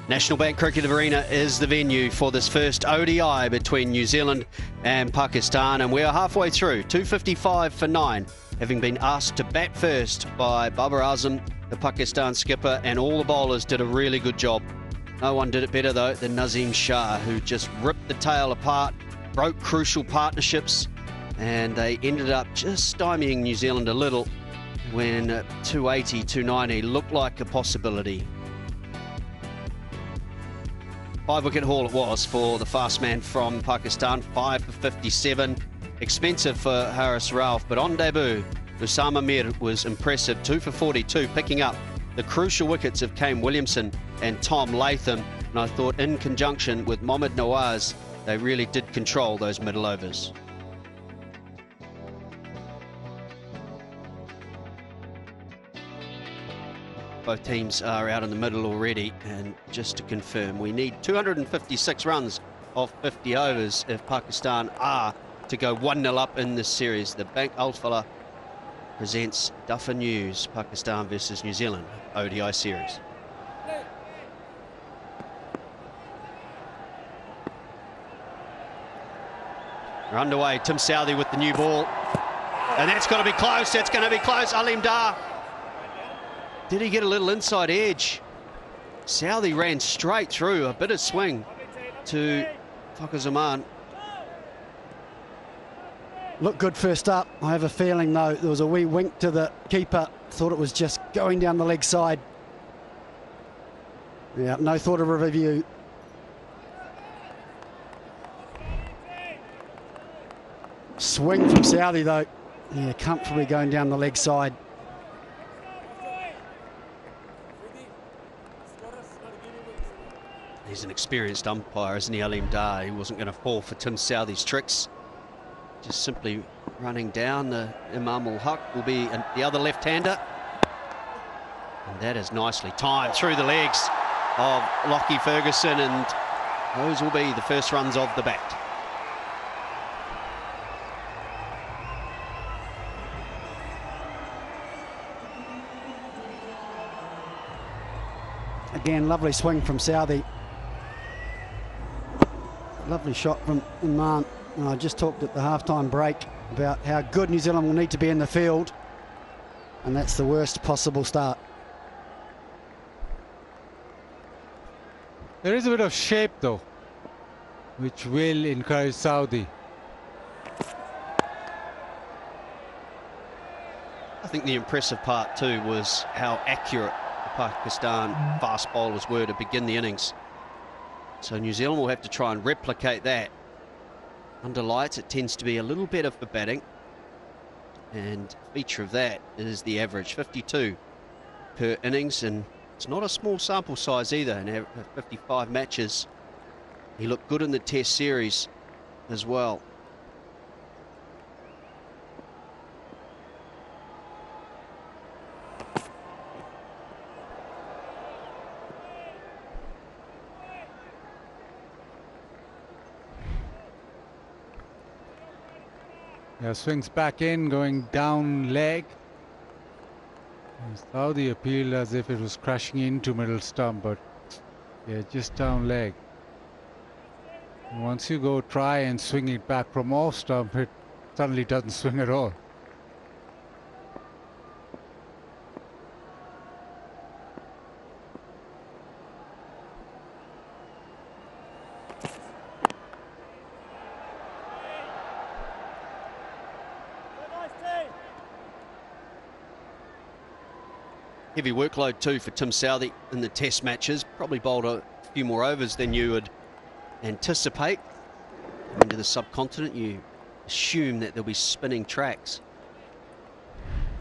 National Bank Cricket Arena is the venue for this first ODI between New Zealand and Pakistan, and we are halfway through, 2:55 for 9, having been asked to bat first by Babar Azam, the Pakistan skipper, and all the bowlers did a really good job. No one did it better though than Nazim Shah, who just ripped the tail apart, broke crucial partnerships, and they ended up just stymieing New Zealand a little when 280, 290 looked like a possibility. 5-wicket haul it was for the fast man from Pakistan, 5 for 57. Expensive for Haris Rauf, but on debut, Usama Mir was impressive, 2 for 42, picking up the crucial wickets of Kane Williamson and Tom Latham. And I thought in conjunction with Mohammad Nawaz, they really did control those middle overs. Both teams are out in the middle already, and just to confirm, we need 256 runs off 50 overs if Pakistan are to go 1-0 up in this series. The Bank Alfala presents Duffer News, Pakistan versus New Zealand ODI series. We're underway. Tim Southee with the new ball, and that's got to be close. That's going to be close. Alim Dar. Did he get a little inside edge? Southee ran straight through, a bit of swing to Fakhar Zaman. Looked good first up. I have a feeling, though, there was a wee wink to the keeper. Thought it was just going down the leg side. Yeah, no thought of a review. Swing from Southee, though. Yeah, comfortably going down the leg side. He's an experienced umpire, isn't he, Alim Dar? He wasn't going to fall for Tim Southee's tricks. Just simply running down. The Imam ul-Haq will be the other left-hander. And that is nicely timed through the legs of Lockie Ferguson, and those will be the first runs of the bat. Again, lovely swing from Southee. Lovely shot from Imran. I just talked at the halftime break about how good New Zealand will need to be in the field, and that's the worst possible start. There is a bit of shape though, which will encourage Southee. I think the impressive part too was how accurate the Pakistan fast bowlers were to begin the innings. So New Zealand will have to try and replicate that. Under lights, it tends to be a little better for batting, and feature of that is the average, 52 per innings, and it's not a small sample size either. In 55 matches, he looked good in the Test series as well. Yeah, swings back in, going down leg. Southee appealed as if it was crashing into middle stump, but yeah, just down leg. And once you go try and swing it back from off stump, it suddenly doesn't swing at all. Heavy workload too for Tim Southee in the Test matches. Probably bowled a few more overs than you would anticipate. Into the subcontinent, you assume that there'll be spinning tracks.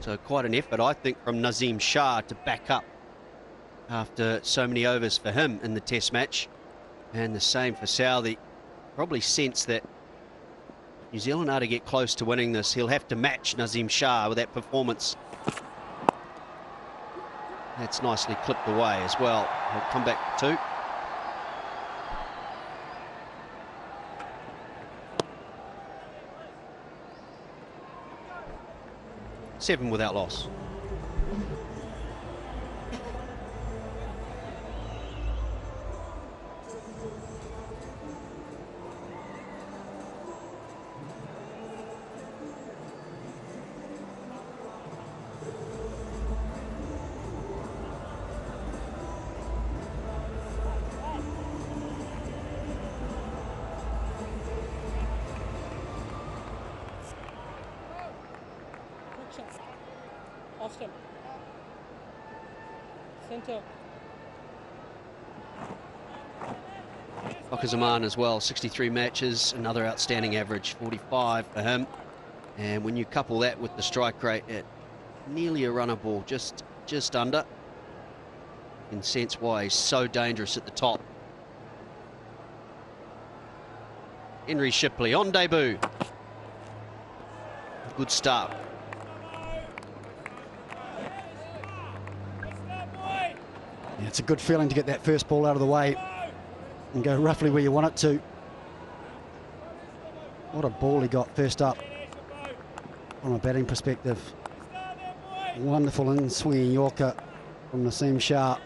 So quite an effort, I think, from Nazim Shah to back up after so many overs for him in the Test match. And the same for Southee. Probably sense that New Zealand are to get close to winning this. He'll have to match Nazim Shah with that performance. That's nicely clipped away as well. He'll come back to 2. Seven without loss. Action. Off stump. Center. Okazaman as well, 63 matches, another outstanding average, 45 for him. And when you couple that with the strike rate at nearly a runner ball, just under, you can sense why he's so dangerous at the top. Henry Shipley on debut. Good start. Yeah, it's a good feeling to get that first ball out of the way and go roughly where you want it to. What a ball he got first up from a batting perspective. Wonderful in-swinging Yorker from Naseem Shah.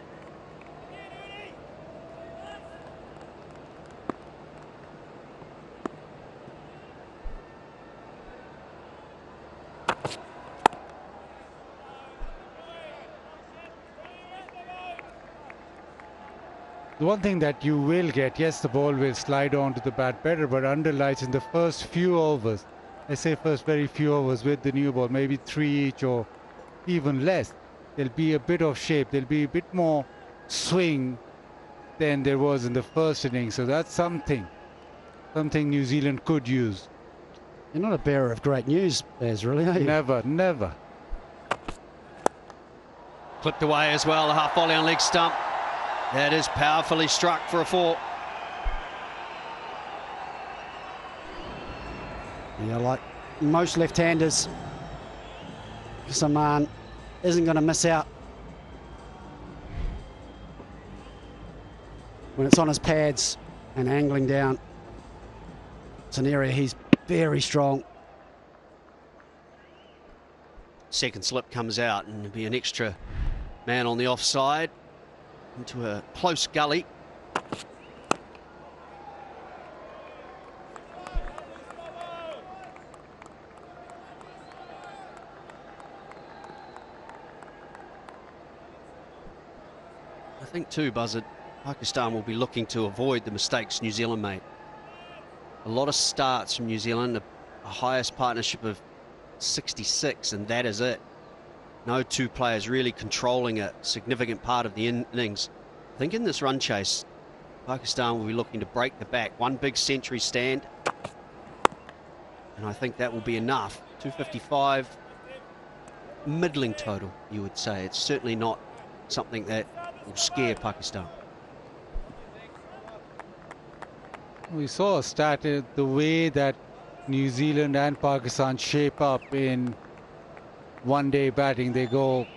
The one thing that you will get, yes, the ball will slide onto the bat better, but under lights in the first few overs, I say first very few overs with the new ball, maybe 3 each or even less, there'll be a bit of shape, there'll be a bit more swing than there was in the first inning. So that's something New Zealand could use. You're not a bearer of great news, Baz, really, are you? Never, never. Clipped away as well, a half volley on leg stump. That is powerfully struck for a 4. Yeah, like most left-handers, Saman isn't going to miss out when it's on his pads and angling down. It's an area he's very strong. Second slip comes out and there'll be an extra man on the offside into a close gully. I think too, Buzzard, Pakistan will be looking to avoid the mistakes New Zealand made. A lot of starts from New Zealand, a highest partnership of 66, and that is it. No two players really controlling a significant part of the innings. I think in this run chase, Pakistan will be looking to break the back. One big century stand, and I think that will be enough. 255, middling total, you would say. It's certainly not something that will scare Pakistan. We saw a stat, the way that New Zealand and Pakistan shape up in one-day batting. They go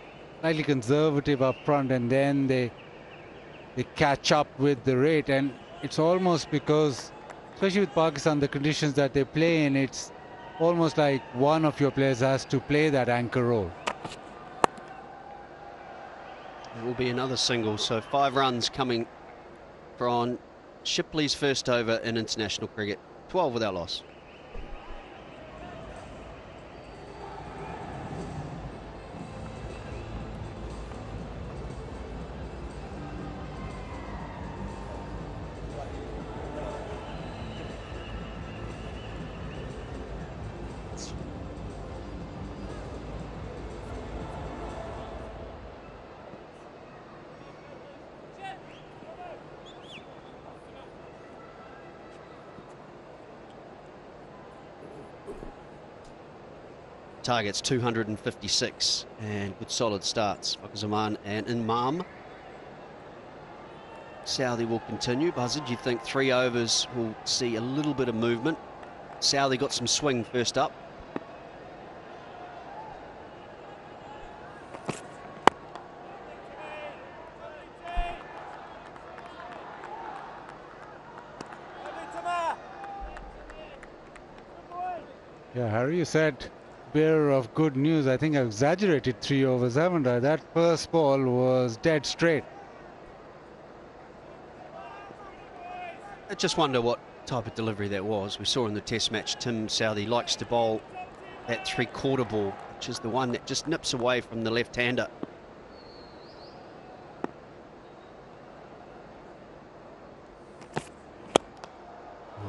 slightly conservative up front and then they catch up with the rate, and it's almost because, especially with Pakistan, the conditions that they play in, it's almost like one of your players has to play that anchor role. It will be another single, so 5 runs coming from Shipley's first over in international cricket, 12 without loss. Targets 256 and good solid starts. Zaman and Imam. Southey will continue. Buzzard, do you think 3 overs will see a little bit of movement? Southey got some swing first up. Yeah, Harry, you said bearer of good news. I think I've exaggerated 3 overs, haven't I? That first ball was dead straight. I just wonder what type of delivery that was. We saw in the test match Tim Southey likes to bowl that 3/4 ball, which is the one that just nips away from the left-hander.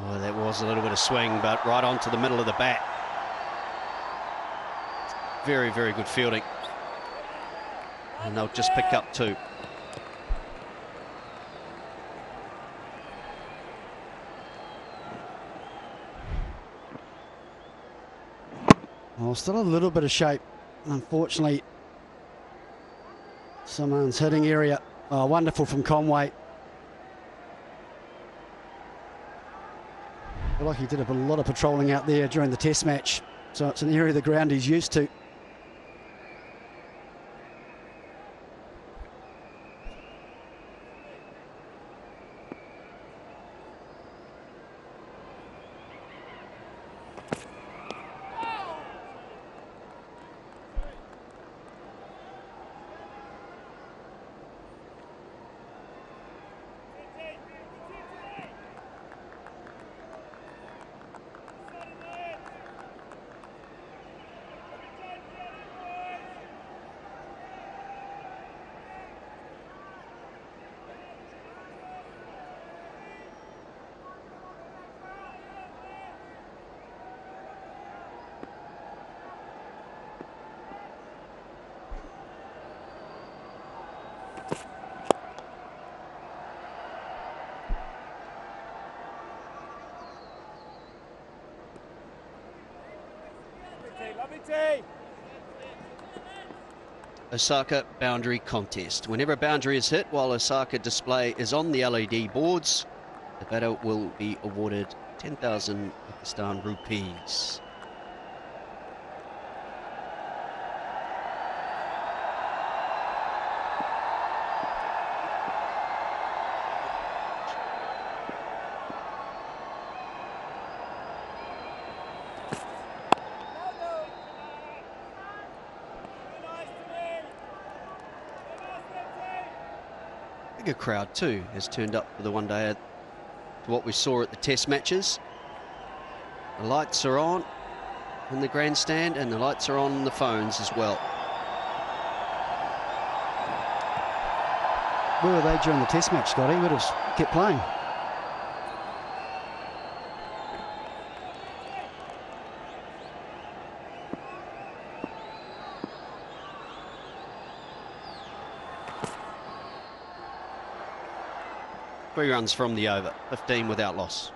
Oh, that was a little bit of swing, but right onto the middle of the bat. very, very good fielding. And they'll just pick up 2. Well, still a little bit of shape. Unfortunately, Salman's hitting area. Oh, wonderful from Conway. I feel like he did a lot of patrolling out there during the test match. So it's an area of the ground he's used to. Osaka boundary contest. Whenever a boundary is hit while Osaka display is on the LED boards, the batter will be awarded 10,000 Pakistan rupees. Bigger crowd too has turned up for the one day to what we saw at the test matches. The lights are on in the grandstand and the lights are on the phones as well. Where were they during the test match, Scotty? Would have kept playing. Three runs from the over, 15 without loss.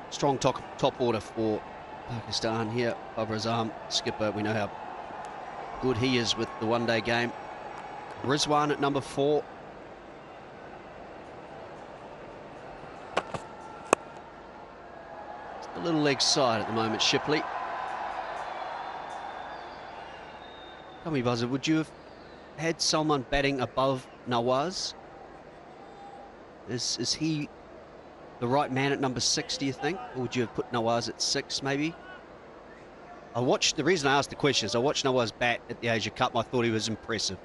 Strong top order for Pakistan here. Babar Azam, skipper, we know how good he is with the one-day game. Rizwan at number 4. A little leg side at the moment, Shipley. Tell me, Buzzer, would you have had someone batting above Nawaz? Is he the right man at number 6, do you think? Or would you have put Nawaz at 6, maybe? The reason I asked the question is I watched Nawaz bat at the Asia Cup. I thought he was impressive.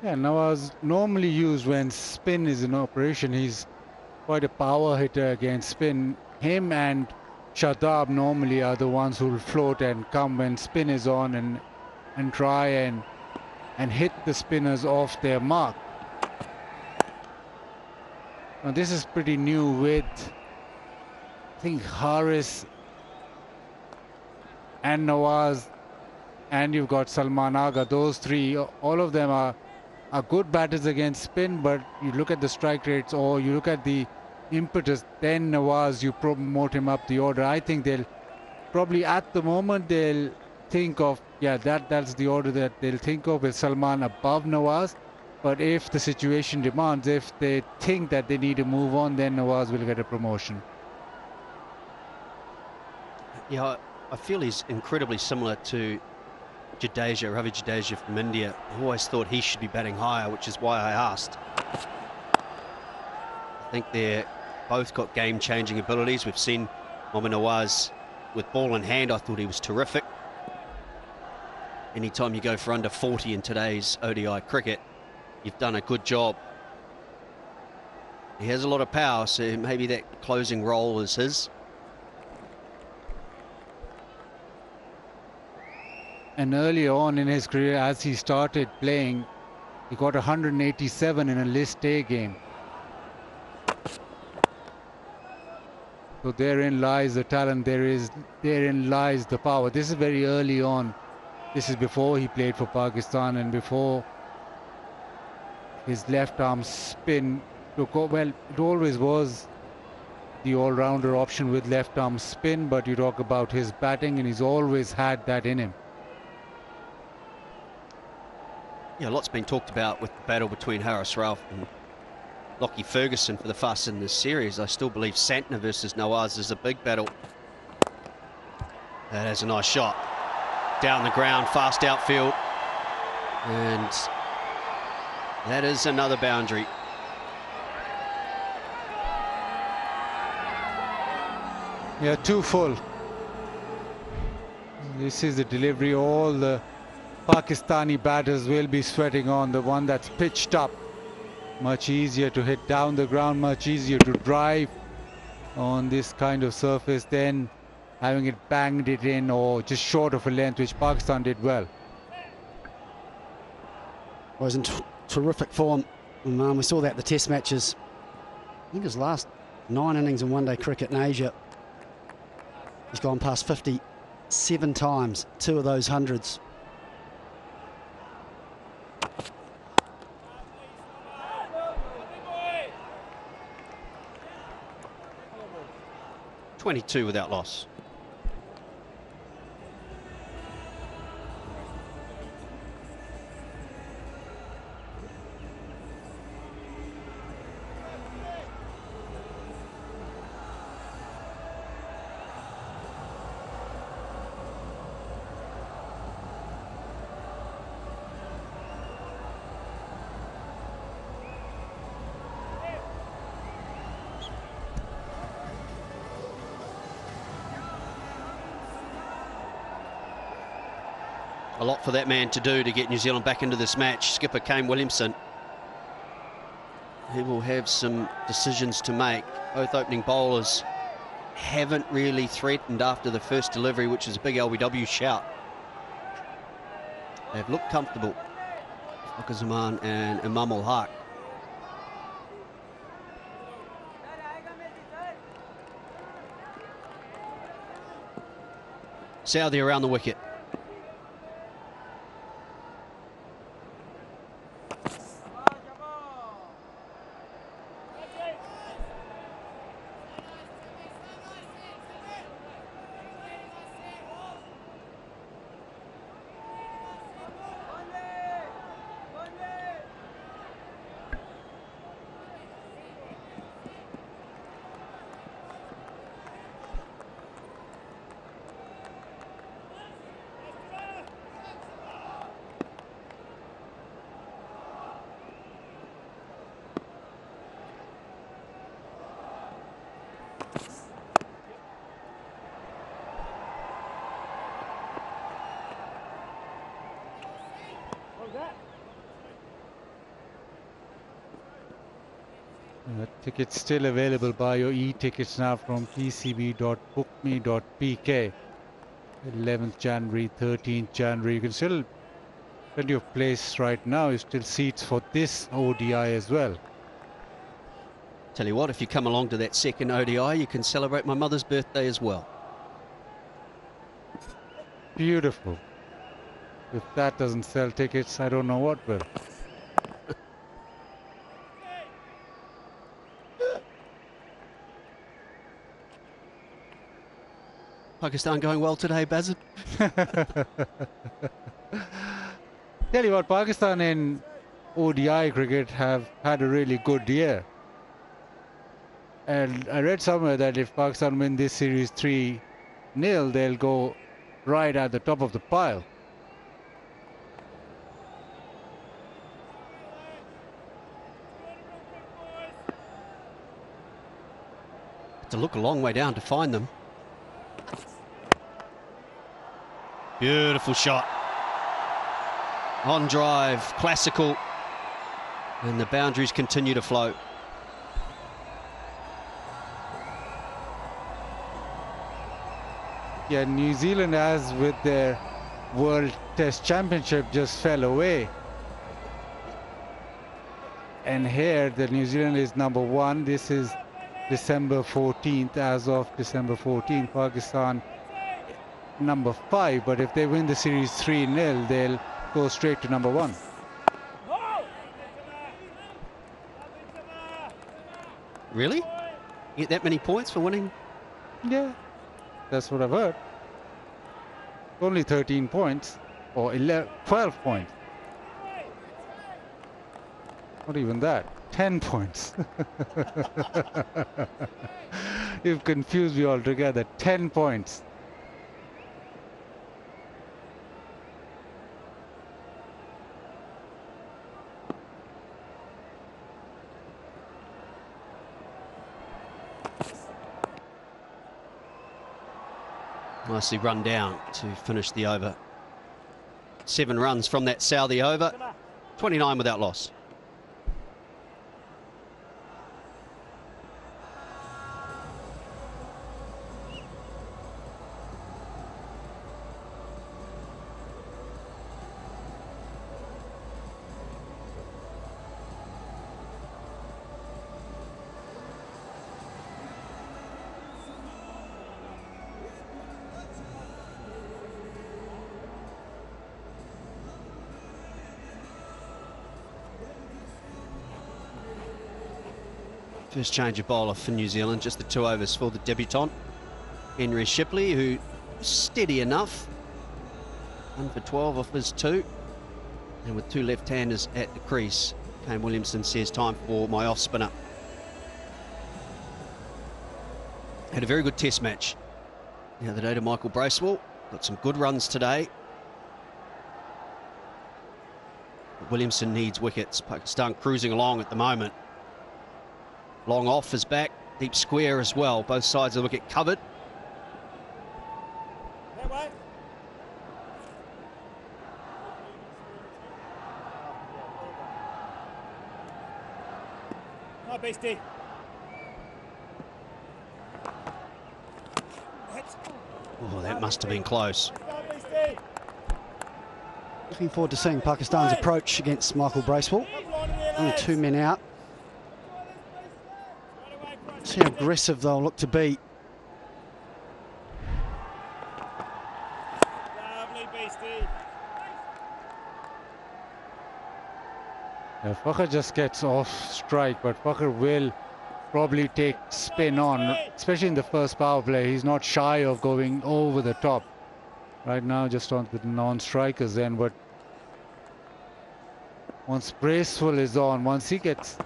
Yeah, Nawaz normally used when spin is in operation. He's quite a power hitter against spin. Him and Shadab normally are the ones who will float and come when spin is on and try and hit the spinners off their mark. Now this is pretty new with, I think, Haris and Nawaz, and you've got Salman Agha. Those three, all of them are good batters against spin, but you look at the strike rates or you look at the impetus, then Nawaz, you promote him up the order. I think they'll probably, at the moment, they'll think of, yeah, that's the order that they'll think of, with Salman above Nawaz. But if the situation demands, if they think that they need to move on, then Nawaz will get a promotion. Yeah, I feel he's incredibly similar to Jadeja, Ravi Jadeja from India. I always thought he should be batting higher, which is why I asked. I think they're both got game-changing abilities. We've seen Mohammad Nawaz with ball in hand. I thought he was terrific. Anytime you go for under 40 in today's ODI cricket, you've done a good job. He has a lot of power, so maybe that closing role is his. And earlier on in his career, as he started playing, he got 187 in a List A game. So therein lies the talent, therein lies the power. This is very early on. This is before he played for Pakistan and before his left arm spin took over. Well, it always was the all-rounder option with left arm spin, but you talk about his batting and he's always had that in him. Yeah, a lot's been talked about with the battle between Haris Rauf and Lockie Ferguson for the fuss in this series. I still believe Santner versus Nawaz is a big battle. That is a nice shot. Down the ground, fast outfield. And that is another boundary. Yeah, too full. This is the delivery all the Pakistani batters will be sweating on, the one that's pitched up. Much easier to hit down the ground, much easier to drive on this kind of surface than having it banged it in or just short of a length, which Pakistan did well. Was in terrific form. And, we saw that in the test matches. I think his last 9 innings in one-day cricket in Asia, he's gone past 50 7 times, 2 of those hundreds. .22 without loss. A lot for that man to do to get New Zealand back into this match. Skipper Kane Williamson. He will have some decisions to make. Both opening bowlers haven't really threatened after the first delivery, which is a big LBW shout. They've looked comfortable. Fakhar Zaman and Imam ul Haq. Saudi around the wicket. Tickets still available. Buy your e-tickets now from pcb.bookme.pk. 11th January, 13th January. You can still, plenty of place right now. There's still seats for this ODI as well. Tell you what, if you come along to that second ODI, you can celebrate my mother's birthday as well. Beautiful. If that doesn't sell tickets, I don't know what will. Pakistan going well today, Bazin? Tell you what, Pakistan in ODI cricket have had a really good year. And I read somewhere that if Pakistan win this series 3-0, they'll go right at the top of the pile. To look a long way down to find them. Beautiful shot. On drive, classical. And the boundaries continue to flow. Yeah, New Zealand, as with their World Test Championship, just fell away. And here, the New Zealand is number 1. This is December 14th. As of December 14th, Pakistan number 5. But if they win the series 3-0, they'll go straight to number 1. Really? You get that many points for winning? Yeah, that's what I've heard. Only 13 points, or 12 points. Not even that, 10 points. You've confused me altogether, 10 points. Nicely run down to finish the over. 7 runs from that Southee over, 29 without loss. First change of bowler for New Zealand, just the 2 overs for the debutant, Henry Shipley, who steady enough. 1 for 12 off his 2. And with 2 left-handers at the crease, Kane Williamson says time for my off-spinner. Had a very good test match the other day to Michael Bracewell. Got some good runs today. But Williamson needs wickets. Pakistan cruising along at the moment. Long off is back, deep square as well. Both sides of the wicket covered. Oh, that must have been close. Looking forward to seeing Pakistan's approach against Michael Bracewell. Only 2 men out. See how aggressive they'll look to be. Yeah, Fakhar just gets off strike, but Fakhar will probably take spin on, especially in the first power play. He's not shy of going over the top. Right now, just on the non-strikers then, but once Bracewell is on, once he gets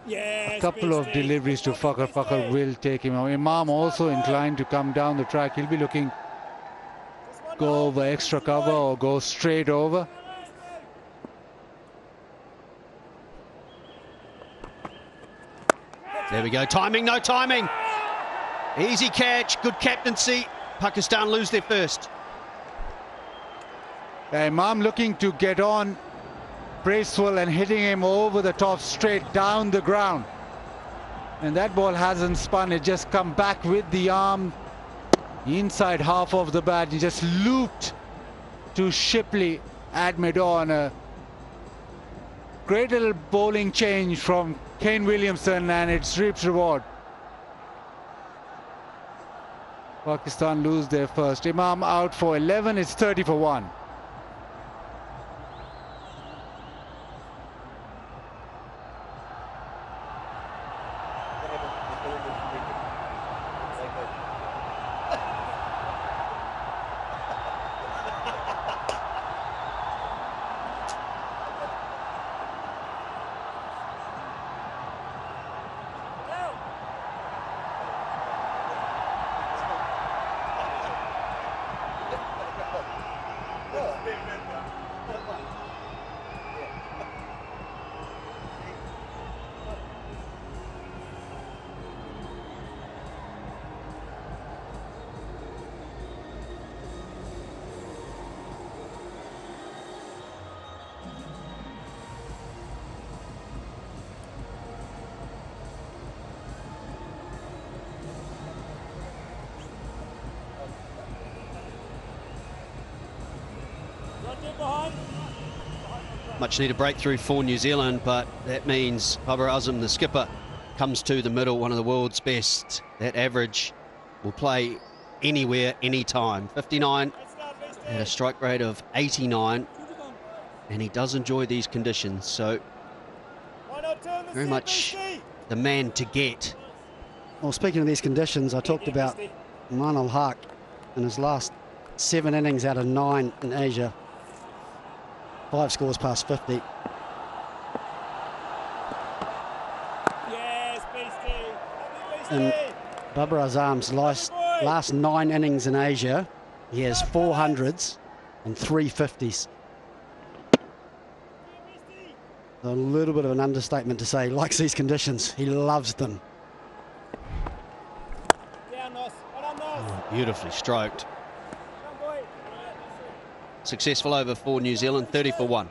a couple of deliveries to Fakhar, Fakhar will take him out. Imam also inclined to come down the track. He'll be looking go over extra cover or go straight over. There we go, timing, no timing. Easy catch, good captaincy. Pakistan lose their first. Imam looking to get on Bracewell and hitting him over the top straight down the ground. And that ball hasn't spun, it just come back with the arm inside half of the bat. He just looped to Shipley at mid-on. A great little bowling change from Kane Williamson, and it's reaped reward. Pakistan lose their first. Imam out for 11, it's 30 for 1. Much needed breakthrough for New Zealand, but that means Babar Azam, the skipper, comes to the middle, one of the world's best. That average will play anywhere, anytime. 59 at a strike rate of 89, and he does enjoy these conditions, so very much the man to get. Well, speaking of these conditions, I talked about Manal Haq in his last 7 innings out of 9 in Asia. 5 scores past 50. In Babar Azam's last 9 innings in Asia, he has 400s and 3 50s. A little bit of an understatement to say he likes these conditions. He loves them. Oh, beautifully stroked. Successful over for New Zealand, 30 for 1.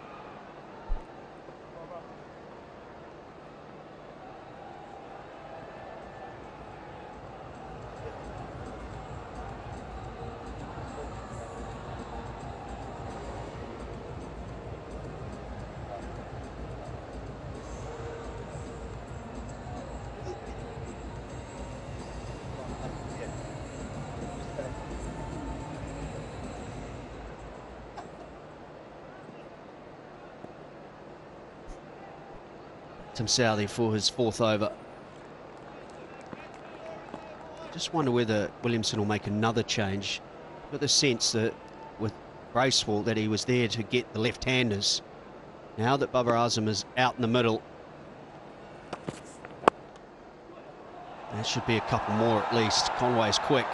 Tim Southey for his 4th over. Just wonder whether Williamson will make another change. Got the sense that with Bracewell that he was there to get the left-handers. Now that Babar Azam is out in the middle, there should be a couple more at least. Conway's quick.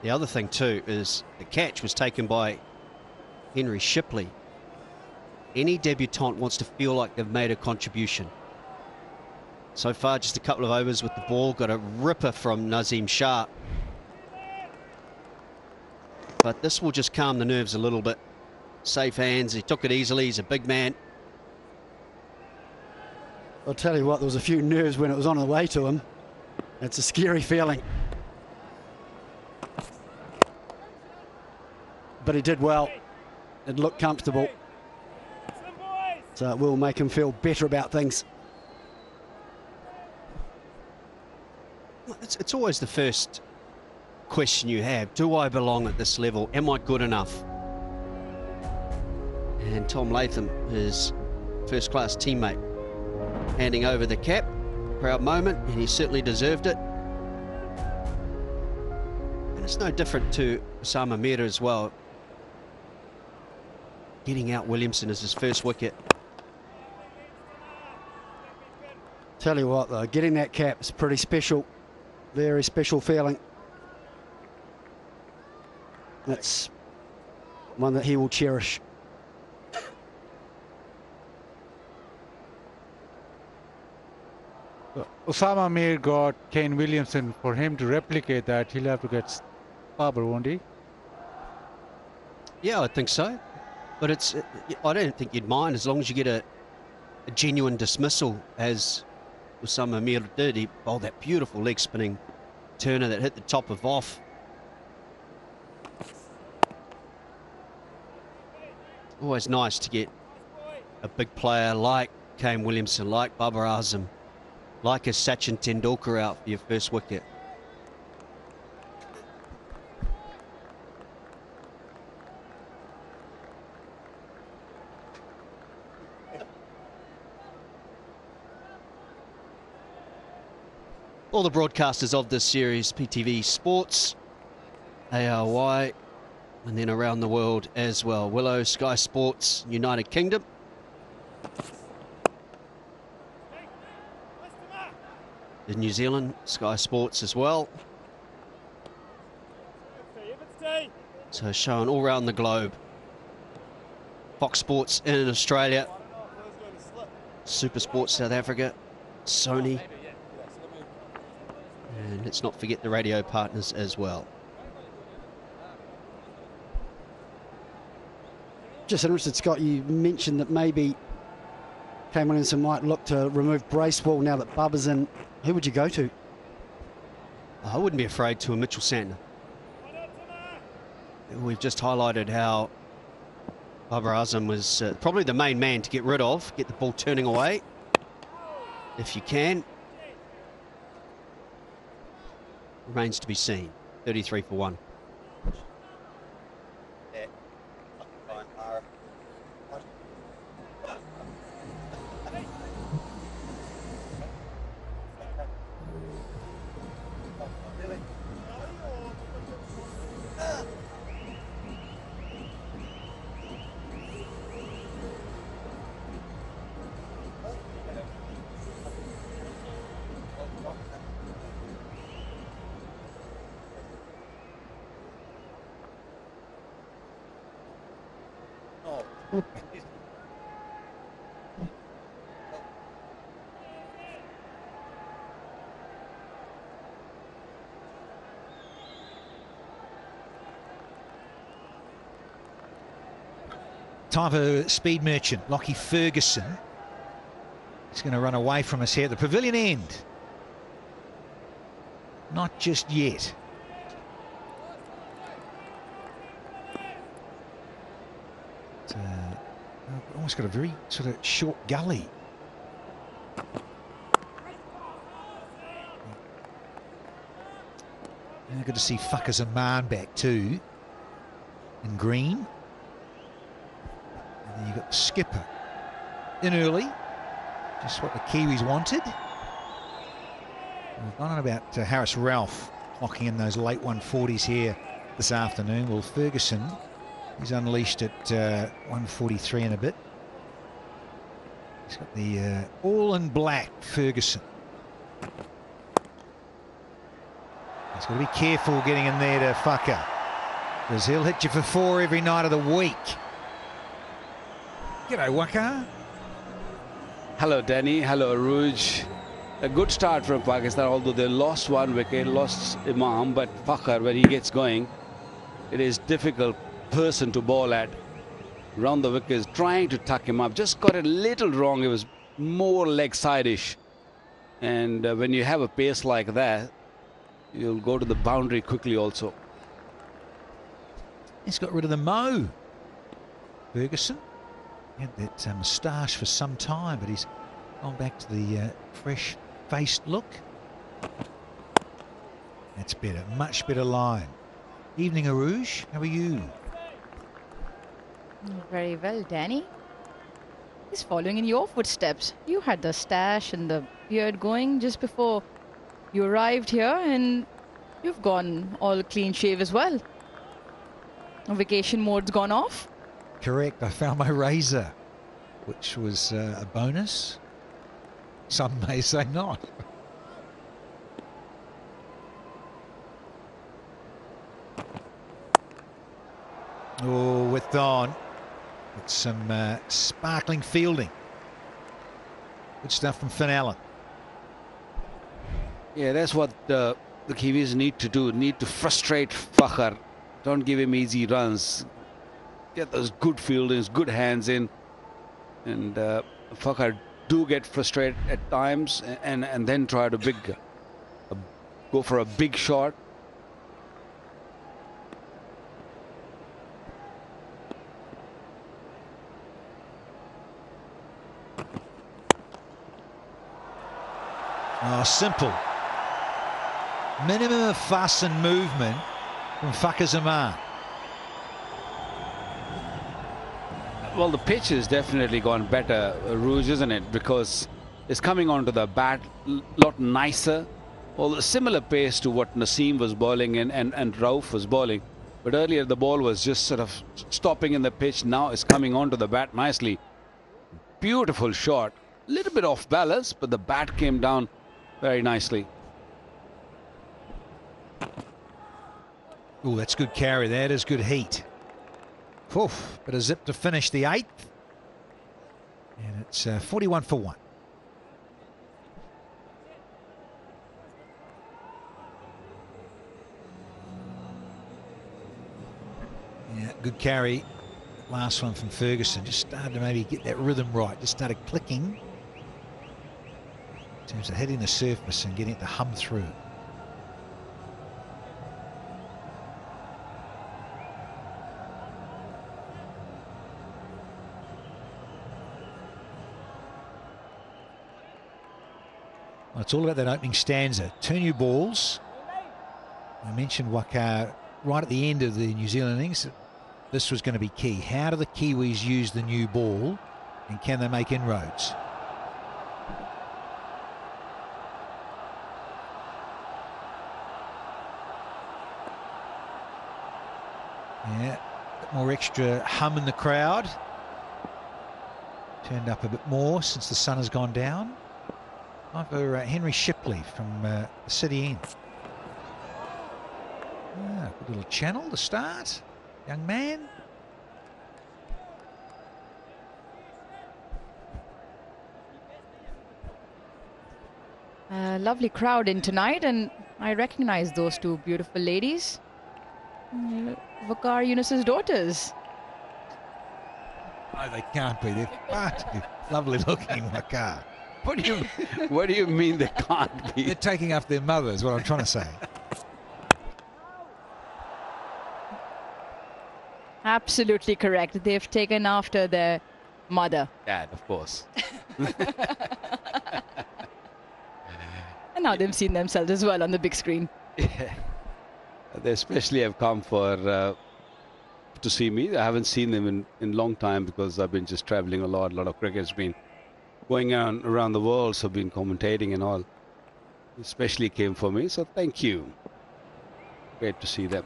The other thing too is the catch was taken by Henry Shipley. Any debutant wants to feel like they've made a contribution. So far, just a couple of overs with the ball. Got a ripper from Nazim Shah. But this will just calm the nerves a little bit. Safe hands. He took it easily. He's a big man. I'll tell you what, there was a few nerves when it was on the way to him. It's a scary feeling. But he did well. It looked comfortable. So it will make him feel better about things. It's always the first question you have. Do I belong at this level? Am I good enough? And Tom Latham, his first-class teammate, handing over the cap. Proud moment, and he certainly deserved it. And it's no different to Osama Mir as well. Getting out Williamson as his first wicket. Tell you what, though, getting that cap is pretty special. Very special feeling. That's one that he will cherish. Osama Mir got Kane Williamson. For him to replicate that, he'll have to get Babar, won't he? Yeah, I think so. But it's, I don't think you'd mind as long as you get a genuine dismissal, as Osama Mir did. He bowled that beautiful leg spinning turner that hit the top of off. Always nice to get a big player like Kane Williamson, like Babar Azam, like a Sachin Tendulkar out for your first wicket. All the broadcasters of this series, PTV Sports, ARY, and then around the world as well. Willow, Sky Sports, United Kingdom. In New Zealand, Sky Sports as well. So shown all around the globe. Fox Sports in Australia. Super Sports South Africa. Sony. And let's not forget the radio partners as well. Just interested, Scott, you mentioned that maybe Kane Williamson might look to remove Bracewell now that Babar's in. Who would you go to? I wouldn't be afraid to a Mitchell Santner. we've just highlighted how Babar Azam was probably the main man to get rid of, get the ball turning away, if you can. Remains to be seen. 33 for 1. Time for speed merchant, Lockie Ferguson. He's going to run away from us here at the pavilion end. Not just yet. It's, almost got a very sort of short gully. And good to see Fuckers and Marn back too, in green. And then you've got the skipper in early, just what the Kiwis wanted. We've gone on about Harris Ralph clocking in those late 140s here this afternoon. Well, Ferguson, he's unleashed at 143 and a bit. He's got the all in black Ferguson. He's got to be careful getting in there to Fucker, because he'll hit you for 4 every night of the week. G'day, Waka. Hello, Danny. Hello, Rouge. A good start from Pakistan, although they lost 1 wicket, lost Imam, but Fakhar, when he gets going, it is difficult person to bowl at. Round the wickets, trying to tuck him up, just got it a little wrong. It was more leg side-ish. And when you have a pace like that, you'll go to the boundary quickly also. He's got rid of the mo. Ferguson had that moustache for some time, but he's gone back to the fresh-faced look. That's better, much better line. Evening, Arouge. How are you? Very well, Danny. He's following in your footsteps. You had the stash and the beard going just before you arrived here, and you've gone all clean shave as well. Vacation mode's gone off. Correct. I found my razor, which was a bonus. Some may say not. Oh, with on. With some sparkling fielding. Good stuff from Finn Allen. Yeah, that's what the Kiwis need to do. Need to frustrate Fakhar. Don't give him easy runs. Get those good fieldings, good hands in. And Fakhar do get frustrated at times, and then try to go for a big shot. Oh, simple. Minimum of fuss and movement from Fakhar Zaman. Well, the pitch has definitely gone better, Rouge, isn't it? Because it's coming onto the bat a lot nicer. Well, a similar pace to what Naseem was bowling and Rauf was bowling. But earlier the ball was just sort of stopping in the pitch. Now it's coming onto the bat nicely. Beautiful shot. A little bit off balance, but the bat came down very nicely. Oh, that's good carry. That is good heat. Oof, bit of zip to finish the 8th. And it's 41 for 1. Yeah, good carry. Last one from Ferguson. Just started to maybe get that rhythm right. Just started clicking in terms of hitting the surface and getting it to hum through. it's all about that opening stanza. 2 new balls. I mentioned Waka right at the end of the New Zealand innings. This was going to be key. How do the Kiwis use the new ball, and can they make inroads? Yeah, a bit more extra hum in the crowd. Turned up a bit more since the sun has gone down. Time for Henry Shipley from the City End. Good little channel to start. Young man. Lovely crowd in tonight, and I recognize those two beautiful ladies. Waqar Yunus's daughters. No, they can't be. They're far too lovely looking, Waqar. What do you mean they can't be? They're taking after their mother, is what I'm trying to say. Absolutely correct. They've taken after their mother. Dad, of course. And now they've seen themselves as well on the big screen. Yeah. They especially have come for to see me. I haven't seen them in a long time because I've been just traveling a lot. A lot of cricket's been going on around the world, so I've been commentating and all. Especially came for me, so thank you. Great to see them.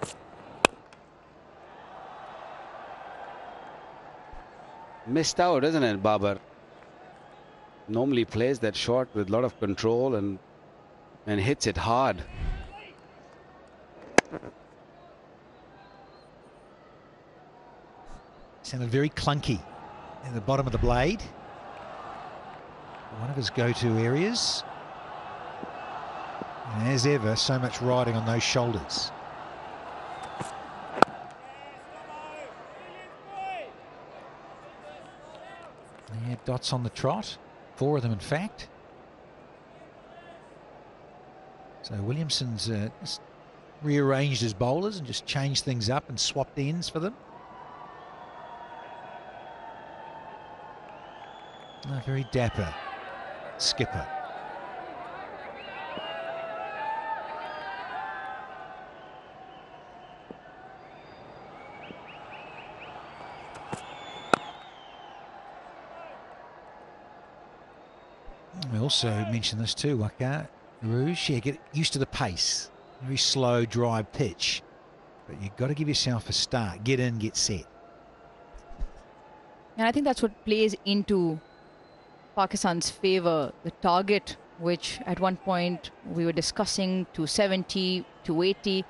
Missed out, isn't it, Babar? Normally plays that shot with a lot of control and hits it hard. Sounded very clunky in the bottom of the blade. One of his go-to areas. And as ever, so much riding on those shoulders. Yeah, dots on the trot. 4 of them, in fact. So Williamson's just rearranged his bowlers and just changed things up and swapped ends for them. Oh, very dapper skipper. We also mentioned this too, Waqar. Rouge, yeah, get used to the pace. Very slow, dry pitch. But you've got to give yourself a start. Get in, get set. And I think that's what plays into Pakistan's favour. The target, which at one point we were discussing, 270, 280,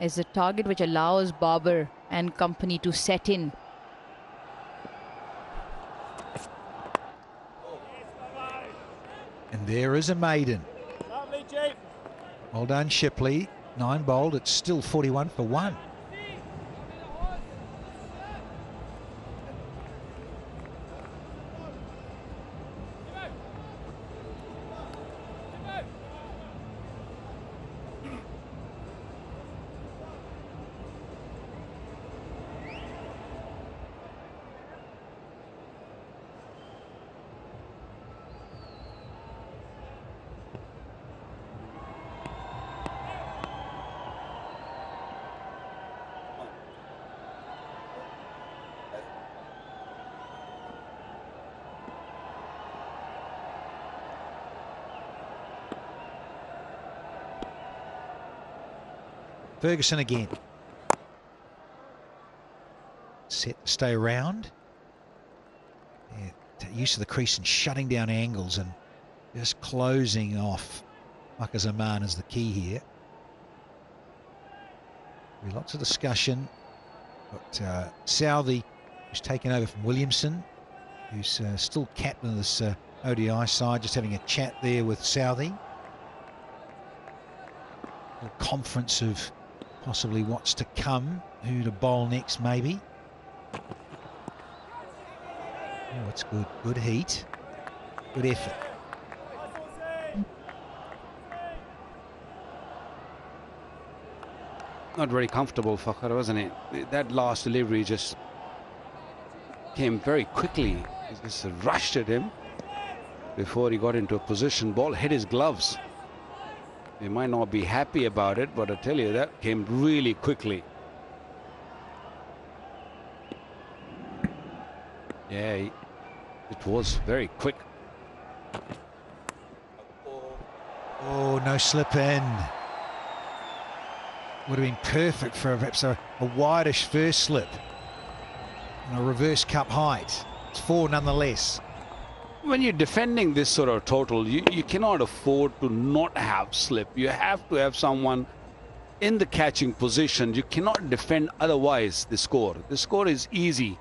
is the target which allows Babar and company to set in. And there is a maiden. Well done, Shipley. 9 bowled. It's still 41 for 1. Ferguson again. Set to stay around. Yeah, use of the crease and shutting down angles and just closing off Waqar Zaman is the key here. Lots of discussion. But Southey, who's taken over from Williamson, who's still captain of this ODI side, just having a chat there with Southey. A conference of possibly what's to come, who to bowl next maybe. Oh, it's good. Good heat. Good effort. Not very comfortable for her, wasn't it? That last delivery just came very quickly. It just rushed at him. before he got into a position. Ball hit his gloves. He might not be happy about it, but I tell you, that came really quickly. Yeah, it was very quick. Oh, no slip in. Would have been perfect for perhaps a wideish first slip. And a reverse cup height. It's 4 nonetheless. When you're defending this sort of total, you cannot afford to not have slip. You have to have someone in the catching position. You cannot defend otherwise the score. The score is easy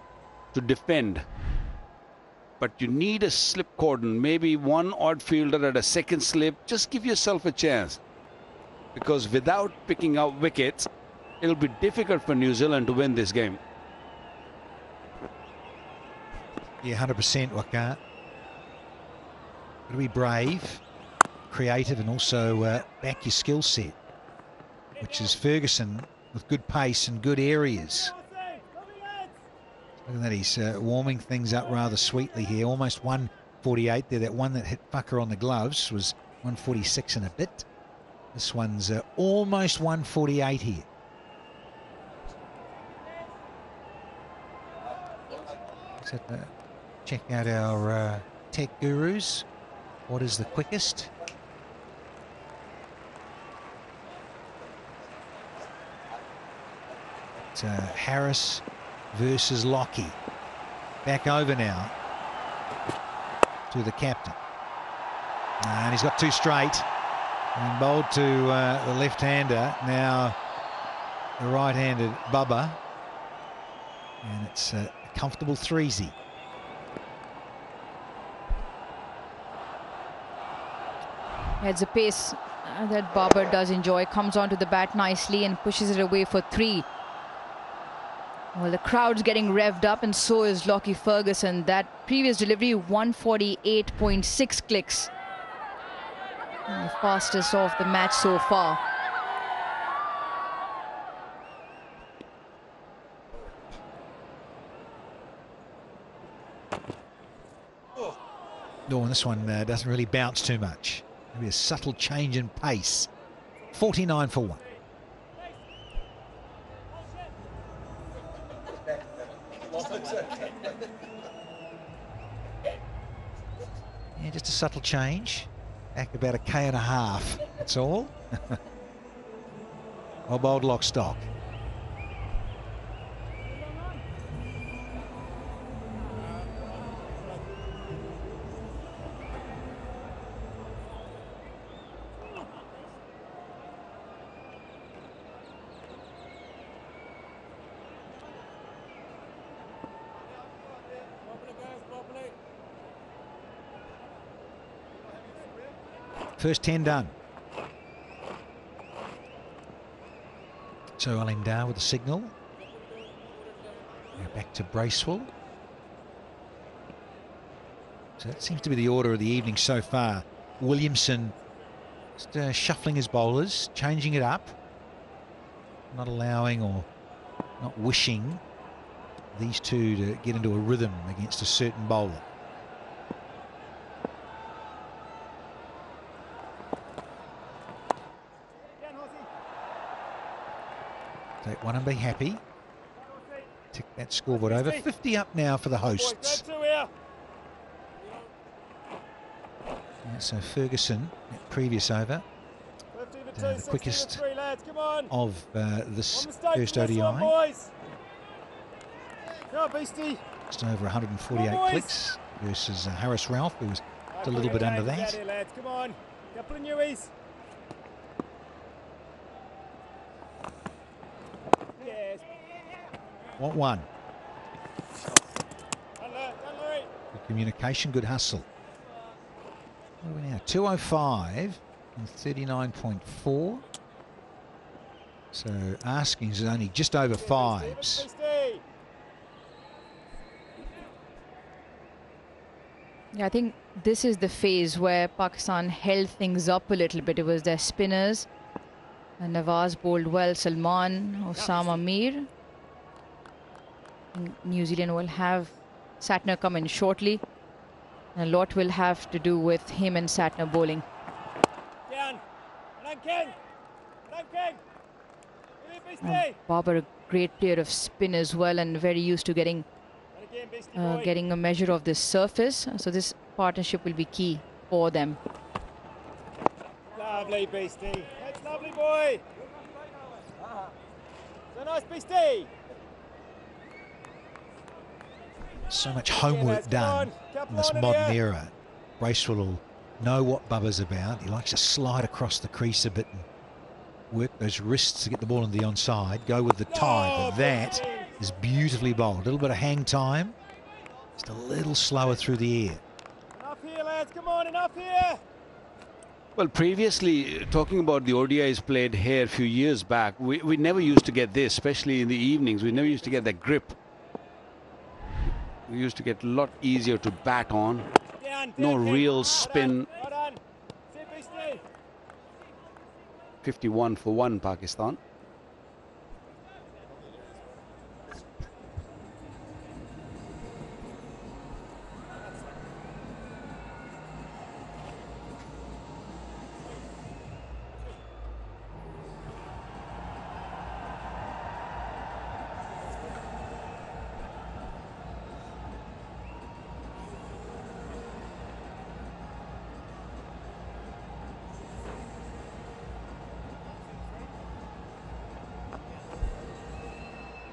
to defend. But you need a slip cordon, maybe one odd fielder at a second slip. Just give yourself a chance. Because without picking up wickets, it'll be difficult for New Zealand to win this game. Yeah, 100%, Waka. Got to be brave, creative, and also back your skill set, which is Ferguson with good pace and good areas. Look at that, he's warming things up rather sweetly here. Almost 148 there. That one that hit Fucker on the gloves was 146 and a bit. This one's almost 148 here. So, check out our tech gurus. What is the quickest? It's Harris versus Lockie. Back over now to the captain. And he's got 2 straight. And bowled to the left-hander. Now the right-handed Bubba. And it's a comfortable 3-0. It's a pace that Babar does enjoy. Comes onto the bat nicely and pushes it away for 3. Well, the crowd's getting revved up, and so is Lockie Ferguson. That previous delivery, 148.6 clicks. The fastest of the match so far. No, and this one doesn't really bounce too much. Maybe a subtle change in pace. 49 for 1. Yeah, just a subtle change. Back about 1.5 K. That's all. Well bowled, lock, stock. First 10 done. So Alindar with the signal. Now back to Bracewell. So that seems to be the order of the evening so far. Williamson just shuffling his bowlers, changing it up. Not allowing or not wishing these two to get into a rhythm against a certain bowler. Take one and be happy. Tick that scoreboard over. 50 up now for the hosts. Yeah, so Ferguson, that previous over, the quickest of this first ODI. Just over 148 clicks versus Harris Ralph, who was a little bit under that. Come on, couple of newies. What one? Good communication, good hustle. What are we now? 205 and 39.4. So asking is only just over 5s. Yeah, I think this is the phase where Pakistan held things up a little bit. It was their spinners. And Nawaz bowled well. Salman, Osama Mir. New Zealand will have Satner come in shortly. A lot will have to do with him and Satner bowling. Babar, a great player of spin as well, and very used to getting a measure of this surface. So this partnership will be key for them. Lovely, Beastie. That's lovely, boy. So nice, Beastie. So much homework done in this modern era. Bracewell will know what Bubba's about. He likes to slide across the crease a bit and work those wrists to get the ball on the onside. Go with the tie, but that is beautifully bowled. A little bit of hang time. Just a little slower through the air. Enough here, lads. Come on, enough here. Well, previously, talking about the ODIs played here a few years back, we never used to get this, especially in the evenings. We never used to get that grip. We used to get a lot easier to bat on. No real spin. 51 for 1, Pakistan.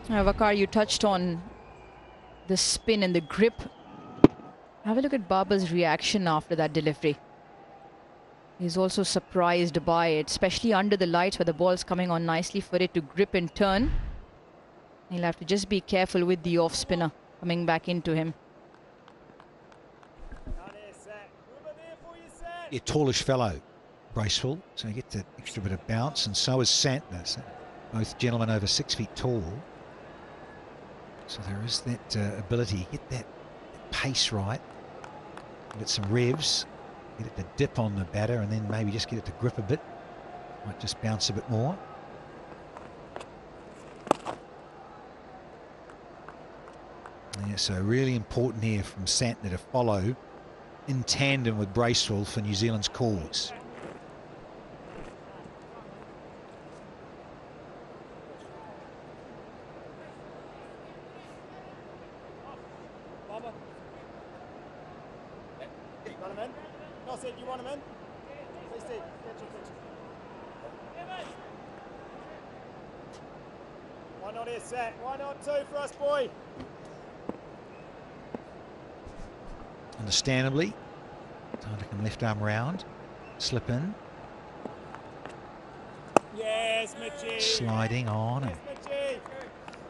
Vakar, you touched on the spin and the grip. Have a look at Babar's reaction after that delivery. He's also surprised by it, especially under the lights where the ball's coming on nicely for it to grip and turn. He'll have to just be careful with the off spinner coming back into him. A tallish fellow, Bracewell, so he gets that extra bit of bounce, and so is Santner. So both gentlemen over 6 feet tall. So there is that ability, get that pace right, get some revs, get it to dip on the batter, and then maybe just get it to grip a bit. Might just bounce a bit more. Yeah, so really important here from Santner to follow in tandem with Bracewell for New Zealand's cause. You want him in? Please get your picture. Why not here, set? Why not 2 for us, boy? Understandably, time to come left arm round, slip in. Yes, Mitchie. Sliding on, and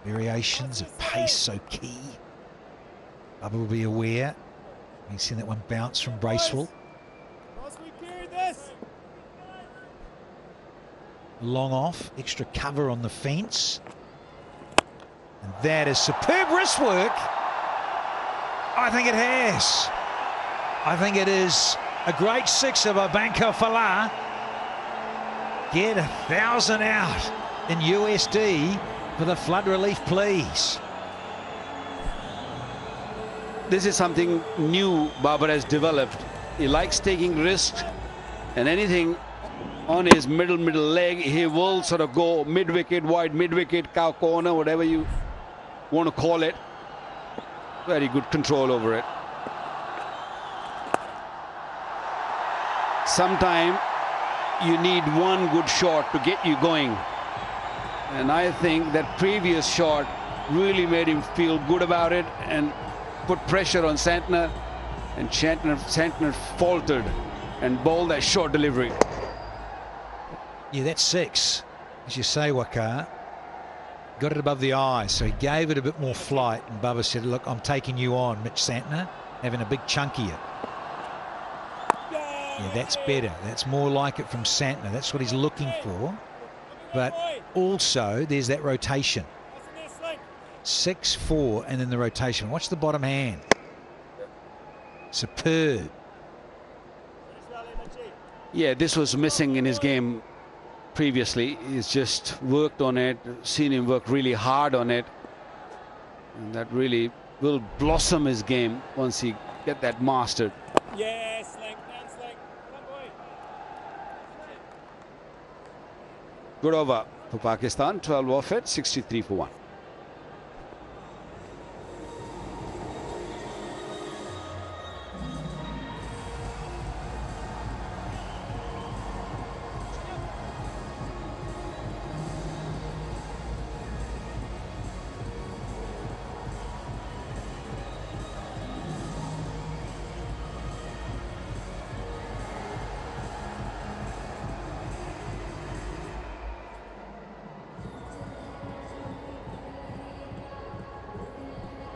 variations of pace so key. Bubba will be aware. You've seen that one bounce from Bracewell. Long off, extra cover on the fence. And that is superb wrist work. I think it has. I think it is a great 6 of Abanka Falah. Get 1,000 out in USD for the flood relief, please. This is something new Babar has developed. He likes taking risks, and anything on his middle leg, he will sort of go mid-wicket, wide mid-wicket, cow corner, whatever you want to call it. Very good control over it. Sometimes you need one good shot to get you going. And I think that previous shot really made him feel good about it and put pressure on Santner. And Santner faltered and bowled that short delivery. Yeah, that's 6. As you say, Wakar, got it above the eye, so he gave it a bit more flight, and Bubba said, look, I'm taking you on, Mitch Santner, having a big chunk of you. Yeah, that's better. That's more like it from Santner. That's what he's looking for. But also, there's that rotation. 6-4, and then the rotation. Watch the bottom hand. Superb. Yeah, this was missing in his game previously. He's just worked on it, seen him work really hard on it, and that really will blossom his game once he get that mastered. Yeah, sling, down sling. Come on, boy. Good over for Pakistan. 12 off it, 63 for 1.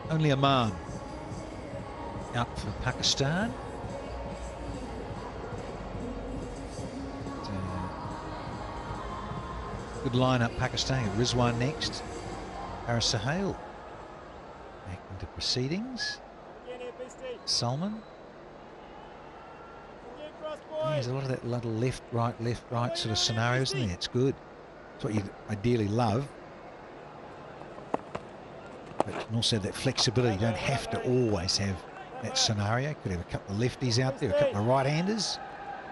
Only Aman out for Pakistan. Good lineup, Pakistan. Rizwan next. Haris Sahel back into proceedings. Salman. Yeah, there's a lot of that little left, right sort of scenarios in there. It's good. It's what you ideally love. But also that flexibility. You don't have to always have that scenario. Could have a couple of lefties out there, a couple of right-handers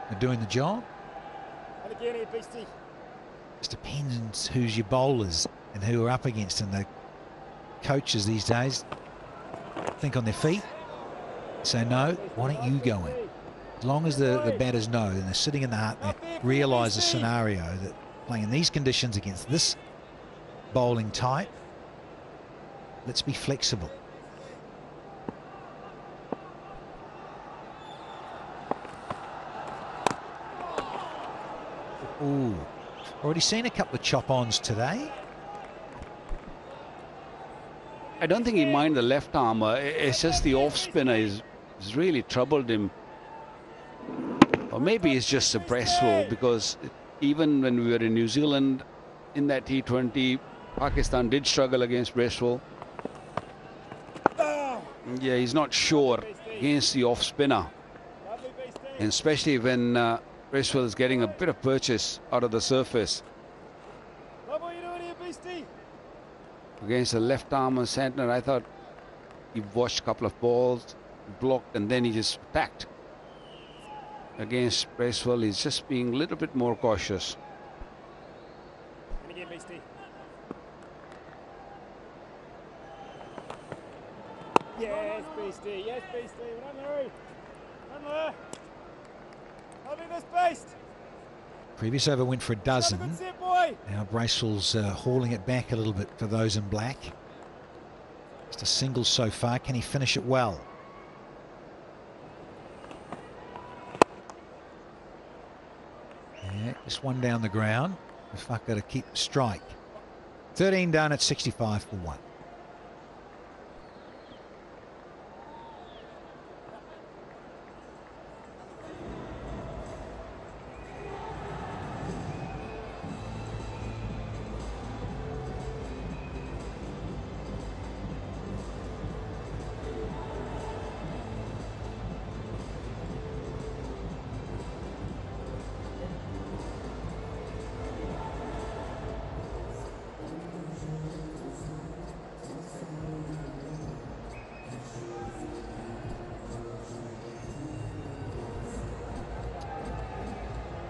are doing the job. Just depends who's your bowlers and who are up against. And the coaches these days think on their feet. Say, no, why don't you go in? As long as the batters know and they're sitting in the hut, they realise the scenario that playing in these conditions against this bowling type, let's be flexible. Ooh, already seen a couple of chop-ons today. I don't think he minded the left armour. It's just the off-spinner has really troubled him. Or maybe it's just a breastroll, because even when we were in New Zealand in that T20, Pakistan did struggle against breastroll. Yeah, he's not sure against the off-spinner. And especially when breastroll is getting a bit of purchase out of the surface. Against the left arm of Santner, I thought he watched a couple of balls, blocked, and then he just attacked. Against Bracewell, he's just being a little bit more cautious. Yes, Beastie. Yes, Beastie. Run, Larry. Run, Larry. Having this beast. Previous over went for a dozen. Sit, boy. Now Bracewell's hauling it back a little bit for those in black. Just a single so far. Can he finish it well? Yeah, just one down the ground. If I've got to keep the strike. 13 done at 65 for 1.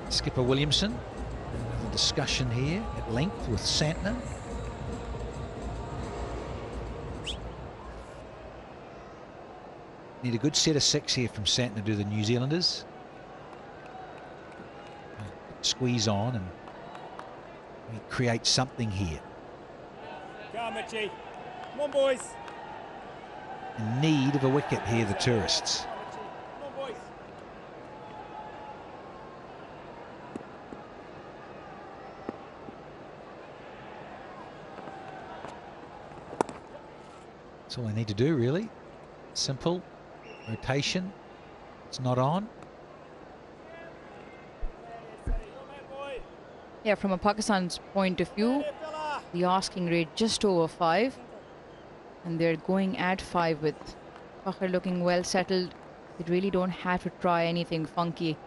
Skipper Williamson, the discussion here at length with Santner. Need a good set of 6 here from Santner to the New Zealanders. Squeeze on and create something here. Come, Mitchie. Come on, boys. In need of a wicket here, the tourists. Come on, boys. That's all they need to do, really. Simple. Rotation. It's not on. Yeah, from a Pakistan's point of view, the asking rate just over 5. And they're going at 5 with Fakhar looking well settled. They really don't have to try anything funky.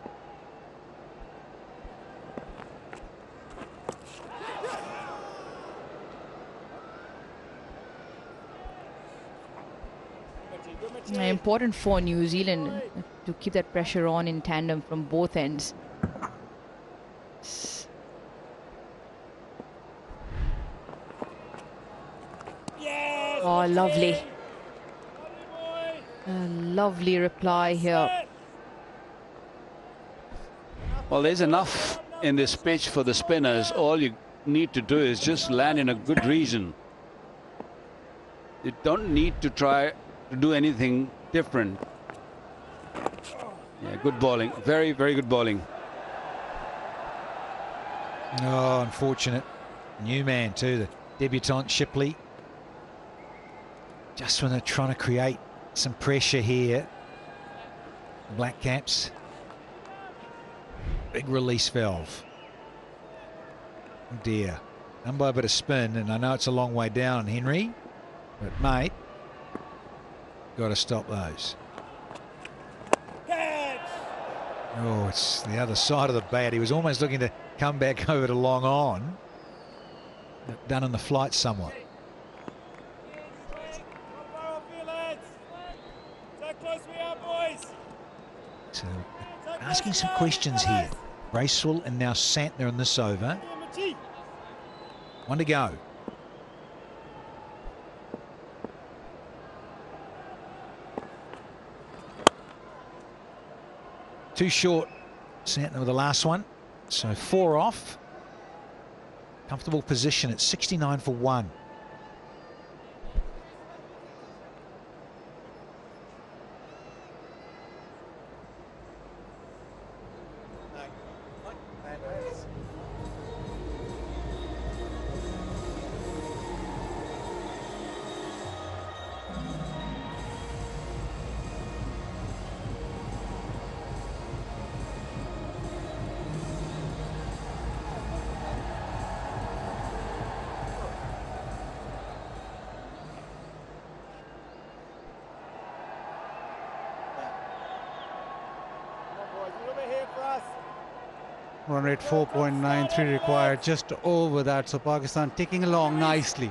Important for New Zealand to keep that pressure on in tandem from both ends. Oh, lovely. A lovely reply here. Well, there's enough in this pitch for the spinners. All you need to do is just land in a good region. You don't need to try to do anything different. Yeah, good bowling. Very, very good bowling. Oh, unfortunate. New man too, the debutant Shipley. Just when they're trying to create some pressure here, Black Caps. Big release valve. Oh dear. Done by a bit of spin, and I know it's a long way down, Henry. But mate, got to stop those. Oh, it's the other side of the bat. He was almost looking to come back over to long on. Done in the flight somewhat. So asking some questions here. Bracewell and now Santner in this over. One to go. Too short, Santner with the last one. So 4 off. Comfortable position at 69 for 1. Run rate 4.93 required, just over that. So Pakistan ticking along nicely.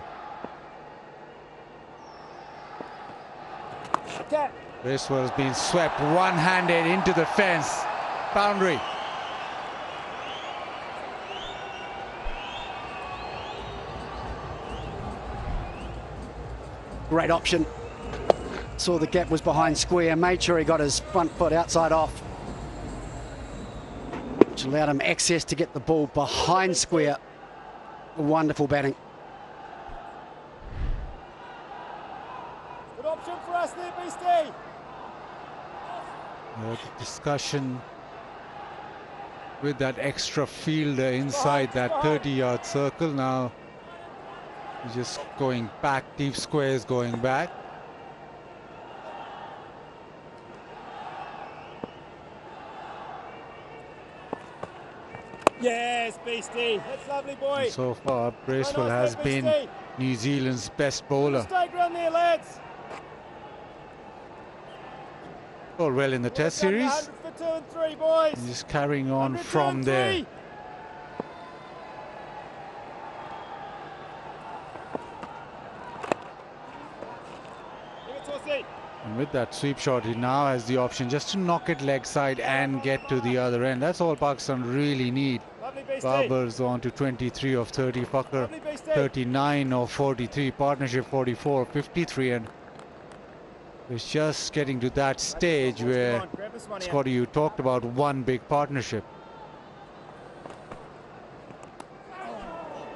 Bracewell has been swept one-handed into the fence. Boundary. Great option. Saw the gap was behind square, made sure he got his front foot outside off, which allowed him access to get the ball behind square. Wonderful batting. Good option for us there, Beastie. Discussion with that extra fielder inside that 30-yard circle. Now he's just going back, deep squares going back. Yes, Beastie. That's lovely, boy. And so far, Bracewell has been New Zealand's best bowler. Stay ground there, lads. All well in the Test series. 100 for 2 and 3, boys. And just carrying on from there. And with that sweep shot, he now has the option just to knock it leg side and get to the other end. That's all Pakistan really need. Babar's on to 23 of 30, Fakhr 39 of 43, partnership 44 of 53, and it's just getting to that stage where, Scotty, you talked about one big partnership.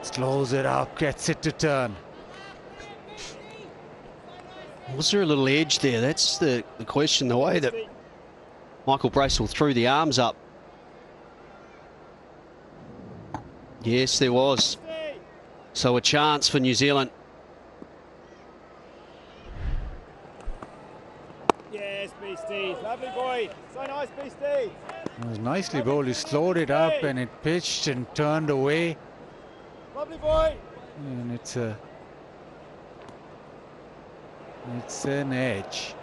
Slows it up, gets it to turn. Was there a little edge there? That's the question, the way that Michael Bracewell threw the arms up. Yes, there was. So a chance for New Zealand. Yes, Beastie. Lovely, boy. So nice, Beastie. It was nicely bowled. He slowed it up and it pitched and turned away. Lovely, boy. And it's an edge.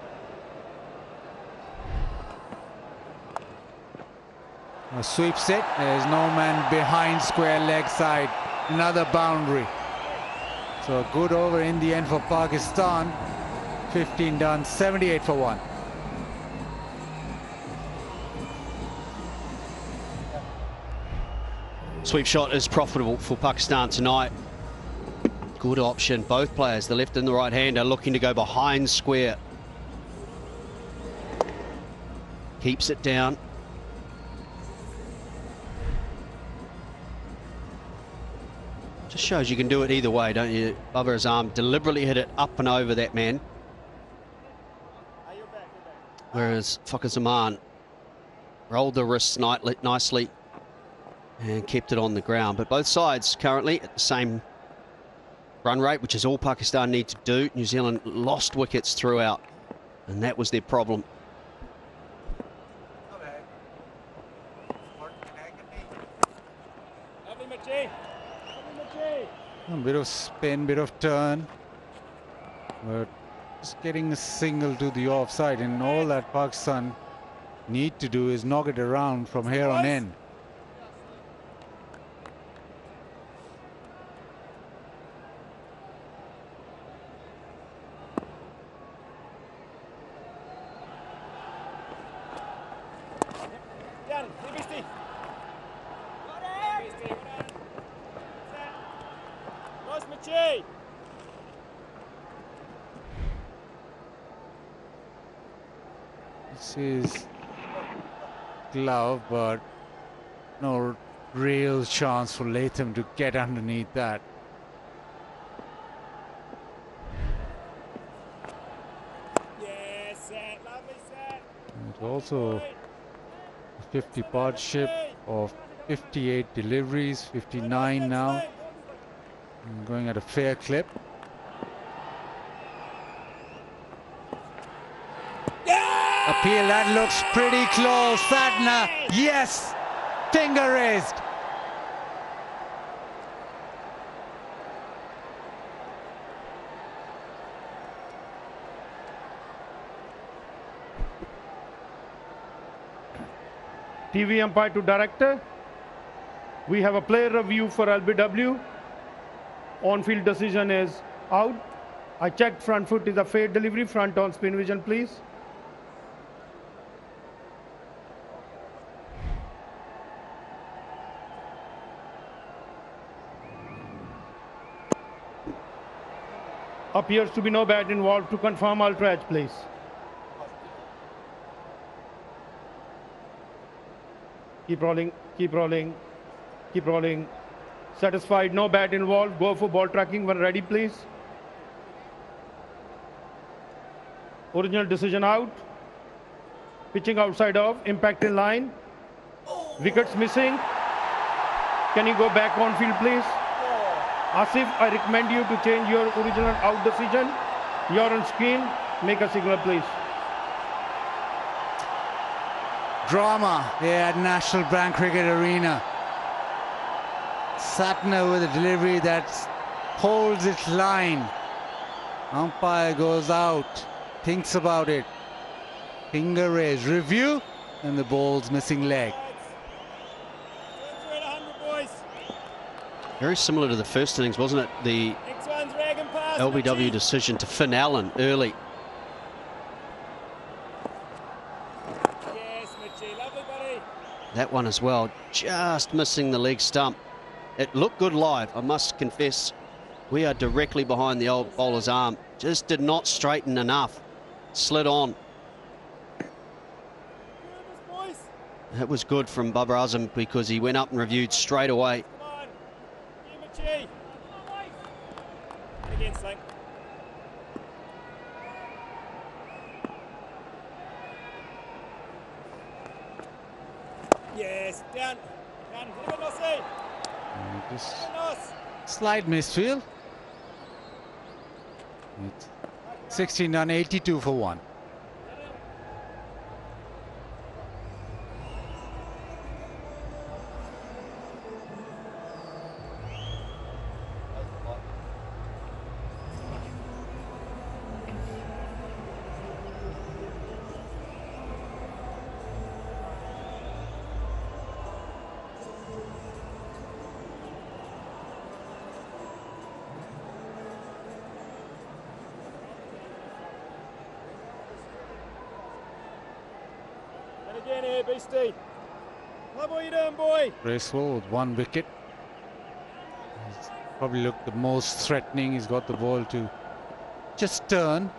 A sweep set. There's no man behind square leg side. Another boundary. So a good over in the end for Pakistan. 15 done, 78 for 1. Sweep shot is profitable for Pakistan tonight. Good option. Both players, the left and the right hand, are looking to go behind square. Keeps it down. Just shows you can do it either way, don't you? Babar Azam deliberately hit it up and over that man. Whereas Fakhar Zaman rolled the wrists nicely and kept it on the ground. But both sides currently at the same run rate, which is all Pakistan need to do. New Zealand lost wickets throughout, and that was their problem. A bit of spin, bit of turn, but just getting a single to the offside, and all that Pakistan need to do is knock it around from here on in. This is glove, but no real chance for Latham to get underneath that. It's also a 50 partnership of 58 deliveries, 59 now. And going at a fair clip. Appeal, that looks pretty close. Satna, yes! Finger raised. TV umpire to director. We have a player review for LBW. On-field decision is out. I checked front foot is a fair delivery. Front on spin vision, please. Appears to be no bat involved. To confirm, ultra edge, please. Keep rolling, keep rolling, keep rolling. Satisfied, no bat involved. Go for ball tracking when ready, please. Original decision out. Pitching outside of, impact in line. Wickets missing. Can you go back on field, please? Asif, I recommend you to change your original out decision. You're on screen. Make a signal, please. Drama here at National Bank Cricket Arena. Satna with a delivery that holds its line. Umpire goes out, thinks about it. Finger raised, review, and the ball's missing leg. Very similar to the first innings, wasn't it? The LBW decision to Finn Allen early. That one as well, just missing the leg stump. It looked good live, I must confess. We are directly behind the old bowler's arm. Just did not straighten enough. Slid on. That was good from Babar Azam because he went up and reviewed straight away. Yes, down. Just slight misfield. It's 16 done, 82 for 1. again here, Beastie. Love what you're doing, boy. Bracewell with 1 wicket. He's probably looked the most threatening. He's got the ball to just turn.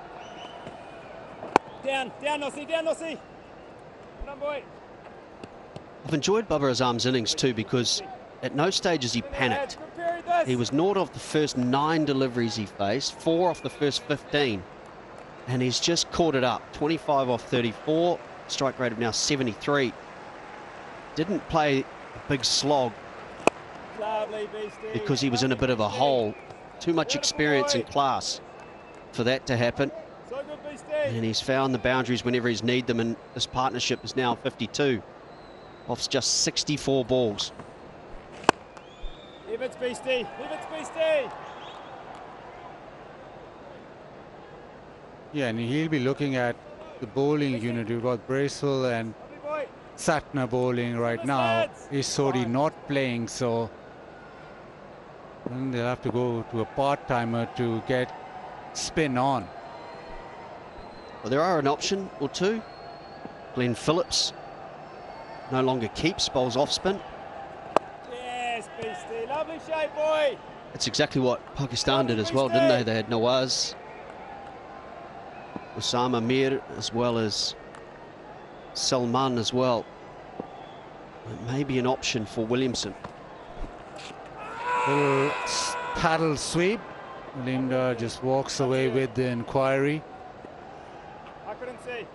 Down, Nossie, down, Nossie. Come on, boy. I've enjoyed Bubba Azam's innings too because at no stage has he panicked. He was 0 off the first 9 deliveries he faced, 4 off the first 15. And he's just caught it up. 25 off 34, strike rate of now 73. Didn't play a big slog Lovely, Beastie. because he was in a bit of a hole. Too much experience and class for that to happen. So good, Beastie. And he's found the boundaries whenever he's need them, and this partnership is now 52 off just 64 balls. Leave it, Beastie. Leave it, Beastie. Yeah, and he'll be looking at the bowling unit. You've got Bracewell and Satner bowling right now. Isodi not playing, so then they'll have to go to a part-timer to get spin on. Well, there are an option or two. Glenn Phillips no longer keeps, bowls off spin. Yes, Beastie. Lovely shape, boy. That's exactly what Pakistan did as well, didn't they? They had Nawaz, Osama Mir, as well as Salman as well. It may be an option for Williamson. Little paddle sweep. Linda just walks away with the inquiry. I couldn't see.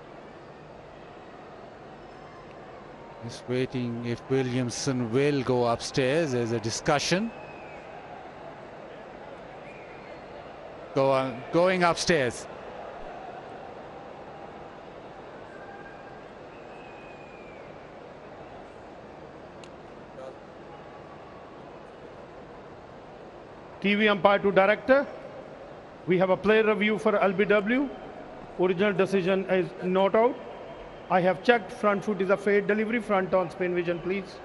Just waiting if Williamson will go upstairs. There's a discussion. Going upstairs. TV umpire to director. We have a player review for LBW. Original decision is not out. I have checked. Front foot is a fade delivery. Front on spin vision, please.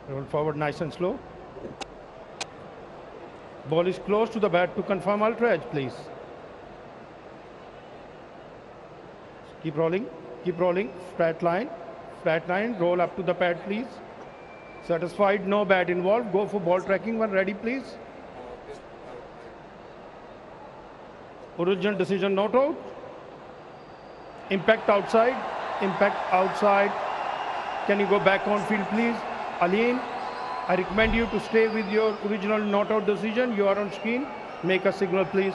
Roll forward nice and slow. Ball is close to the bat to confirm ultra edge, please. Keep rolling. Keep rolling. Flat line. Flat line. Roll up to the pad, please. Satisfied? No bat involved. Go for ball tracking when ready, please. Original decision not out. Impact outside. Impact outside. Can you go back on field, please? Aline, I recommend you to stay with your original not out decision. You are on screen. Make a signal, please.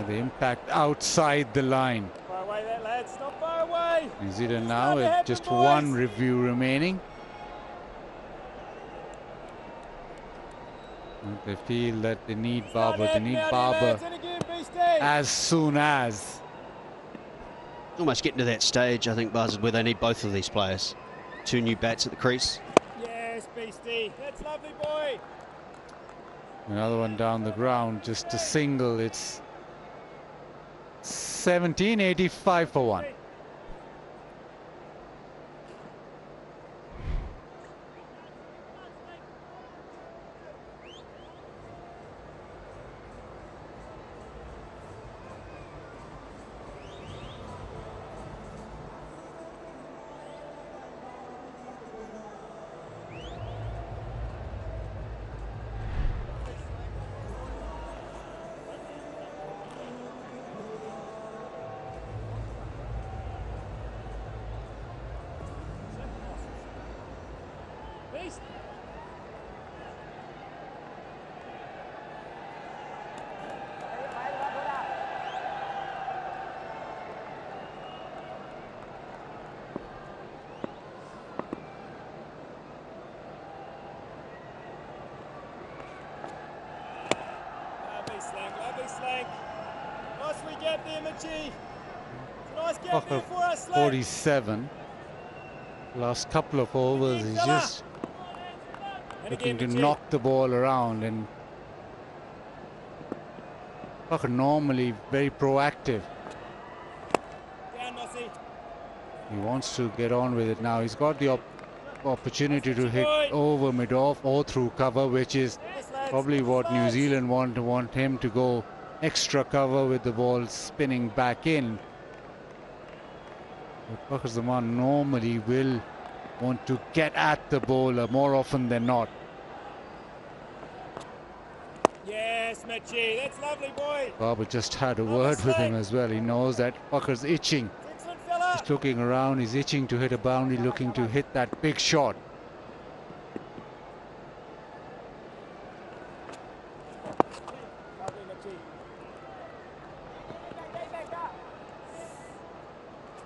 The impact outside the line. Far away there, lads. Not far away. New Zealand now with just one review remaining. And they feel that they need Barber. They need Barber as soon as. Almost getting to that stage, I think, Buzzard, where they need both of these players. 2 new bats at the crease. Yes, Beastie. That's lovely, boy. Another one down the ground, just a single. It's 1785 for 1. Lovely slang. Nice we get there, Mitchie. Nice get Pucker there for us, 47. Last couple of overs, he's just looking to knock the ball around, and Pucker normally very proactive. Down, Nossie. He wants to get on with it now. He's got the opportunity to hit over mid-off or through cover, which is probably what New Zealand want him to go extra cover with the ball spinning back in. But Pakistan normally will want to get at the bowler more often than not. Yes, Mitchie, that's lovely, boy. Babar just had a word with him as well. He knows that Pakar's itching. He's looking around, he's itching to hit a boundary, looking to hit that big shot.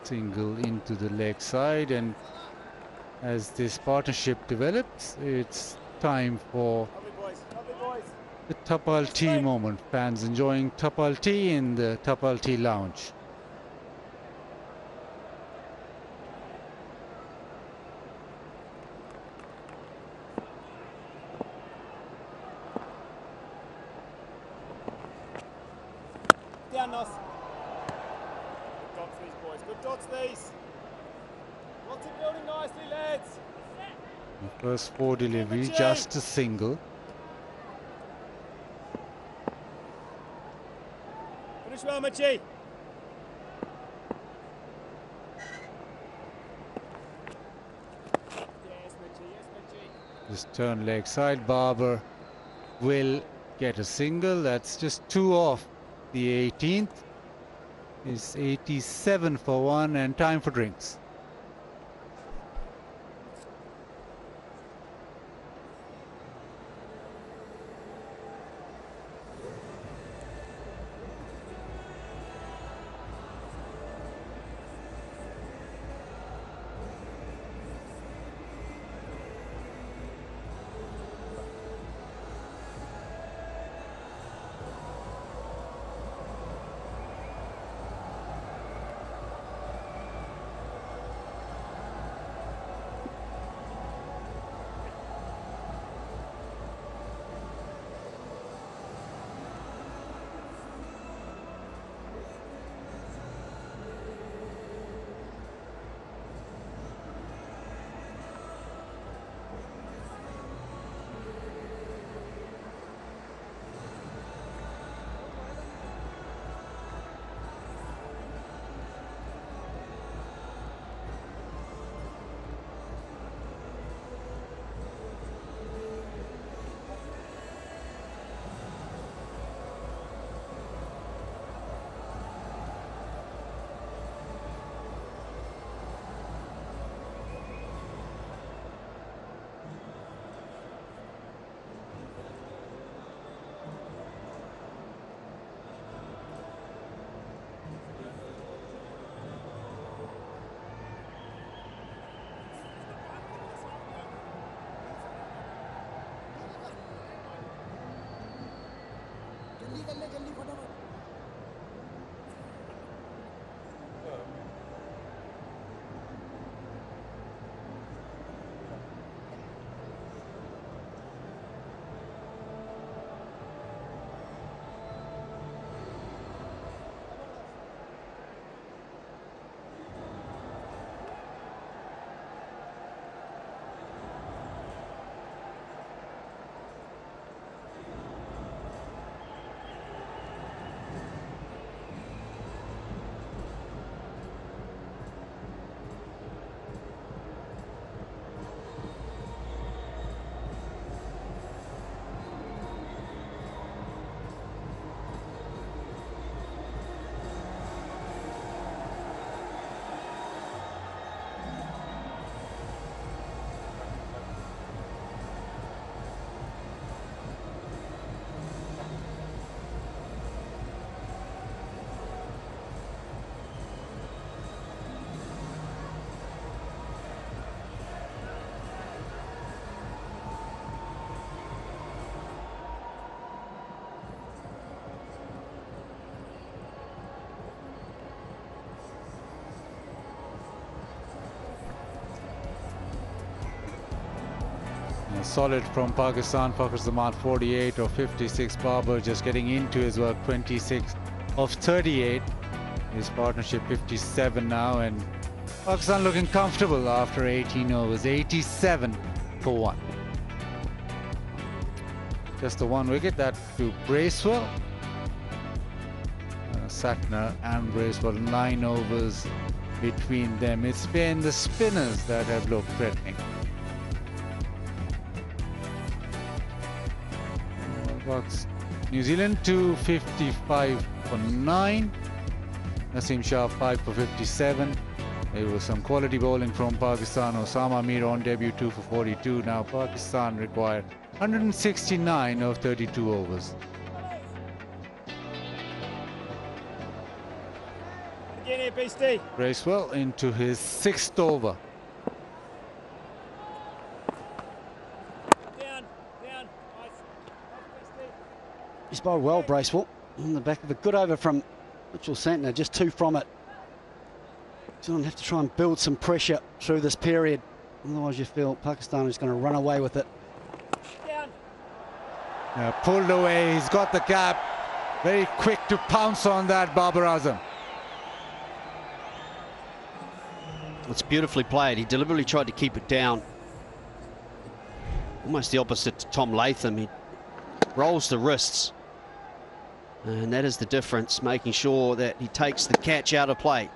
Single into the leg side, and as this partnership develops, it's time for the Tapal Tea moment. Fans enjoying Tapal Tea in the Tapal Tea Lounge. Down, Nos. Good dots these, boys. Good dots these. Lots of building nicely, lads. The first 4 deliveries, just a single. Finish well, Mitchie. Yes, Mitchie. Yes, Mitchie. Just turn leg side. Babar will get a single. That's just 2 off the 18th. Is 87 for 1, and time for drinks. Solid from Pakistan. Pakistan 48 of 56. Babar just getting into his work, 26 of 38. His partnership 57 now, and Pakistan looking comfortable after 18 overs, 87 for 1. Just the one wicket, that to Bracewell. Satner and Bracewell, 9 overs between them. It's been the spinners that have looked threatening. New Zealand 255 for 9. Naseem Shah 5 for 57. There was some quality bowling from Pakistan. Osama Mir on debut 2 for 42. Now Pakistan required 169 of 32 overs. Again here, Beastie. Bracewell into his 6th over. Down. Nice. He's bowled well, Bracewell, on the back of a good over from Mitchell Santner, just 2 from it. So I'll have to try and build some pressure through this period. Otherwise you feel Pakistan is going to run away with it. Pulled away, he's got the gap. Very quick to pounce on that, Babar Azam. It's beautifully played. He deliberately tried to keep it down. Almost the opposite to Tom Latham. He rolls the wrists. And that is the difference, making sure that he takes the catch out of play.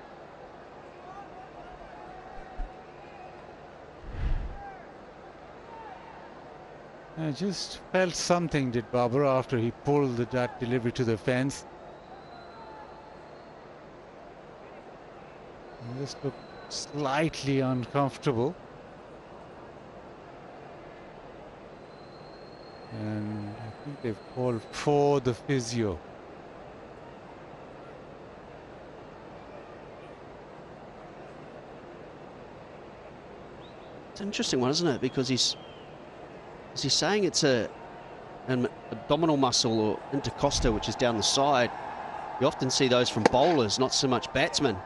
I just felt something, did Babar, after he pulled that delivery to the fence. He just looked slightly uncomfortable. And I think they've called for the physio. It's an interesting one, isn't it? Because he's saying it's an abdominal muscle or intercosta, which is down the side. You often see those from bowlers, not so much batsmen.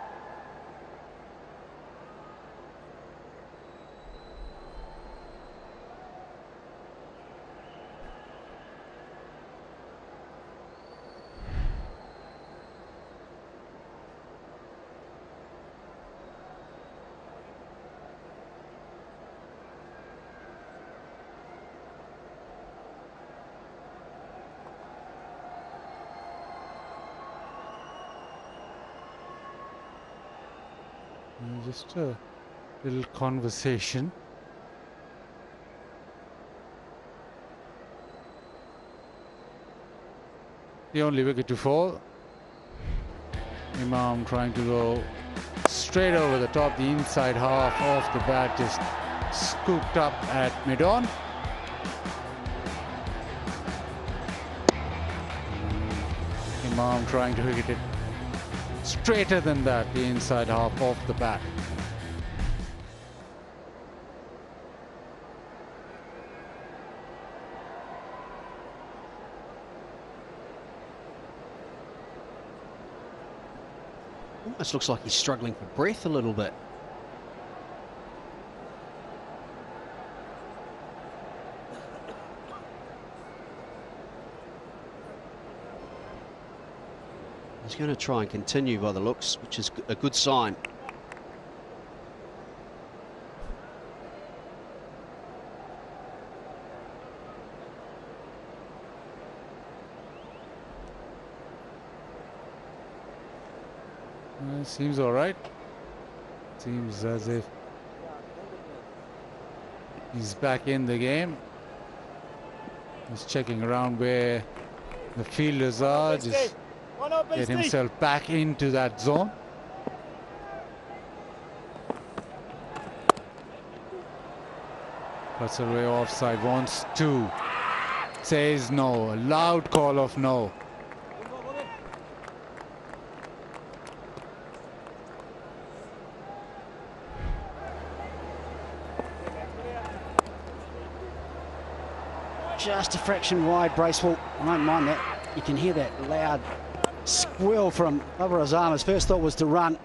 Just a little conversation. The only wicket to fall. Imam trying to go straight over the top, the inside half of the bat, just scooped up at mid-on. Imam trying to hit it straighter than that, the inside half of the bat. Almost looks like he's struggling for breath a little bit. He's going to try and continue by the looks, which is a good sign. Seems all right. Seems as if he's back in the game. He's checking around where the fielders are. Just get himself back into that zone. Cuts away offside, wants to. Says no, a loud call of no. Just a fraction wide, Bracewell. I don't mind that. You can hear that loud squeal from Babar Azam. His first thought was to run.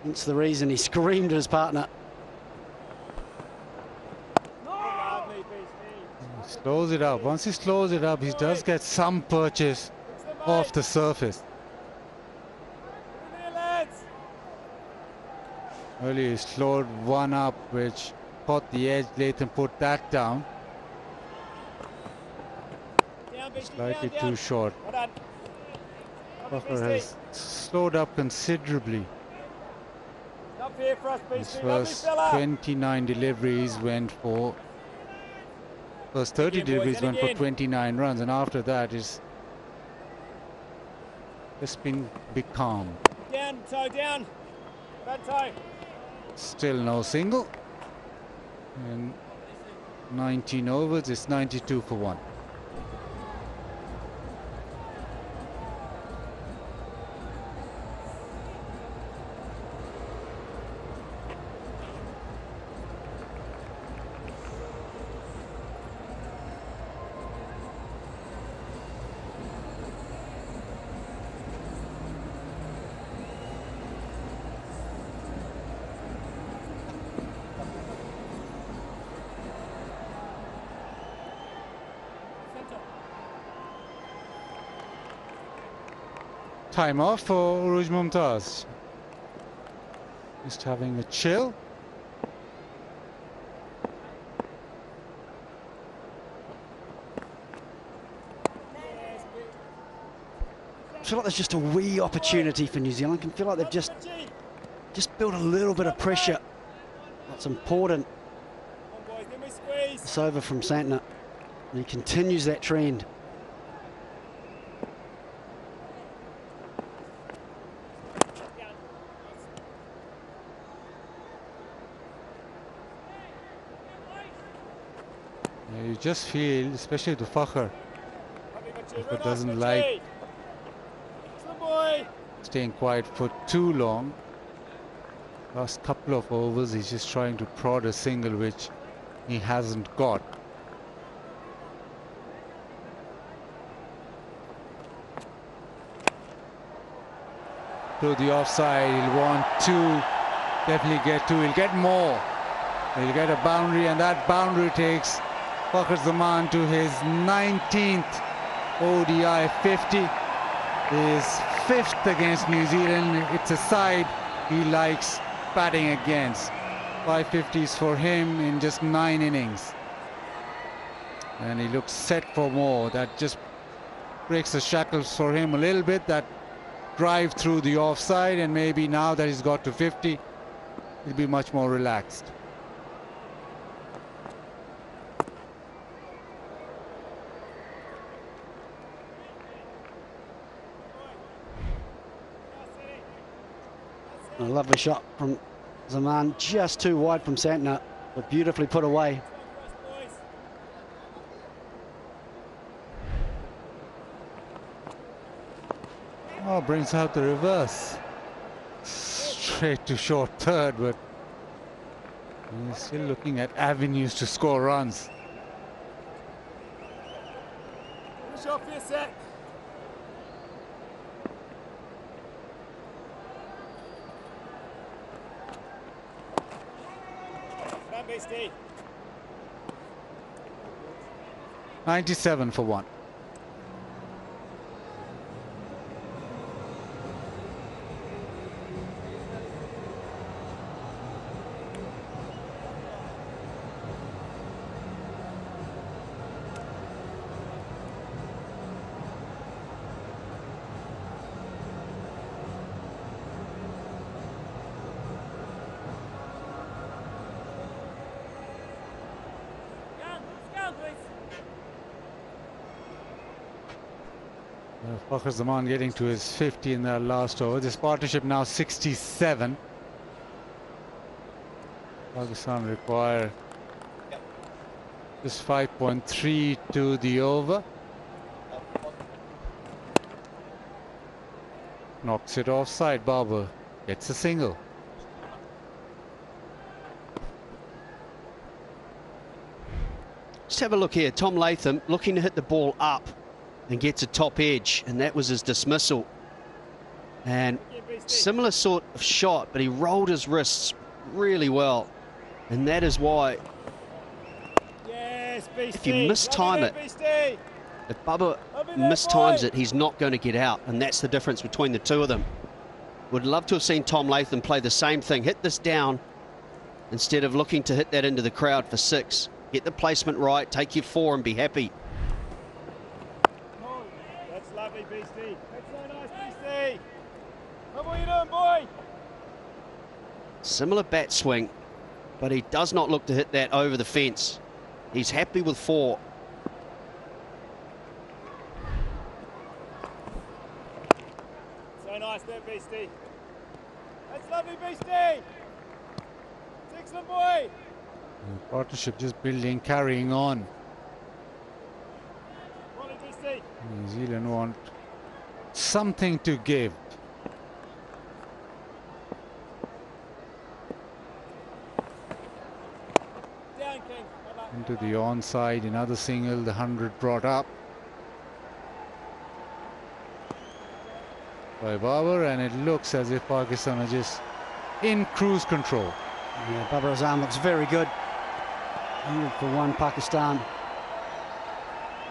That's the reason he screamed at his partner. He slows it up. Once he slows it up, he does get some purchase off the surface. Earlier he slowed one up, which caught the edge. Latham put that down. Slightly too short. Buffer has slowed up considerably. His first 29 deliveries went for... First 30 deliveries went for 29 runs, and after that it's just been big calm. Down, toe down. Bad toe. Still no single. And 19 overs, it's 92 for 1. Time off for Uruj Mumtaz. Just having a chill. I feel like there's just a wee opportunity for New Zealand. I can feel like they've just built a little bit of pressure. That's important. It's over from Santner. And he continues that trend. You just feel, especially to Fakhr, if it doesn't like staying quiet for too long. Last couple of overs, he's just trying to prod a single which he hasn't got. To the offside, he'll want two, definitely get two, he'll get more. He'll get a boundary, and that boundary takes Fakhr Zaman to his 19th ODI 50. His 5th against New Zealand. It's a side he likes batting against. 550s for him in just 9 innings. And he looks set for more. That just breaks the shackles for him a little bit. That drive through the offside, and maybe now that he's got to 50, he'll be much more relaxed. A lovely shot from Zaman, just too wide from Santner, but beautifully put away. Oh, brings out the reverse. Straight to short third, but he's still looking at avenues to score runs. Shot for your set. Stand by, Steve. 97 for 1. Fakhr Zaman getting to his 50 in that last over. This partnership now 67. Pakistan require just 5.3 to the over. Knocks it offside. Babar gets a single. Just have a look here. Tom Latham looking to hit the ball up and gets a top edge, and that was his dismissal. And similar sort of shot, but he rolled his wrists really well, and that is why if you mistime it, if Bubba mistimes it, he's not going to get out, and that's the difference between the two of them. Would love to have seen Tom Latham play the same thing. Hit this down instead of looking to hit that into the crowd for 6. Get the placement right, take your 4 and be happy. That's lovely, Beastie. That's so nice, Beastie. What are you doing, boy? Similar bat swing, but he does not look to hit that over the fence. He's happy with 4. So nice there, Beastie. That's lovely, Beastie. It's excellent, boy. Partnership just building, carrying on. Quality, Beastie. New Zealand want something to give. Down, King. Into the onside, another single, the 100 brought up by Babar, and it looks as if Pakistan are just in cruise control. Yeah, Babar Azam looks very good. 100 for 1, Pakistan.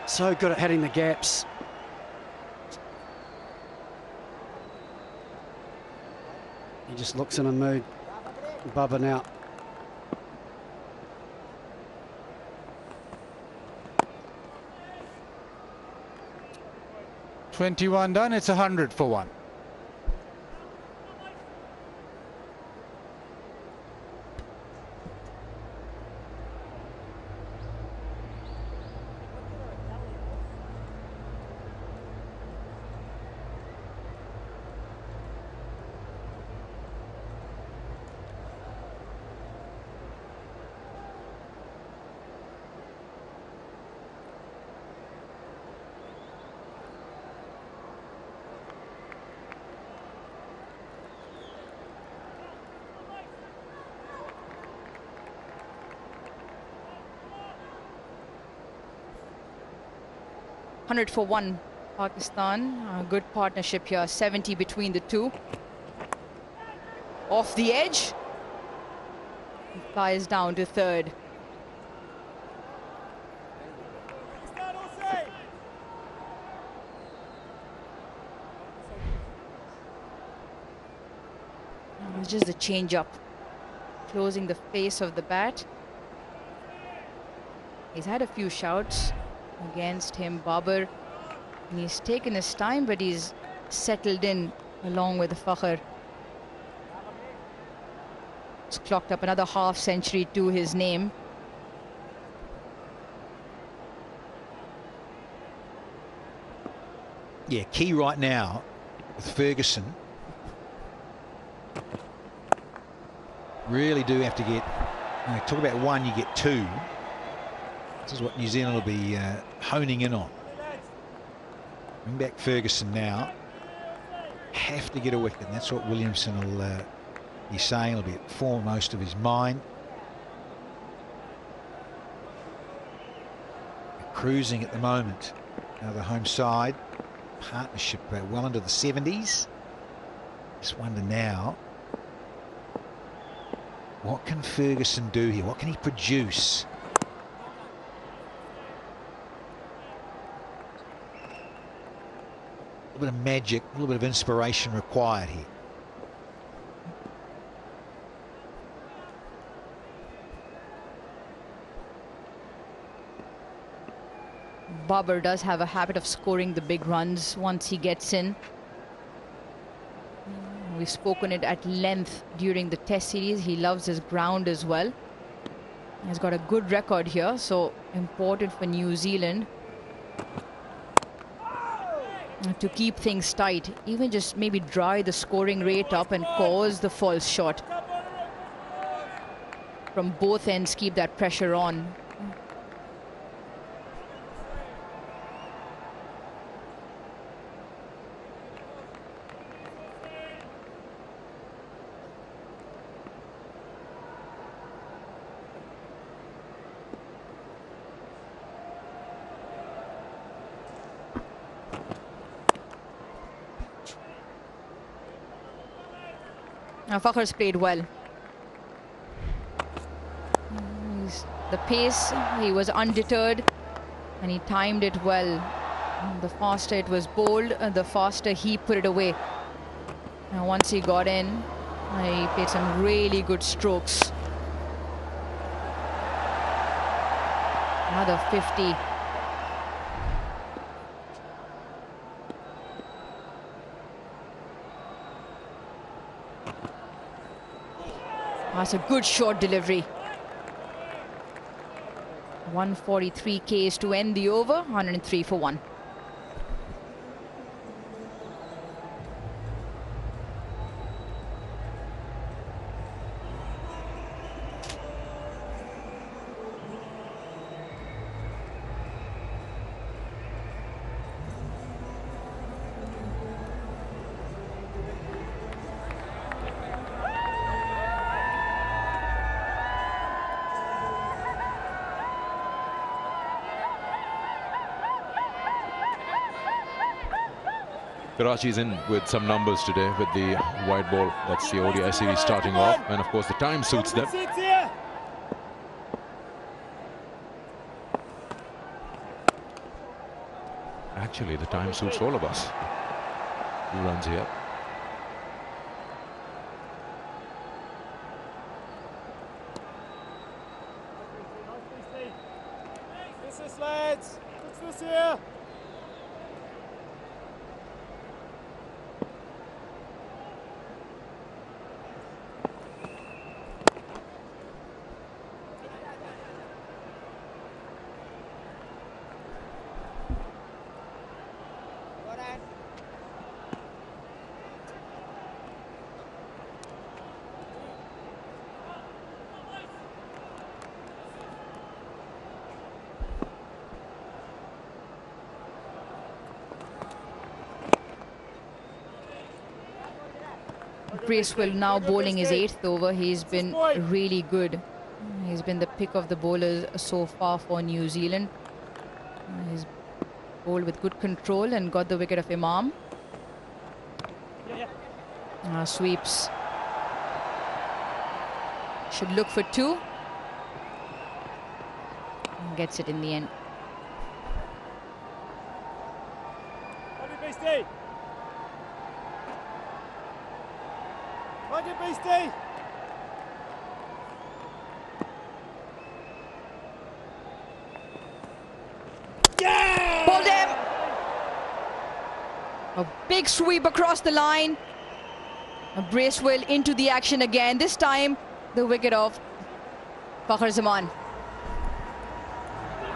So good at hitting the gaps. He just looks in a mood. Babar now. $21 done, it's 100 for 1. $100 for 1, Pakistan. A good partnership here, 70 between the two. Off the edge. He flies down to 3rd. It was just the change up, closing the face of the bat. He's had a few shouts against him, Babar. And he's taken his time, but he's settled in along with the Fakhr. It's clocked up another half century to his name. Yeah, key right now with Ferguson. Really do have to get, talk about 1, you get 2. This is what New Zealand will be honing in on. Bring back Ferguson now. Have to get a wicket, and that's what Williamson will be saying. It'll be foremost of his mind. They're cruising at the moment. Now the home side. Partnership well into the 70s. Just wonder now, what can Ferguson do here? What can he produce? A little bit of magic, a little bit of inspiration required here. Babar does have a habit of scoring the big runs once he gets in. We've spoken it at length during the Test series. He loves his ground as well. He's got a good record here, so important for New Zealand to keep things tight, even just maybe dry the scoring rate up and cause the false shot. From both ends, keep that pressure on. Fakhr's played well. The pace, he was undeterred and he timed it well. The faster it was bowled, the faster he put it away. Now once he got in, he played some really good strokes. Another 50. That's a good short delivery. 143 Ks to end the over, 103 for 1. Karachi's in with some numbers today with the white ball. That's the ODI series starting off, and of course the time suits them. Actually, the time suits all of us. 2 runs here. This is lads. What's this here? Bracewell now bowling his 8th over. He's been really good. He's been the pick of the bowlers so far for New Zealand. He's bowled with good control and got the wicket of Imam. Sweeps. Should look for 2. And gets it in the end. Bowled him. A big sweep across the line. Bracewell into the action again. This time, the wicket of Fakhar Zaman.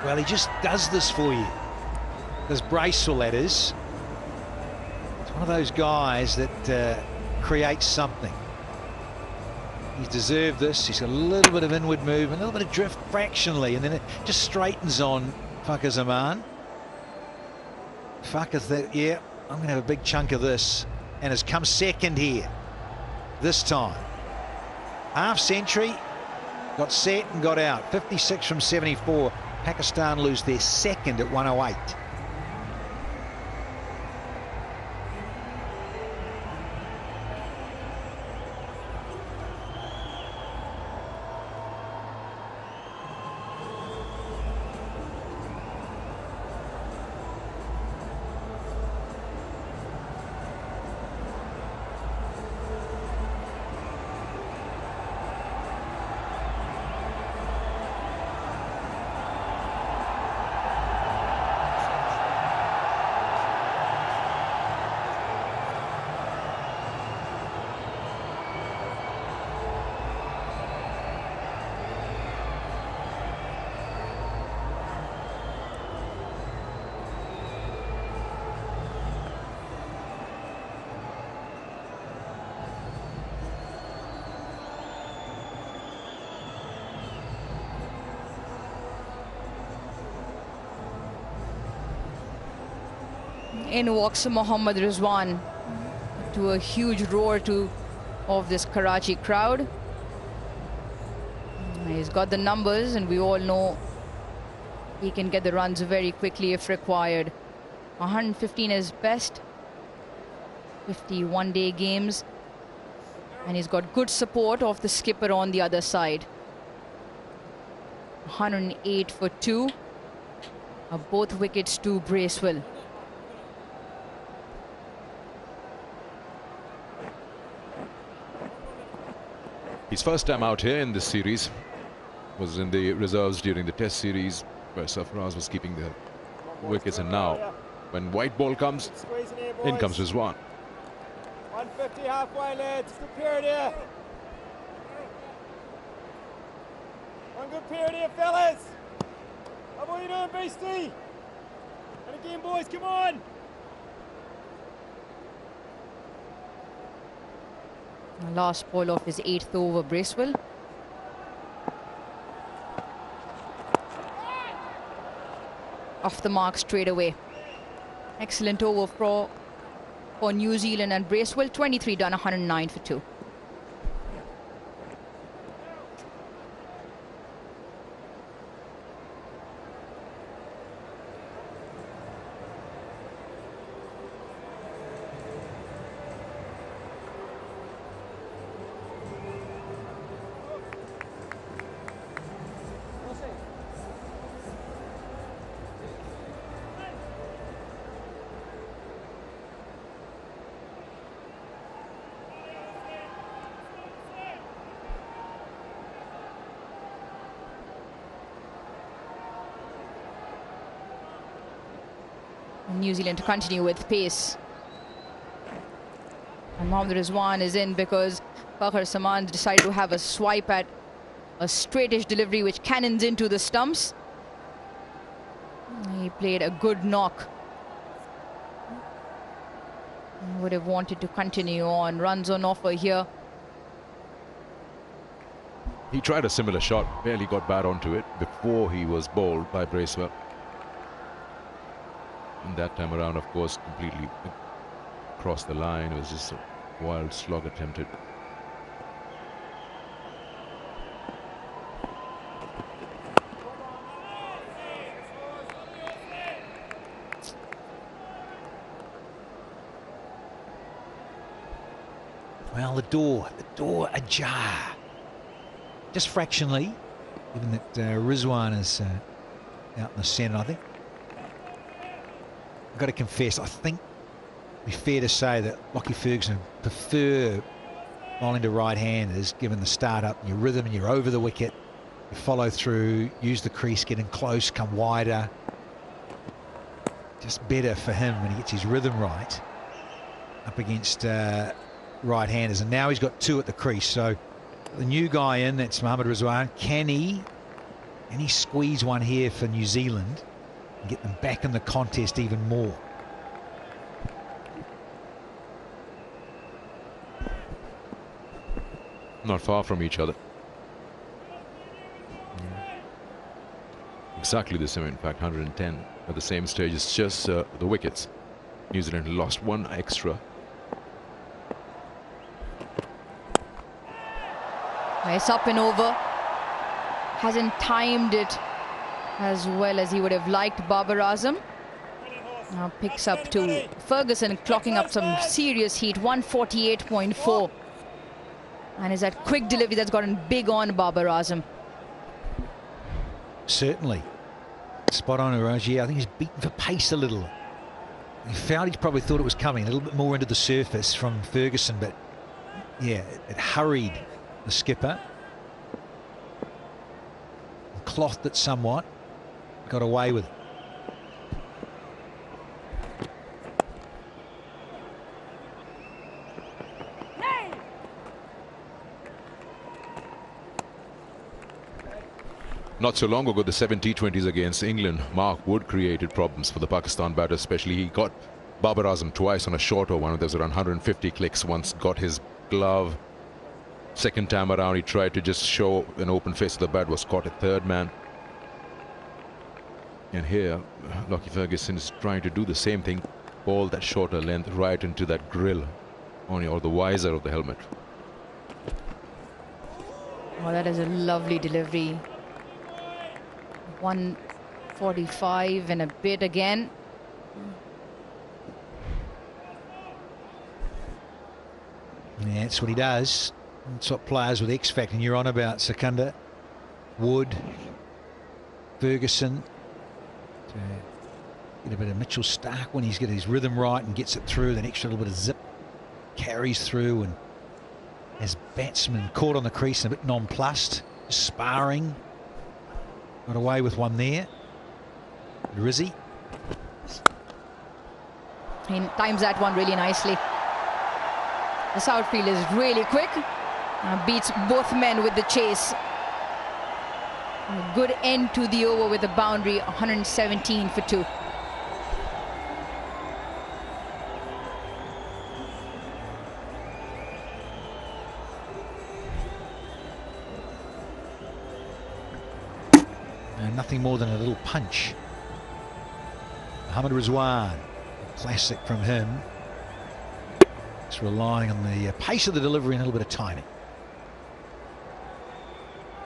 Well, he just does this for you. There's Bracewell, that is. It's one of those guys that creates something. He's deserved this. He's got a little bit of inward movement, a little bit of drift fractionally, and then it just straightens on Fakhar Zaman. Fakhar thought, yeah, I'm going to have a big chunk of this, and has come second here this time. Half century, got set and got out. 56 from 74. Pakistan lose their second at 108. In walks Mohammad Rizwan to a huge roar of this Karachi crowd. He's got the numbers, and we all know he can get the runs very quickly if required. 115 is best. 50 one-day games, and he's got good support of the skipper on the other side. 108 for 2. Both wickets to Bracewell. His first time out here in this series was in the reserves during the Test series, where Sarfaraz was keeping the wickets, and now when white ball comes, in comes Rizwan. 150 halfway, lads. Good period here. One good period here, fellas. How are you doing, Beastie? And again, boys, come on. Last ball of his 8th over, Bracewell. Off the mark straight away. Excellent over for New Zealand, and Bracewell 23 done, 109 for 2. New Zealand to continue with pace. And Mohammad Rizwan is in because Fakhar Saman decided to have a swipe at a straightish delivery which cannons into the stumps. He played a good knock. Would have wanted to continue on. Runs on offer here. He tried a similar shot, barely got bad onto it before he was bowled by Bracewell. And that time around, of course, completely across the line. It was just a wild slog attempted. Well, the door ajar. Just fractionally, given that Rizwan is out in the centre, I think. I've got to confess, I think it'd be fair to say that Lockie Ferguson prefer bowling to right-handers, given the start up, your rhythm, and you're over the wicket, you follow through, use the crease, get in close, come wider. Just better for him when he gets his rhythm right up against right-handers. And now he's got 2 at the crease. So the new guy in, that's Mohammad Rizwan. Can he squeeze one here for New Zealand and get them back in the contest even more? Not far from each other. Exactly the same, in fact, 110 at the same stage. It's just the wickets. New Zealand lost 1 extra. Nice up and over. Hasn't timed it as well as he would have liked, Babar Azam. Now picks up to Ferguson, clocking up some serious heat, 148.4. And is that quick delivery that's gotten big on Babar Azam. Certainly. Spot on, Raji. I think he's beaten for pace a little. He probably thought it was coming a little bit more into the surface from Ferguson, but yeah, it hurried the skipper. Clothed it somewhat. Got away with it. Not so long ago, the 7 T20s against England, Mark Wood created problems for the Pakistan batter, especially. He got Babar Azam twice on a shorter one. There was around 150 clicks. Once got his glove. Second time around, he tried to just show an open face of the bat, was caught at third man. And here, Lockie Ferguson is trying to do the same thing, ball that shorter length right into that grill or the visor of the helmet. Oh, that is a lovely delivery. 145 and a bit again. Yeah, that's what he does. That's what players with X Factor, and you're on about Secunda, Wood, Ferguson. To get a bit of Mitchell Stark when he's got his rhythm right and gets it through, that extra little bit of zip carries through, and as batsmen caught on the crease, a bit nonplussed, sparring. Got away with one there. Rizzy. He times that one really nicely. The outfield is really quick. Beats both men with the chase. A good end to the over with a boundary, 117 for 2. Nothing more than a little punch. Mohammad Rizwan, a classic from him. Just relying on the pace of the delivery and a little bit of timing.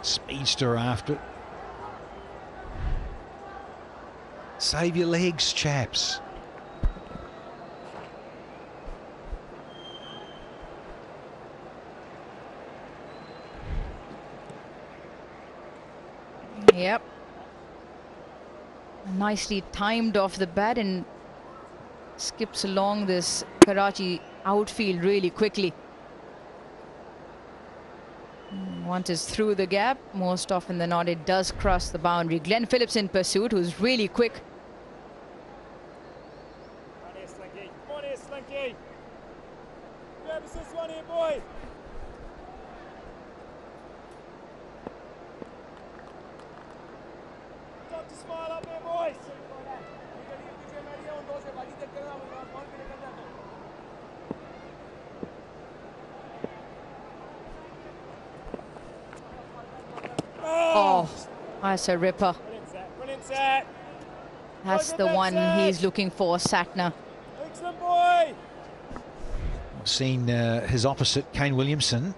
Speedster after it. Save your legs, chaps. Yep. Nicely timed off the bat and skips along this Karachi outfield really quickly. Once it's through the gap, most often than not, it does cross the boundary. Glenn Phillips in pursuit, who's really quick. Come on here, Slinky. Come on here, Slinky. Grab us this one here, boy. Stop to smile up there, boys. Oh, that's a ripper. Brilliant set. That's the one he's looking for, Satner. Excellent, boy. I've seen his opposite, Kane Williamson,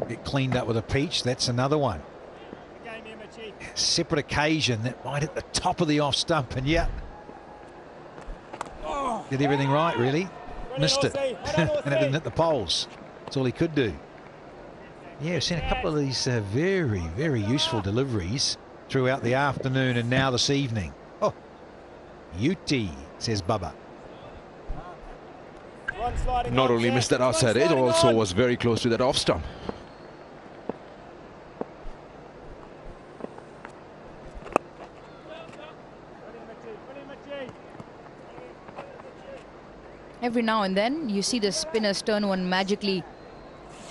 get cleaned up with a peach. That's another one. Separate occasion that might hit the top of the off stump, and yeah, did everything right, really. Missed it, and it didn't hit the poles. That's all he could do. Yeah, we've seen a couple of these very, very useful deliveries throughout the afternoon and now this evening. Oh, UT, says Bubba. Not only missed that outside edge, also was very close to that off stump. Every now and then you see the spinners turn one magically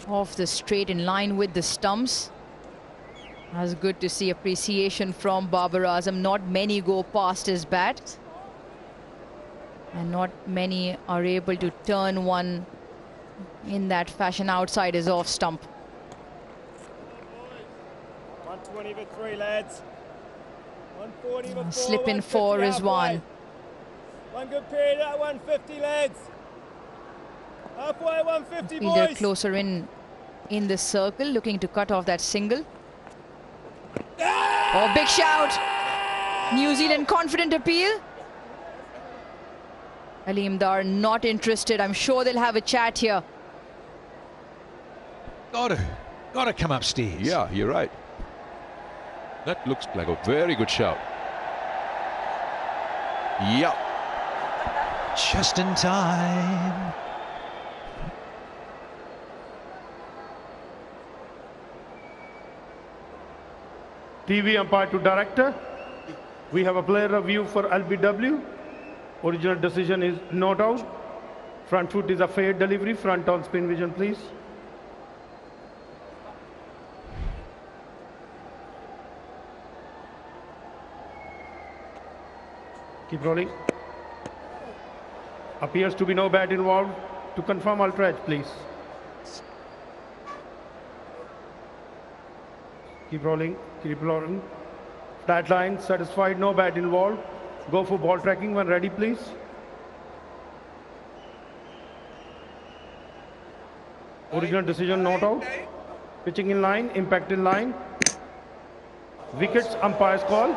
off the straight in line with the stumps. That's good to see. Appreciation from Babar Azam. Not many go past his bat, and not many are able to turn one in that fashion outside his off stump. 120 for 3, lads. 140 for 4. Slip in 4 is one. One good period at 150, lads. Halfway 150, Fielder boys. closer in the circle, looking to cut off that single. Oh, big shout. New Zealand confident appeal. Aleem Dar not interested. I'm sure they'll have a chat here. Gotta come upstairs. Yeah, you're right. That looks like a very good shout. Yeah. Just in time. TV umpire to director. We have a player review for LBW. Original decision is not out. Front foot is a fair delivery. Front on spin vision, please. Keep rolling. Appears to be no bat involved. To confirm, ultra edge, please. Keep rolling. Keep rolling. Flat line, satisfied, no bat involved. Go for ball tracking when ready, please. Original decision not out. Pitching in line, impact in line. Wickets, umpire's call.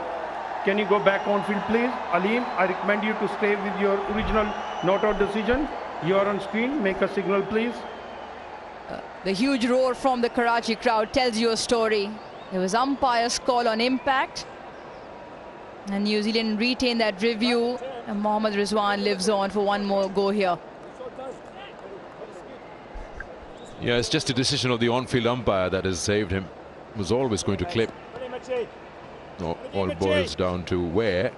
Can you go back on field, please? Aleem, I recommend you to stay with your original not out decision. You're on screen. Make a signal, please. The huge roar from the Karachi crowd tells you a story. It was umpire's call on impact. And New Zealand retain that review. And Mohammad Rizwan lives on for one more go here. Yeah, it's just a decision of the on-field umpire that has saved him. Was always going to clip. All boils down to where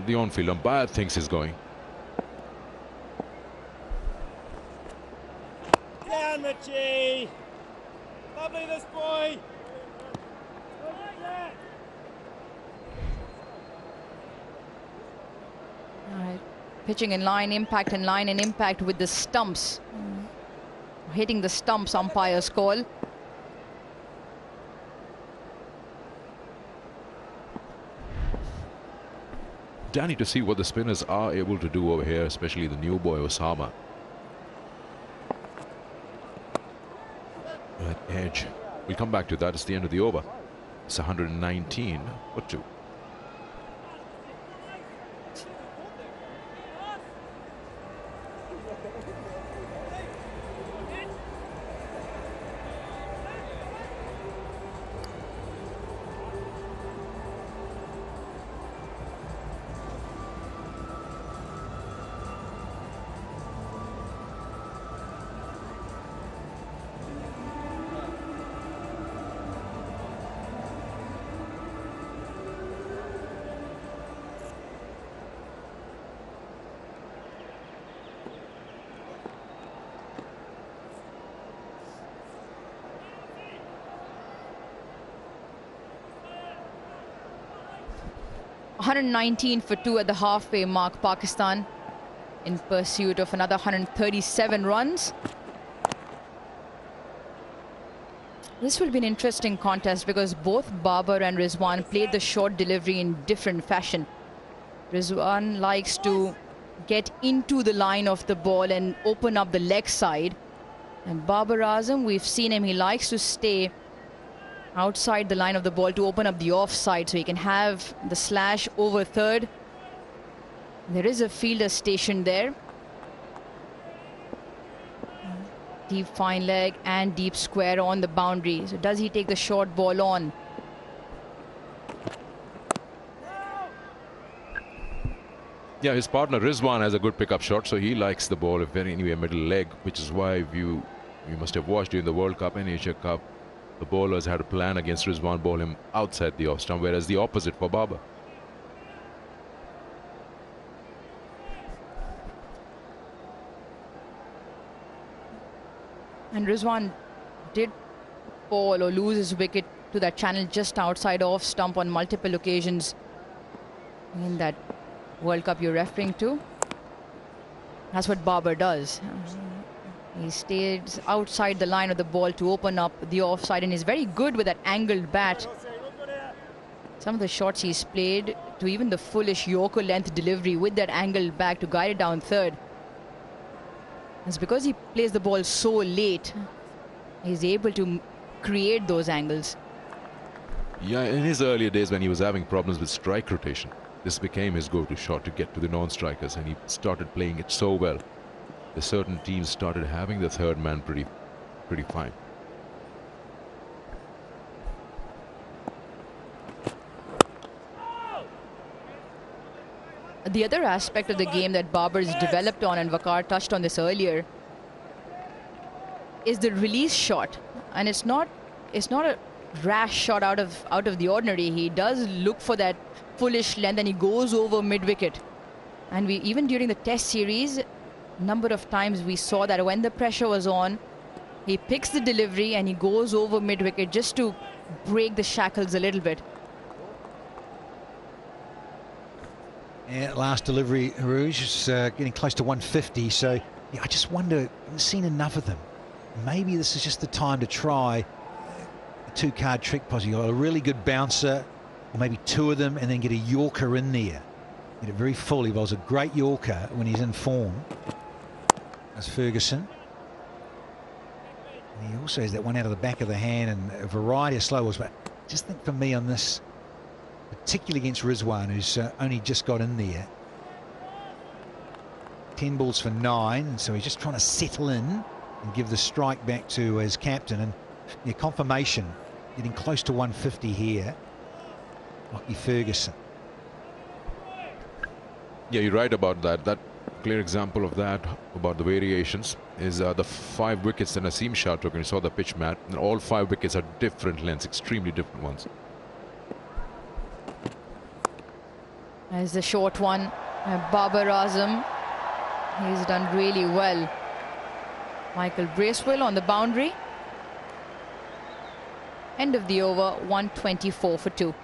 the on-field umpire thinks is going. Down, Richie. Lovely, this boy. All right. Pitching in line, impact in line, and impact with the stumps. Hitting the stumps, umpire's call. Danny, to see what the spinners are able to do over here, especially the new boy Osama. That edge. We'll come back to that. It's the end of the over. It's 119 for 2. $119 for 2 at the halfway mark. Pakistan in pursuit of another 137 runs. This will be an interesting contest because both Babar and Rizwan played the short delivery in different fashion. Rizwan likes to get into the line of the ball and open up the leg side. And Babar Azam, we've seen him, he likes to stay outside the line of the ball to open up the offside so he can have the slash over third. There is a fielder stationed there. Deep fine leg and deep square on the boundary. So does he take the short ball on? Yeah, his partner Rizwan has a good pickup shot, so he likes the ball very anyway middle leg, which is why you must have watched during the World Cup and Asia Cup. The bowlers had a plan against Rizwan, bowl him outside the off stump, whereas the opposite for Babar. And Rizwan did fall or lose his wicket to that channel just outside off stump on multiple occasions in that World Cup you're referring to. That's what Babar does. He stays outside the line of the ball to open up the offside, and he's very good with that angled bat. Some of the shots he's played to even the fullish Yorker length delivery with that angled back to guide it down third. It's because he plays the ball so late, he's able to create those angles. Yeah, in his earlier days when he was having problems with strike rotation, this became his go-to shot to get to the non-strikers, and he started playing it so well. The certain teams started having the third man pretty fine. The other aspect of the game that Babar's developed on, and Waqar touched on this earlier, is the release shot. And it's not a rash shot out of the ordinary. He does look for that fullish length and he goes over mid-wicket. And we even during the Test series, number of times we saw that when the pressure was on, he picks the delivery and he goes over mid-wicket just to break the shackles a little bit. Yeah, last delivery, Rouge, is getting close to 150. So yeah, I just wonder, I haven't seen enough of them. Maybe this is just the time to try a 2-card trick posse. You got a really good bouncer, or maybe 2 of them, and then get a Yorker in there. Get it very full. He bowls a great Yorker when he's in form. That's Ferguson. And he also has that one out of the back of the hand and a variety of slow balls. But just think for me on this, particularly against Rizwan, who's only just got in there. 10 balls for 9, and so he's just trying to settle in and give the strike back to his captain. And yeah, confirmation, getting close to 150 here. Lucky Ferguson. Yeah, you're right about that. That clear example of that, about the variations, is the 5 wickets that Naseem Shah took. And you saw the pitch mat, and all 5 wickets are different lengths, extremely different ones. There's the short one, Babar Azam. He's done really well. Michael Bracewell on the boundary. End of the over, 124 for 2.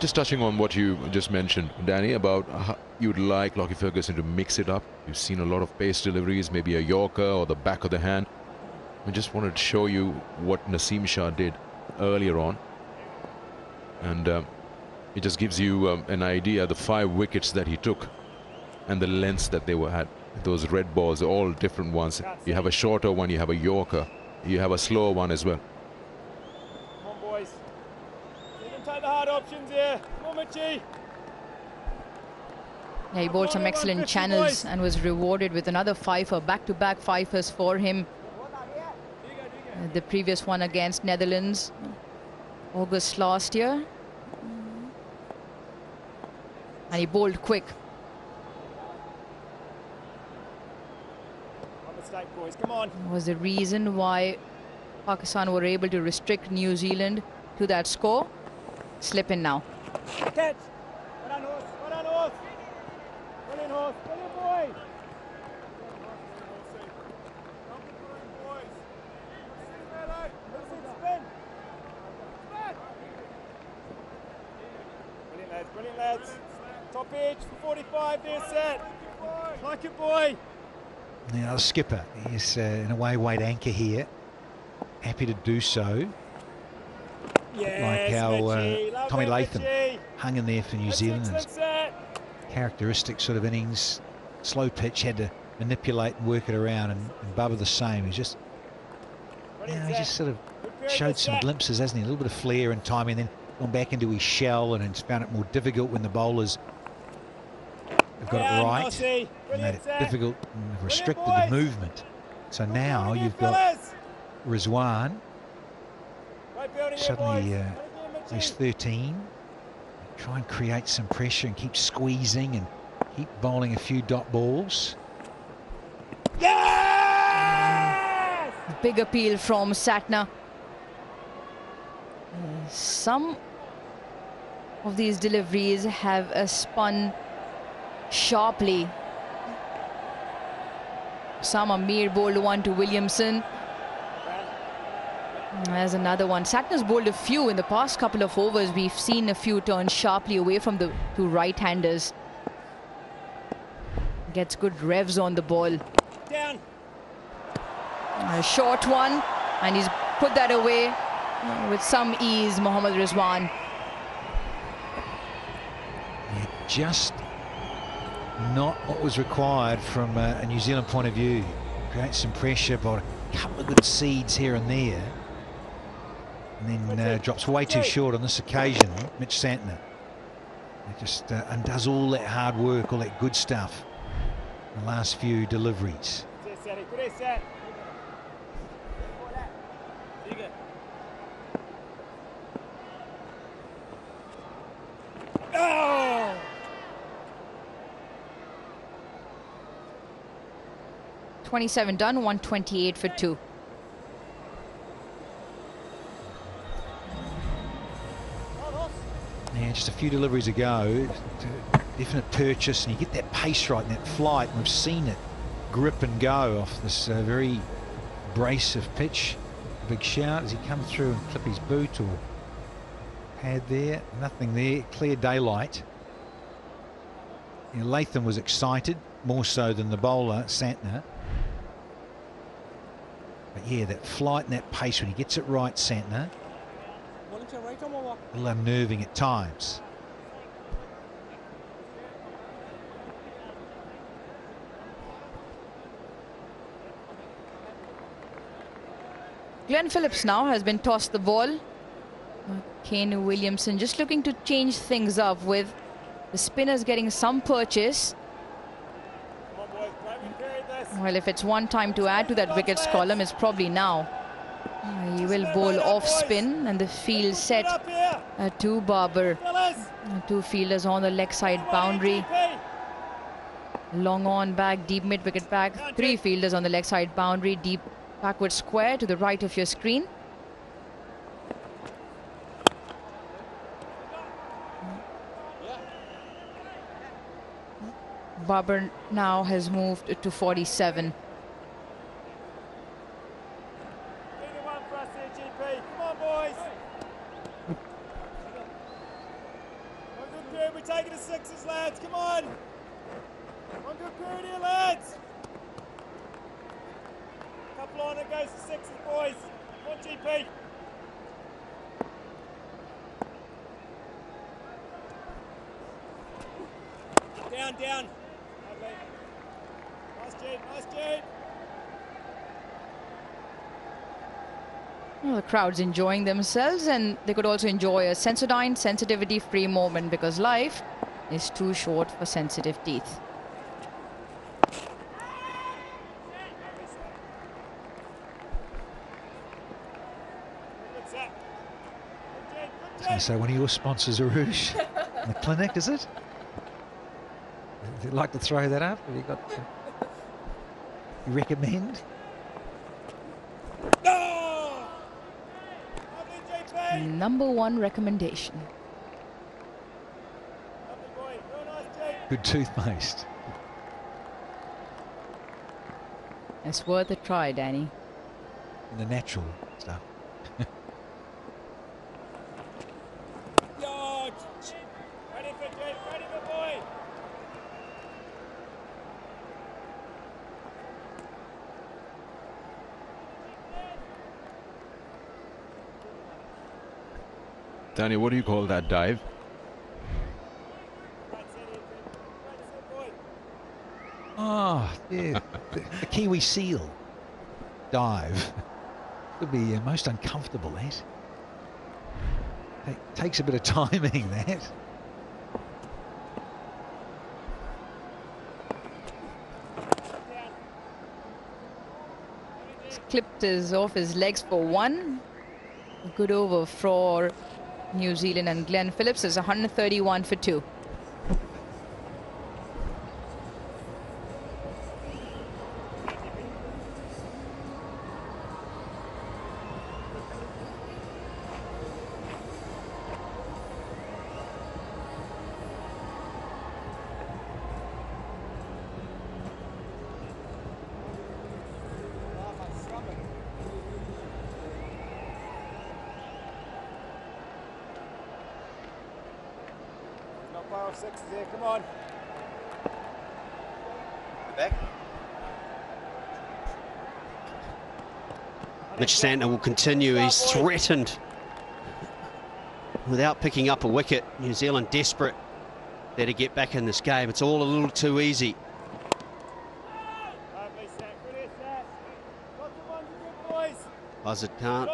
Just touching on what you just mentioned, Danny, about how you'd like Lockie Ferguson to mix it up. You've seen a lot of pace deliveries, maybe a Yorker or the back of the hand. I just wanted to show you what Naseem Shah did earlier on. And it just gives you an idea, the 5 wickets that he took and the lengths that they were at. Those red balls are all different ones. You have a shorter one, you have a Yorker, you have a slower one as well. Come on, boys. You can take the hard options here. Come on, Mitchie. Yeah, he bowled some excellent channels and was rewarded with another fifer, back-to-back fifers for him. The previous one against Netherlands, August last year. And he bowled quick. One mistake, boys. Come on. Was the reason why Pakistan were able to restrict New Zealand to that score. Slip in now. Catch. Well done, horse. Well done, horse. Brilliant, horse. Brilliant, boy. Brilliant, lads. Brilliant, lads. Top edge for 45 there, set. Like it, boy. Now the skipper is in a way weight anchor here. Happy to do so. Yes, like how Mitchie. Tommy Latham Mitchie. hung in there for New Zealand. Characteristic sort of innings, slow pitch, had to manipulate and work it around, and Bubba the same. He's just, he just sort of showed some glimpses, hasn't he? A little bit of flair and timing, and then gone back into his shell, and it's found it more difficult when the bowlers have got it right, and made it difficult and restricted the movement. So now you've got Rizwan, suddenly he's 13. Try and create some pressure and keep squeezing and keep bowling a few dot balls. Yes! Big appeal from Satna. Some of these deliveries have spun sharply. Some Amir bowled one to Williamson. There's another one. Satna's bowled a few in the past couple of overs. We've seen a few turn sharply away from the two right-handers. Gets good revs on the ball. Down. A short one, and he's put that away with some ease, Mohammad Rizwan. Yeah, just not what was required from a New Zealand point of view. Create some pressure, but a couple of good seeds here and there. And then drops way too short on this occasion, Mitch Santner. He just undoes all that hard work, all that good stuff in the last few deliveries. Oh! 27 done, 128 for 2. Yeah, just a few deliveries ago, definite purchase, and you get that pace right and that flight, and we've seen it grip and go off this very abrasive pitch. Big shout as he comes through and clip his boot or pad there. Nothing there, clear daylight. You know, Latham was excited, more so than the bowler, Santner. But yeah, that flight and that pace when he gets it right, Santner. A little unnerving at times. Glenn Phillips now has been tossed the ball. Kane Williamson just looking to change things up with the spinners getting some purchase. Well, if it's one time to add to that wickets column, it's probably now. He will bowl off spin and the field set to Barber. Two fielders on the leg side boundary. Long on back, deep mid wicket back. Three fielders on the leg side boundary, deep backward square to the right of your screen. Barber now has moved to 47. We're taking the sixes, lads. Come on. One good period here, lads. Couple on, it goes to sixes, boys. Come on, GP. Down, down. Lovely. Nice, Jeep. Nice, Jeep. Well, the crowd's enjoying themselves, and they could also enjoy a Sensodyne sensitivity-free moment, because life is too short for sensitive teeth. So one of your sponsors, Arush, the clinic, is it? Would you like to throw that up? Have you got? You recommend? #1 recommendation. Good toothpaste. It's worth a try, Danny. And the natural stuff. Ready for Jeep, ready for boy. Danny, what do you call that dive? Oh, yeah, the Kiwi seal dive would be most uncomfortable, that. It takes a bit of timing, that. He's clipped off his legs for one. A good over for New Zealand, and Glenn Phillips is 131 for 2. Sixes here, come on. Back. Mitch Santner will continue. He's threatened without picking up a wicket. New Zealand desperate there to get back in this game. It's all a little too easy. Buzzard can't.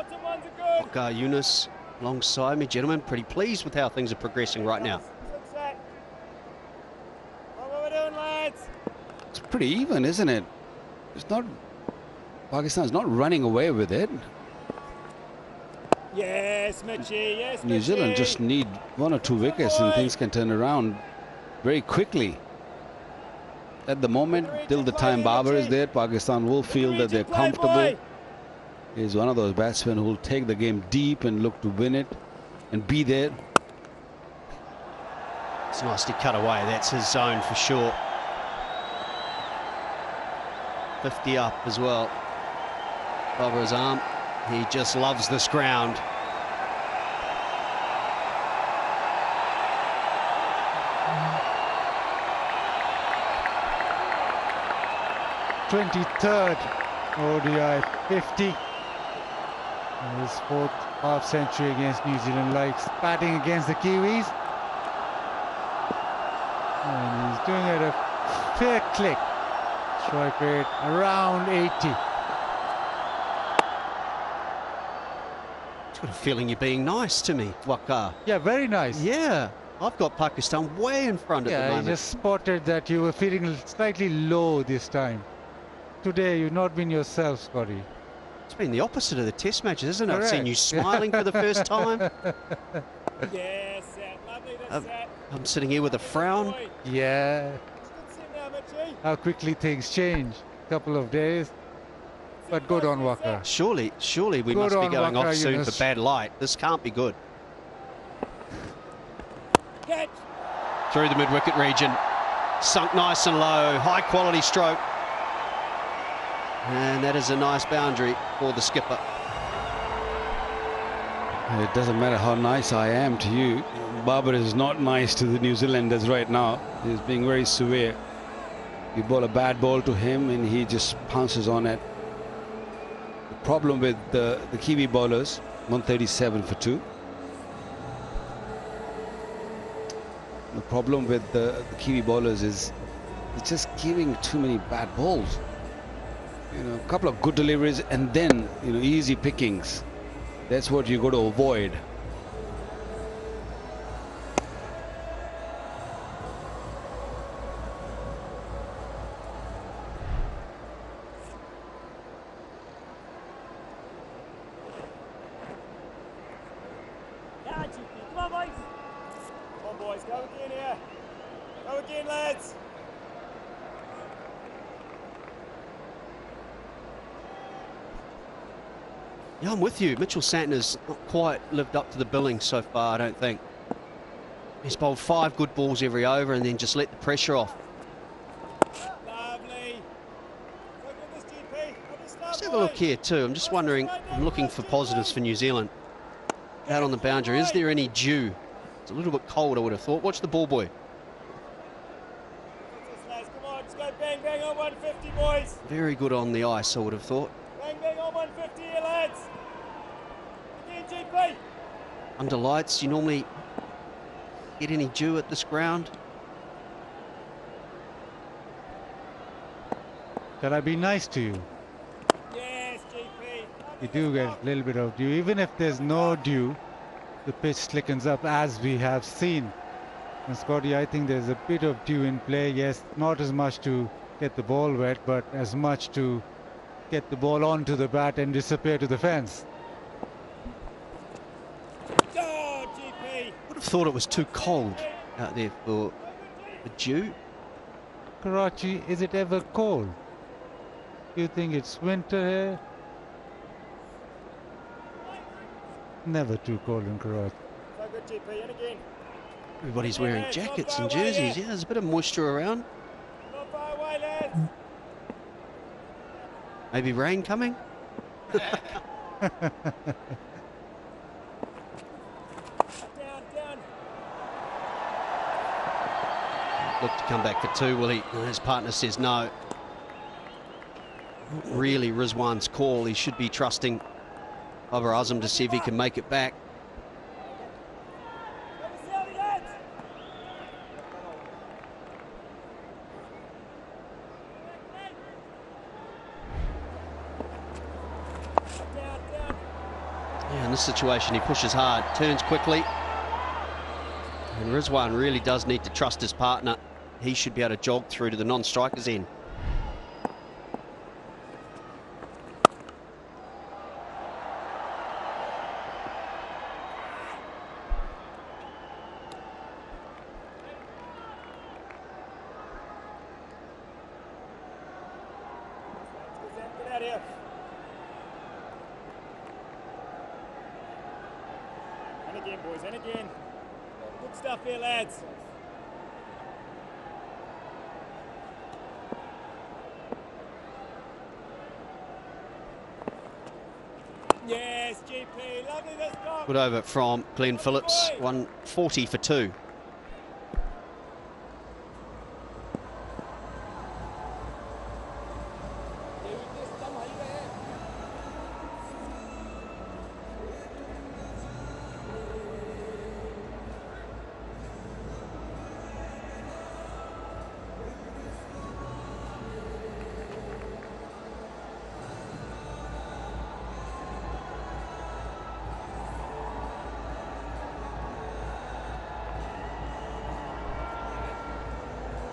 Waka Yunus alongside me. Gentlemen, pretty pleased with how things are progressing right now. It's pretty even, isn't it? It's not. Pakistan's not running away with it. Yes, Mitchie. Yes, New Zealand just need 1 or 2 wickets and things can turn around very quickly. At the moment, till the time Babar is there, Pakistan will feel that they're comfortable. He's one of those batsmen who will take the game deep and look to win it and be there. It's nicely cut away. That's his zone for sure. 50 up as well. Babar Azam, he just loves this ground. 23rd ODI 50. His 4th half century against New Zealand Lights, batting against the Kiwis. And he's doing it a fair click. Strike rate around 80. I've got a feeling you're being nice to me, Waka. Yeah, very nice. Yeah, I've got Pakistan way in front at the moment. I just spotted that you were feeling slightly low this time. Today, you've not been yourself, Scotty. It's been the opposite of the test matches, isn't it? Correct. I've seen you smiling for the first time. Yes, lovely, that's set. I'm sitting here with a frown. Yeah. Sit now, Mitchie. How quickly things change. Couple of days. But good on Waka. Surely we Good must be on going Waka, off soon Yunus. for bad light. This can't be good. Catch. Through the mid-wicket region. Sunk nice and low. High quality stroke. And that is a nice boundary for the skipper. It doesn't matter how nice I am to you. Babar is not nice to the New Zealanders right now. He's being very severe. You bowl a bad ball to him and he just pounces on it. The problem with the Kiwi bowlers, 137 for 2. The problem with the Kiwi bowlers is it's just giving too many bad balls. You know, a couple of good deliveries and then, you know, easy pickings. That's what you got to avoid. Yeah, GP. Come on, boys. Come on, boys. Go again here. Go again, lads. Yeah, I'm with you. Mitchell Santner's not quite lived up to the billing so far, I don't think. He's bowled 5 good balls every over and then just let the pressure off. Lovely. Look at this, GP. Let's have a look here too. I'm just wondering, I'm looking for positives for New Zealand. Out on the boundary, is there any dew? It's a little bit cold, I would have thought. Watch the ball boy. Lads, come on. Just go bang, bang on 150, boys. Very good on the ice, I would have thought. Bang, bang on 150 here, lads. Again, GP. Under lights, you normally get any dew at this ground? Shall I be nice to you? Yes, GP. You do get a little bit of dew. Even if there's no dew, the pitch slickens up as we have seen. And Scotty, I think there's a bit of dew in play. Yes, not as much to get the ball wet, but as much to get the ball onto the bat and disappear to the fence. Oh, GP. Would have thought it was too cold out there for the dew. Karachi, is it ever cold? Do you think it's winter here? Never too cold in Karachi. So good, GP. And again. Everybody's wearing jackets and jerseys. Yeah, there's a bit of moisture around. Not far away, lads. Maybe rain coming? Down, down. Look to come back for 2, will he? His partner says no. Not really Rizwan's call. He should be trusting Babar Azam to see if he can make it back. Yeah, in this situation, he pushes hard, turns quickly. And Rizwan really does need to trust his partner. He should be able to jog through to the non-striker's end. Get out here. And again, boys, and again. Good stuff here, lads. Yes, GP, lovely this goal. Good over from Glenn Phillips, 140 for 2.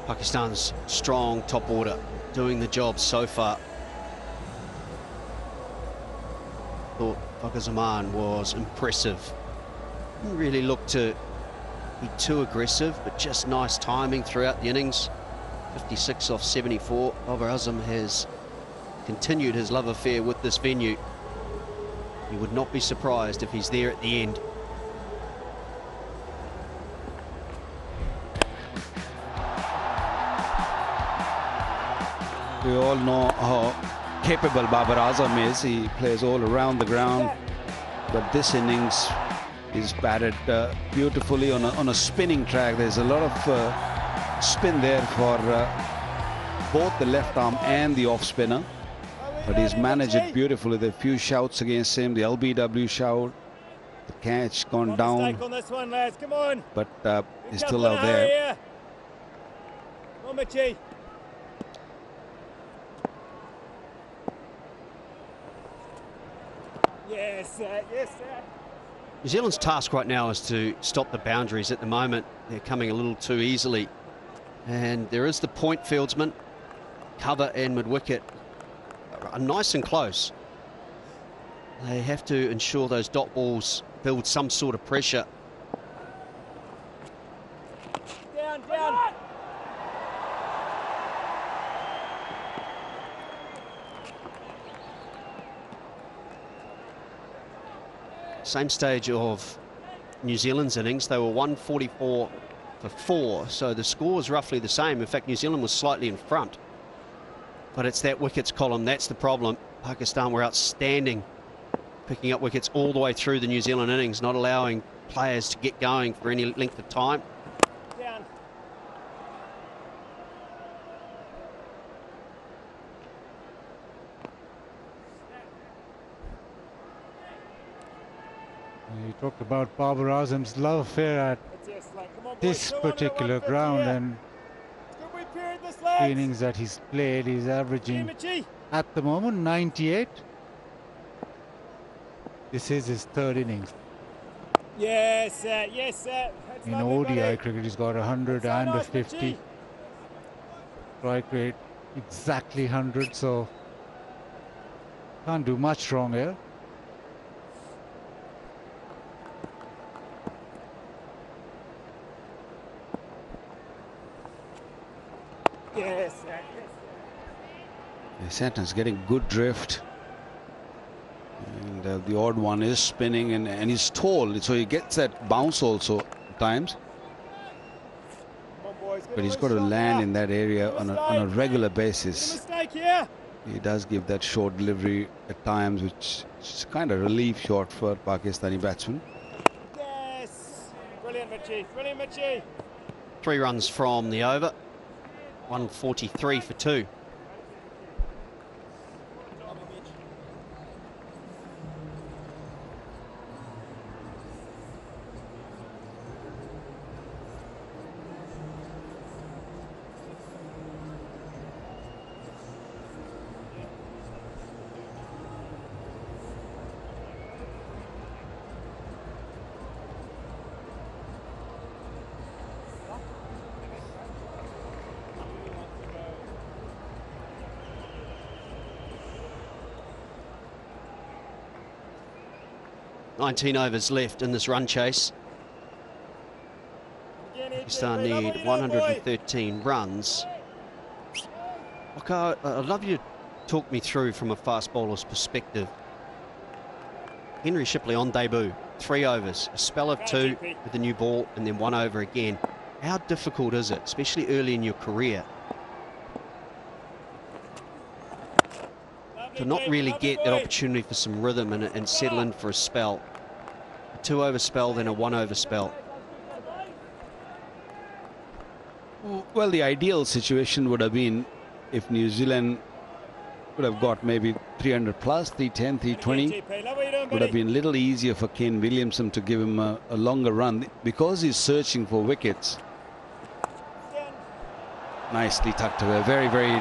Pakistan's strong top order doing the job so far. Thought Fakhar Zaman was impressive. Didn't really look to be too aggressive, but just nice timing throughout the innings. 56 off 74. Babar Azam has continued his love affair with this venue. You would not be surprised if he's there at the end. We all know how capable Babar Azam is. He plays all around the ground, but this innings is batted beautifully on a spinning track. There's a lot of spin there for both the left arm and the off spinner, but he's managed it beautifully. There are a few shouts against him, the LBW shout, the catch gone down, on this one, lads. Come on. but he's still out there. Come on, Mitchie. Yes, sir. Yes, sir. New Zealand's task right now is to stop the boundaries. At the moment, they're coming a little too easily. And there is the point fieldsman, cover and mid-wicket are nice and close. They have to ensure those dot balls build some sort of pressure. Down, down. Same stage of New Zealand's innings. They were 144 for 4, so the score is roughly the same. In fact, New Zealand was slightly in front. But it's that wickets column, that's the problem. Pakistan were outstanding, picking up wickets all the way through the New Zealand innings, not allowing players to get going for any length of time. Down. You talked about Babar Azam's love affair at this particular ground, and the innings that he's played, he's averaging at the moment 98. This is his third innings. Yes, sir. Yes, sir. That's In lovely, ODI buddy. cricket, he's got 100 So and a nice, 50. Mitchie. Strike rate exactly 100, so can't do much wrong here. Yes, sir. Yes, Santon's getting good drift, and the odd one is spinning, and he's tall, so he gets that bounce also at times. But he's got to land in that area on a regular basis. mistake here. He does give that short delivery at times, which is kind of relief shot for Pakistani batsmen. Yes. Brilliant, Mitchie. Brilliant, Mitchie. 3 runs from the over, 143 for 2. Nineteen overs left in this run chase. Pakistan need 113 runs. Look, I'd love you to talk me through from a fast bowler's perspective. Henry Shipley on debut, 3 overs, a spell of 2 with the new ball, and then 1 over again. How difficult is it, especially early in your career, to not really get that opportunity for some rhythm and settle in for a spell? A 2 over spell, then a 1 over spell. Well, the ideal situation would have been if New Zealand would have got maybe 300 plus, 310, 320. Would have been a little easier for Kane Williamson to give him a longer run, because he's searching for wickets. Nicely tucked away, very, very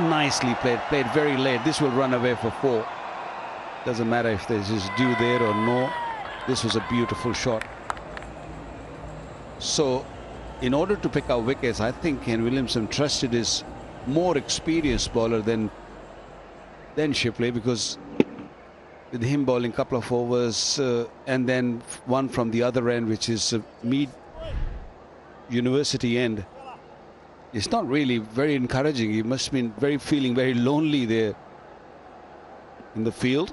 nicely played very late. This will run away for 4. Doesn't matter if there's just due there or no. This was a beautiful shot. So in order to pick up wickets, I think Ken Williamson trusted his more experienced bowler than Shipley, because with him bowling a couple of overs and then one from the other end, which is mid university end, it's not really very encouraging. He must have been feeling very lonely there in the field.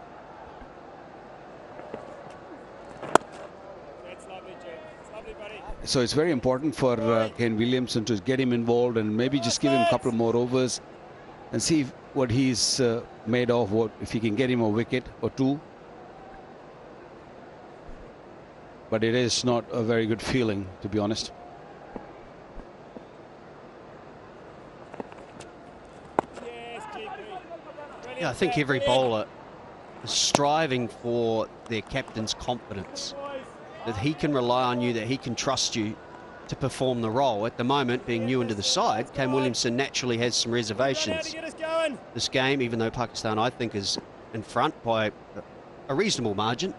So it's very important for Ken Williamson to get him involved and maybe just give him a couple more overs and see what he's made of, if he can get him a wicket or two. But it is not a very good feeling, to be honest. Yeah, I think every bowler is striving for their captain's confidence, that he can rely on you, that he can trust you to perform the role. At the moment, being new into the side, Kane Williamson naturally has some reservations. This game, even though Pakistan, I think, is in front by a reasonable margin,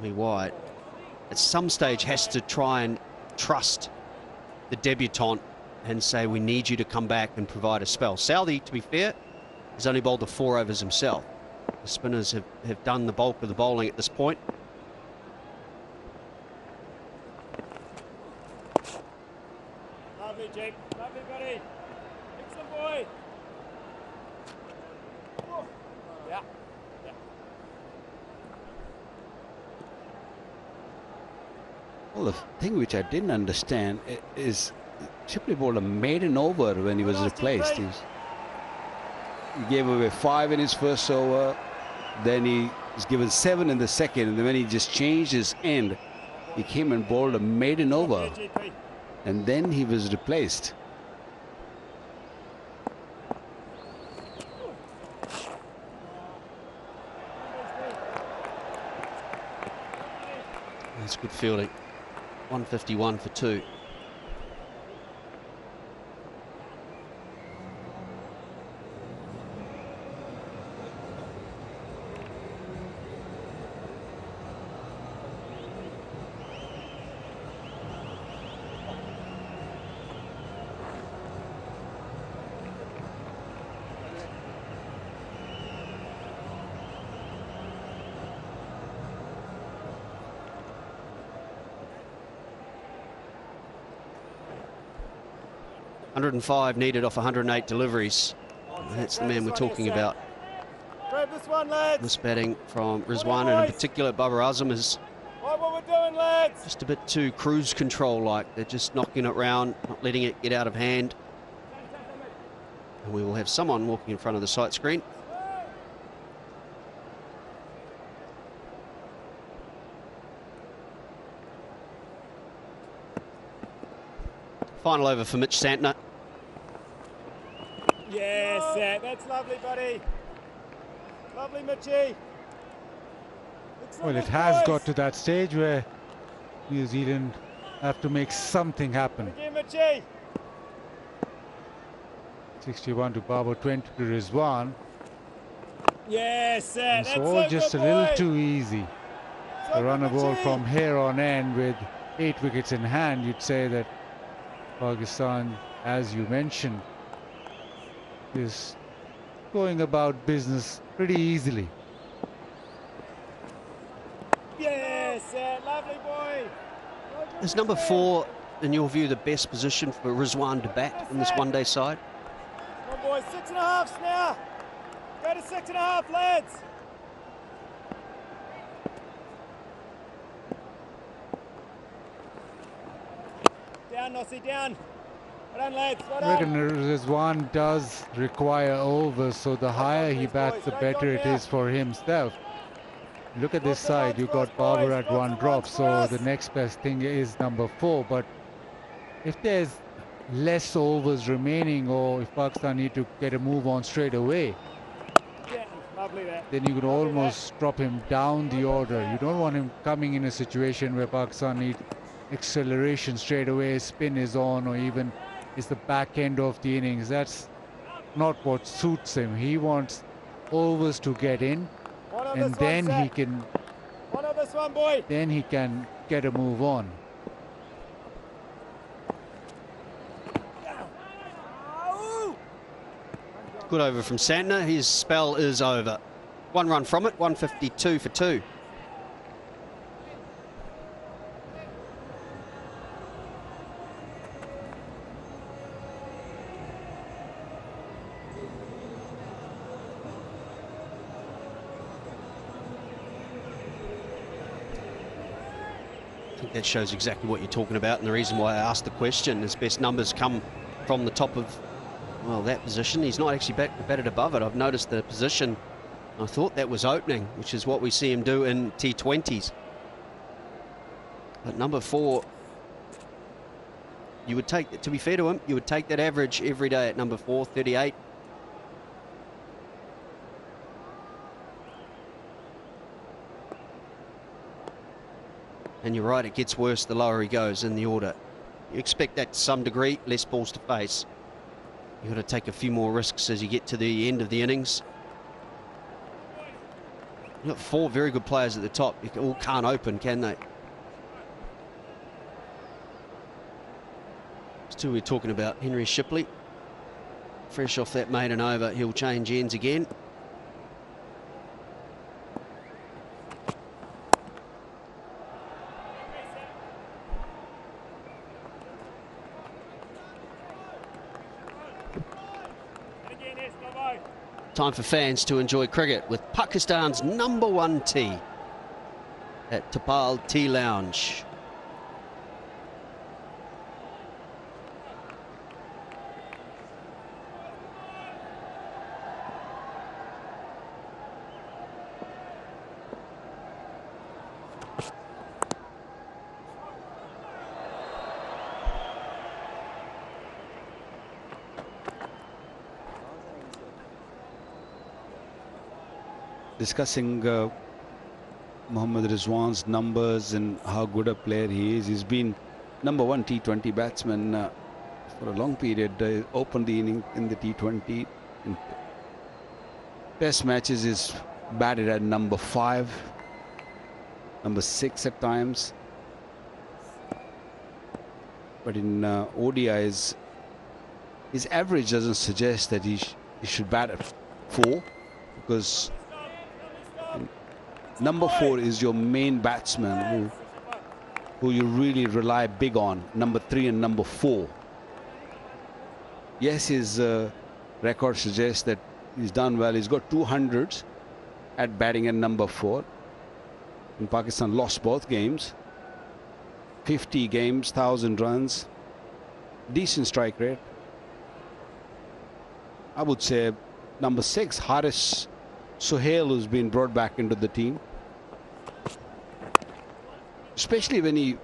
White at some stage has to try and trust the debutant and say, we need you to come back and provide a spell. Southey, to be fair, has only bowled the 4 overs himself. The spinners have done the bulk of the bowling at this point. Lovely, Jake. Lovely, buddy. Excellent boy. Yeah. Well, the thing which I didn't understand is Shipley bowled a maiden over when he was replaced. He gave away 5 in his first over, then he was given 7 in the second, and then when he just changed his end, he came and bowled a maiden over, and then he was replaced. That's good fielding. 151 for 2. .105 needed off 108 deliveries. And that's the man we're talking about. Grab this one, lads. This batting from Rizwan, and in particular Babar Azam, is What we're doing, lads. just a bit too cruise control-like. They're just knocking it round, not letting it get out of hand. And we will have someone walking in front of the sight screen. Final over for Mitch Santner. Yes, that's lovely, buddy. Lovely, Mitchie. Well, it has got to that stage where New Zealand have to make something happen. Again, Mitchie. 61 to Babar, 20 to Rizwan. Yes, It's that's all so just good, a little boy. too easy. So To run a good, ball Mitchie. from here on end with 8 wickets in hand, you'd say that Pakistan, as you mentioned, is going about business pretty easily. Yes, lovely, boy. Is number 4, in your view, the best position for Rizwan to bat in this one-day side? Come on, boys. 6.5 now. Go to 6.5, lads. Down, Nossie, down. Well done, lads. Well I done. reckon Rizwan does require overs, so the higher he bats, the better it is for himself. Look at this side, you got Babar at 1 drop, so the next best thing is number 4. But if there's less overs remaining, or if Pakistan need to get a move on straight away, Yeah, lovely there. then you could almost drop him down the order. You don't want him coming in a situation where Pakistan need acceleration straight away, spin is on, or even it's the back end of the innings. That's not what suits him. He wants overs to get in, One on and this then one, he Zach. can One on this one, boy. get a move on. Good over from Santner. His spell is over. 1 run from it, 152 for 2. I think that shows exactly what you're talking about, and the reason why I asked the question. His best numbers come from the top of, well, that position. He's not actually batted above it. I've noticed the position. I thought that was opening, which is what we see him do in T20s. But number 4, you would take, to be fair to him, you would take that average every day at number 4, 38. And you're right, it gets worse the lower he goes in the order. You expect that to some degree, less balls to face. You've got to take a few more risks as you get to the end of the innings. You've got 4 very good players at the top. You all can't open, can they? It's 2 we're talking about. Henry Shipley, fresh off that maiden over, he'll change ends again. Time for fans to enjoy cricket with Pakistan's #1 tea at Tapal Tea Lounge. Discussing Mohammad Rizwan's numbers and how good a player he is. He's been #1 T20 batsman for a long period. Opened the inning in the T20. In Test matches is batted at number 5, number 6 at times. But in ODIs, his average doesn't suggest that he should bat at 4, because number 4 is your main batsman who you really rely big on. Number 3 and number 4. Yes, his record suggests that he's done well. He's got 200s at batting at number 4. And Pakistan lost both games. 50 games, 1,000 runs. Decent strike rate. I would say number 6, Haris Sohail, who's been brought back into the team. Especially when he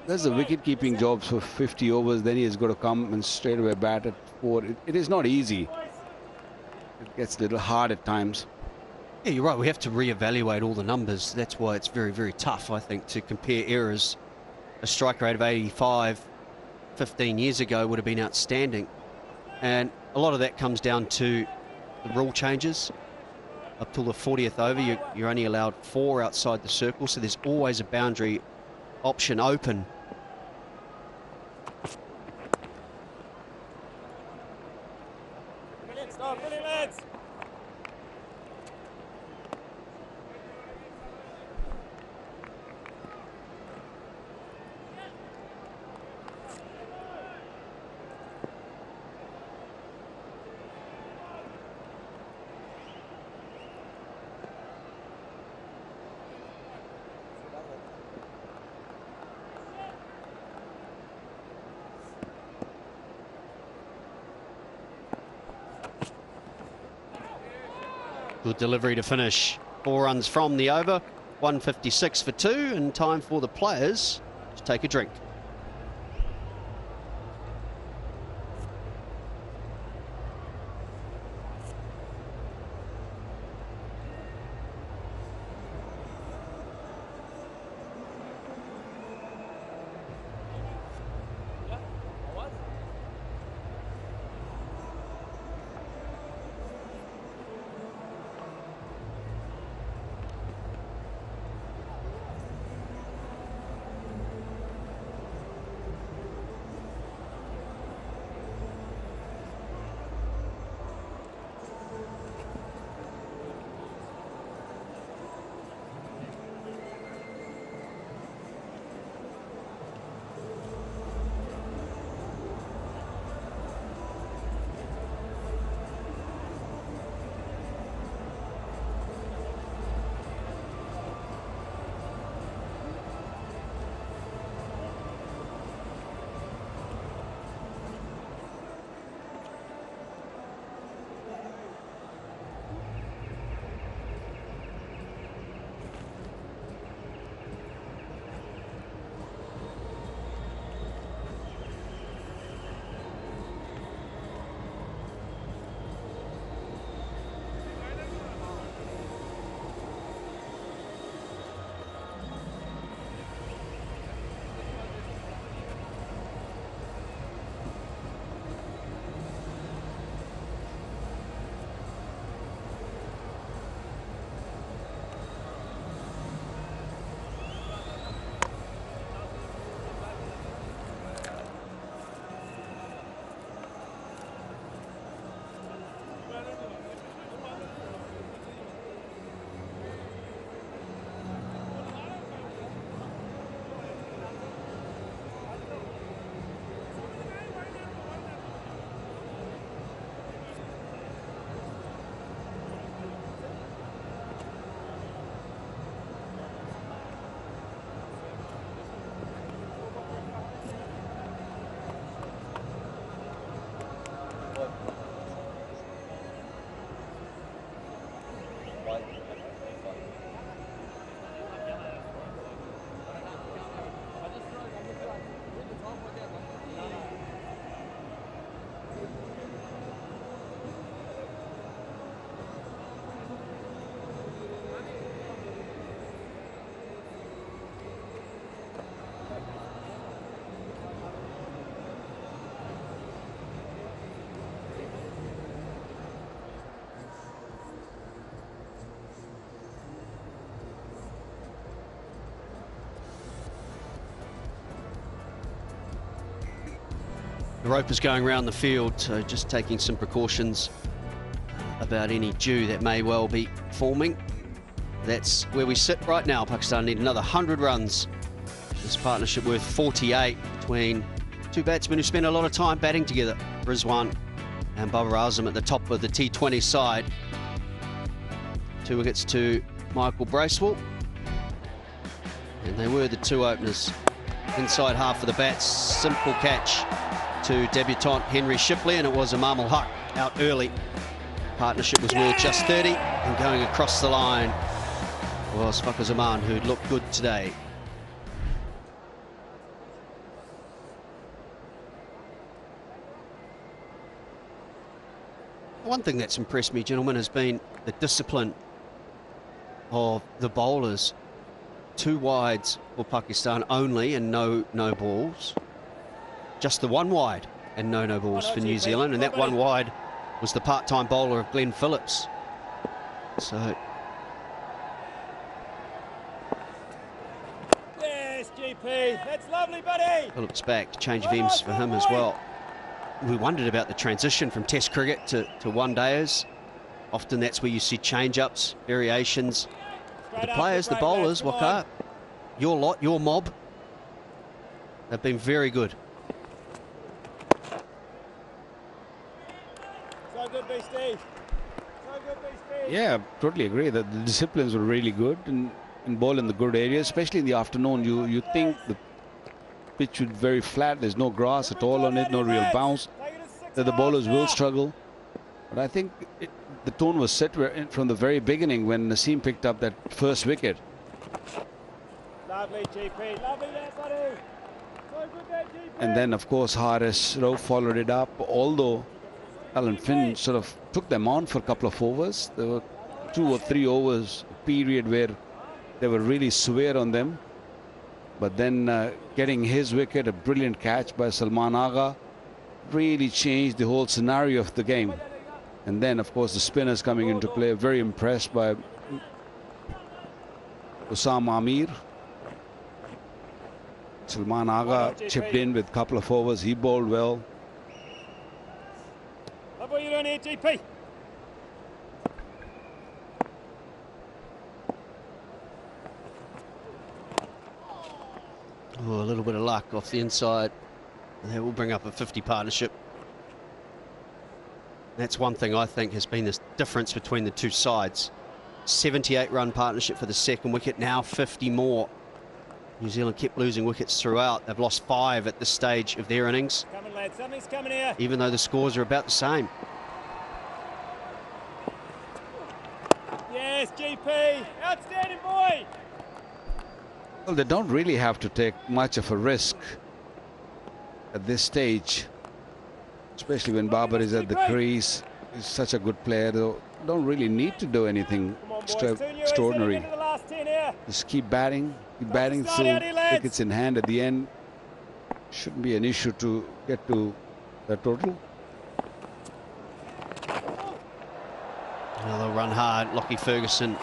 does the wicket-keeping jobs for 50 overs, then he has got to come and straight away bat at 4. It is not easy. It gets a little hard at times. Yeah, you're right. We have to reevaluate all the numbers. That's why it's very, very tough, I think, to compare errors. A strike rate of 85 15 years ago would have been outstanding. And a lot of that comes down to the rule changes. Up till the 40th over, you're only allowed 4 outside the circle, so there's always a boundary option open. Brilliant start, brilliant lads. Good delivery to finish. 4 runs from the over, 156 for 2, and time for the players to take a drink. The rope is going around the field, so just taking some precautions about any dew that may well be forming. That's where we sit right now. Pakistan need another 100 runs. This partnership worth 48 between two batsmen who spend a lot of time batting together, Rizwan and Babar Azam at the top of the T20 side. 2 wickets to Michael Bracewell. And they were the 2 openers. Inside half of the bats, simple catch to debutant Henry Shipley, and it was Imam ul Haq out early. Partnership was worth just 30, and going across the line was Fakhar Zaman, who looked good today. One thing that's impressed me, gentlemen, has been the discipline of the bowlers. 2 wides for Pakistan only and no balls. Just the 1 wide and no balls for New Zealand, and that 1 wide was the part-time bowler of Glenn Phillips. So Yes, GP, that's lovely, buddy. Phillips back, change of ends for him as well. We wondered about the transition from Test cricket to one-dayers. Often that's where you see change-ups, variations. The players, the bowlers, Waqar, your lot, your mob, have been very good. So good, Beastie. So good, Beastie. Yeah, totally agree that the disciplines were really good and ball in the good areas, especially in the afternoon. You think the pitch was very flat, there's no grass at all on it, no real bounce, that the bowlers will struggle. But I think the tone was set from the very beginning when Naseem picked up that first wicket. Lovely, GP. Lovely there, buddy. So good there, GP. And then, of course, Haris Rauf followed it up, although Alan Finn sort of took them on for a couple of overs. There were 2 or 3 overs period where they were really severe on them. But then getting his wicket, a brilliant catch by Salman Agha, really changed the whole scenario of the game. And then, of course, the spinners coming into play. Very impressed by Usam Amir. Salman Agha chipped in with a couple of overs. He bowled well. Love what you're doing here, GP. Oh, a little bit of luck off the inside. And that will bring up a 50 partnership. That's one thing I think has been the difference between the 2 sides. 78-run partnership for the second wicket, now 50 more. New Zealand kept losing wickets throughout. They've lost 5 at this stage of their innings. Coming, lads. Something's coming here. Even though the scores are about the same. Yes, GP. Outstanding, boy. Well, they don't really have to take much of a risk at this stage, especially when Babar is at the crease. He's such a good player. They don't really need to do anything extraordinary. Just keep batting through wickets in hand at the end. Shouldn't be an issue to get to the total. They'll run hard. Lockie Ferguson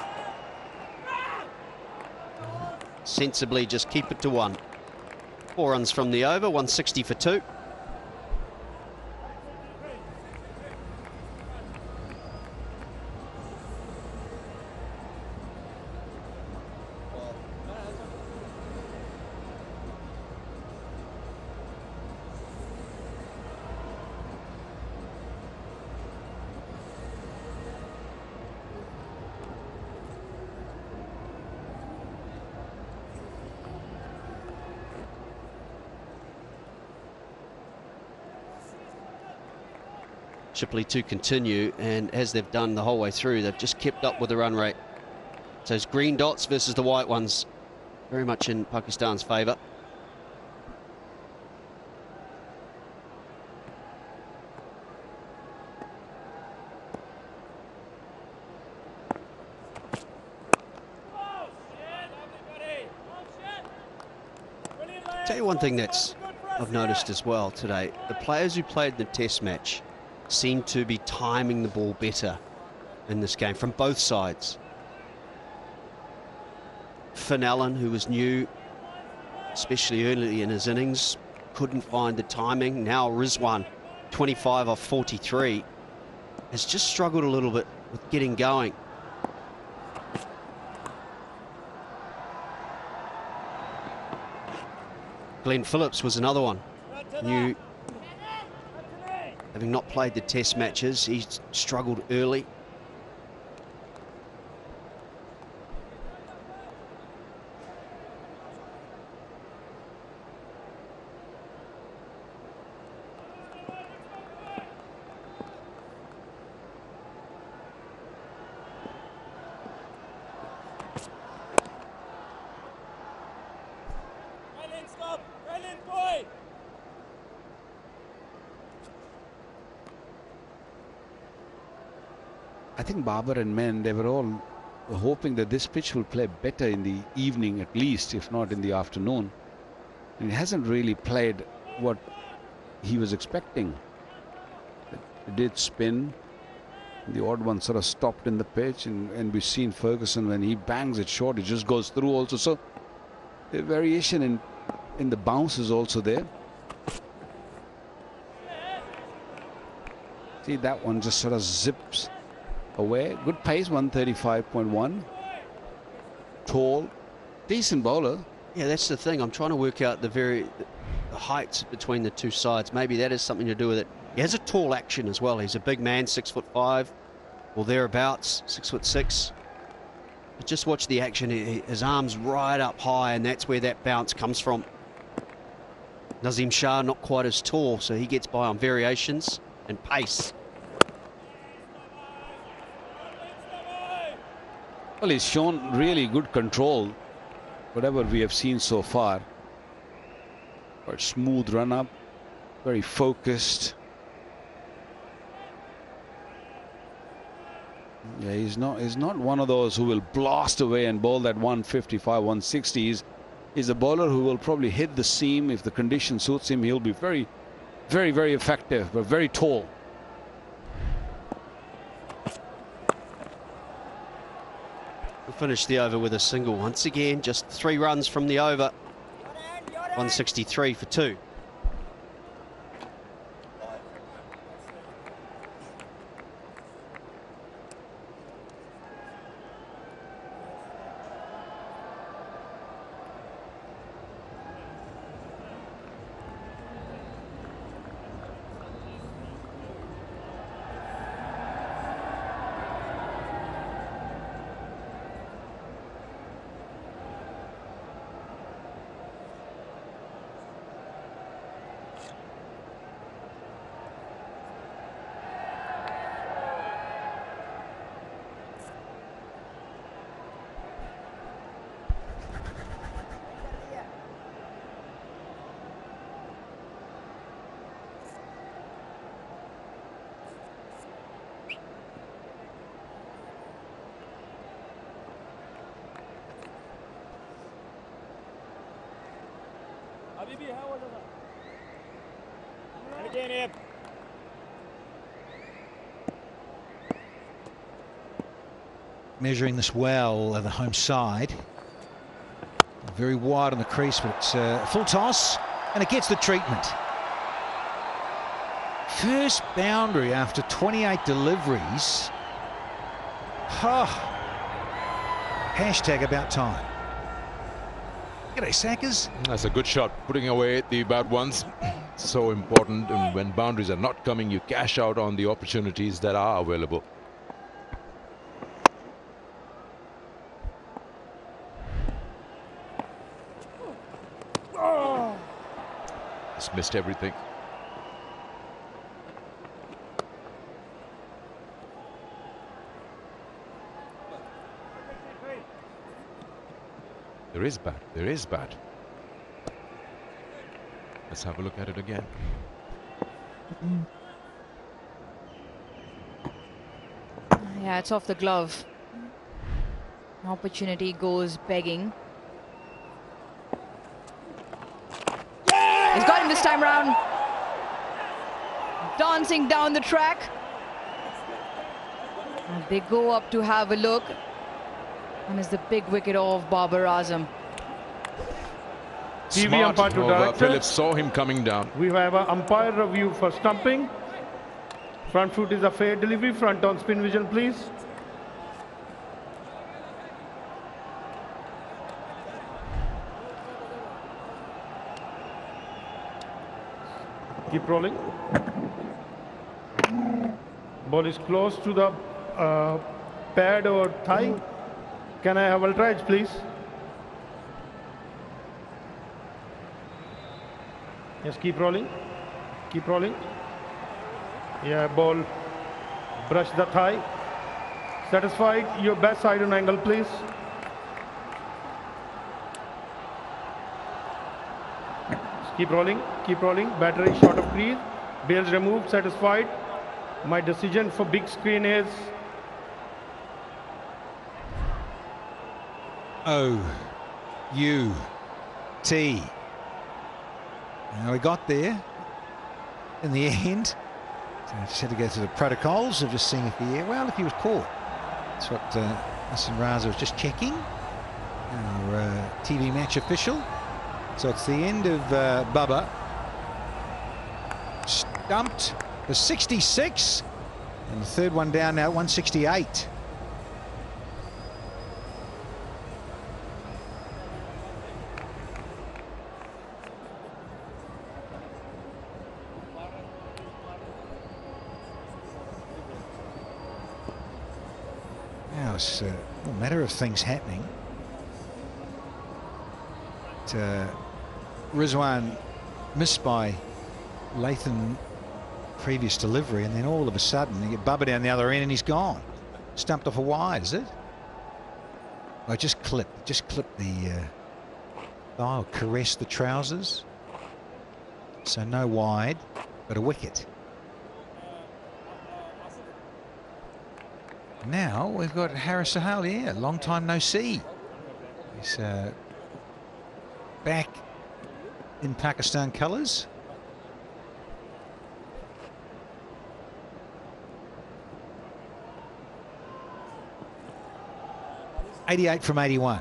sensibly just keep it to 1. 4 runs from the over, 160 for 2. Shipley to continue, and as they've done the whole way through, they've just kept up with the run rate. So it's green dots versus the white ones, very much in Pakistan's favour. Tell you one thing that's I've noticed as well today, the players who played the test match seem to be timing the ball better in this game from both sides. Finn Allen, who was new, especially early in his innings, couldn't find the timing. Now Rizwan, 25 off 43, has just struggled a little bit with getting going. Glenn Phillips was another one. New, having not played the test matches, he struggled early. I think Babar and Men, they were all hoping that this pitch will play better in the evening at least, if not in the afternoon. And it hasn't really played what he was expecting. It did spin. The odd one sort of stopped in the pitch, and we've seen Ferguson, when he bangs it short, it just goes through also. So the variation in the bounce is also there. See, that one just sort of zips away. Good pace, 135.1. Tall, decent bowler. Yeah, that's the thing. I'm trying to work out the heights between the two sides. Maybe that is something to do with it. He has a tall action as well. He's a big man, 6'5" or thereabouts, 6'6". But just watch the action. His arms right up high, and that's where that bounce comes from. Nazim Shah not quite as tall, so he gets by on variations and pace. Well, he's shown really good control, whatever we have seen so far. But smooth run up, very focused. Yeah, he's not one of those who will blast away and bowl that 155, 160. He's a bowler who will probably hit the seam if the condition suits him. He'll be very, very, very effective, but very tall. We'll finish the over with a single once again. Just 3 runs from the over. 163 for 2. Measuring this well at the home side. Very wide on the crease, but it's a full toss, and it gets the treatment. First boundary after 28 deliveries. Hashtag about time. G'day, Sackers. That's a good shot, putting away the bad ones. So important, and when boundaries are not coming, you cash out on the opportunities that are available. Just missed everything. There is bad. There is bad. Let's have a look at it again. Yeah, it's off the glove. Opportunity goes begging. He's got him this time round. Dancing down the track. And they go up to have a look. And it's the big wicket of Babar Azam. TV Smart umpire to over. director. Phillips saw him coming down. We have an umpire review for stumping. Front foot is a fair delivery. Front on spin vision, please. Keep rolling. Ball is close to the pad or thigh. Can I have ultra edge, please? Yes, keep rolling. Keep rolling. Yeah, ball. Brush the thigh. Satisfied? Your best side on angle, please. Keep rolling. Keep rolling. Battery short of crease. Bails removed. Satisfied? My decision for big screen is O-U-T. Now we got there in the end. So I just had to go through the protocols of just seeing if he was caught. That's what Hassan Raza was just checking. Our TV match official. So it's the end of Bubba. Stumped for 66. And the third one down now, 168. Now it's a matter of things happening. Rizwan missed by Latham previous delivery, and then all of a sudden you get Bubba down the other end and he's gone. Stumped off a wide, is it? Oh, just clip the thigh, or caress the trousers. So no wide, but a wicket. Now we've got Haris Sahal here, long time no see. He's back in Pakistan colours. .88 from 81.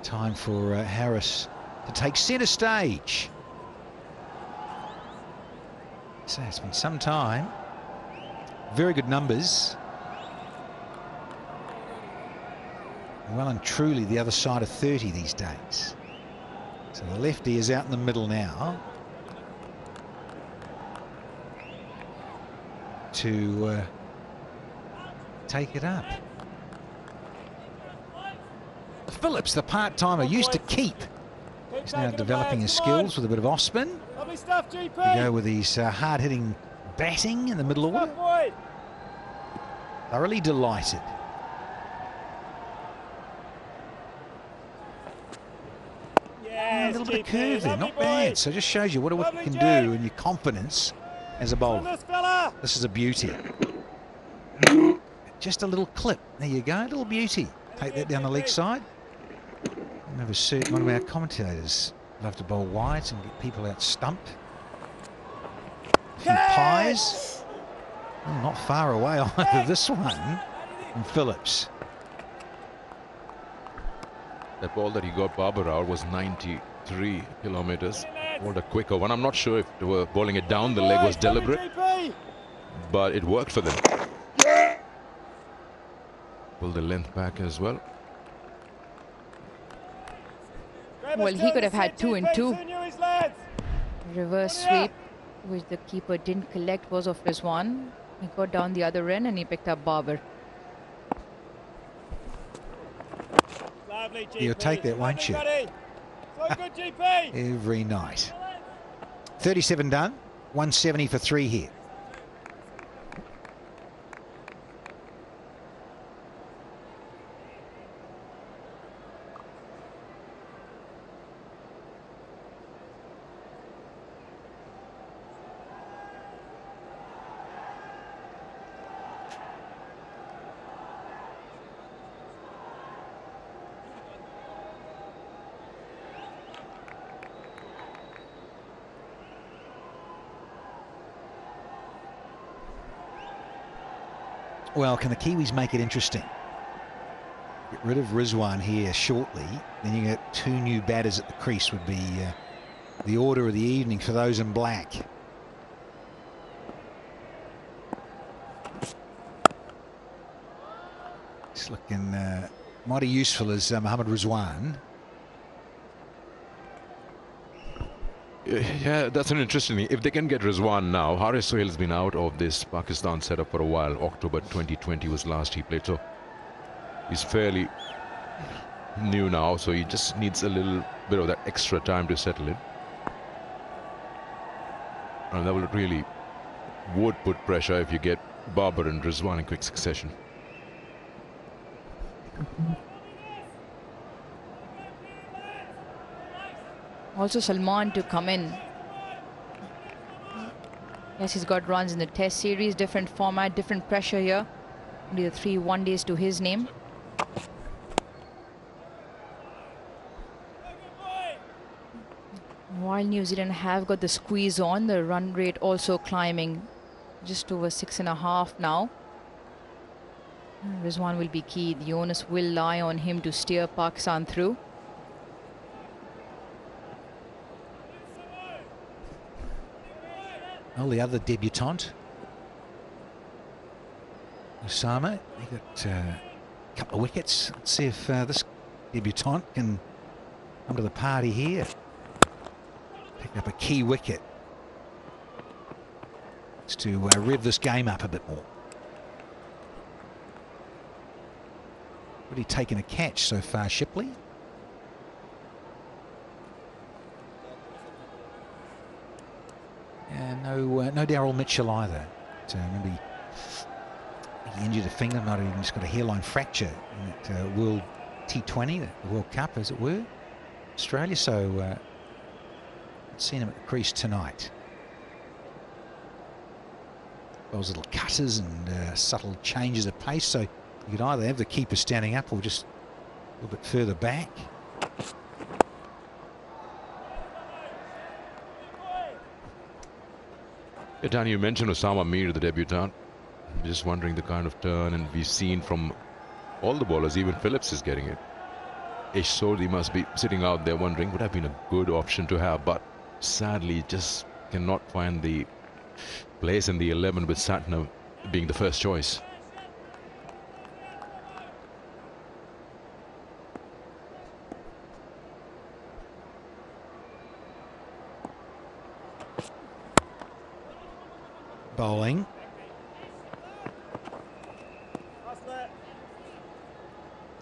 Time for Harris to take centre stage. So it's been some time. Very good numbers. Well and truly the other side of 30 these days. So the lefty is out in the middle now to take it up. Phillips, the part-timer, used to keep. He's now developing his skills with a bit of off-spin. Lovely stuff, GP. To go with his hard-hitting batting in the middle order. Thoroughly delighted. Yes, a little bit of GP, curve there, not bad. So it just shows you what a wicket can do and your confidence as a bowler. This is a beauty. Just a little clip. There you go, a little beauty. Take that down the leg side. Never see one of our commentators love to bowl wides and get people out stumped. A few pies. Oh, not far away either, this one from Phillips. That ball that he got Barber out was 93 kilometers. Bowled a quicker one. I'm not sure if they were bowling it down the leg was deliberate, but it worked for them. Pull the length back as well. Well, he could have had 2 and 2. Reverse sweep, which the keeper didn't collect, was of Rizwan. He got down the other end and he picked up Barber. You'll take that, won't you? Every night. 37 done, 170 for 3 here. Well, can the Kiwis make it interesting? rid of Rizwan here shortly, then you get 2 new batters at the crease would be the order of the evening for those in black. It's looking mighty useful as Mohammad Rizwan. Yeah, that's an interesting thing. If they can get Rizwan now, Haris Sohail's been out of this Pakistan setup for a while. October 2020 was last he played, so he's fairly new now, so he just needs a little bit of that extra time to settle in. And that will really would put pressure if you get Babar and Rizwan in quick succession. Also Salman to come in. Yes, he's got runs in the Test series, different format, different pressure here. Only the 3 one-days to his name. While New Zealand have got the squeeze on, the run rate also climbing just over 6.5 now. Rizwan will be key. The onus will lie on him to steer Pakistan through. Well, the other debutant, Osama, he got a couple of wickets. Let's see if this debutant can come to the party here. Pick up a key wicket. It's to rev this game up a bit more. Really taken a catch so far, Shipley. And no Daryl Mitchell either. Maybe he injured a finger, might have even just got a hairline fracture in that World T20, the World Cup as it were, Australia. So seen him at the crease tonight. Those little cutters and subtle changes of pace, so you could either have the keeper standing up or just a little bit further back. Yeah, Dan, you mentioned Osama Mir, the debutant. I'm just wondering the kind of turn, and we've seen from all the bowlers, even Phillips is getting it. Ish Sodhi must be sitting out there wondering, would have been a good option to have, but sadly just cannot find the place in the 11 with Satna being the first choice. Bowling.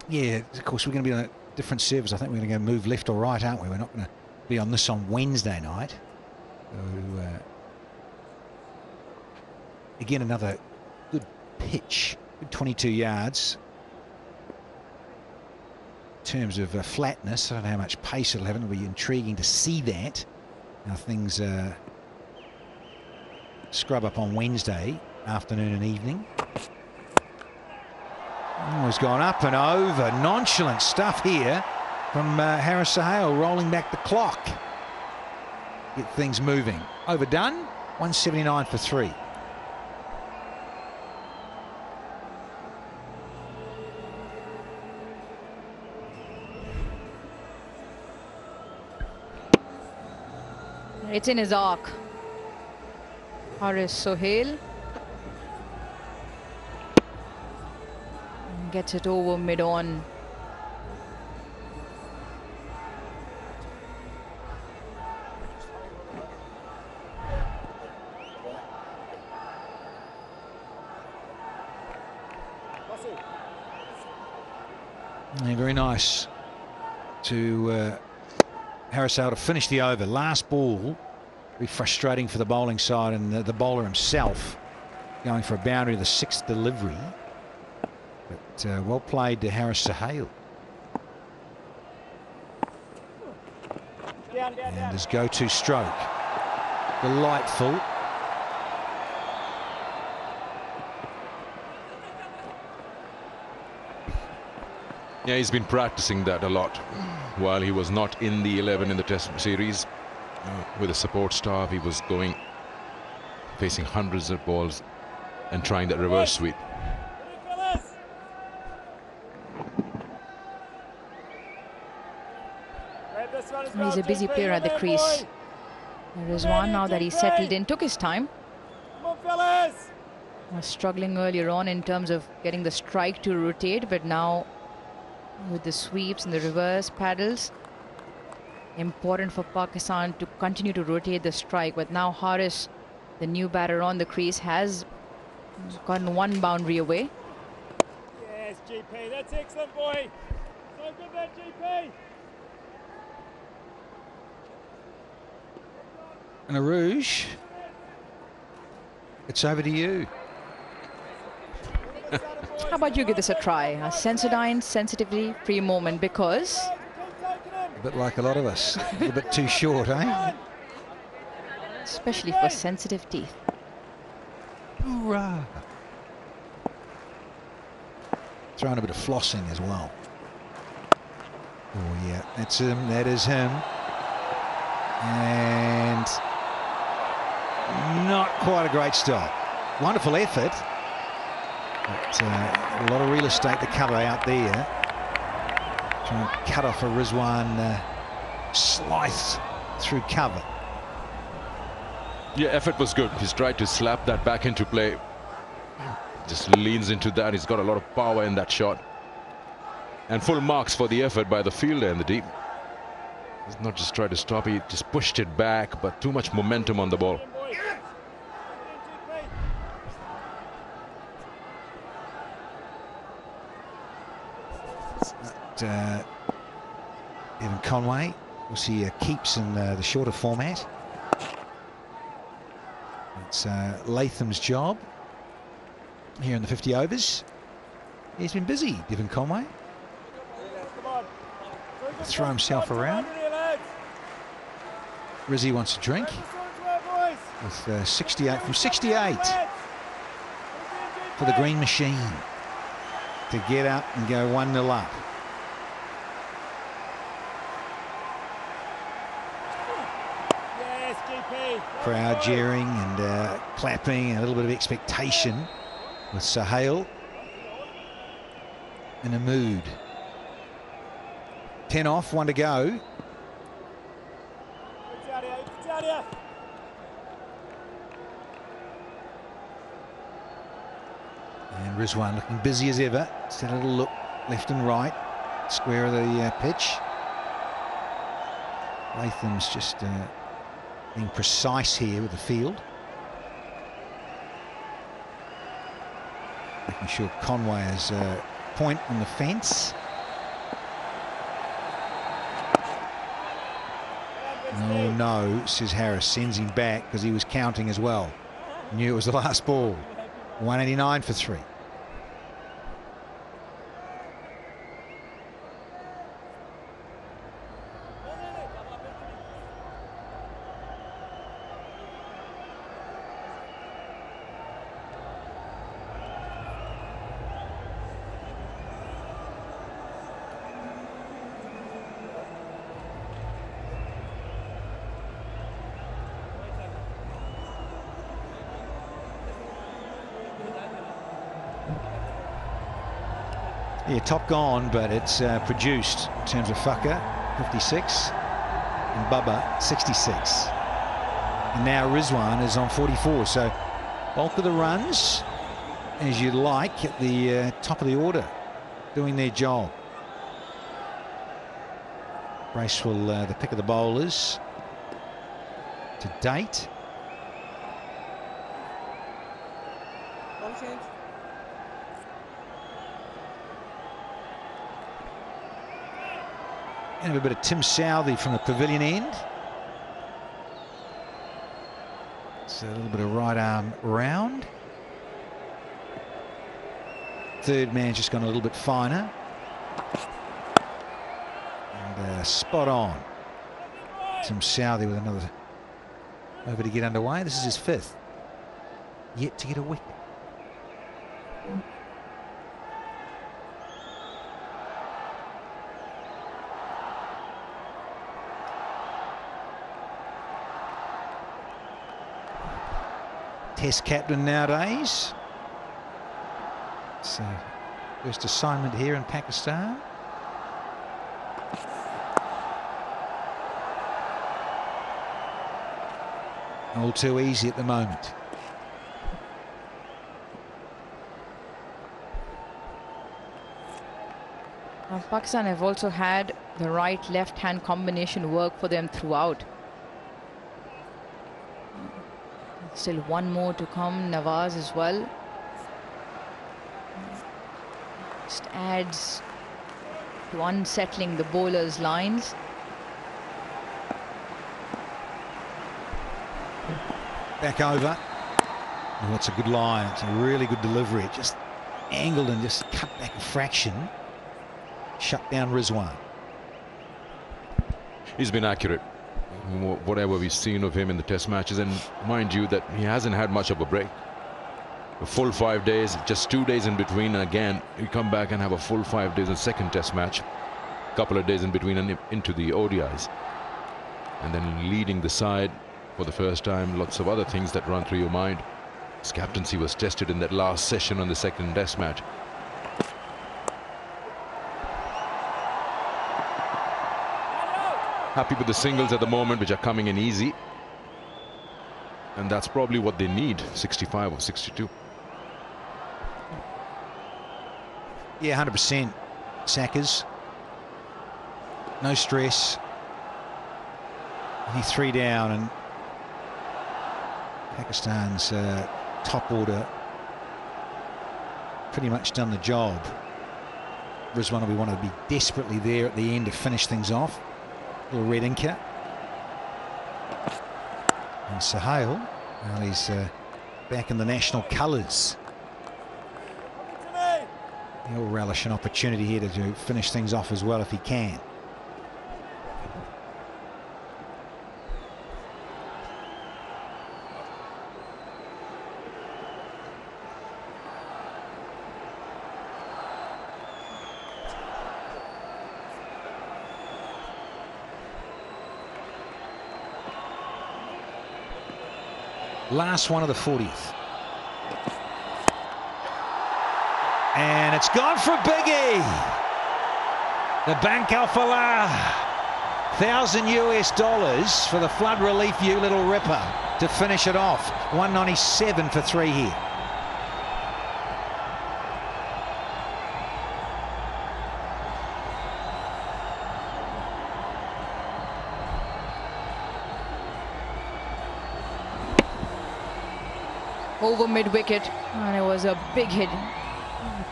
Yeah, of course, we're going to be on a different service. I think we're going to go move left or right, aren't we? We're not going to be on this on Wednesday night. So, again, another good pitch, good 22 yards. In terms of flatness, I don't know how much pace it'll have. It'll be intriguing to see that. How things scrub up on Wednesday afternoon and evening. Oh, he's gone up and over. Nonchalant stuff here from Haris Sohail, rolling back the clock. Get things moving. Overdone. 179 for 3. It's in his arc. Haris Sohail gets it over mid-on. Yeah, very nice to Haris Sohail to finish the over. Last ball, very frustrating for the bowling side, and the bowler himself going for a boundary, the 6th delivery. But well played to Haris Sohail. And his go-to stroke. Delightful. Yeah, he's been practicing that a lot while he was not in the 11 in the Test series. With a support staff, he was going, facing hundreds of balls and trying that reverse sweep. He's a busy player at the crease. Rizwan, now that he's settled in, took his time. Was struggling earlier on in terms of getting the strike to rotate, but now with the sweeps and the reverse paddles, important for Pakistan to continue to rotate the strike. But now Haris, the new batter on the crease, has gotten one boundary away. Yes, GP, that's excellent, boy. So good there, GP. And Arouge, it's over to you. How about you give this a try? A Sensodyne sensitivity free moment, because A bit like a lot of us, a little bit too short, eh? especially for sensitive teeth. Hoorah! Throwing a bit of flossing as well. Oh yeah, that's him. That is him. And not quite a great stop. Wonderful effort. But a lot of real estate to cover out there. Trying to cut off a Rizwan slice through cover. Yeah, effort was good. He's tried to slap that back into play. Just leans into that. He's got a lot of power in that shot. And full marks for the effort by the fielder in the deep. He's not just tried to stop, he just pushed it back, but too much momentum on the ball. Evan Conway, we'll see keeps in the shorter format. It's Latham's job here in the 50 overs. He's been busy, Evan Conway. Throw himself around. Rizzy wants a drink. With 68 from 68 for the green machine to get up and go 1-0 up. Crowd jeering and clapping and a little bit of expectation with Sahel in a mood. 10 off, 1 to go. And Rizwan looking busy as ever. Just had a little look left and right, square of the pitch. Latham's just being precise here with the field. Making sure Conway has a point on the fence. Oh no, says Harris, sends him back because he was counting as well. Knew it was the last ball. 189 for 3. Yeah, top gone, but it's produced in terms of Fucker, 56, and Bubba, 66. And now Rizwan is on 44, so bulk of the runs, as you like, at the top of the order, doing their job. Bracewell, the pick of the bowlers to date. And a bit of Tim Southey from the pavilion end. It's a little bit of right arm round. Third man's just gone a little bit finer. And spot on. Tim Southey with another over to get underway. This is his 5th. Yet to get a wicket. Test captain nowadays. So first assignment here in Pakistan. All too easy at the moment. Pakistan have also had the right-left hand combination work for them throughout. Still one more to come, Nawaz as well. Just adds to unsettling the bowlers' lines. Back over. Oh, that's a good line. It's a really good delivery. It just angled and just cut back a fraction. Shut down Rizwan. He's been accurate, whatever we've seen of him in the test matches, and mind you that he hasn't had much of a break. A full 5 days, just 2 days in between, and again you come back and have a full 5 days in second test match, couple of days in between and into the ODIs, and then leading the side for the first time. Lots of other things that run through your mind. His captaincy was tested in that last session on the second test match. Happy with the singles at the moment, which are coming in easy. And that's probably what they need, 65 or 62. Yeah, 100%. Sackers. No stress. Only 3 down, and Pakistan's top order pretty much done the job. Rizwan, we want to be desperately there at the end to finish things off. Little red inker. And Sohail, well, he's back in the national colours. He'll relish an opportunity here to finish things off as well if he can. Last one of the 40th. And it's gone for Biggie. The Bank Al Falah. $1,000 for the flood relief you little ripper to finish it off. 197 for 3 here. Over mid-wicket, and it was a big hit.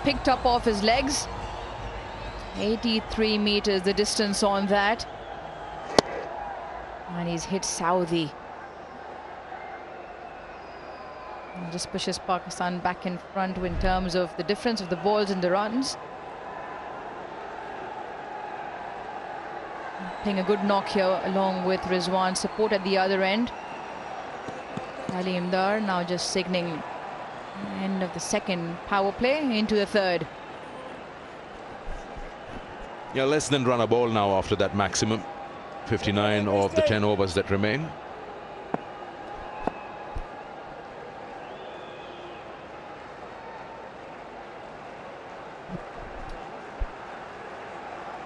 Picked up off his legs. 83 meters the distance on that. And he's hit Saudi. And just pushes Pakistan back in front in terms of the difference of the balls and the runs. Playing a good knock here along with Rizwan. Support at the other end. Ali Imdar now just signaling end of the second power play into the third. Yeah, less than run a ball now after that maximum. 59 of the 10 overs that remain.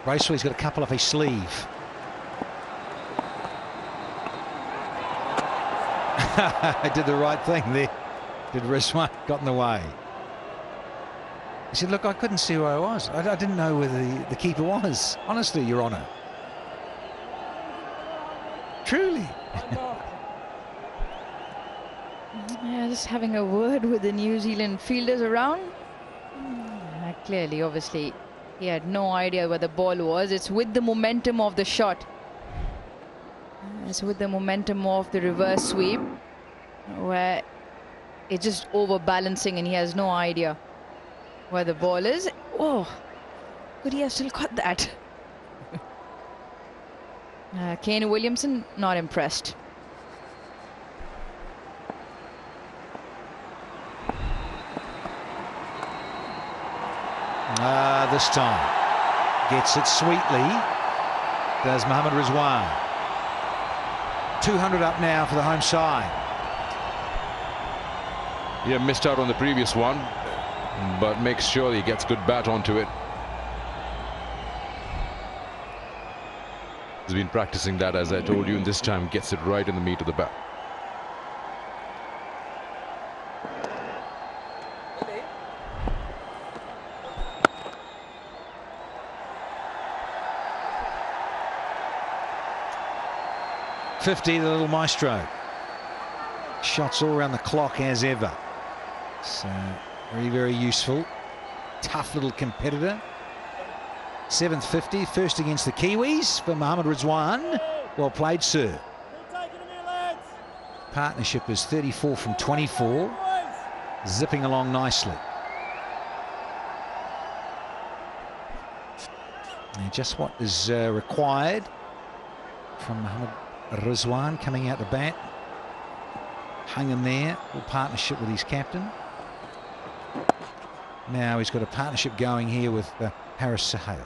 Raceway's got a couple up his sleeve. I did the right thing there. Did Rizwan got in the way? He said, look, I couldn't see where I was. I didn't know where the keeper was. Honestly, Your Honour. Truly. Yeah, just having a word with the New Zealand fielders around. Clearly, obviously, he had no idea where the ball was. It's with the momentum of the shot. It's with the momentum of the reverse sweep, where it's just overbalancing and he has no idea where the ball is. Oh, could he have still caught that? Kane Williamson, not impressed. This time gets it sweetly. Does Mohammad Rizwan. 200 up now for the home side. Yeah, missed out on the previous one, but makes sure he gets good bat onto it. He's been practicing that, as I told you, and this time gets it right in the meat of the bat. 7:50, the little maestro. Shots all around the clock as ever. So very, very useful. Tough little competitor. 7:50, first against the Kiwis for Mohammad Rizwan. Well played, sir. Partnership is 34 from 24. Zipping along nicely. And just what is required from Mohammad Rizwan coming out the bat. Hung in there, full partnership with his captain. Now he's got a partnership going here with Haris Sohail.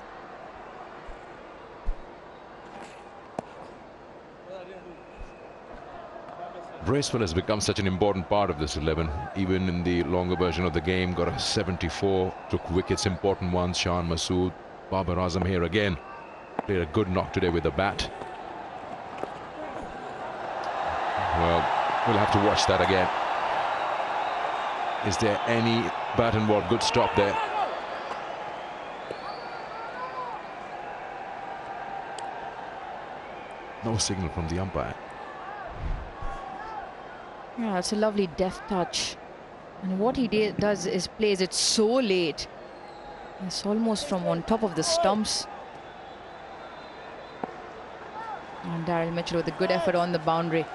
Bracewell has become such an important part of this 11. Even in the longer version of the game, got a 74, took wickets, important ones. Shan Masood, Babar Azam here again. Played a good knock today with the bat. Well, we'll have to watch that again. Is there any bat and ball? Good stop there. No signal from the umpire. Yeah, it's a lovely deft touch. And what he does is plays it so late. It's almost from on top of the stumps. And Daryl Mitchell with a good effort on the boundary.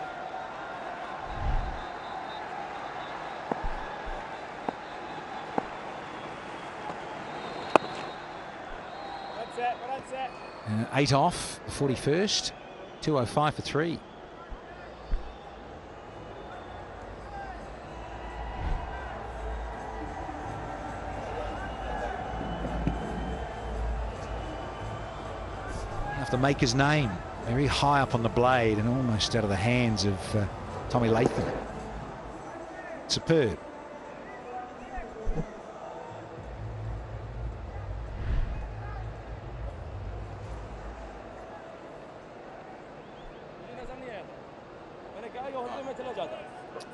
That's it. 8 off, the 41st. 205 for 3. Have to make his name very high up on the blade and almost out of the hands of Tommy Latham. Superb.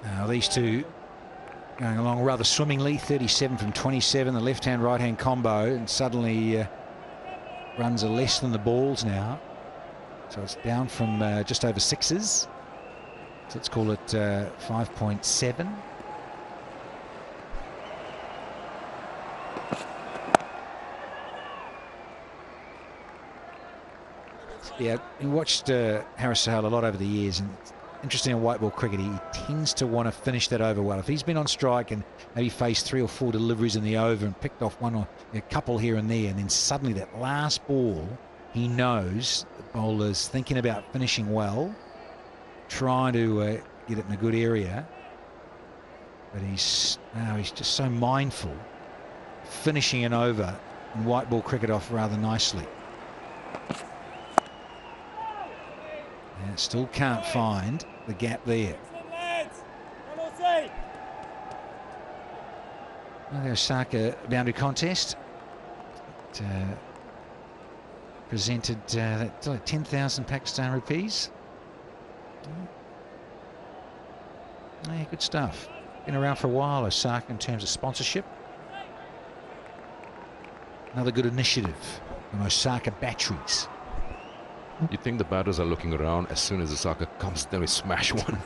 Now these two going along rather swimmingly. 37 from 27, the left-hand right-hand combo, and suddenly runs are less than the balls now, so it's down from just over 6s, so let's call it 5.7. Yeah, we watched Haris Sohail a lot over the years, and interesting in white ball cricket, he tends to want to finish that over well. If he's been on strike and maybe faced 3 or 4 deliveries in the over and picked off one or a couple here and there, and then suddenly that last ball, he knows the bowler's thinking about finishing well, trying to get it in a good area, but he's just so mindful, finishing an over in white ball cricket off rather nicely. And still can't find the gap there. Well, the Osaka boundary contest presented like 10,000 Pakistan rupees. Yeah, good stuff. Been around for a while, Osaka, in terms of sponsorship. Another good initiative from Osaka Batteries. You think the batters are looking around as soon as Osaka comes, then we smash one.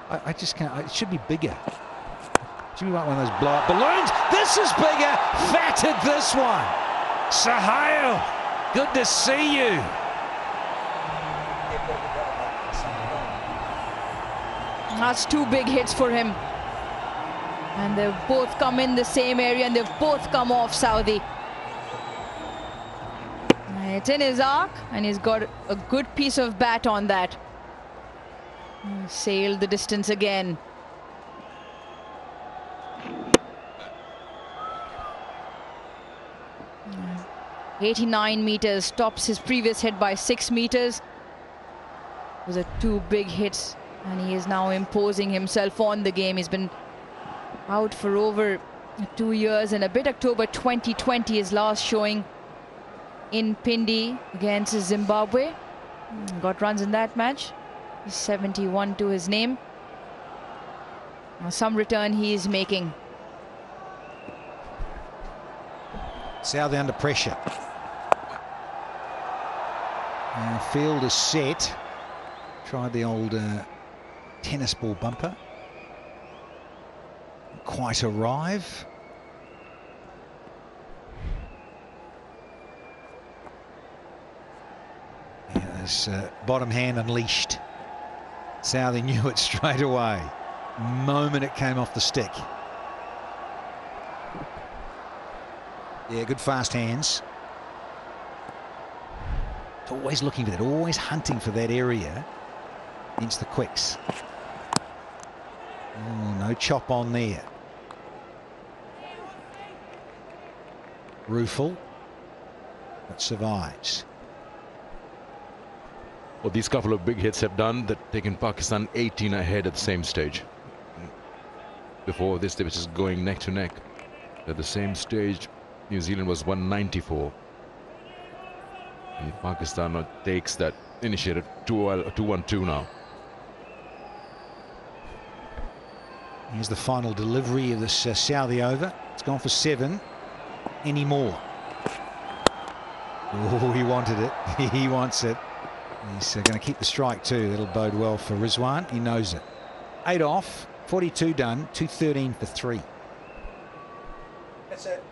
I just can't. It should be bigger. It should be like one of those blow-up balloons. This is bigger. Fatted this one. Sohail, good to see you. That's 2 big hits for him. And they've both come in the same area, and they've both come off Saudi. It's in his arc, and he's got a good piece of bat on that. Sailed the distance again. Mm. 89 meters, tops his previous hit by 6 meters. Those are 2 big hits, and he is now imposing himself on the game. He's been out for over 2 years and a bit. October 2020, his last showing in Pindi against Zimbabwe. Got runs in that match. He's 71 to his name. Now some return he is making. Southey under pressure. And field is set. Tried the old tennis ball bumper. Quite arrive. Yeah, there's bottom hand unleashed. Southey knew it straight away. Moment it came off the stick. Yeah, good fast hands. Always looking for that, always hunting for that area against the quicks. Oh, no chop on there. Rueful, but survives. Well, these couple of big hits have done that, taken Pakistan 18 ahead at the same stage. Before this, they were just going neck to neck. At the same stage, New Zealand was 194. And Pakistan now takes that initiative 2-1-2 now. Here's the final delivery of this Southey over. It's gone for 7. Any more? Oh, he wanted it. He wants it. He's going to keep the strike too. That'll bode well for Rizwan. He knows it. 8 off, 42 done, 213 for 3. That's it.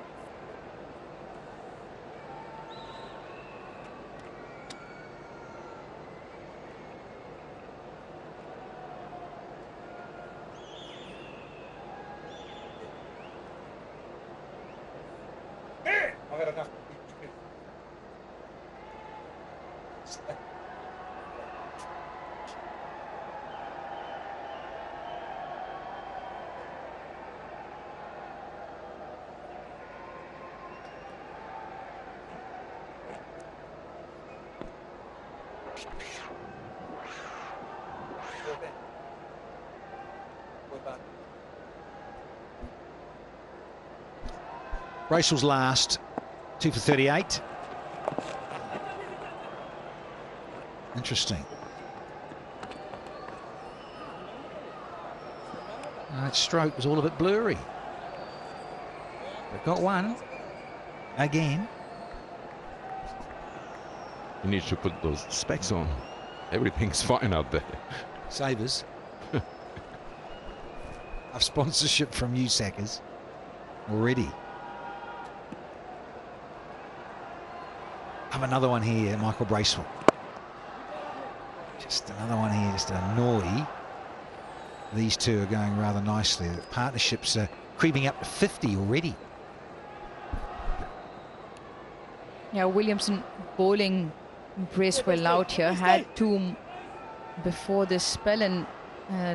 I've had enough. Bracewell's last, 2 for 38. Interesting. That stroke was all a bit blurry. They've got one. Again. He needs to put those specs on. Everything's fine out there. Savers. I've sponsorship from you, Sackers. Already. Have another one here, Michael Bracewell. Just another one here, just to annoy. These two are going rather nicely. The partnerships are creeping up to 50 already. Yeah, Williamson bowling Bracewell out here. Had 2 before this spell and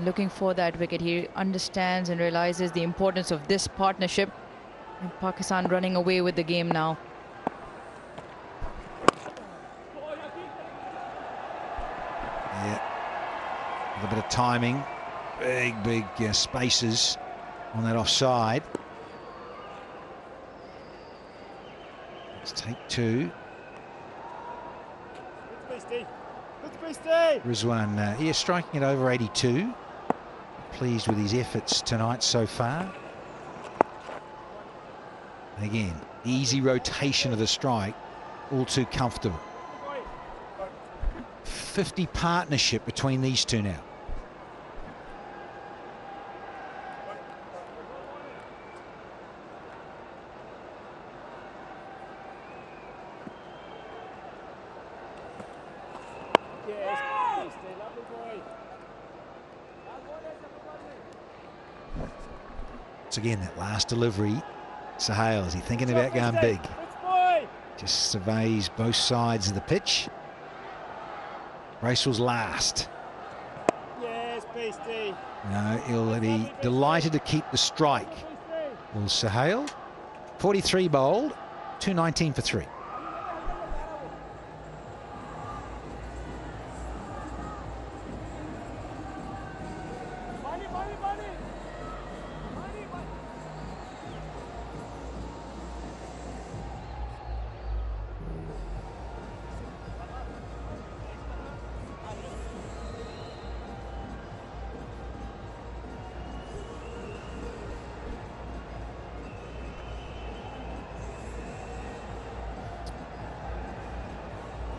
looking for that wicket. He understands and realizes the importance of this partnership. And Pakistan running away with the game now. Yeah, with a bit of timing, big spaces on that offside. Let's take 2. Rizwan here striking it over 82. Pleased with his efforts tonight so far. And again, easy rotation of the strike, all too comfortable. 50 partnership between these two now. Once again, that last delivery, Sahel, is he thinking about going big? Just surveys both sides of the pitch. Bracewell's last. Yes, Beastie. No, he'll be delighted to keep the strike. Will Sahel. 43 bowled, 219 for 3.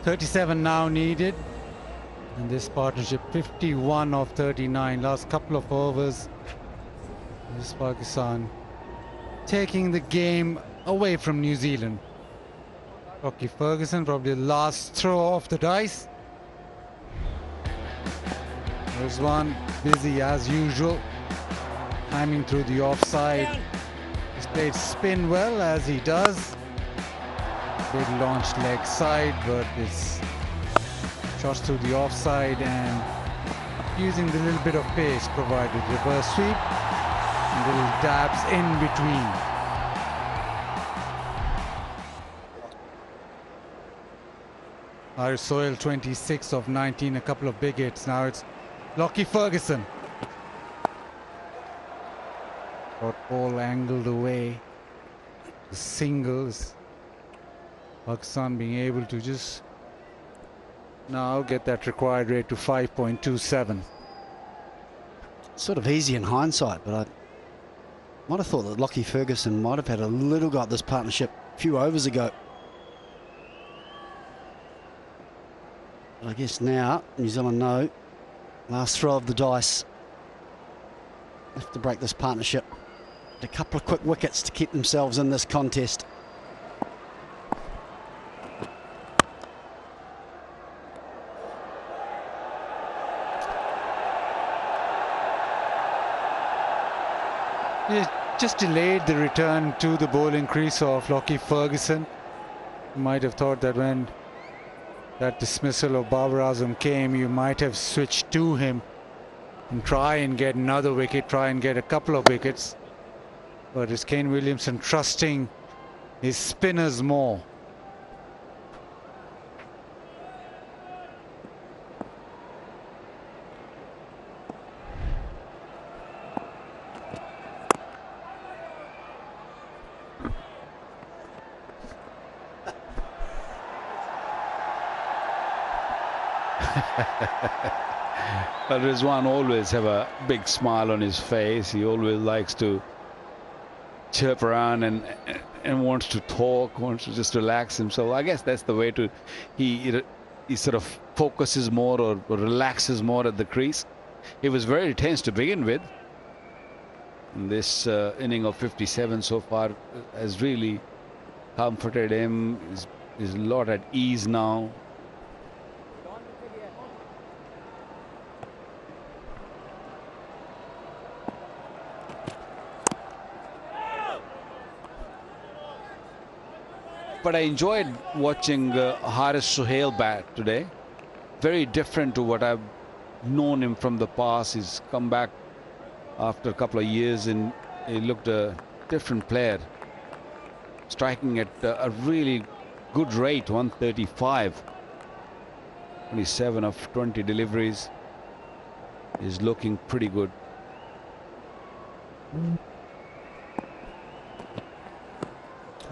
.37 now needed. in this partnership. 51 of 39, last couple of overs. This is Pakistan taking the game away from New Zealand. Lockie Ferguson, probably the last throw off the dice. There's one, busy as usual, timing through the offside. He's played spin well, as he does. Big launched leg side, but it's shots through the offside and using the little bit of pace provided. Reverse sweep and little dabs in between. Irish Soil 26 of 19, a couple of big hits. Now it's Lockie Ferguson. Got ball angled away. The singles. Pakistan being able to just now get that required rate to 5.27. Sort of easy in hindsight, but I might have thought that Lockie Ferguson might have had a little go at this partnership a few overs ago. But I guess now New Zealand know last throw of the dice. Have to break this partnership. A couple of quick wickets to keep themselves in this contest. He just delayed the return to the bowling crease of Lockie Ferguson. You might have thought that when that dismissal of Babar Azam came, you might have switched to him and try and get another wicket, try and get a couple of wickets. But it's Kane Williamson trusting his spinners more. But Rizwan always have a big smile on his face. He always likes to chirp around and wants to talk, wants to just relax himself. I guess that's the way to he sort of focuses more or relaxes more at the crease. He was very tense to begin with. And this inning of 57 so far has really comforted him. He's a lot at ease now. But I enjoyed watching Haris Sohail bat today. Very different to what I've known him from the past. He's come back after a couple of years and he looked a different player. Striking at a really good rate, 135. 27 of 20 deliveries. Is looking pretty good.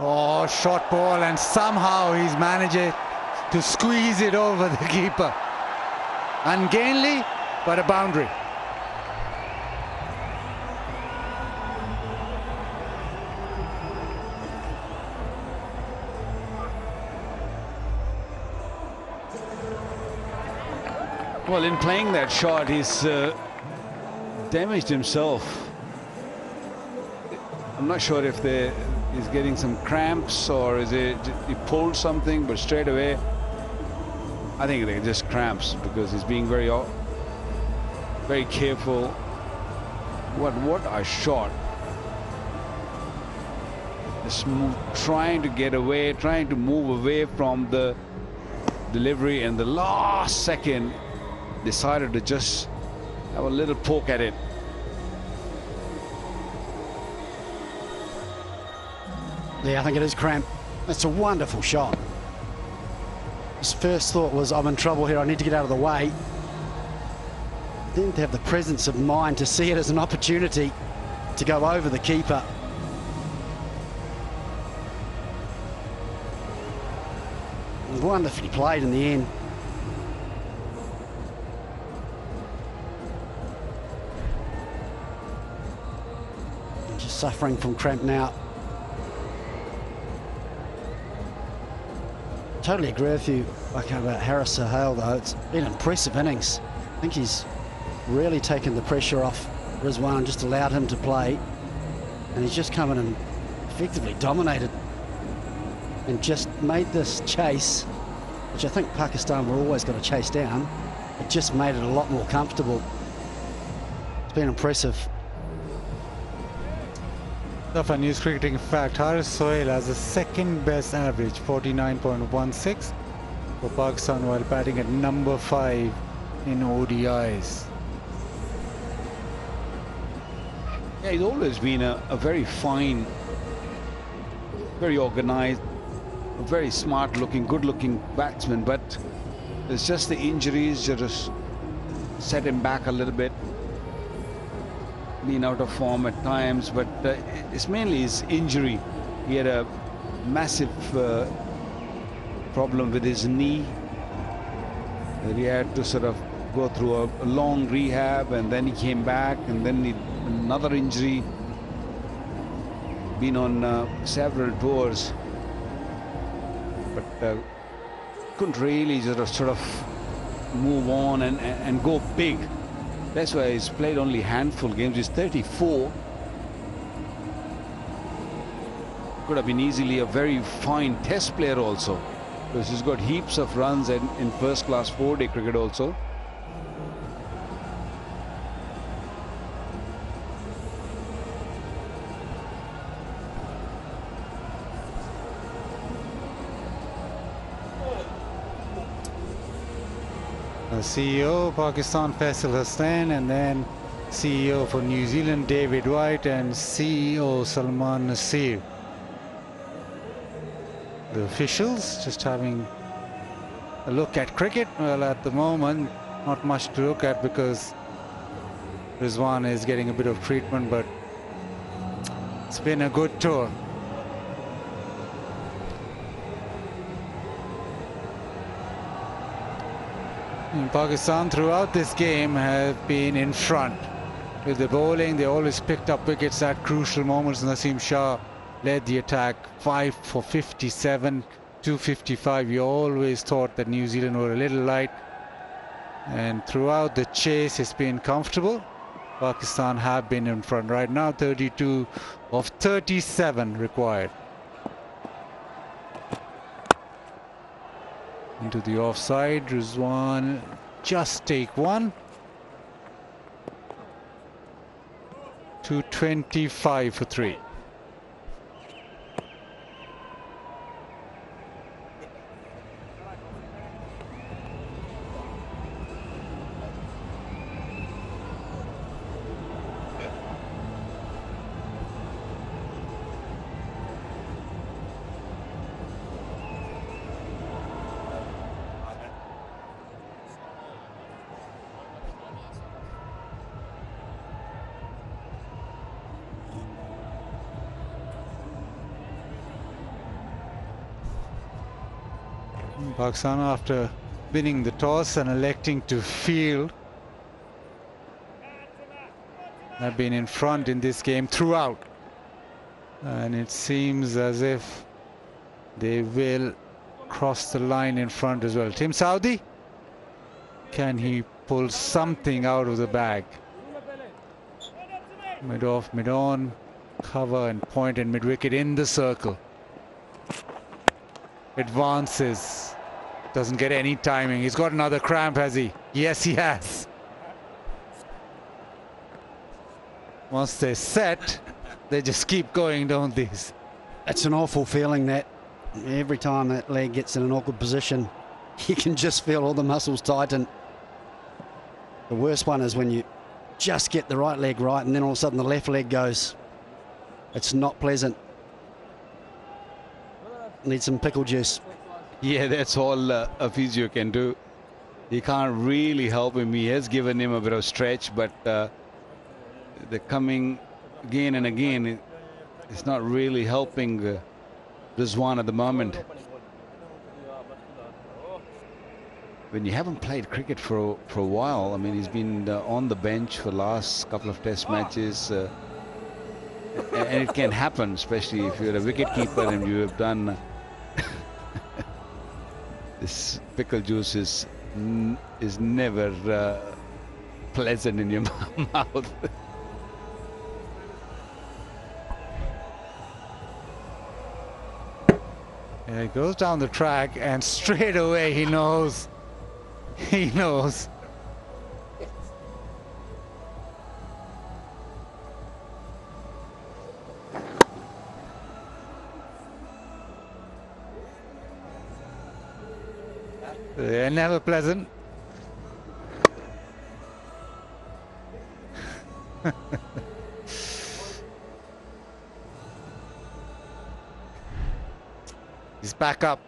Oh, short ball, and somehow he's managed to squeeze it over the keeper. Ungainly, but a boundary. Well, in playing that shot, he's damaged himself. I'm not sure if he's getting some cramps or is he pulled something, but straight away I think they're just cramps because he's being very careful. What a shot. Just trying to get away, trying to move away from the delivery, and the last second decided to just have a little poke at it. Yeah, I think it is cramp. That's a wonderful shot. His first thought was, I'm in trouble here, I need to get out of the way. Then to have the presence of mind to see it as an opportunity to go over the keeper. Wonderfully played in the end. Just suffering from cramp now. totally agree with you about Harris Sahel, though. It's been an impressive innings. I think he's really taken the pressure off Rizwan and just allowed him to play. And he's just come in and effectively dominated and just made this chase, which I think Pakistan were always going to chase down. It just made it a lot more comfortable. It's been impressive. Of a news cricketing fact, Haris Sohail has the second best average, 49.16 for Pakistan, while batting at number 5 in ODIs. Yeah, he's always been a very fine, very organized, a very smart looking, good looking batsman, but it's just the injuries that just set him back a little bit. Been out of form at times, but it's mainly his injury. He had a massive problem with his knee. He had to sort of go through a long rehab, and then he came back, and then another injury. Been on several tours, but couldn't really sort of move on and go big. That's why he's played only handful games. He's 34. Could have been easily a very fine test player also, because he's got heaps of runs in first-class 4-day cricket also. CEO Pakistan Faisal Hussain, and then CEO for New Zealand David White, and CEO Salman Nasir. The officials just having a look at cricket. Well, at the moment not much to look at because Rizwan is getting a bit of treatment, but it's been a good tour. Pakistan throughout this game have been in front. With the bowling, they always picked up wickets at crucial moments. Naseem Shah led the attack, 5 for 57, 255. You always thought that New Zealand were a little light. And throughout the chase, it's been comfortable. Pakistan have been in front. Right now, 32 of 37 required. Into the offside, Rizwan just take one. 225 for 3. Pakistan, after winning the toss and electing to field, have been in front in this game throughout, and it seems as if they will cross the line in front as well. Tim Saudi, can he pull something out of the bag? Mid off, mid on, cover and point and mid wicket in the circle. Advances, doesn't get any timing. He's got another cramp, has he? Yes, he has. Once they're set, they just keep going, don't they? It's an awful feeling, that every time that leg gets in an awkward position, you can just feel all the muscles tighten. The worst one is when you just get the right leg right and then all of a sudden the left leg goes. It's not pleasant. Need some pickle juice. Yeah, that's all a physio can do. He can't really help him. He has given him a bit of stretch, but they're coming again and again. It's not really helping Rizwan at the moment. When you haven't played cricket for a while, I mean, he's been on the bench for the last couple of test matches, and it can happen, especially if you're a wicket keeper and you have done this pickle juice is never pleasant in your mouth. Yeah, he goes down the track and straight away he knows. He knows. They're never pleasant. He's back up.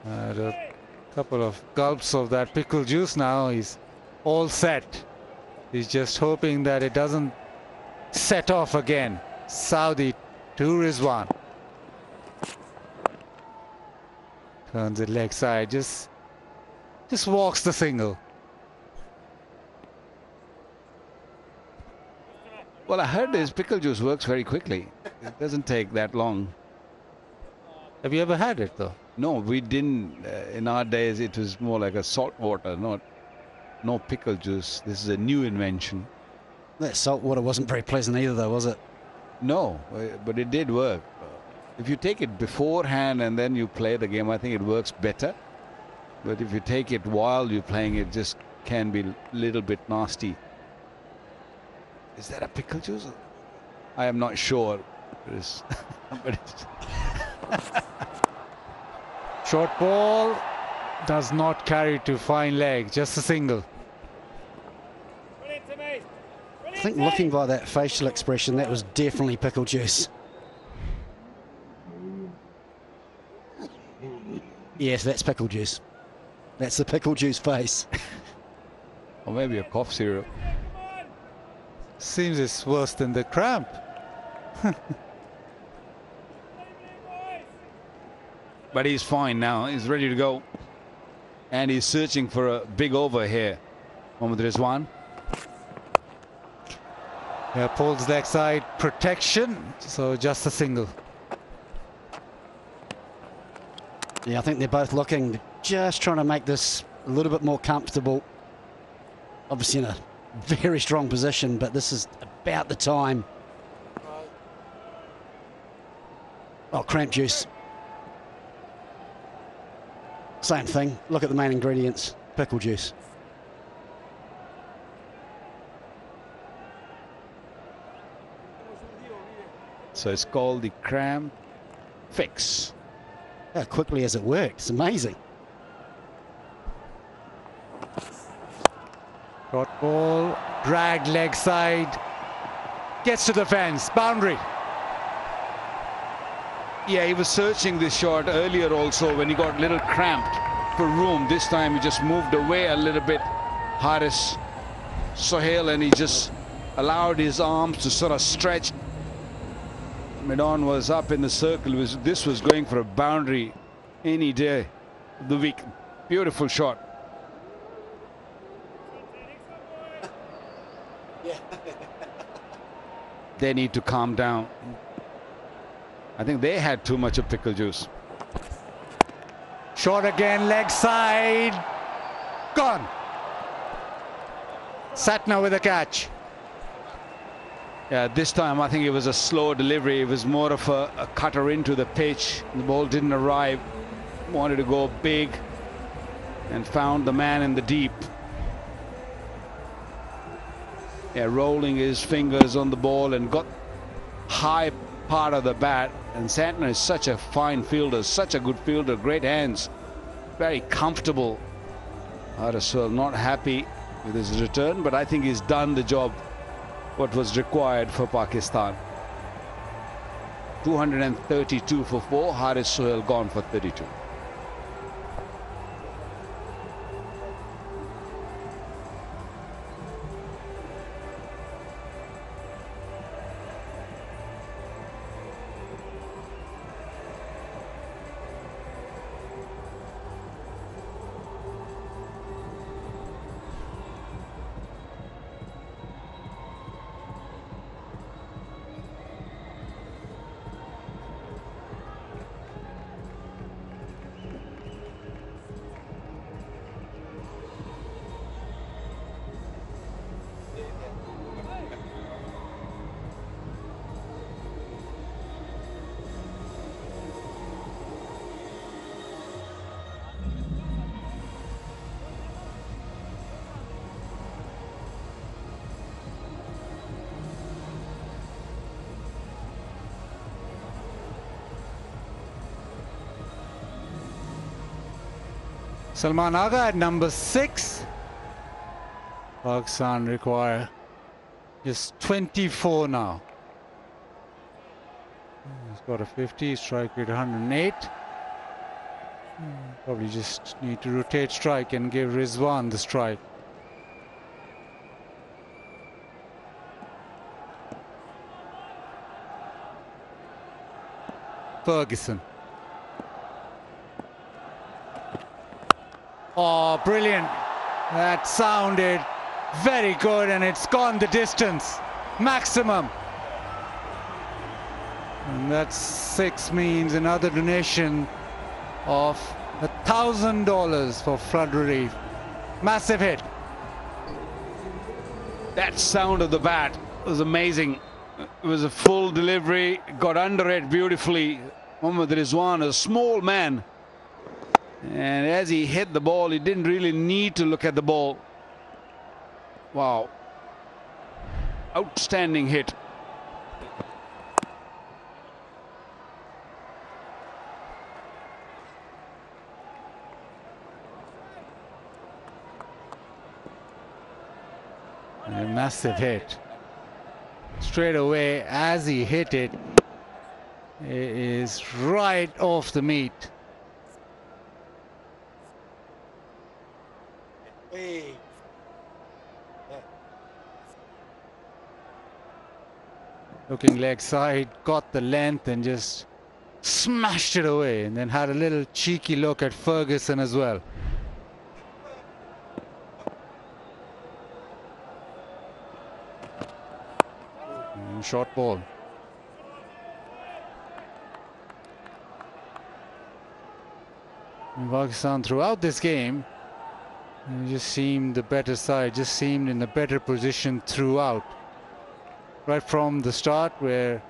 A couple of gulps of that pickle juice now. He's all set. He's just hoping that it doesn't set off again. Saudi to Rizwan. Turns it leg side. Just walks the single. Well, I heard this pickle juice works very quickly. It doesn't take that long. Have you ever had it though? No, we didn't. In our days, it was more like a salt water, no pickle juice. This is a new invention. That salt water wasn't very pleasant either, though, was it? No, but it did work. If you take it beforehand and then you play the game, I think it works better. But if you take it while you're playing, it just can be a little bit nasty. Is that a pickle juice? I am not sure. But it's Short ball does not carry to fine leg, just a single. I think looking by that facial expression, that was definitely pickle juice. Yes, that's pickle juice. That's the pickle juice face. Or maybe a cough syrup. Seems it's worse than the cramp. But he's fine now. He's ready to go. And he's searching for a big over here. Mohammad Rizwan. Yeah, Paul's leg side protection. So just a single. Yeah, I think they're both looking, just trying to make this a little bit more comfortable. Obviously in a very strong position, but this is about the time. Oh, cramp juice. Same thing. Look at the main ingredients. Pickle juice. So it's called the cramp fix. How quickly has it worked? It's amazing. Short ball, dragged leg side, gets to the fence, boundary. Yeah, he was searching this shot earlier also when he got a little cramped for room. This time he just moved away a little bit, Haris Sohail, and he just allowed his arms to sort of stretch. Midon was up in the circle. This was going for a boundary any day of the week. Beautiful shot. They need to calm down. I think they had too much of pickle juice. Short again, leg side. Gone. Satna with a catch. Yeah, this time I think it was a slow delivery. It was more of a cutter into the pitch. The ball didn't arrive. Wanted to go big and found the man in the deep. Yeah, rolling his fingers on the ball and got high part of the bat. And Santner is such a fine fielder, such a good fielder, great hands, very comfortable. Arasul not happy with his return, but I think he's done the job, what was required for Pakistan. 232 for 4, Haris Sohail gone for 32. Salman Agha at number 6. Pakistan require just 24 now. He's got a 50, strike rate 108. Probably just need to rotate strike and give Rizwan the strike. Ferguson. Oh, brilliant. That sounded very good, and it's gone the distance. Maximum. And that 6 means another donation of $1,000 for flood relief. Massive hit. That sound of the bat was amazing. It was a full delivery, got under it beautifully. Mohammad Rizwan, a small man, and as he hit the ball, he didn't really need to look at the ball. Wow. Outstanding hit. A massive hit. Straight away, as he hit it, it is right off the meat. Looking leg side, got the length and just smashed it away, and then had a little cheeky look at Ferguson as well. Short ball. And Pakistan throughout this game just seemed the better side, just seemed in a better position throughout. Right from the start, where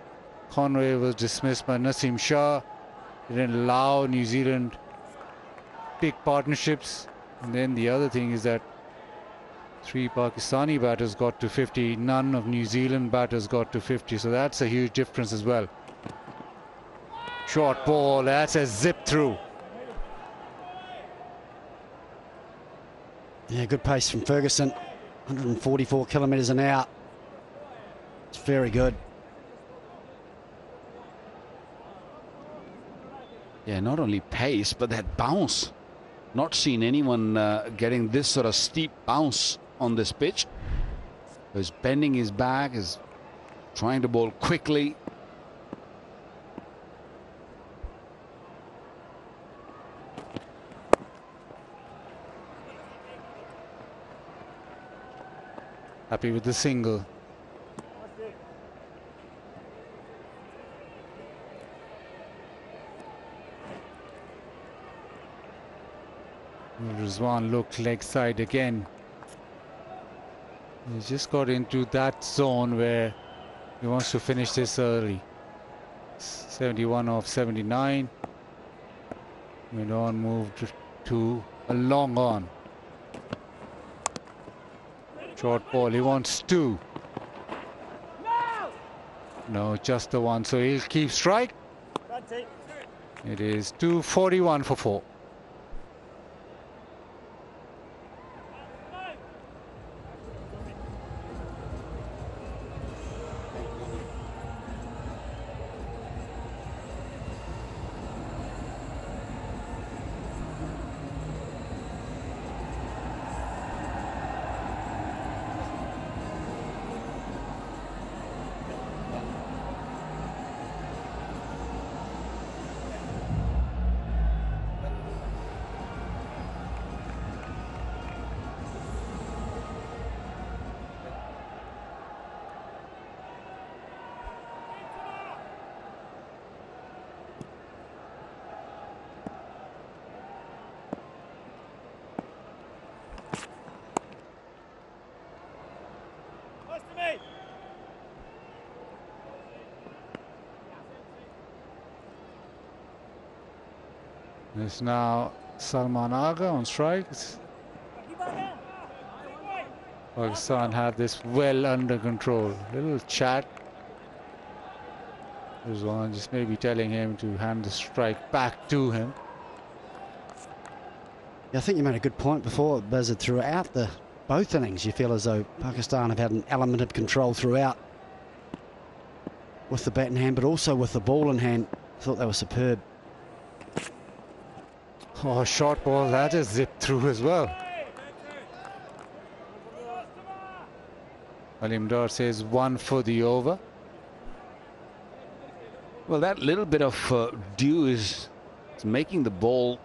Conway was dismissed by Naseem Shah, they didn't allow New Zealand big partnerships. And then the other thing is that 3 Pakistani batters got to 50, none of New Zealand batters got to 50, so that's a huge difference as well. Short ball, that's a zip through. Yeah, good pace from Ferguson. 144 kilometres an hour. It's very good. Yeah, not only pace, but that bounce. Not seen anyone getting this sort of steep bounce on this pitch. He's bending his back, is trying to bowl quickly. Happy with the single. Rizwan looked leg side again. He just got into that zone where he wants to finish this early. 71 off 79. Mid on, moved to a long on. Short ball, he wants 2. No, just the 1, so he'll keep strike. It is 241 for 4. It's now Salman Agha on strikes. Pakistan had this well under control. Little chat. Rizwan just maybe telling him to hand the strike back to him. Yeah, I think you made a good point before, Blizzard. Throughout both innings, you feel as though Pakistan have had an element of control throughout with the bat in hand, but also with the ball in hand. I thought they were superb. Oh, short ball, that is zipped through as well. Alim Dar says 1 for the over. Well, that little bit of dew is making the ball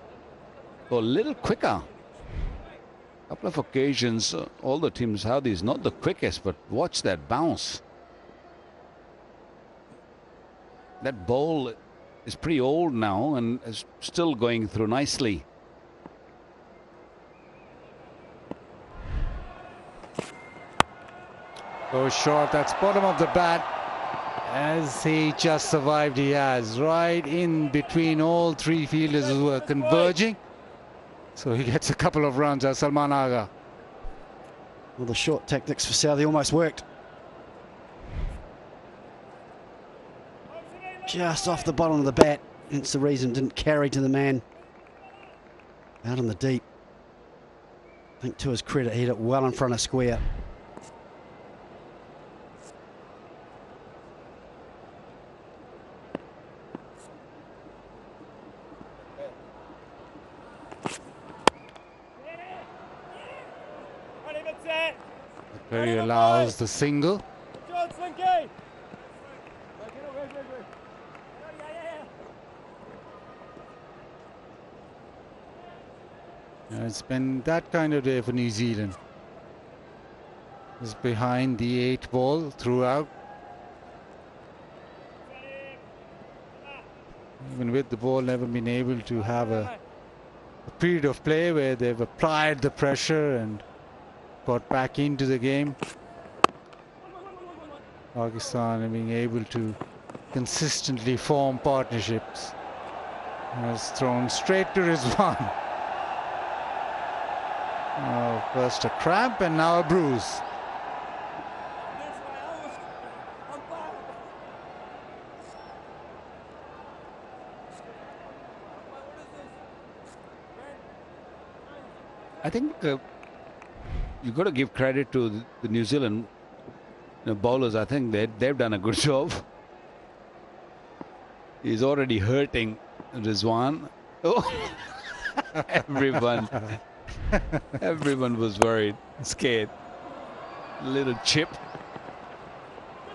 go a little quicker. A couple of occasions, all the teams have these, not the quickest, but watch that bounce. That ball is pretty old now and is still going through nicely. Goes short, that's bottom of the bat. As he just survived, he has. Right in between all three fielders who were converging. So he gets a couple of runs as Salman Agha. Well, the short tactics for Southee almost worked. Just off the bottom of the bat. Hence the reason it didn't carry to the man out in the deep. I think to his credit, he hit it well in front of square. Perry allows the single. It's been that kind of day for New Zealand. It's behind the 8th ball throughout. Even with the ball, never been able to have a period of play where they've applied the pressure and got back into the game. Pakistan being able to consistently form partnerships. Has thrown straight to Rizwan. First a cramp and now a bruise. I think you've got to give credit to the New Zealand bowlers. I think they've done a good job. He's already hurting Rizwan. Oh. Everyone was worried, scared. Little chip.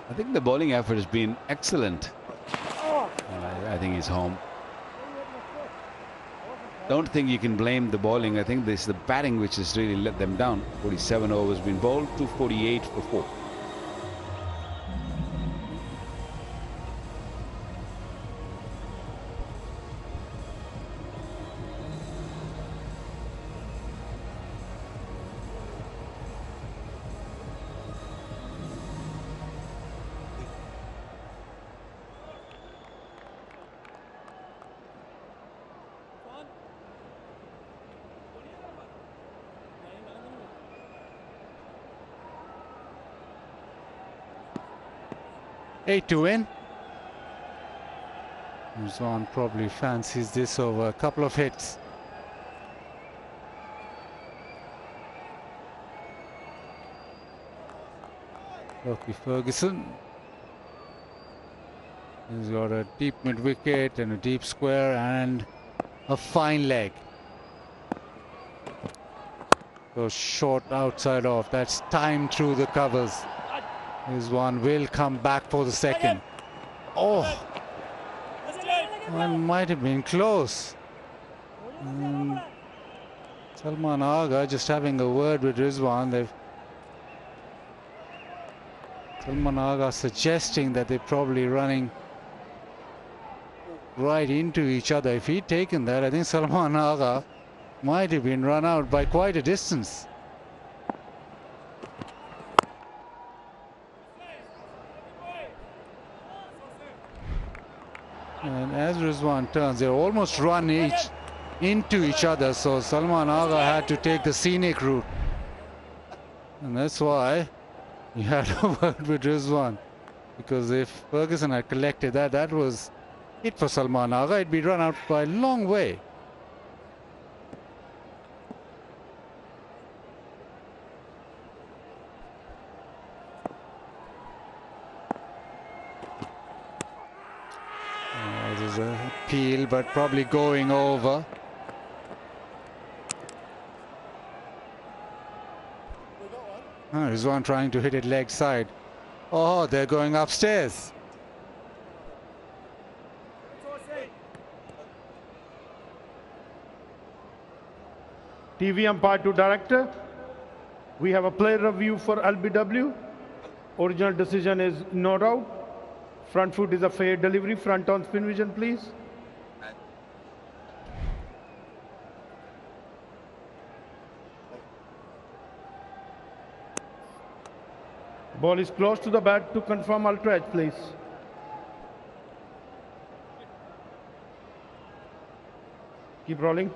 I think the bowling effort has been excellent. I think he's home. Don't think you can blame the bowling. I think this is the batting which has really let them down. 47 overs been bowled, 248 for 4. Eight to win. Rizwan probably fancies this over a couple of hits. Lockie Ferguson. He's got a deep mid wicket and a deep square and a fine leg. Goes short outside off. That's time through the covers. Rizwan will come back for the second. Oh, that might have been close. Salman Agha just having a word with Rizwan. Salman Agha suggesting that they're probably running right into each other. If he'd taken that, I think Salman Agha might have been run out by quite a distance. And as Rizwan turns, they almost run into each other, so Salman Agha had to take the scenic route. And that's why he had a word with Rizwan. Because if Ferguson had collected that was it for Salman Agha. It'd be run out by a long way. tail, but probably going over. Oh, Rizwan trying to hit it leg side. Oh, they're going upstairs. TV umpire to director. We have a player review for LBW. Original decision is not out. Front foot is a fair delivery. Front on spin vision, please. Ball is close to the bat to confirm ultra edge, please. Keep rolling.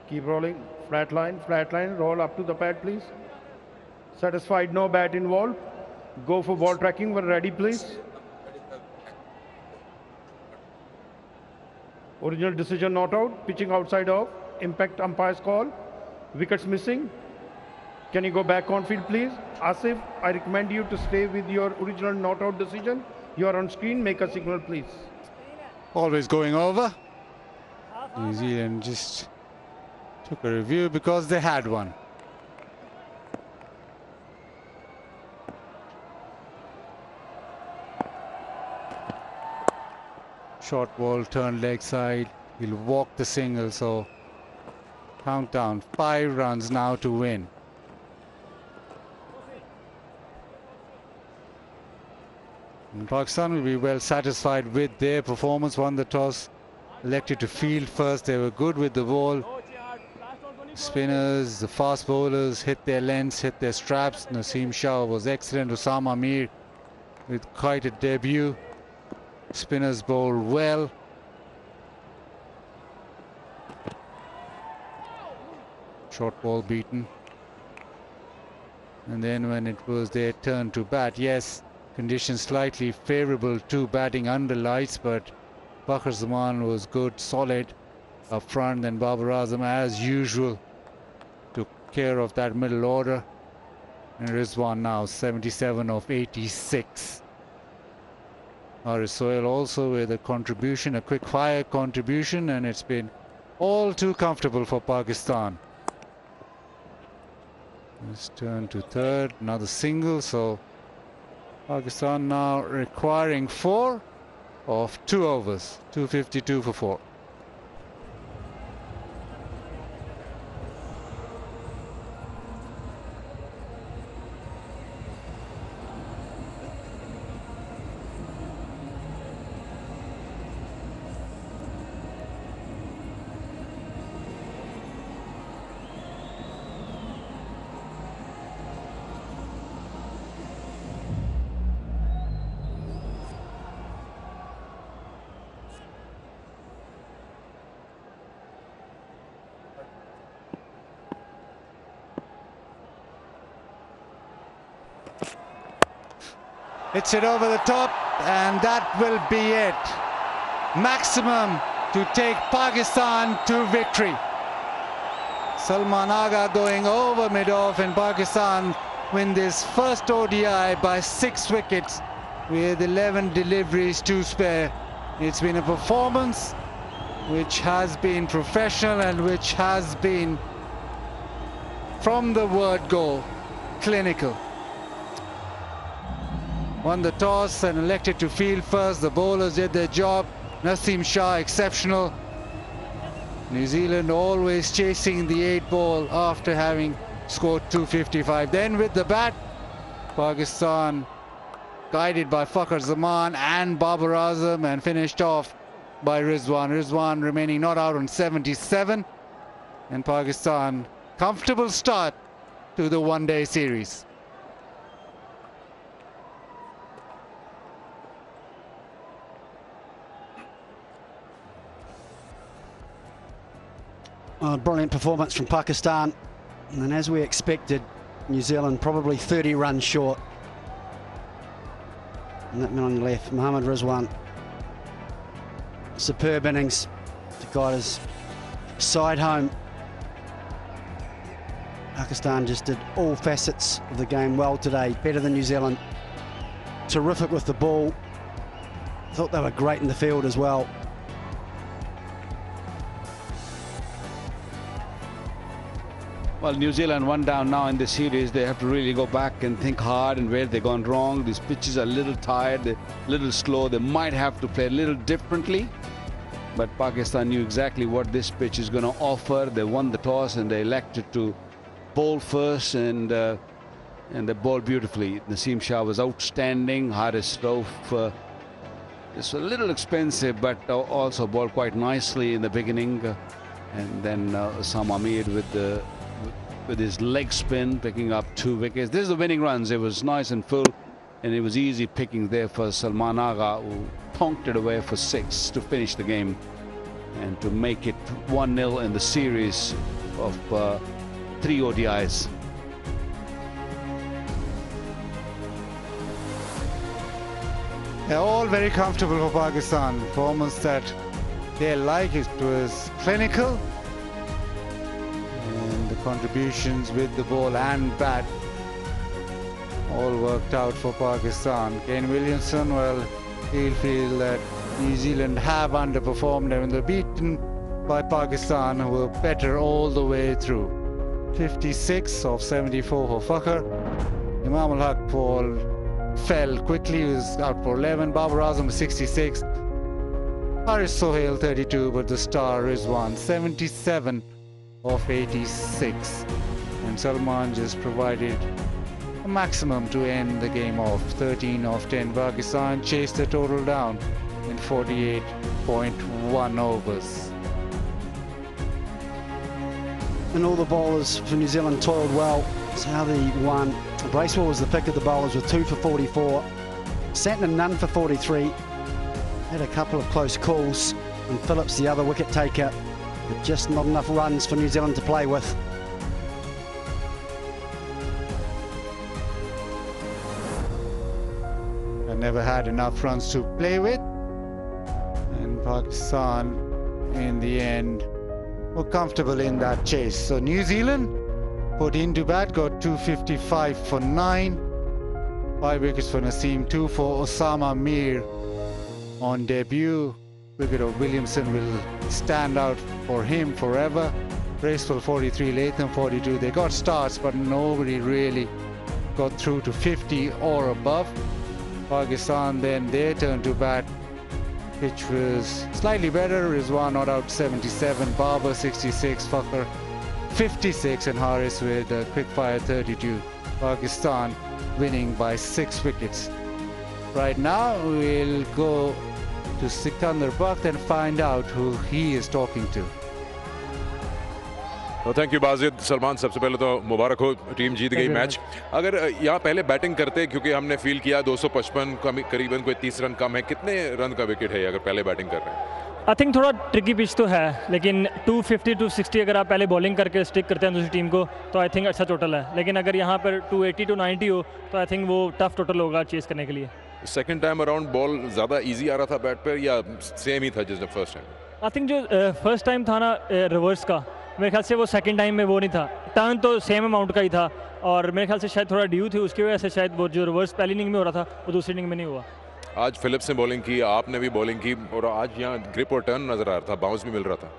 Keep rolling. Flat line, roll up to the pad, please. Satisfied, no bat involved. Go for ball tracking when ready, please. Original decision not out. Pitching outside off. Impact umpire's call. Wickets missing. Can you go back on field, please? Asif, I recommend you to stay with your original not out decision. You are on screen. Make a signal, please. Always going over. New Zealand just took a review because they had one. Short ball, turn leg side. He'll walk the single, so countdown. 5 runs now to win. And Pakistan will be well satisfied with their performance. Won the toss, elected to field first. They were good with the ball. Spinners, the fast bowlers hit their lengths, hit their straps. Naseem Shah was excellent. Osama Mir with quite a debut. Spinners bowl well. Short ball beaten. And then when it was their turn to bat, yes, conditions slightly favourable to batting under lights, but Fakhar Zaman was good, solid up front. Then Babar Azam, as usual, took care of that middle order. And Rizwan now 77 of 86. Haris Sohail also with a contribution, a quick fire contribution, and it's been all too comfortable for Pakistan. Let's turn to third, another single, so Pakistan now requiring 4 of 2 overs, 252 for 4. Hits it over the top, and that will be it. Maximum to take Pakistan to victory. Salman Agha going over mid-off, and Pakistan win this first ODI by 6 wickets with 11 deliveries to spare. It's been a performance which has been professional and which has been, from the word go, clinical. Won the toss and elected to field first. The bowlers did their job. Naseem Shah exceptional. New Zealand always chasing the 8 ball after having scored 255. Then with the bat, Pakistan guided by Fakhar Zaman and Babar Azam, and finished off by Rizwan. Rizwan remaining not out on 77. And Pakistan, comfortable start to the one-day series. A brilliant performance from Pakistan, and as we expected, New Zealand probably 30 runs short. And that man on the left, Mohammad Rizwan, superb innings to guide his side home. Pakistan just did all facets of the game well today, better than New Zealand. Terrific with the ball. Thought they were great in the field as well. Well, New Zealand one down now in the series. They have to really go back and think hard and where they've gone wrong. These pitches are a little tired, they're a little slow. They might have to play a little differently. But Pakistan knew exactly what this pitch is going to offer. They won the toss and they elected to bowl first, and they bowled beautifully. Naseem Shah was outstanding. Haris Rauf is a little expensive, but also bowled quite nicely in the beginning. And then Osama Mir with his leg spin, picking up 2 wickets. This is the winning runs. It was nice and full, and it was easy picking there for Salman Agha, who tonked it away for 6 to finish the game and to make it 1-0 in the series of 3 ODIs. They're all very comfortable for Pakistan. Performance that they like. It was clinical. And the contributions with the ball and bat all worked out for Pakistan. Kane Williamson, well, he'll feel that New Zealand have underperformed and they're beaten by Pakistan, who were better all the way through. 56 of 74 for Fakhr. Imam Ul-Haq ball fell quickly, he was out for 11. Babar Azam 66. Haris Sohail 32, but the star is 77 of 86. And Salman just provided a maximum to end the game off. 13 of 10. Pakistan chased the total down in 48.1 overs. And all the bowlers for New Zealand toiled well. Southey won. Bracewell was the pick of the bowlers with 2 for 44. Santner none for 43. Had a couple of close calls. And Phillips, the other wicket taker, but just not enough runs for New Zealand to play with. And never had enough runs to play with. And Pakistan, in the end, were comfortable in that chase. So New Zealand put into bat, got 255 for 9. 5 wickets for Naseem, 2 for Osama Mir on debut. Wicket of Williamson will stand out for him forever. Bracewell 43, Latham 42. They got starts, but nobody really got through to 50 or above. Pakistan then their turn to bat, which was slightly better. Rizwan not out 77, Babar 66, Fakhr 56, and Haris with a quick fire 32. Pakistan winning by 6 wickets. Right now we'll go to Sikandar Bakht and find out who he is talking to. तो thank you Wajid Salman, सबसे पहले तो मुबारक हो, team जीत गई match. अगर यहाँ पहले batting करते, क्योंकि हमने फील किया 255 करीबन कोई 30 रन कम है, कितने रन का विकेट है अगर पहले बैटिंग कर रहे हैं? आई थिंक थोड़ा ट्रिकी पिच तो है, लेकिन 250 260 अगर आप पहले बॉलिंग करके स्टिक करते हैं दूसरी टीम को तो आई थिंक अच्छा टोटल है, लेकिन अगर यहाँ पर 280 290 हो तो आई थिंक वो टफ टोटल होगा चेस करने के लिए। सेकंड टाइम अराउंड बॉल ज़्यादा इजी आ रहा था बैट पर या सेम ही था जैसे फर्स्ट टाइम? आई थिंक जो फर्स्ट टाइम था ना रिवर्स का, मेरे ख्याल से वो सेकंड टाइम में वो नहीं था, टर्न तो सेम अमाउंट का ही था और मेरे ख्याल से शायद थोड़ा ड्यू थी, उसकी वजह से शायद वो जो रिवर्स पहली इनिंग में हो रहा था वो दूसरी इनिंग में नहीं हुआ। आज फिलिप्स ने बॉलिंग की, आपने भी बॉलिंग की और आज यहाँ ग्रिप और टर्न नज़र आ रहा था, बाउंस भी मिल रहा था।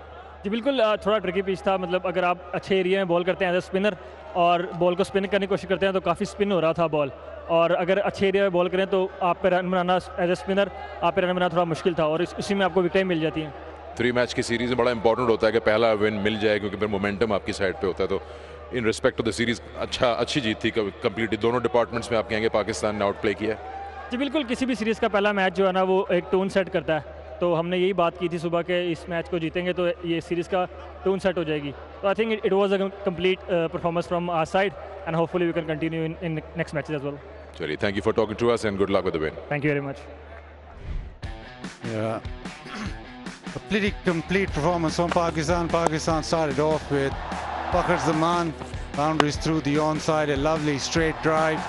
जी बिल्कुल, थोड़ा ट्रिकी पिच था, मतलब अगर आप अच्छे एरिया में बॉल करते हैं एज ए स्पिनर और बॉल को स्पिन करने की कोशिश करते हैं तो काफ़ी स्पिन हो रहा था बॉल, और अगर अच्छे एरिया में बॉल करें तो आप पे रन बनाना एज ए स्पिनर आप पे रन बनाना थोड़ा मुश्किल था और उसी में आपको विकेट मिल जाती हैं। 3 मैच की सीरीज़ में बड़ा इंपॉर्टेंट होता है कि पहला विन मिल जाए, क्योंकि फिर मोमेंटम आपकी साइड पे होता है। तो in respect to the series अच्छी जीत थी कंप्लीट, दोनों डिपार्टमेंट्स में आप कहेंगे पाकिस्तान ने आउट प्ले किया है? जी बिल्कुल, किसी भी सीरीज़ का पहला मैच जो है ना वो एक टोन सेट करता है, तो हमने यही बात की थी सुबह के इस मैच को जीतेंगे तो ये सीरीज़ का टोन सेट हो जाएगी। तो I think it was a complete performance from our side and hopefully we can continue in next matches as well. चलिए, thank you for talking to us and good luck with the win. Thank you very much. A pretty complete performance from Pakistan. Pakistan started off with Fakhr Zaman, boundaries through the onside, a lovely straight drive.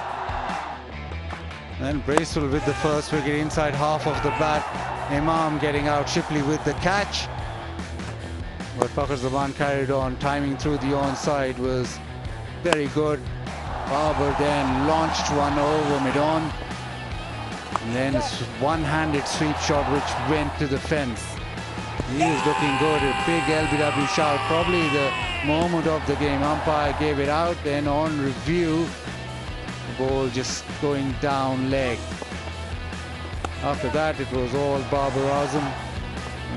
Then Bracewell with the first wicket inside half of the bat. Imam getting out, Shipley with the catch. But Fakhr Zaman carried on, timing through the onside was very good. Babar then launched one over mid-on. And then a one-handed sweep shot which went to the fence. He was looking good. A big LBW shout. Probably the moment of the game. Umpire gave it out. Then on review, the ball just going down leg. After that, it was all Babar Azam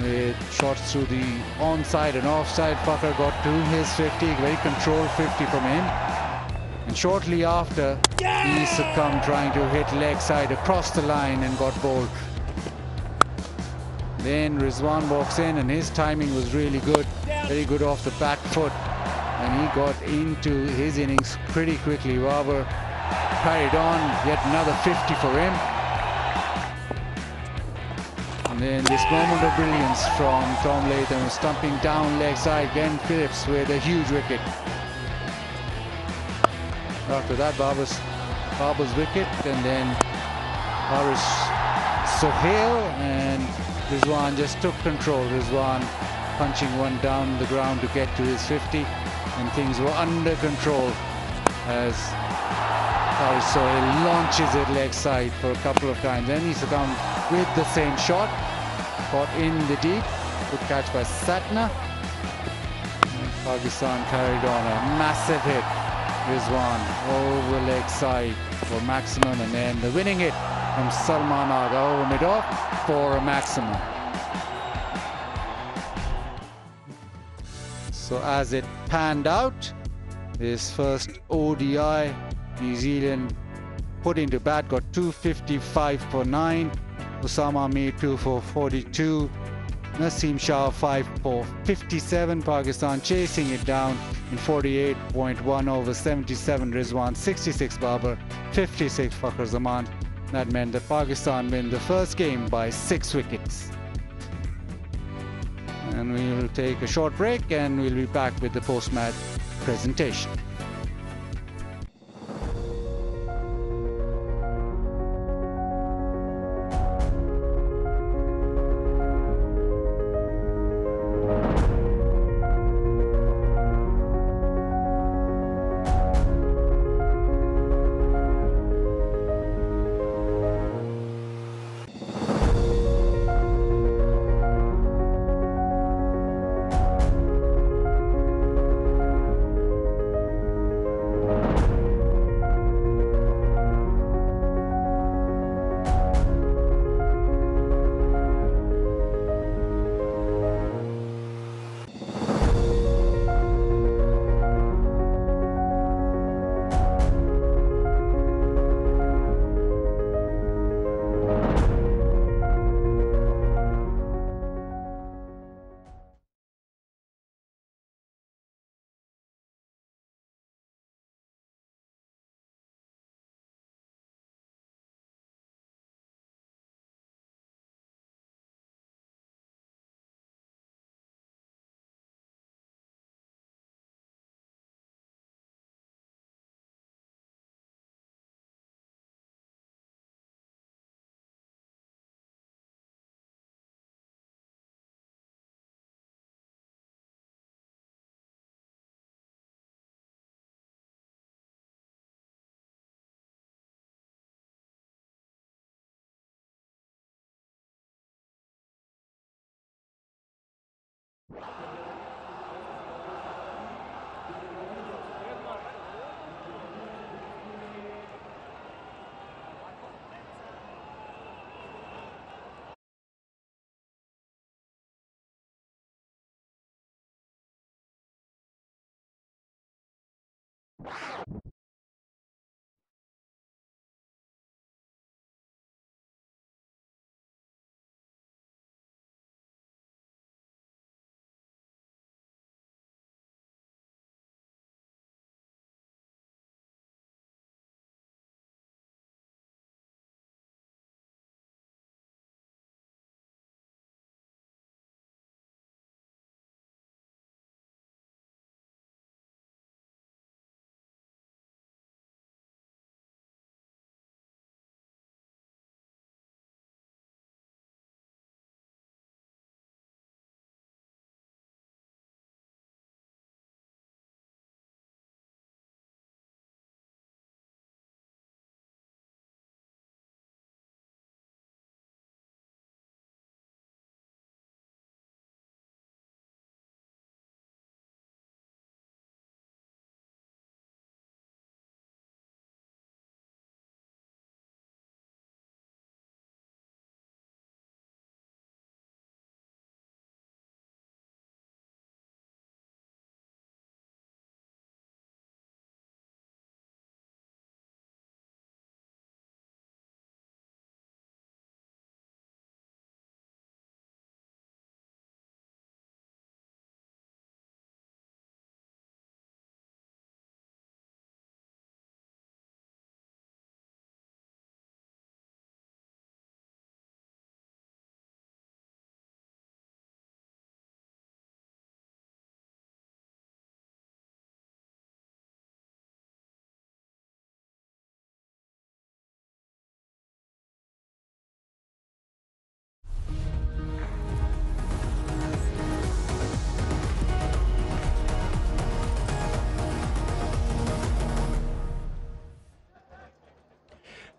with shots through the onside and offside. Fakhr got to his 50. Very controlled 50 from him. And shortly after, he succumbed trying to hit leg side across the line and got bowled. Then Rizwan walks in and his timing was really good. Very good off the back foot. And he got into his innings pretty quickly. Babar carried on, yet another 50 for him. And then this moment of brilliance from Tom Latham, stumping down leg side. Glenn Phillips with a huge wicket. After that, Babar's wicket, and then Haris Sohail, and Rizwan just took control. Rizwan punching one down the ground to get to his 50, and things were under control as Haris Sohail launches it leg side for a couple of times. Then he succumbed with the same shot, caught in the deep, good catch by Satna. And Pakistan carried on a massive hit. Rizwan over leg side for maximum, and then the winning hit from Salman Agha over mid-off for a maximum. So as it panned out, his first ODI, New Zealand put into bat, got 255 for 9, Usama Mir 2 for 42, Naseem Shah 5 for 57, Pakistan chasing it down in 48.1 over 77, Rizwan 66, Babar 56, Fakhr Zaman. That meant that Pakistan win the first game by 6 wickets. And we will take a short break and we'll be back with the post-match presentation.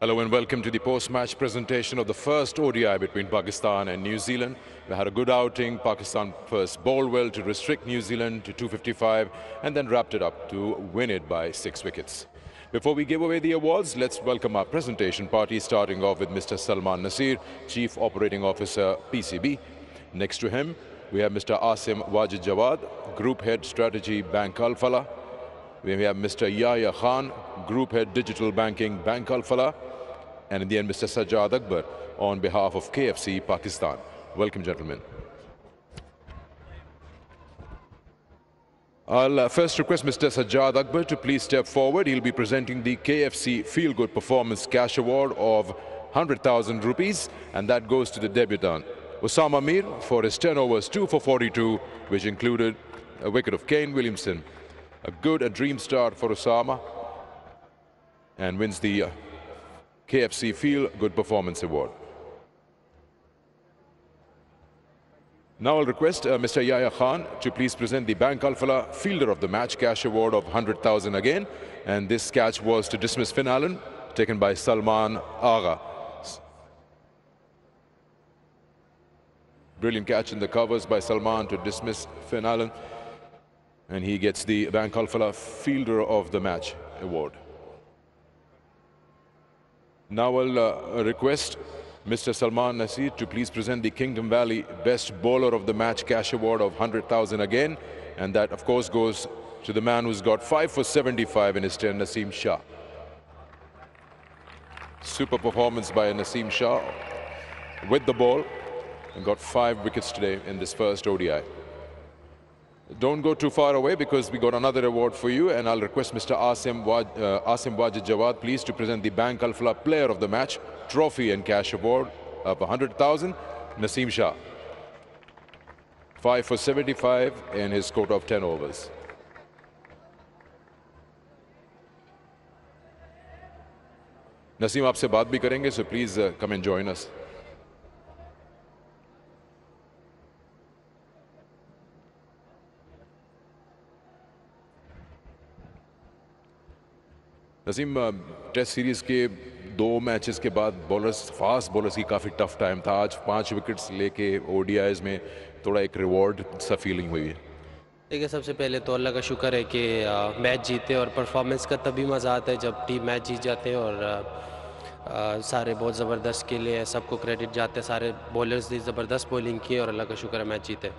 Hello and welcome to the post-match presentation of the first ODI between Pakistan and New Zealand. We had a good outing. Pakistan first bowled well to restrict New Zealand to 255 and then wrapped it up to win it by 6 wickets. Before we give away the awards, let's welcome our presentation party, starting off with Mr. Salman Nasir, Chief Operating Officer, PCB. Next to him, we have Mr. Asim Wajid Jawad, Group Head Strategy, Bank Al Falah. We have Mr. Yahya Khan, Group Head Digital Banking, Bank Al Falah. And in the end, Mr. Sajjad Akbar on behalf of KFC Pakistan. Welcome, gentlemen. I'll first request Mr. Sajjad Akbar to please step forward. He'll be presenting the KFC Feel Good Performance Cash Award of 100,000 rupees, and that goes to the debutant Osama Mir for his 10 overs 2 for 42, which included a wicket of Kane Williamson. A dream start for Osama, and wins the KFC Feel Good Performance Award. Now I'll request Mr. Yahya Khan to please present the Bank Al Falah Fielder of the Match Cash Award of 100,000 again. And this catch was to dismiss Finn Allen, taken by Salman Agha. Brilliant catch in the covers by Salman to dismiss Finn Allen. And he gets the Bank Al Falah Fielder of the Match Award. Now I'll request Mr. Salman Nasir to please present the Kingdom Valley Best Bowler of the Match Cash Award of 100,000 again. And that, of course, goes to the man who's got 5 for 75 in his 10, Naseem Shah. Super performance by Naseem Shah with the ball, and got 5 wickets today in this first ODI. Don't go too far away, because we got another award for you, and I'll request Mr. Asim Wajid Jawad please to present the Bank Al Falah Player of the Match Trophy and Cash Award of 100,000. Naseem Shah, 5 for 75 in his quota of 10 overs. Naseem, आपसे बात भी करेंगे, so please come and join us. Naseem, test series के 2 matches के बाद fast bowlers की काफ़ी tough time था. आज 5 विकेट्स लेके ओडीआईज में थोड़ा एक रिवॉर्ड सा फीलिंग हुई है. देखिए, सबसे पहले तो अल्लाह का शुक्र है कि मैच जीते, और परफॉर्मेंस का तभी मज़ा आता है जब टीम मैच जीत जाते हैं. और सारे बहुत ज़बरदस्त के लिए सबको क्रेडिट जाते हैं. सारे बॉलर्स ने ज़बरदस्त बॉलिंग की और अल्लाह का शुक्र है मैच जीते.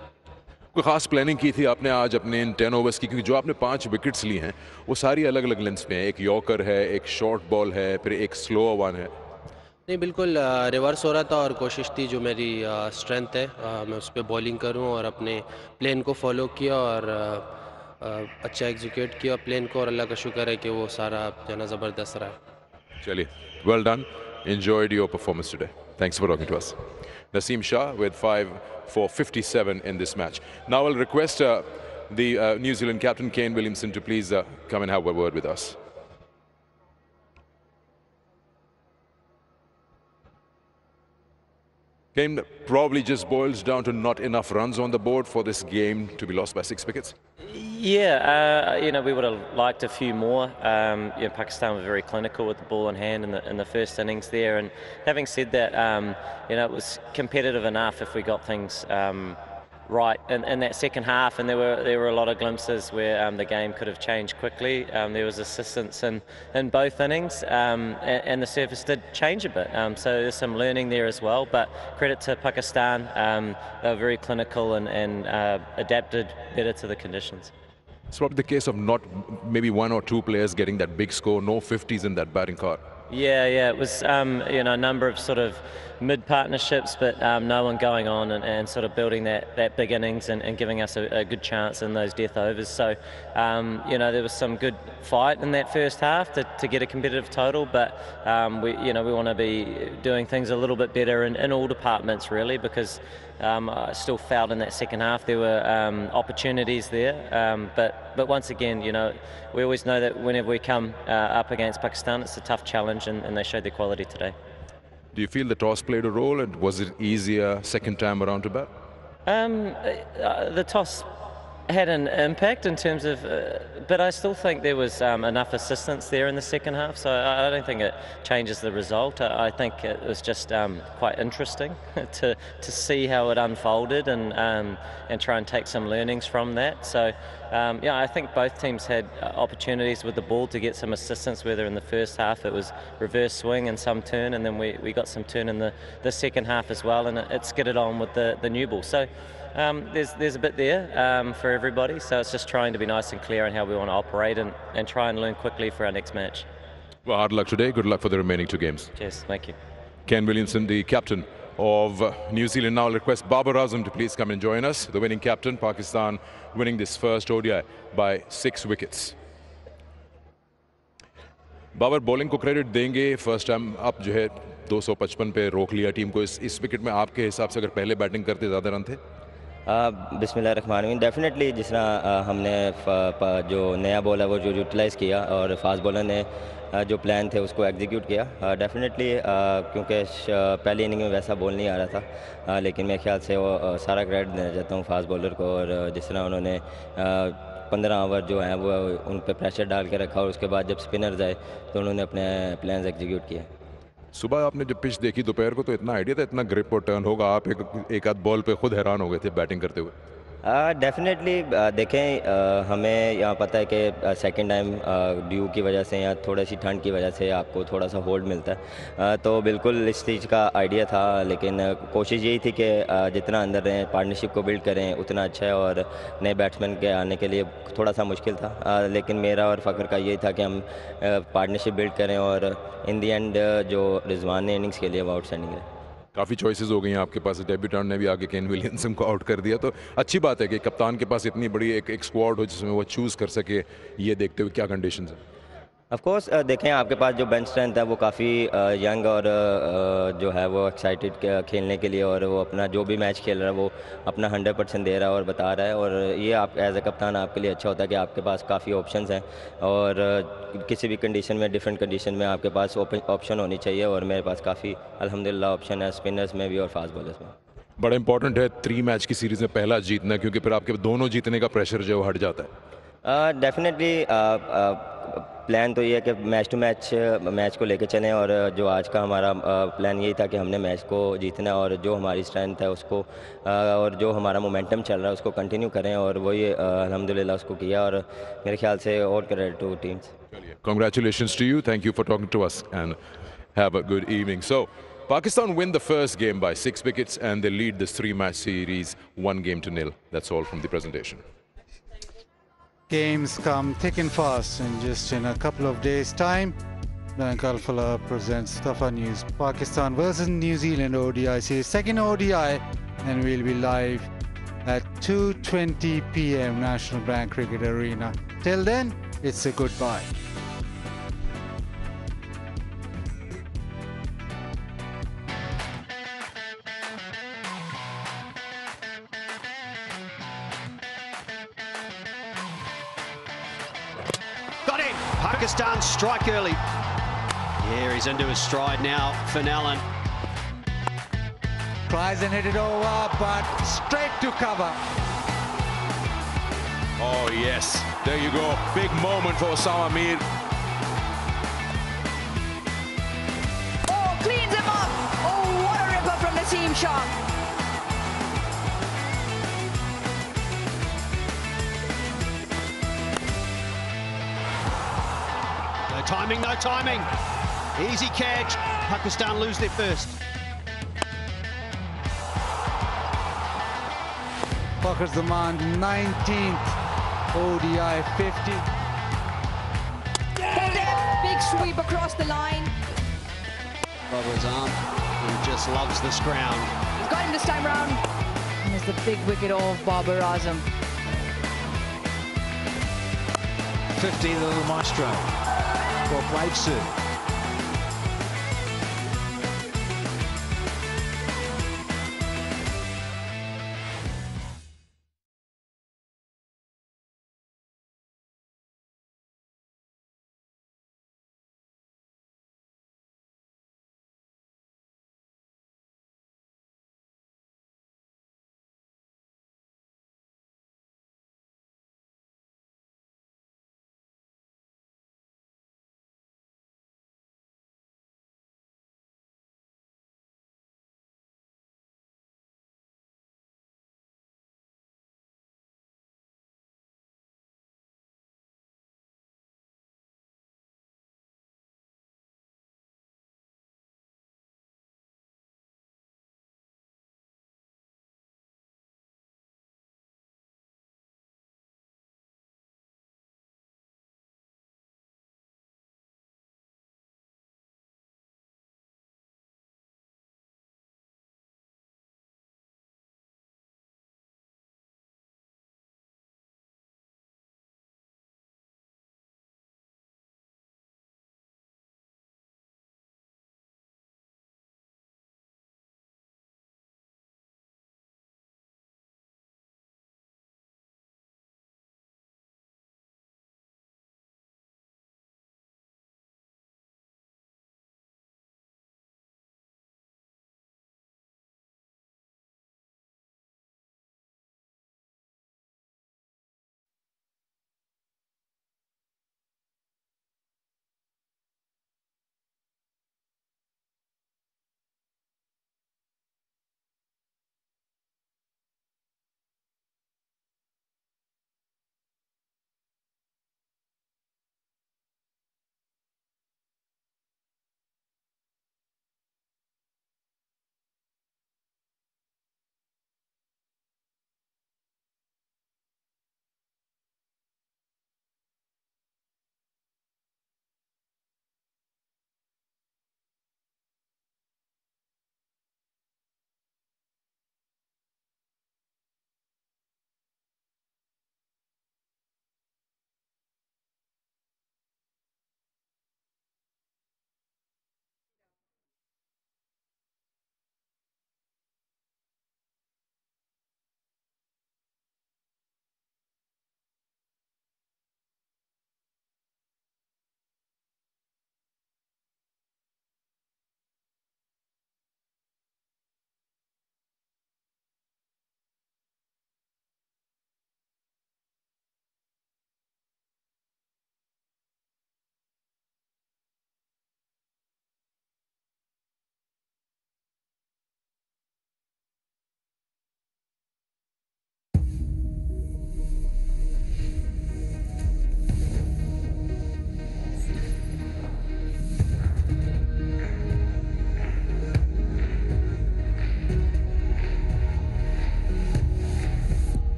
कोई खास प्लानिंग की थी आपने आज अपने इन 10 ओवर्स की, क्योंकि जो आपने 5 विकेट्स ली हैं वो सारी अलग अलग लेंथ्स में है. एक यॉर्कर है, एक शॉर्ट बॉल है, फिर एक स्लो वन है. नहीं, बिल्कुल रिवर्स हो रहा था, और कोशिश थी जो मेरी स्ट्रेंथ है मैं उस पर बॉलिंग करूं, और अपने प्लान को फॉलो किया और अच्छा एग्जीक्यूट किया प्लान को, और अल्लाह का शुक्र है कि वो सारा जो ना ज़बरदस्त रहा. चलिए, well done. Enjoyed your performance today. Thanks for talking to us. Naseem Shah with 5 for 57 in this match. Now I'll request the New Zealand captain Kane Williamson to please come and have a word with us. Game probably just boils down to not enough runs on the board for this game to be lost by 6 wickets. Yeah, you know, we would have liked a few more. You know, Pakistan were very clinical with the ball in hand in the first innings there. And having said that, you know, it was competitive enough if we got things right in that second half, and there were a lot of glimpses where the game could have changed quickly. There was assistance in both innings, and the surface did change a bit. So there's some learning there as well. But credit to Pakistan, they were very clinical and adapted better to the conditions. It's probably the case of not maybe 1 or 2 players getting that big score, no 50s in that batting card. Yeah, it was you know, a number of sort of mid partnerships, but no one going on and sort of building that big innings and giving us a good chance in those death overs. So you know, there was some good fight in that first half to get a competitive total, but we want to be doing things a little bit better in all departments really, because I still felt in that second half there were opportunities there, but once again, you know, we always know that whenever we come up against Pakistan, it's a tough challenge, and they showed their quality today. Do you feel the toss played a role, and was it easier second time around to bat? The toss had an impact in terms of, but I still think there was enough assistance there in the second half, so I don't think it changes the result. I think it was just quite interesting to see how it unfolded and try and take some learnings from that. So yeah, I think both teams had opportunities with the ball to get some assistance, whether in the first half it was reverse swing and some turn, and then we got some turn in the second half as well, and it skidded on with the new ball. So there's a bit there for everybody, so it's just trying to be nice and clear on how we want to operate and try and learn quickly for our next match. Well, hard luck today. Good luck for the remaining 2 games. Cheers. Thank you. Ken Williamson, the captain of New Zealand. Now I'll request Babar Azam to please come and join us. The winning captain, Pakistan, winning this first ODI by 6 wickets. Babar bowling को credit देंगे. First time आप जो है 255 पे रोक लिया team को. इस विकेट में आपके हिसाब से अगर पहले बैटिंग करते ज़्यादा रन थे? बिस्मिल्लाहिर्रहमानिर्रहीम. डेफिनेटली जिस तरह हमने जो नया बॉल है वो जो यूटिलाइज़ किया और फास्ट बॉलर ने जो प्लान थे उसको एग्जीक्यूट किया. डेफिनेटली क्योंकि पहली इनिंग में वैसा बॉल नहीं आ रहा था, लेकिन मेरे ख्याल से वो सारा क्रेडिट देना चाहता हूँ फास्ट बॉलर को. और जिस तरह उन्होंने 15 ओवर जो हैं वो उन पर प्रेशर डाल के रखा और उसके बाद जब स्पिनर्स आए तो उन्होंने अपने प्लान्स एग्जीक्यूट किए. सुबह आपने जब पिच देखी दोपहर को तो इतना आइडिया था इतना ग्रिप और टर्न होगा, आप एक आध बॉल पे खुद हैरान हो गए थे बैटिंग करते हुए? डेफिनेटली देखें, हमें यहाँ पता है कि सेकंड टाइम ड्यू की वजह से या थोड़ी सी ठंड की वजह से आपको थोड़ा सा होल्ड मिलता है, तो बिल्कुल इस चीज़ का आइडिया था. लेकिन कोशिश यही थी कि जितना अंदर रहें, पार्टनरशिप को बिल्ड करें उतना अच्छा है. और नए बैट्समैन के आने के लिए थोड़ा सा मुश्किल था, लेकिन मेरा और फ़ख्र का यही था कि हम पार्टनरशिप बिल्ड करें. और इन दी एंड जो रिजवान ने इनिंग्स के लिए वो आउटस्टैंडिंग है. काफ़ी चॉइसेस हो गई हैं आपके पास. डेब्यूटेंट ने भी आगे केन विलियमसन को आउट कर दिया, तो अच्छी बात है कि कप्तान के पास इतनी बड़ी एक स्क्वाड हो जिसमें वो चूज़ कर सके. ये देखते हुए क्या कंडीशंस हैं? ऑफ कोर्स देखें, आपके पास जो बेंच स्ट्रेंथ है वो काफ़ी यंग और जो है वो एक्साइटेड खेलने के लिए, और वो अपना जो भी मैच खेल रहा है वो अपना 100% दे रहा है और बता रहा है. और ये आप एज ए कप्तान आपके लिए अच्छा होता है कि आपके पास काफ़ी ऑप्शंस हैं और किसी भी कंडीशन में, डिफरेंट कंडीशन में आपके पास ऑप्शन होनी चाहिए. और मेरे पास काफ़ी अल्हम्दुलिल्लाह ऑप्शन है स्पिनर्स में भी और फास्ट बॉलर्स में. बड़ा इंपॉर्टेंट है 3 मैच की सीरीज़ में पहला जीतना, क्योंकि फिर आपके दोनों जीतने का प्रेशर जो हट जाता है. डेफिनेटली प्लान तो ये है कि मैच टू मैच को लेके चलें. और जो आज का हमारा प्लान यही था कि हमने मैच को जीतना है और जो हमारी स्ट्रेंथ है उसको और जो हमारा मोमेंटम चल रहा है उसको कंटिन्यू करें. और वही अल्हम्दुलिल्लाह उसको किया. और मेरे ख्याल से और credit two teams. Congratulations to you. Thank you for talking to us and have a good evening. So, Pakistan win the first game by 6 wickets and they lead this 3-match series 1-0. That's all from the presentation. Games come thick and fast, and just in a couple of days' time, Bank Alphala presents Tafa News Pakistan versus New Zealand ODI series, second ODI, and we'll be live at 2:20 p.m. National Bank Cricket Arena. Till then, it's a goodbye. Got him! Pakistan strike early. Yeah, he's into his stride now. Fennellan. Tries and hit it over, but straight to cover. Oh yes, there you go. Big moment for Osama Mir. Oh, cleans him up. Oh, what a ripper from the team shot. No timing, no timing. Easy catch. Pakistan lose their first. Fakhr Zaman, 19th ODI 50. Big sweep across the line. Babar Azam, who just loves this ground. He's got him this time round. And there's the big wicket of Babar Azam. 50, the little maestro. Well played, Sue.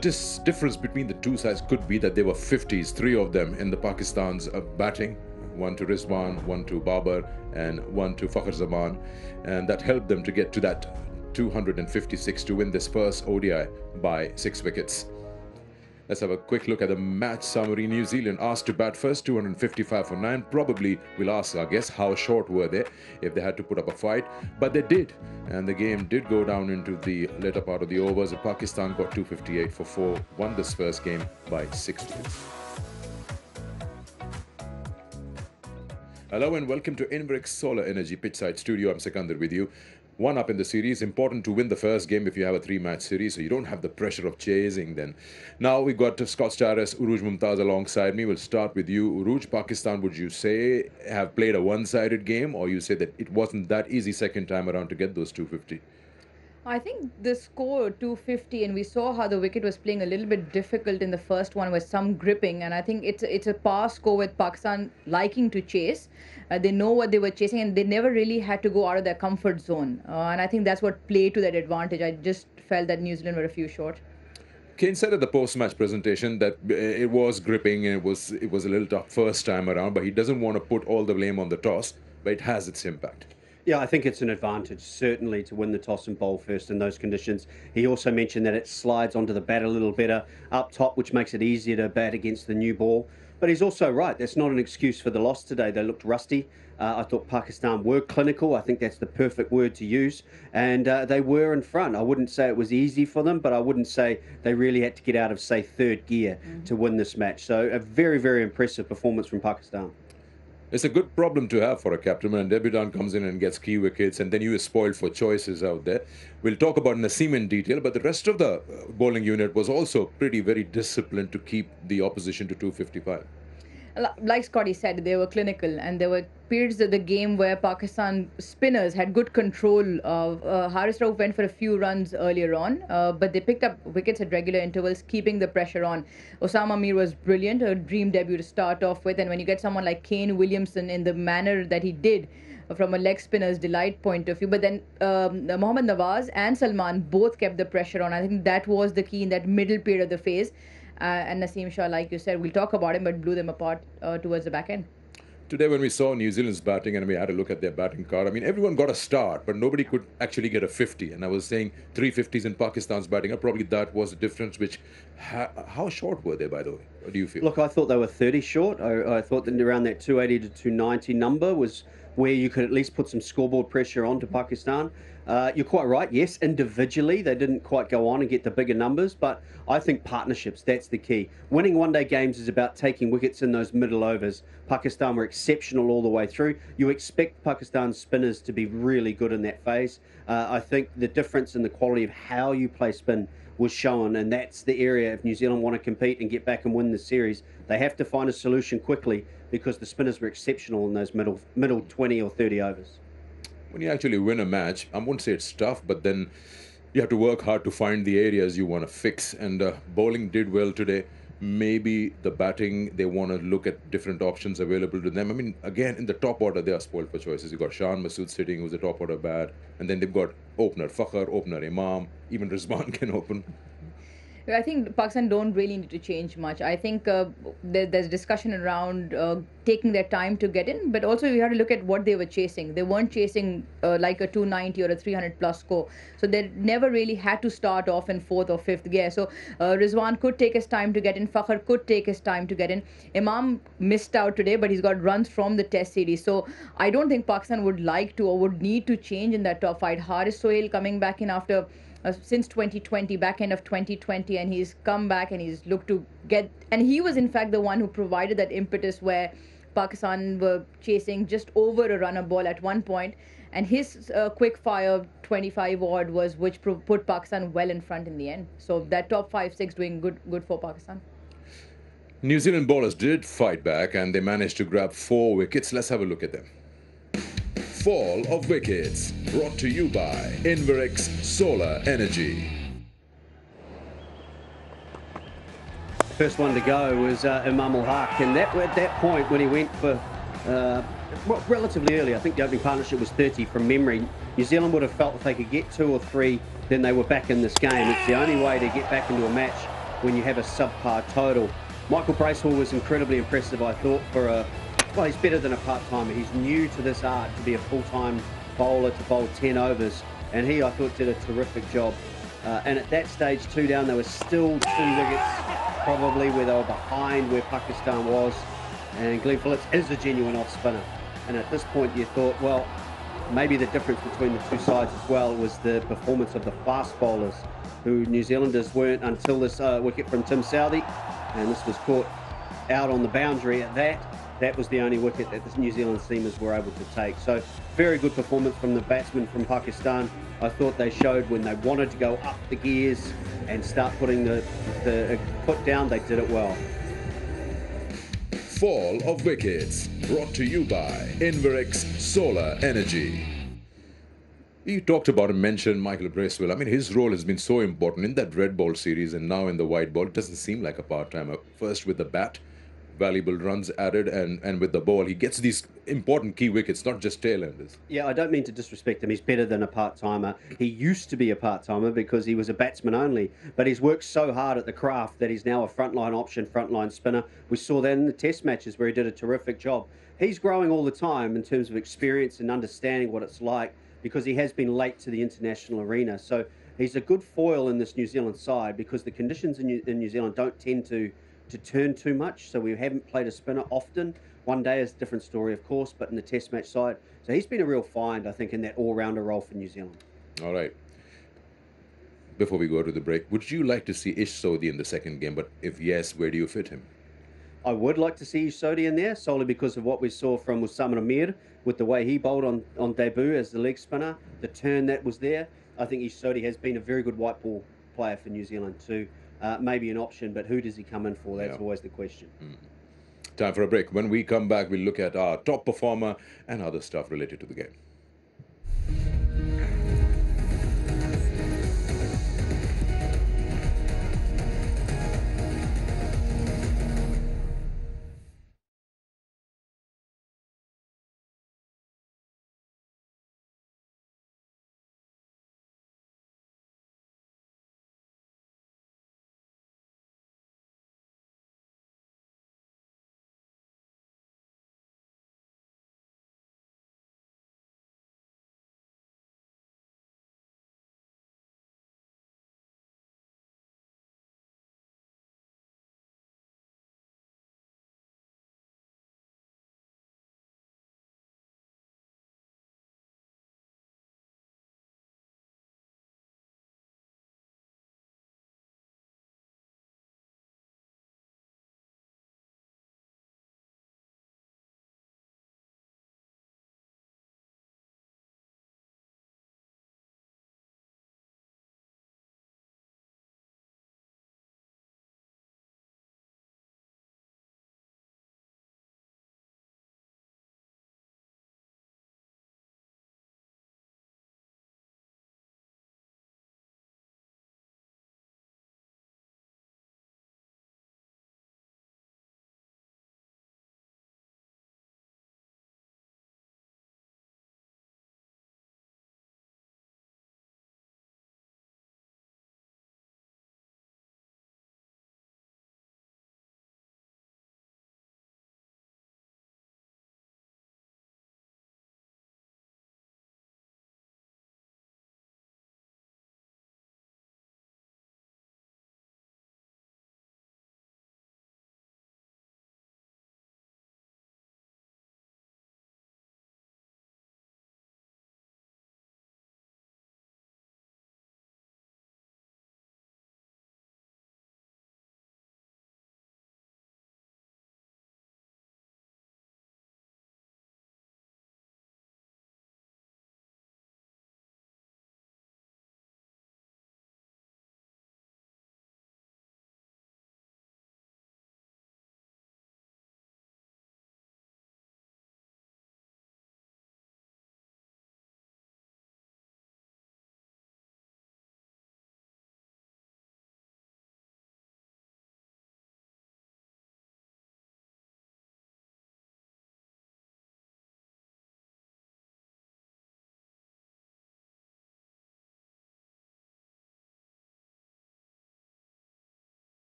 difference between the two sides could be that there were 50s, 3 of them in the Pakistan's batting, 1 to Rizwan, 1 to Babar, and 1 to Fakhr Zaman, and that helped them to get to that 256 to win this first ODI by 6 wickets. Let's have a quick look at the match summary. New Zealand asked to bat first, 255 for 9. Probably we'll ask our guests how short were they if they had to put up a fight. But they did. And the game did go down into the later part of the overs. Pakistan got 258 for 4. Won this first game by 6 wickets. Hello and welcome to Inverex Solar Energy Pitchside Studio. I'm Sikandar with you. 1 up in the series. Important to win the first game if you have a 3-match series, so you don't have the pressure of chasing then. Now we've got Scott Starres, Uruj Mumtaz alongside me. We'll start with you. Uruj, Pakistan, would you say, have played a one-sided game, or you say that it wasn't that easy second time around to get those 250? I think the score 250, and we saw how the wicket was playing a little bit difficult in the first one with some gripping, and I think it's a par score with Pakistan liking to chase. They know what they were chasing, and they never really had to go out of their comfort zone, and I think that's what played to that advantage. I just felt that New Zealand were a few short. Kane said at the post-match presentation that it was gripping and it was a little tough first time around, but he doesn't want to put all the blame on the toss, but it has its impact. Yeah, I think it's an advantage, certainly, to win the toss and bowl first in those conditions. He also mentioned that it slides onto the bat a little better up top, which makes it easier to bat against the new ball. But he's also right. That's not an excuse for the loss today. They looked rusty. I thought Pakistan were clinical. I think that's the perfect word to use. And they were in front. I wouldn't say it was easy for them, but I wouldn't say they really had to get out of, say, third gear to win this match. So a very, very impressive performance from Pakistan. It's a good problem to have for a captain when a debutant comes in and gets key wickets, and then you are spoiled for choices out there. We'll talk about Naseem in detail, but the rest of the bowling unit was also very disciplined to keep the opposition to 255. Like Scotty said, they were clinical, and there were periods of the game where Pakistan spinners had good control. Haris Rauf went for a few runs earlier on, but they picked up wickets at regular intervals, keeping the pressure on. Osama Mir was brilliant, a dream debut to start off with, and when you get someone like Kane Williamson in the manner that he did, from a leg spinner's delight point of view. But then Mohammad Nawaz and Salman both kept the pressure on. I think that was the key in that middle period of the phase. And Naseem Shah, like you said, we'll talk about him, but blew them apart towards the back end. Today when we saw New Zealand's batting and we had a look at their batting card, I mean, everyone got a start, but nobody could actually get a 50. And I was saying 350s in Pakistan's batting, probably that was the difference, which, how short were they, by the way? What do you feel? Look, I thought they were 30 short. I thought that around that 280 to 290 number was where you could at least put some scoreboard pressure onto Pakistan. You're quite right. Yes, individually, they didn't quite go on and get the bigger numbers, but I think partnerships, that's the key. Winning one-day games is about taking wickets in those middle overs. Pakistan were exceptional all the way through. You expect Pakistan's spinners to be really good in that phase. I think the difference in the quality of how you play spin was shown, and that's the area if New Zealand want to compete and get back and win the series. They have to find a solution quickly because the spinners were exceptional in those middle 20 or 30 overs. When you actually win a match, I won't say it's tough, but then you have to work hard to find the areas you want to fix. And bowling did well today. Maybe the batting, they want to look at different options available to them. I mean, again, in the top order, they are spoiled for choices. You've got Shan Masood sitting, who's the top order bat. And then they've got opener Fakhr, opener Imam. Even Rizwan can open. I think Pakistan don't really need to change much. I think there's discussion around taking their time to get in, but also you have to look at what they were chasing. They weren't chasing like a 290 or a 300 plus score. So they never really had to start off in 4th or 5th gear. So Rizwan could take his time to get in. Fakhr could take his time to get in. Imam missed out today, but he's got runs from the test series. So I don't think Pakistan would like to or would need to change in that top 5. Haris Sohail coming back in after since 2020, back end of 2020, and he's come back and he's looked to get, and he was in fact the one who provided that impetus where Pakistan were chasing just over a runner ball at one point, and his quick fire 25 odd was which put Pakistan well in front in the end. So that top 5-6 doing good for Pakistan. New Zealand bowlers did fight back and they managed to grab 4 wickets. Let's have a look at them. Fall of wickets, brought to you by Inverex Solar Energy. First one to go was Imam al-Haq, and at that point when he went for relatively early, I think the opening partnership was 30 from memory, New Zealand would have felt if they could get 2 or 3, then they were back in this game. It's the only way to get back into a match when you have a subpar total. Michael Bracewell was incredibly impressive, I thought, for well, he's better than a part-timer. He's new to this art to be a full-time bowler to bowl 10 overs, and he, I thought, did a terrific job. And at that stage, 2 down, there were still 2 wickets, probably where they were behind where Pakistan was, and Glenn Phillips is a genuine off-spinner. And at this point, you thought, well, maybe the difference between the two sides as well was the performance of the fast bowlers, who New Zealanders weren't until this wicket from Tim Southee, and this was caught out on the boundary at that. That was the only wicket that the New Zealand seamers were able to take. So very good performance from the batsmen from Pakistan. I thought they showed when they wanted to go up the gears and start putting the foot down, they did it well. Fall of wickets, brought to you by Inverex Solar Energy. You talked about and mentioned Michael Bracewell. I mean, his role has been so important in that red ball series and now in the white ball. It doesn't seem like a part-timer. First with the bat, valuable runs added, and with the ball, he gets these important key wickets, not just tail-enders. Yeah, I don't mean to disrespect him. He's better than a part-timer. He used to be a part-timer because he was a batsman only, but he's worked so hard at the craft that he's now a frontline option, frontline spinner. We saw that in the test matches where he did a terrific job. He's growing all the time in terms of experience and understanding what it's like, because he has been late to the international arena. So he's a good foil in this New Zealand side, because the conditions in New Zealand don't tend to turn too much. So we haven't played a spinner often. One day is a different story, of course, but in the test match side. So he's been a real find, I think, in that all-rounder role for New Zealand. All right. Before we go to the break, would you like to see Ish Sodhi in the second game? But if yes, where do you fit him? I would like to see Sodhi in there, solely because of what we saw from Usama Amir, with the way he bowled on debut as the leg spinner, the turn that was there. I think Ish Sodhi has been a very good white ball player for New Zealand too. Maybe an option, but who does he come in for? That's always the question. Time for a break. When we come back, we'll look at our top performer and other stuff related to the game.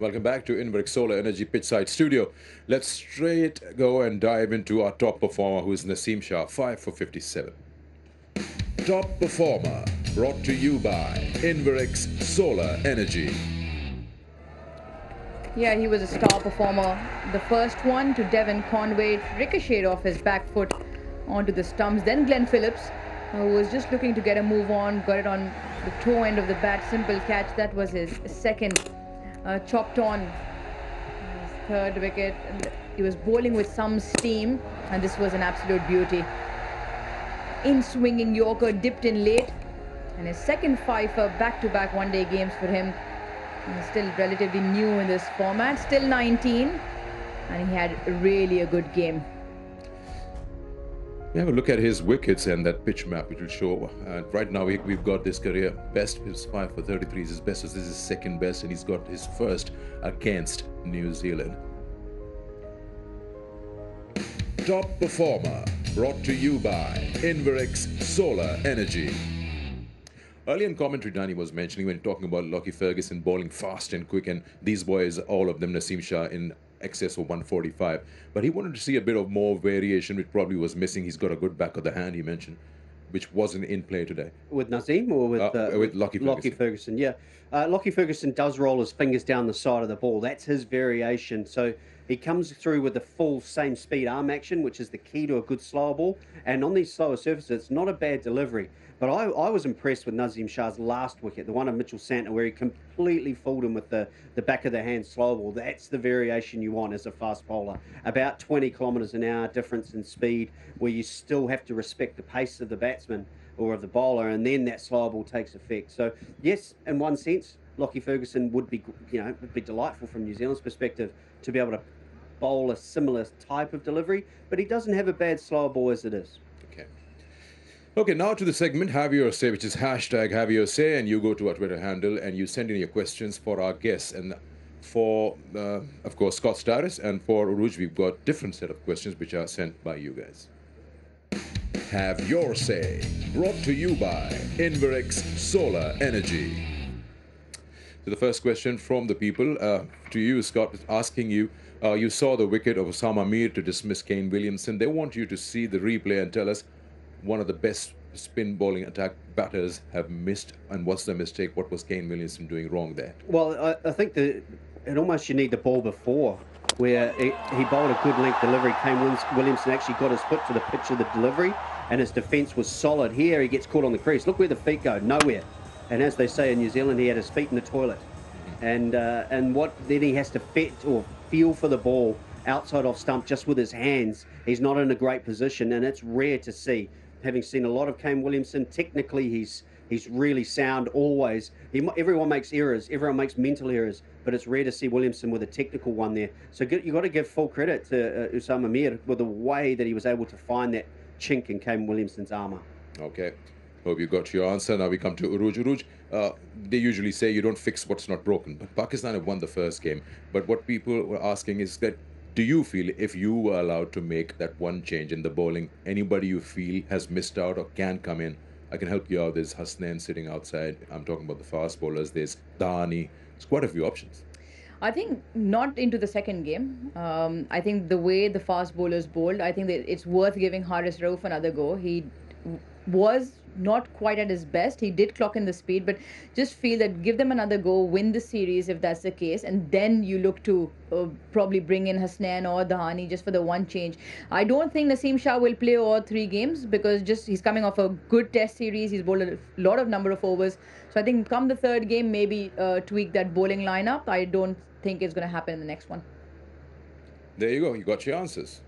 Welcome back to Inverx Solar Energy Pitchside Studio. Let's straight go and dive into our top performer, who is Naseem Shah, 5 for 57. Top performer, brought to you by Inverx Solar Energy. Yeah, he was a star performer. The first one to Devon Conway, ricocheted off his back foot onto the stumps. Then Glenn Phillips, who was just looking to get a move on, got it on the toe end of the bat, simple catch. That was his second. Chopped on his third wicket. And he was bowling with some steam, and this was an absolute beauty. In swinging Yorker, dipped in late, and his second five for back-to-back one-day games for him. He's still relatively new in this format, still 19, and he had really a good game. We have a look at his wickets and that pitch map, which will show. Right now, we've got this career best. His 5 for 33 is his best. This is his second best, and he's got his first against New Zealand. Top performer, brought to you by Inverx Solar Energy. Earlier in commentary, Danny was mentioning when talking about Lockie Ferguson bowling fast and quick, and these boys, all of them, Naseem Shah in excess of 145. But he wanted to see a bit of more variation, which probably was missing. He's got a good back of the hand, he mentioned, which wasn't in play today. With Naseem or with Lockie Ferguson? Lockie Ferguson, yeah. Lockie Ferguson does roll his fingers down the side of the ball. That's his variation. So he comes through with the full same speed arm action, which is the key to a good slower ball. And on these slower surfaces, it's not a bad delivery. But I was impressed with Naseem Shah's last wicket, the one of Mitchell Santner, where he completely fooled him with the back of the hand slow ball. That's the variation you want as a fast bowler. About 20 kilometres an hour difference in speed, where you still have to respect the pace of the batsman or of the bowler, and then that slow ball takes effect. So yes, in one sense, Lockie Ferguson would be delightful from New Zealand's perspective to be able to bowl a similar type of delivery, but he doesn't have a bad slower ball as it is. Okay, now to the segment Have Your Say, which is hashtag Have Your Say, and you go to our Twitter handle and you send in your questions for our guests. And for, of course, Scott Starris and for Uruj, we've got different set of questions which are sent by you guys. Have Your Say, brought to you by Inverx Solar Energy. So the first question from the people to you, Scott, is asking you, you saw the wicket of Osama Mir to dismiss Kane Williamson. They want you to see the replay and tell us one of the best spin bowling attack batters have missed, and what's the mistake? What was Kane Williamson doing wrong there? Well, I think that it almost you need the ball before, where he bowled a good length delivery. Kane Williamson actually got his foot to the pitch of the delivery, and his defence was solid. Here he gets caught on the crease. Look where the feet go, nowhere. And as they say in New Zealand, he had his feet in the toilet. And what then he has to feel for the ball outside off stump just with his hands. He's not in a great position, and it's rare to see. Having seen a lot of Kane Williamson, technically he's really sound always. Everyone makes errors, everyone makes mental errors, but it's rare to see Williamson with a technical one there. So you've got to give full credit to Osama Mir with the way that he was able to find that chink in Kane Williamson's armour. Okay, hope you got your answer. Now we come to Uruj. Uruj, they usually say you don't fix what's not broken, but Pakistan have won the first game. But what people were asking is that, do you feel if you were allowed to make that one change in the bowling, anybody you feel has missed out or can come in? I can help you out. There's Hasnain sitting outside. I'm talking about the fast bowlers. There's Dani. There's quite a few options. I think not into the second game. I think the way the fast bowlers bowled, I think that it's worth giving Haris Rauf another go. He was not quite at his best. He did clock in the speed, but just feel that give them another go, win the series if that's the case, and then you look to probably bring in Hasnain or Dahani just for the one change. I don't think Naseem Shah will play all 3 games because he's coming off a good test series. He's bowled a lot of number of overs. So I think come the third game, maybe tweak that bowling lineup. I don't think it's going to happen in the next one. There you go. You got your answers.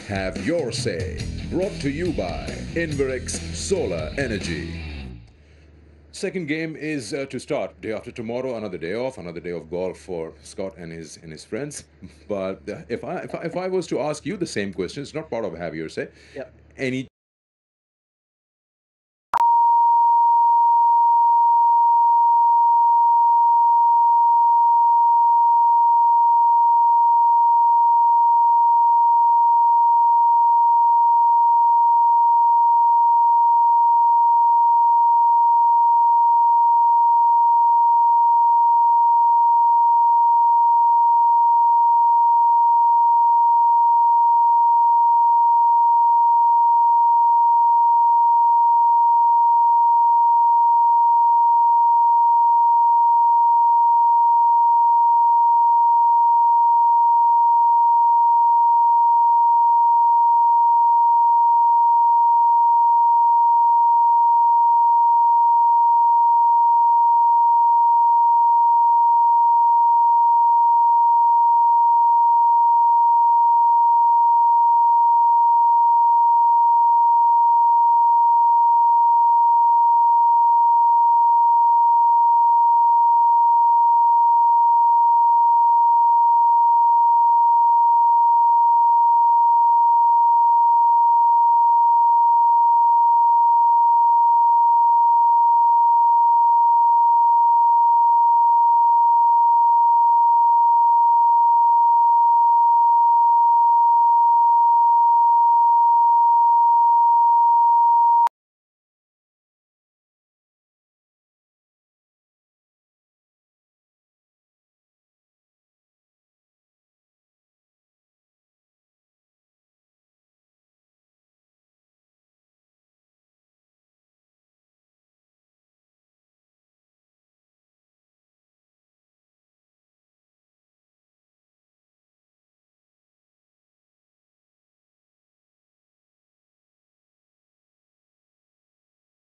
Have Your Say, brought to you by Inverx Solar Energy. Second game is to start day after tomorrow. Another day off, another day of golf for Scott and his friends. But if I was to ask you the same question, it's not part of Have Your Say. Yep. Any